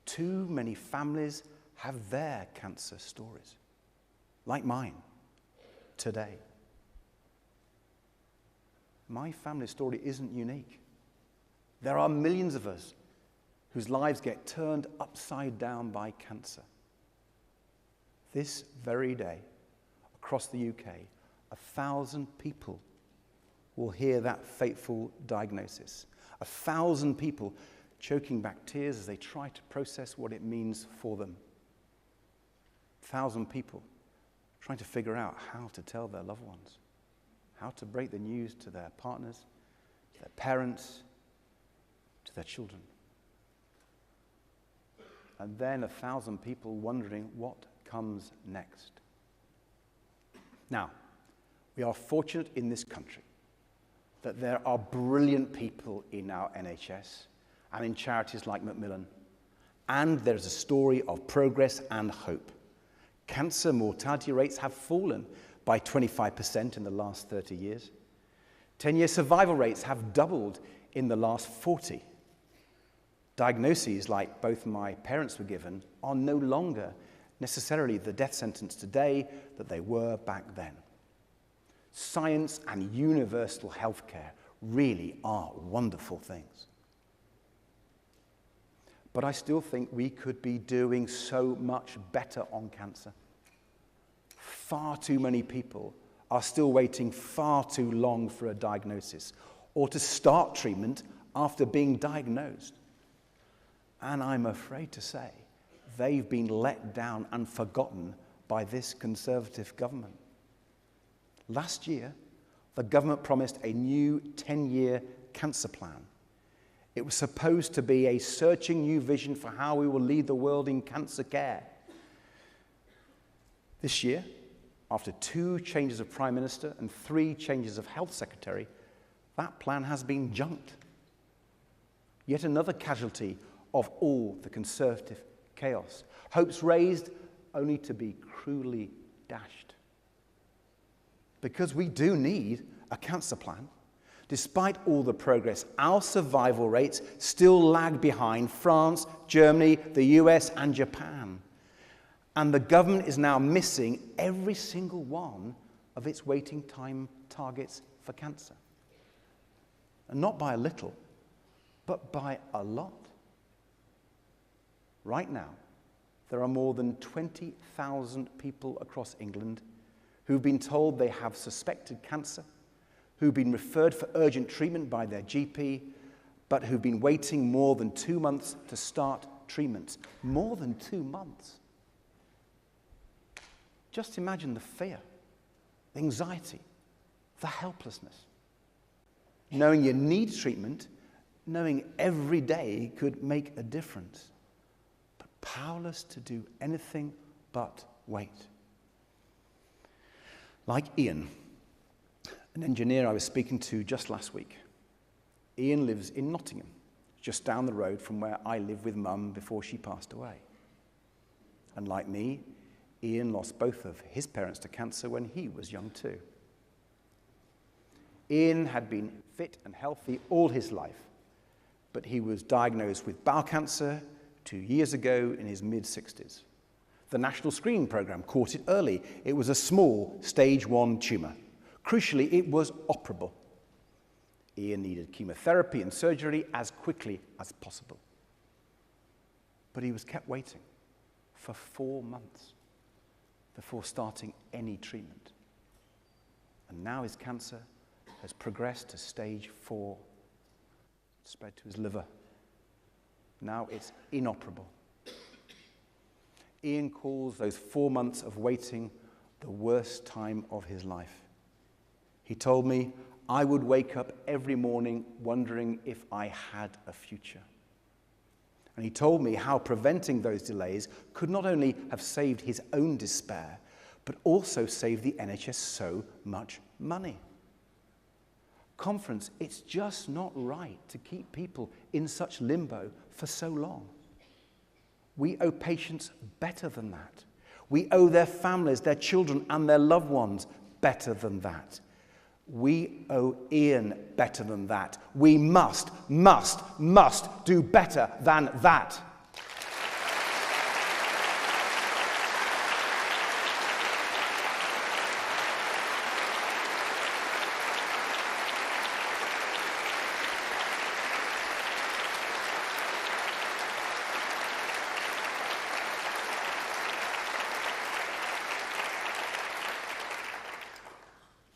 too many families have their cancer stories, like mine, today. My family story isn't unique. There are millions of us whose lives get turned upside down by cancer. This very day, across the UK, 1,000 people will hear that fateful diagnosis. 1,000 people choking back tears as they try to process what it means for them. 1,000 people trying to figure out how to tell their loved ones, how to break the news to their partners, to their parents, to their children. And then 1,000 people wondering what comes next. Now, we are fortunate in this country that there are brilliant people in our NHS and in charities like Macmillan, and there's a story of progress and hope. Cancer mortality rates have fallen by 25% in the last 30 years. 10-year survival rates have doubled in the last 40. Diagnoses like both my parents were given are no longer necessarily the death sentence today that they were back then. Science and universal healthcare really are wonderful things. But I still think we could be doing so much better on cancer. Far too many people are still waiting far too long for a diagnosis or to start treatment after being diagnosed. And I'm afraid to say they've been let down and forgotten by this Conservative government. Last year, the government promised a new 10-year cancer plan. It was supposed to be a searching new vision for how we will lead the world in cancer care. This year, after 2 changes of Prime Minister and 3 changes of Health Secretary, that plan has been junked. Yet another casualty of all the Conservative chaos. Hopes raised only to be cruelly dashed. Because we do need a cancer plan. Despite all the progress, our survival rates still lag behind France, Germany, the US, and Japan. And the government is now missing every single one of its waiting time targets for cancer. And not by a little, but by a lot. Right now, there are more than 20,000 people across England who've been told they have suspected cancer, who've been referred for urgent treatment by their GP, but who've been waiting more than 2 months to start treatments. More than 2 months. Just imagine the fear, the anxiety, the helplessness. Knowing you need treatment, knowing every day could make a difference, but powerless to do anything but wait. Like Ian, an engineer I was speaking to just last week. Ian lives in Nottingham, just down the road from where I lived with Mum before she passed away. And like me, Ian lost both of his parents to cancer when he was young too. Ian had been fit and healthy all his life, but he was diagnosed with bowel cancer 2 years ago in his mid-60s. The National Screening Programme caught it early. It was a small stage 1 tumour. Crucially, it was operable. Ian needed chemotherapy and surgery as quickly as possible. But he was kept waiting for 4 months before starting any treatment. And now his cancer has progressed to stage 4, spread to his liver. Now it's inoperable. Ian calls those 4 months of waiting the worst time of his life. He told me, I would wake up every morning wondering if I had a future. And he told me how preventing those delays could not only have saved his own despair, but also saved the NHS so much money. Conference, it's just not right to keep people in such limbo for so long. We owe patients better than that. We owe their families, their children, and their loved ones better than that. We owe Ian better than that. We must do better than that.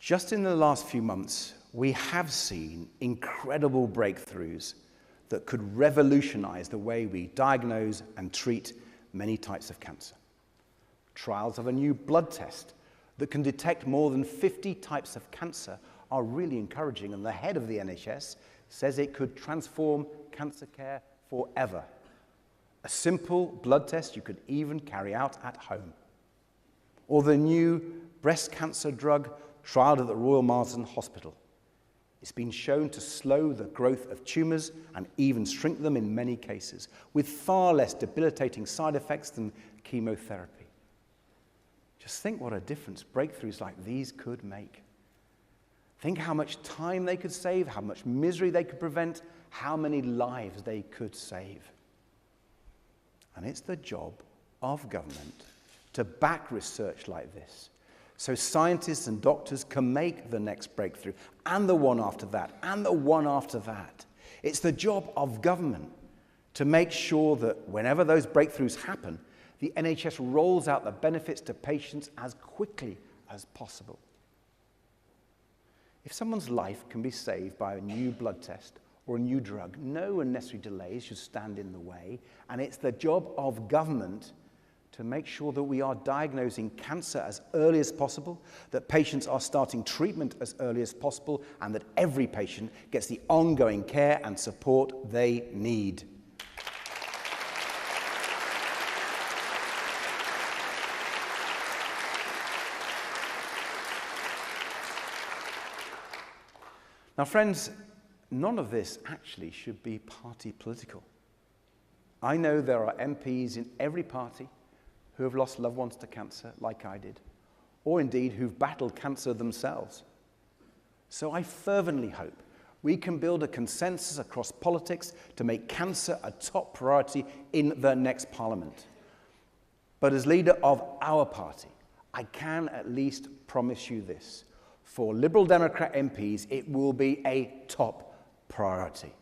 Just in the last few months, we have seen incredible breakthroughs that could revolutionize the way we diagnose and treat many types of cancer. Trials of a new blood test that can detect more than 50 types of cancer are really encouraging, and the head of the NHS says it could transform cancer care forever. A simple blood test you could even carry out at home. Or the new breast cancer drug trialed at the Royal Marsden Hospital. It's been shown to slow the growth of tumours and even shrink them in many cases, with far less debilitating side effects than chemotherapy. Just think what a difference breakthroughs like these could make. Think how much time they could save, how much misery they could prevent, how many lives they could save. And it's the job of government to back research like this, so scientists and doctors can make the next breakthrough, and the one after that, and the one after that. It's the job of government to make sure that whenever those breakthroughs happen, the NHS rolls out the benefits to patients as quickly as possible. If someone's life can be saved by a new blood test or a new drug, no unnecessary delays should stand in the way, and it's the job of government to make sure that we are diagnosing cancer as early as possible, that patients are starting treatment as early as possible, and that every patient gets the ongoing care and support they need. Now, friends, none of this actually should be party political. I know there are MPs in every party who have lost loved ones to cancer, like I did, or indeed who've battled cancer themselves. So I fervently hope We can build a consensus across politics to make cancer a top priority in the next Parliament. But as leader of our party, I can at least promise you this. For Liberal Democrat MPs, it will be a top priority.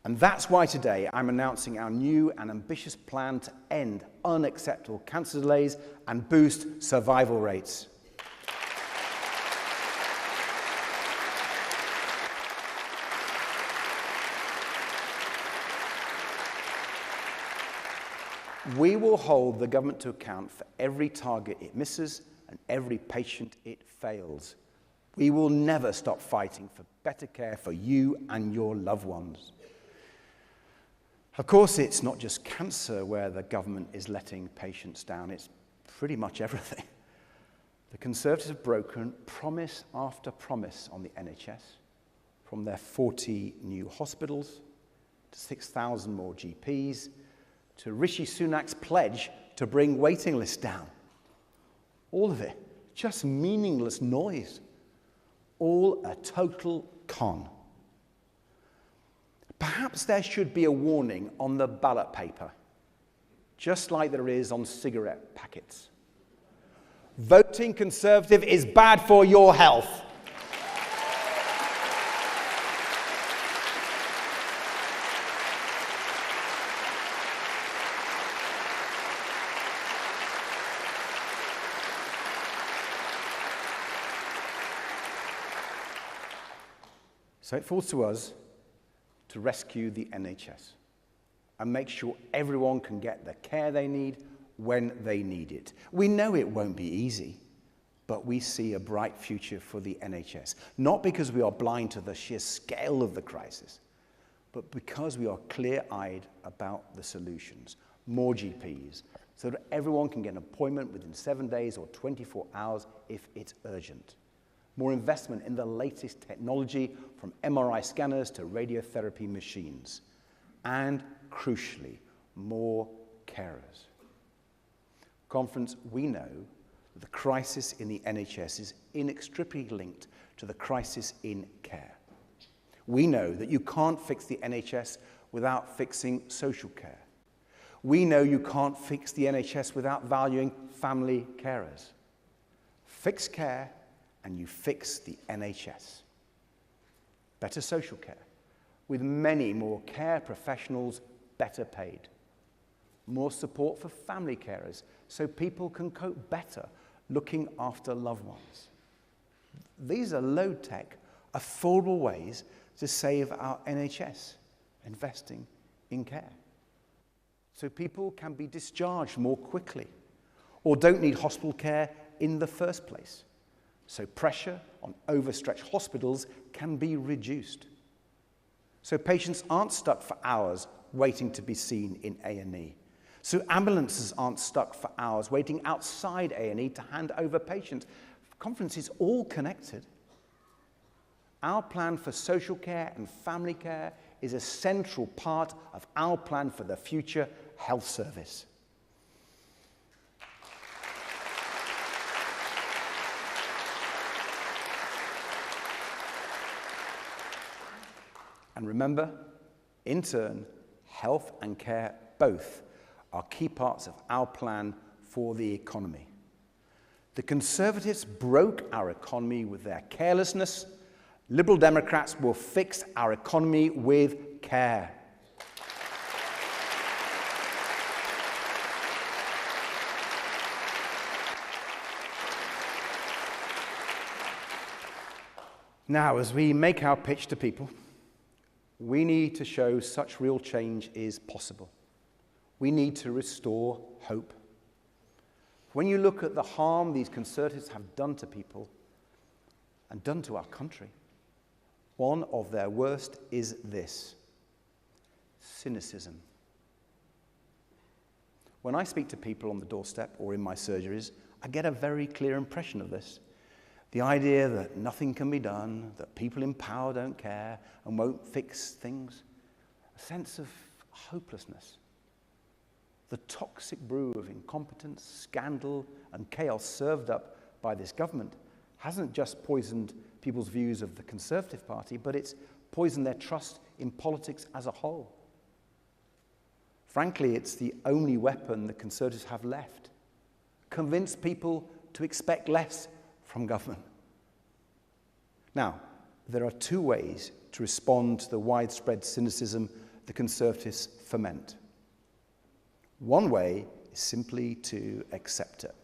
And that's why today I'm announcing our new and ambitious plan to end unacceptable cancer delays and boost survival rates. We will hold the government to account for every target it misses and every patient it fails. We will never stop fighting for better care for you and your loved ones. Of course, it's not just cancer where the government is letting patients down. It's pretty much everything. The Conservatives have broken promise after promise on the NHS, from their 40 new hospitals to 6,000 more GPs, to Rishi Sunak's pledge to bring waiting lists down. All of it, just meaningless noise. All a total con. Perhaps there should be a warning on the ballot paper, just like there is on cigarette packets. Voting Conservative is bad for your health. So it falls to us to rescue the NHS and make sure everyone can get the care they need when they need it. We know it won't be easy, but we see a bright future for the NHS, not because we are blind to the sheer scale of the crisis, but because we are clear-eyed about the solutions. More GPs, so that everyone can get an appointment within 7 days or 24 hours if it's urgent. More investment in the latest technology, from MRI scanners to radiotherapy machines. And, crucially, more carers. Conference, we know that the crisis in the NHS is inextricably linked to the crisis in care. We know that you can't fix the NHS without fixing social care. We know you can't fix the NHS without valuing family carers. Fix care, and you fix the NHS. Better social care, with many more care professionals better paid. More support for family carers, so people can cope better looking after loved ones. These are low-tech, affordable ways to save our NHS, investing in care. So people can be discharged more quickly, or don't need hospital care in the first place. So pressure on overstretched hospitals can be reduced. So patients aren't stuck for hours waiting to be seen in A&E. So ambulances aren't stuck for hours waiting outside A&E to hand over patients. Conference is all connected. Our plan for social care and family care is a central part of our plan for the future health service. And remember, in turn, health and care both are key parts of our plan for the economy. The Conservatives broke our economy with their carelessness. Liberal Democrats will fix our economy with care. Now, as we make our pitch to people, we need to show such real change is possible. We need to restore hope. When you look at the harm these Conservatives have done to people and done to our country, one of their worst is this: cynicism. When I speak to people on the doorstep or in my surgeries, I get a very clear impression of this. The idea that nothing can be done, that people in power don't care and won't fix things. A sense of hopelessness. The toxic brew of incompetence, scandal, and chaos served up by this government hasn't just poisoned people's views of the Conservative Party, but it's poison their trust in politics as a whole. Frankly, it's the only weapon the Conservatives have left. Convince people to expect less from government. Now, there are two ways to respond to the widespread cynicism the Conservatives foment. One way is simply to accept it.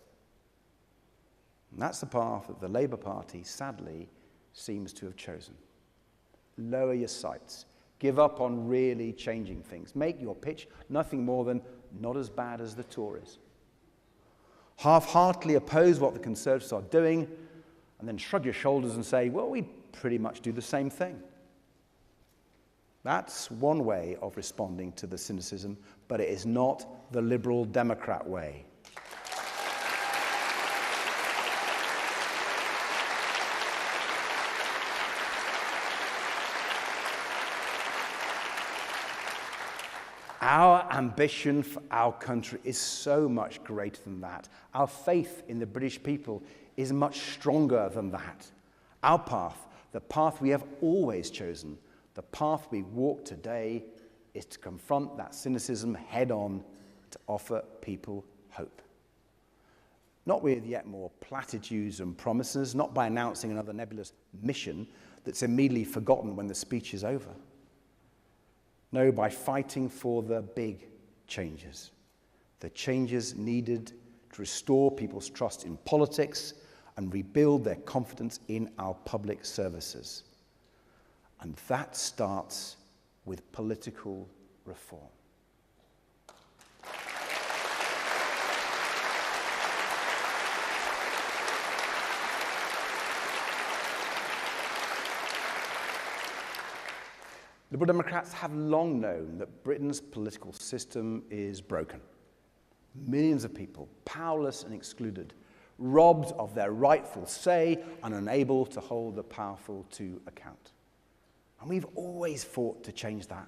And that's the path that the Labour Party, sadly, seems to have chosen. Lower your sights. Give up on really changing things. Make your pitch nothing more than not as bad as the Tories. Half-heartedly oppose what the Conservatives are doing, and then shrug your shoulders and say, well, we pretty much do the same thing. That's one way of responding to the cynicism, but it is not the Liberal Democrat way. Our ambition for our country is so much greater than that. Our faith in the British people is much stronger than that. Our path, the path we have always chosen, the path we walk today, is to confront that cynicism head on, to offer people hope. Not with yet more platitudes and promises, not by announcing another nebulous mission that's immediately forgotten when the speech is over. No, by fighting for the big changes, the changes needed to restore people's trust in politics and rebuild their confidence in our public services. And that starts with political reform. Liberal Democrats have long known that Britain's political system is broken. Millions of people, powerless and excluded, robbed of their rightful say and unable to hold the powerful to account. And we've always fought to change that.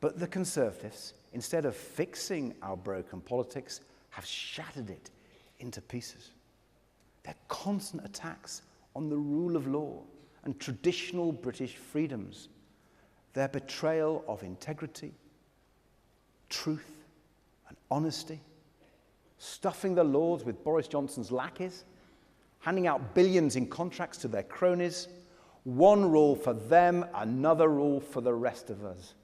But the Conservatives, instead of fixing our broken politics, have shattered it into pieces. Their constant attacks on the rule of law and traditional British freedoms, their betrayal of integrity, truth, and honesty, stuffing the Lords with Boris Johnson's lackeys, handing out billions in contracts to their cronies, one rule for them, another rule for the rest of us.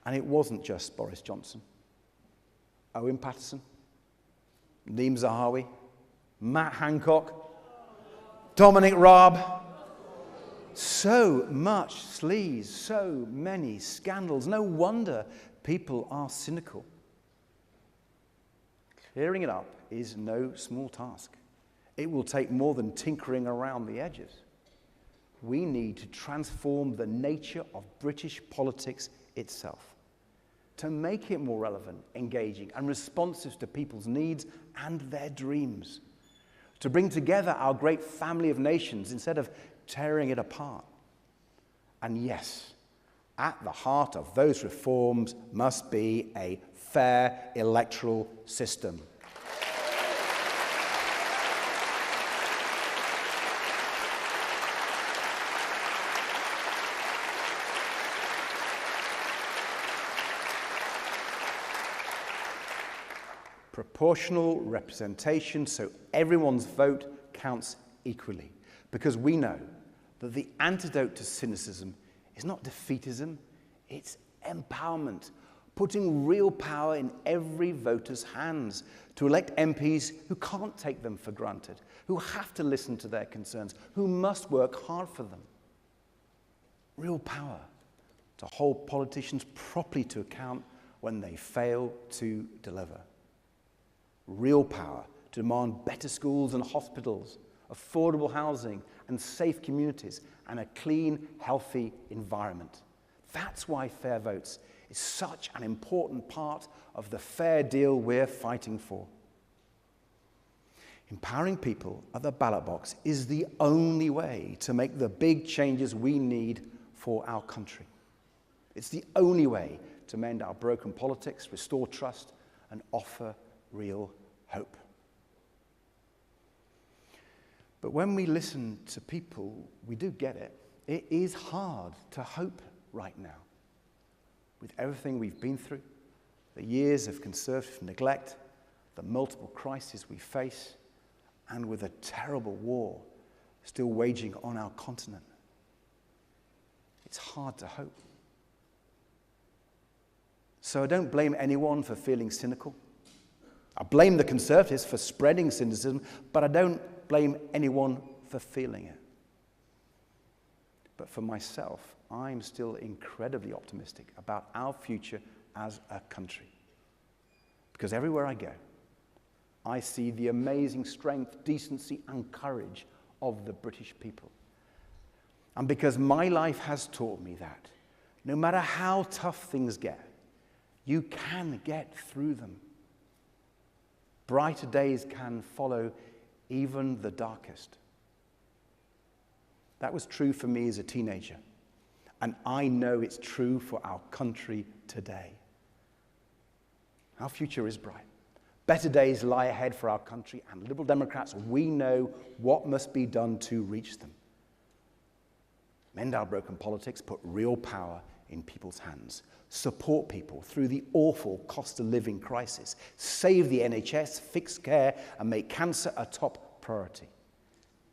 And it wasn't just Boris Johnson. Owen Paterson, Nadeem Zahawi, Matt Hancock, Dominic Raab. So much sleaze, so many scandals. No wonder people are cynical. Clearing it up is no small task. It will take more than tinkering around the edges. We need to transform the nature of British politics itself, to make it more relevant, engaging, and responsive to people's needs and their dreams, to bring together our great family of nations instead of tearing it apart. And yes, at the heart of those reforms must be a fair electoral system. Proportional representation so everyone's vote counts equally. Because we know that the antidote to cynicism is not defeatism, it's empowerment, putting real power in every voter's hands to elect MPs who can't take them for granted, who have to listen to their concerns, who must work hard for them. Real power to hold politicians properly to account when they fail to deliver. Real power to demand better schools and hospitals, affordable housing and safe communities, and a clean, healthy environment. That's why fair votes is such an important part of the fair deal we're fighting for. Empowering people at the ballot box is the only way to make the big changes we need for our country. It's the only way to mend our broken politics, restore trust, and offer real hope. But when we listen to people, we do get it. It is hard to hope right now. With everything we've been through, the years of conservative neglect, the multiple crises we face, and with a terrible war still waging on our continent, it's hard to hope. So I don't blame anyone for feeling cynical. I blame the Conservatives for spreading cynicism, but I don't blame anyone for feeling it. But for myself, I'm still incredibly optimistic about our future as a country. Because everywhere I go, I see the amazing strength, decency, and courage of the British people. And because my life has taught me that no matter how tough things get, you can get through them. Brighter days can follow even the darkest. That was true for me as a teenager, and I know it's true for our country today. Our future is bright. Better days lie ahead for our country, and Liberal Democrats, we know what must be done to reach them. Mend our broken politics, put real power in people's hands, support people through the awful cost of living crisis, save the NHS, fix care, and make cancer a top priority.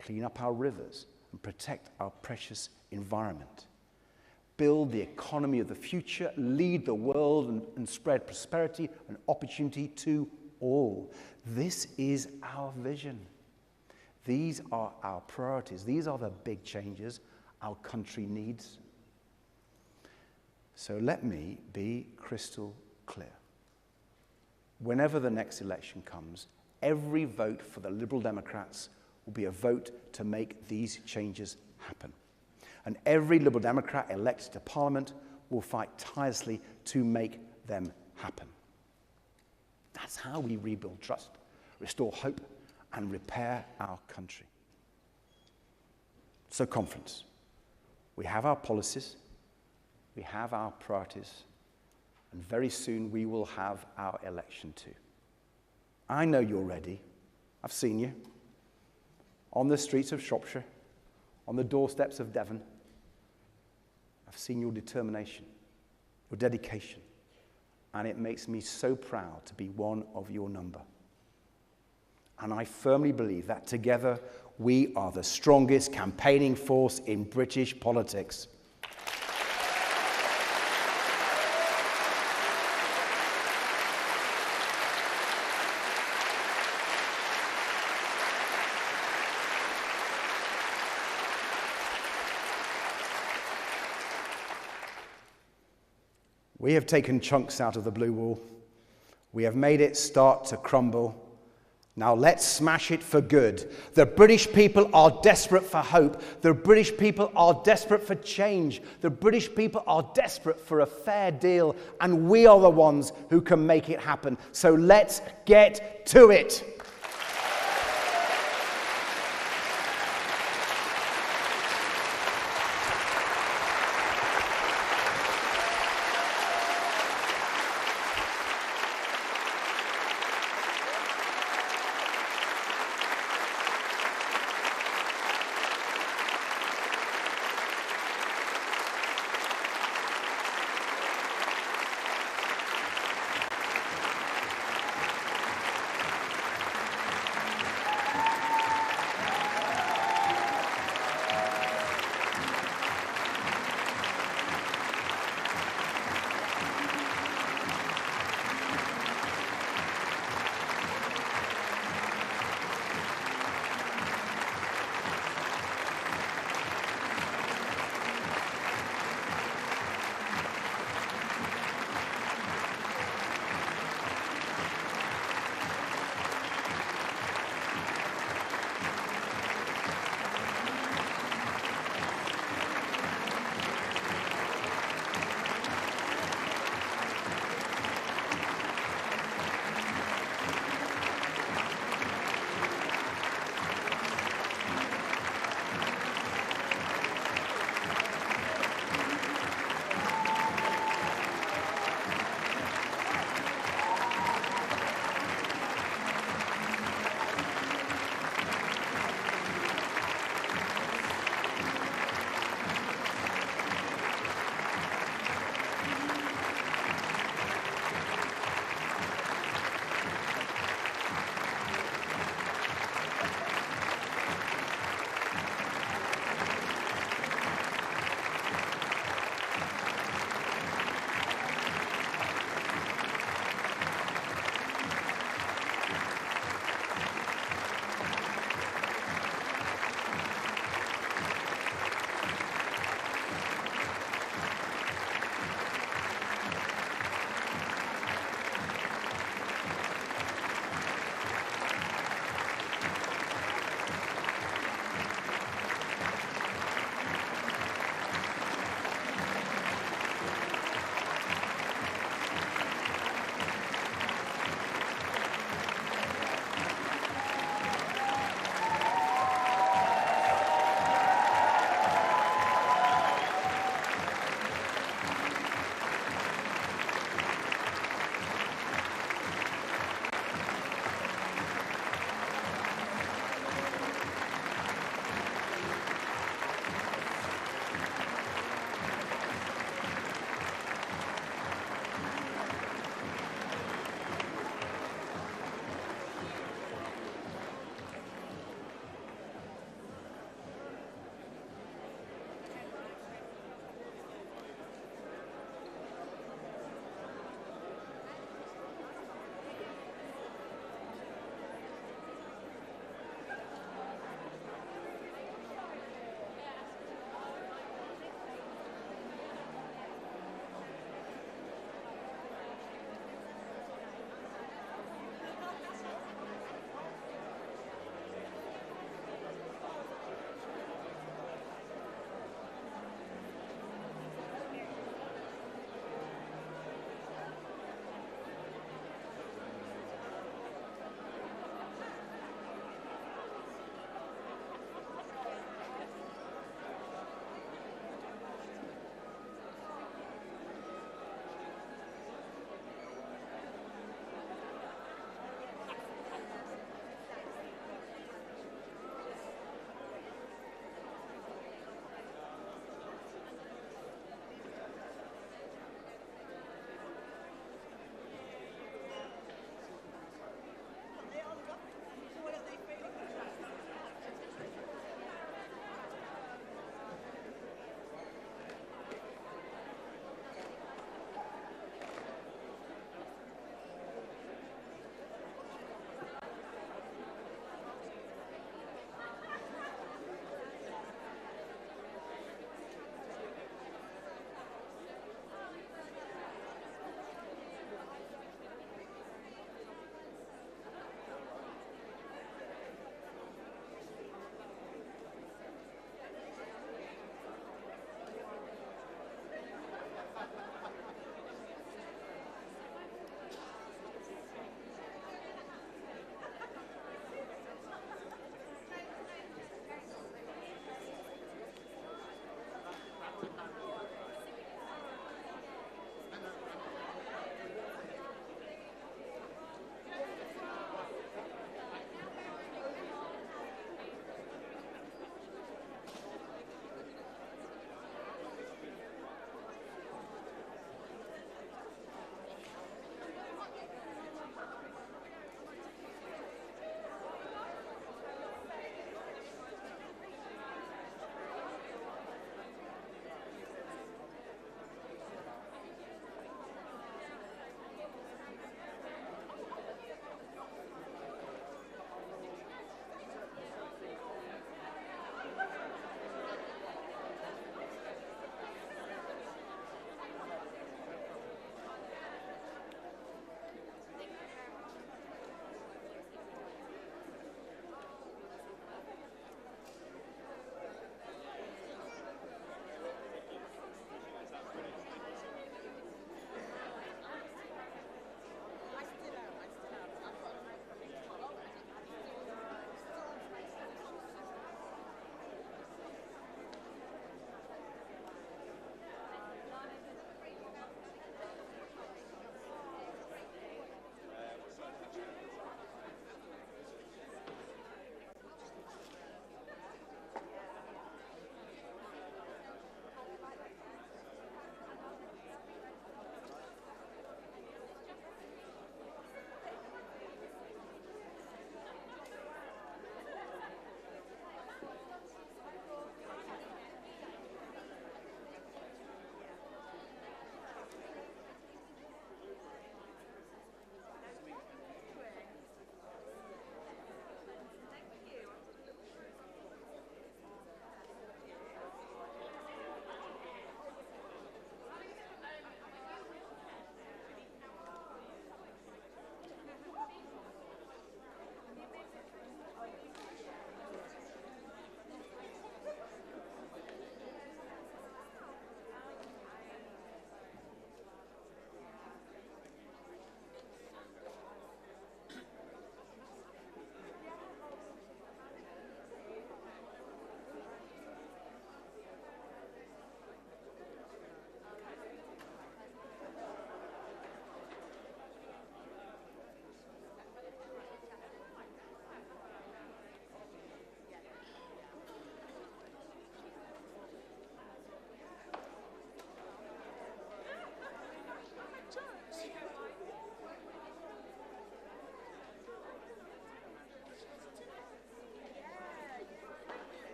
Clean up our rivers and protect our precious environment. Build the economy of the future, lead the world, and spread prosperity and opportunity to all. This is our vision. These are our priorities. These are the big changes our country needs. So let me be crystal clear. Whenever the next election comes, every vote for the Liberal Democrats will be a vote to make these changes happen. And every Liberal Democrat elected to Parliament will fight tirelessly to make them happen. That's how we rebuild trust, restore hope, and repair our country. So, conference. We have our policies, we have our priorities, and very soon we will have our election too. I know you're ready. I've seen you on the streets of Shropshire, on the doorsteps of Devon. I've seen your determination, your dedication, and it makes me so proud to be one of your number. And I firmly believe that together we are the strongest campaigning force in British politics. We have taken chunks out of the blue wall. We have made it start to crumble. Now let's smash it for good. The British people are desperate for hope. The British people are desperate for change. The British people are desperate for a fair deal, and we are the ones who can make it happen. So let's get to it.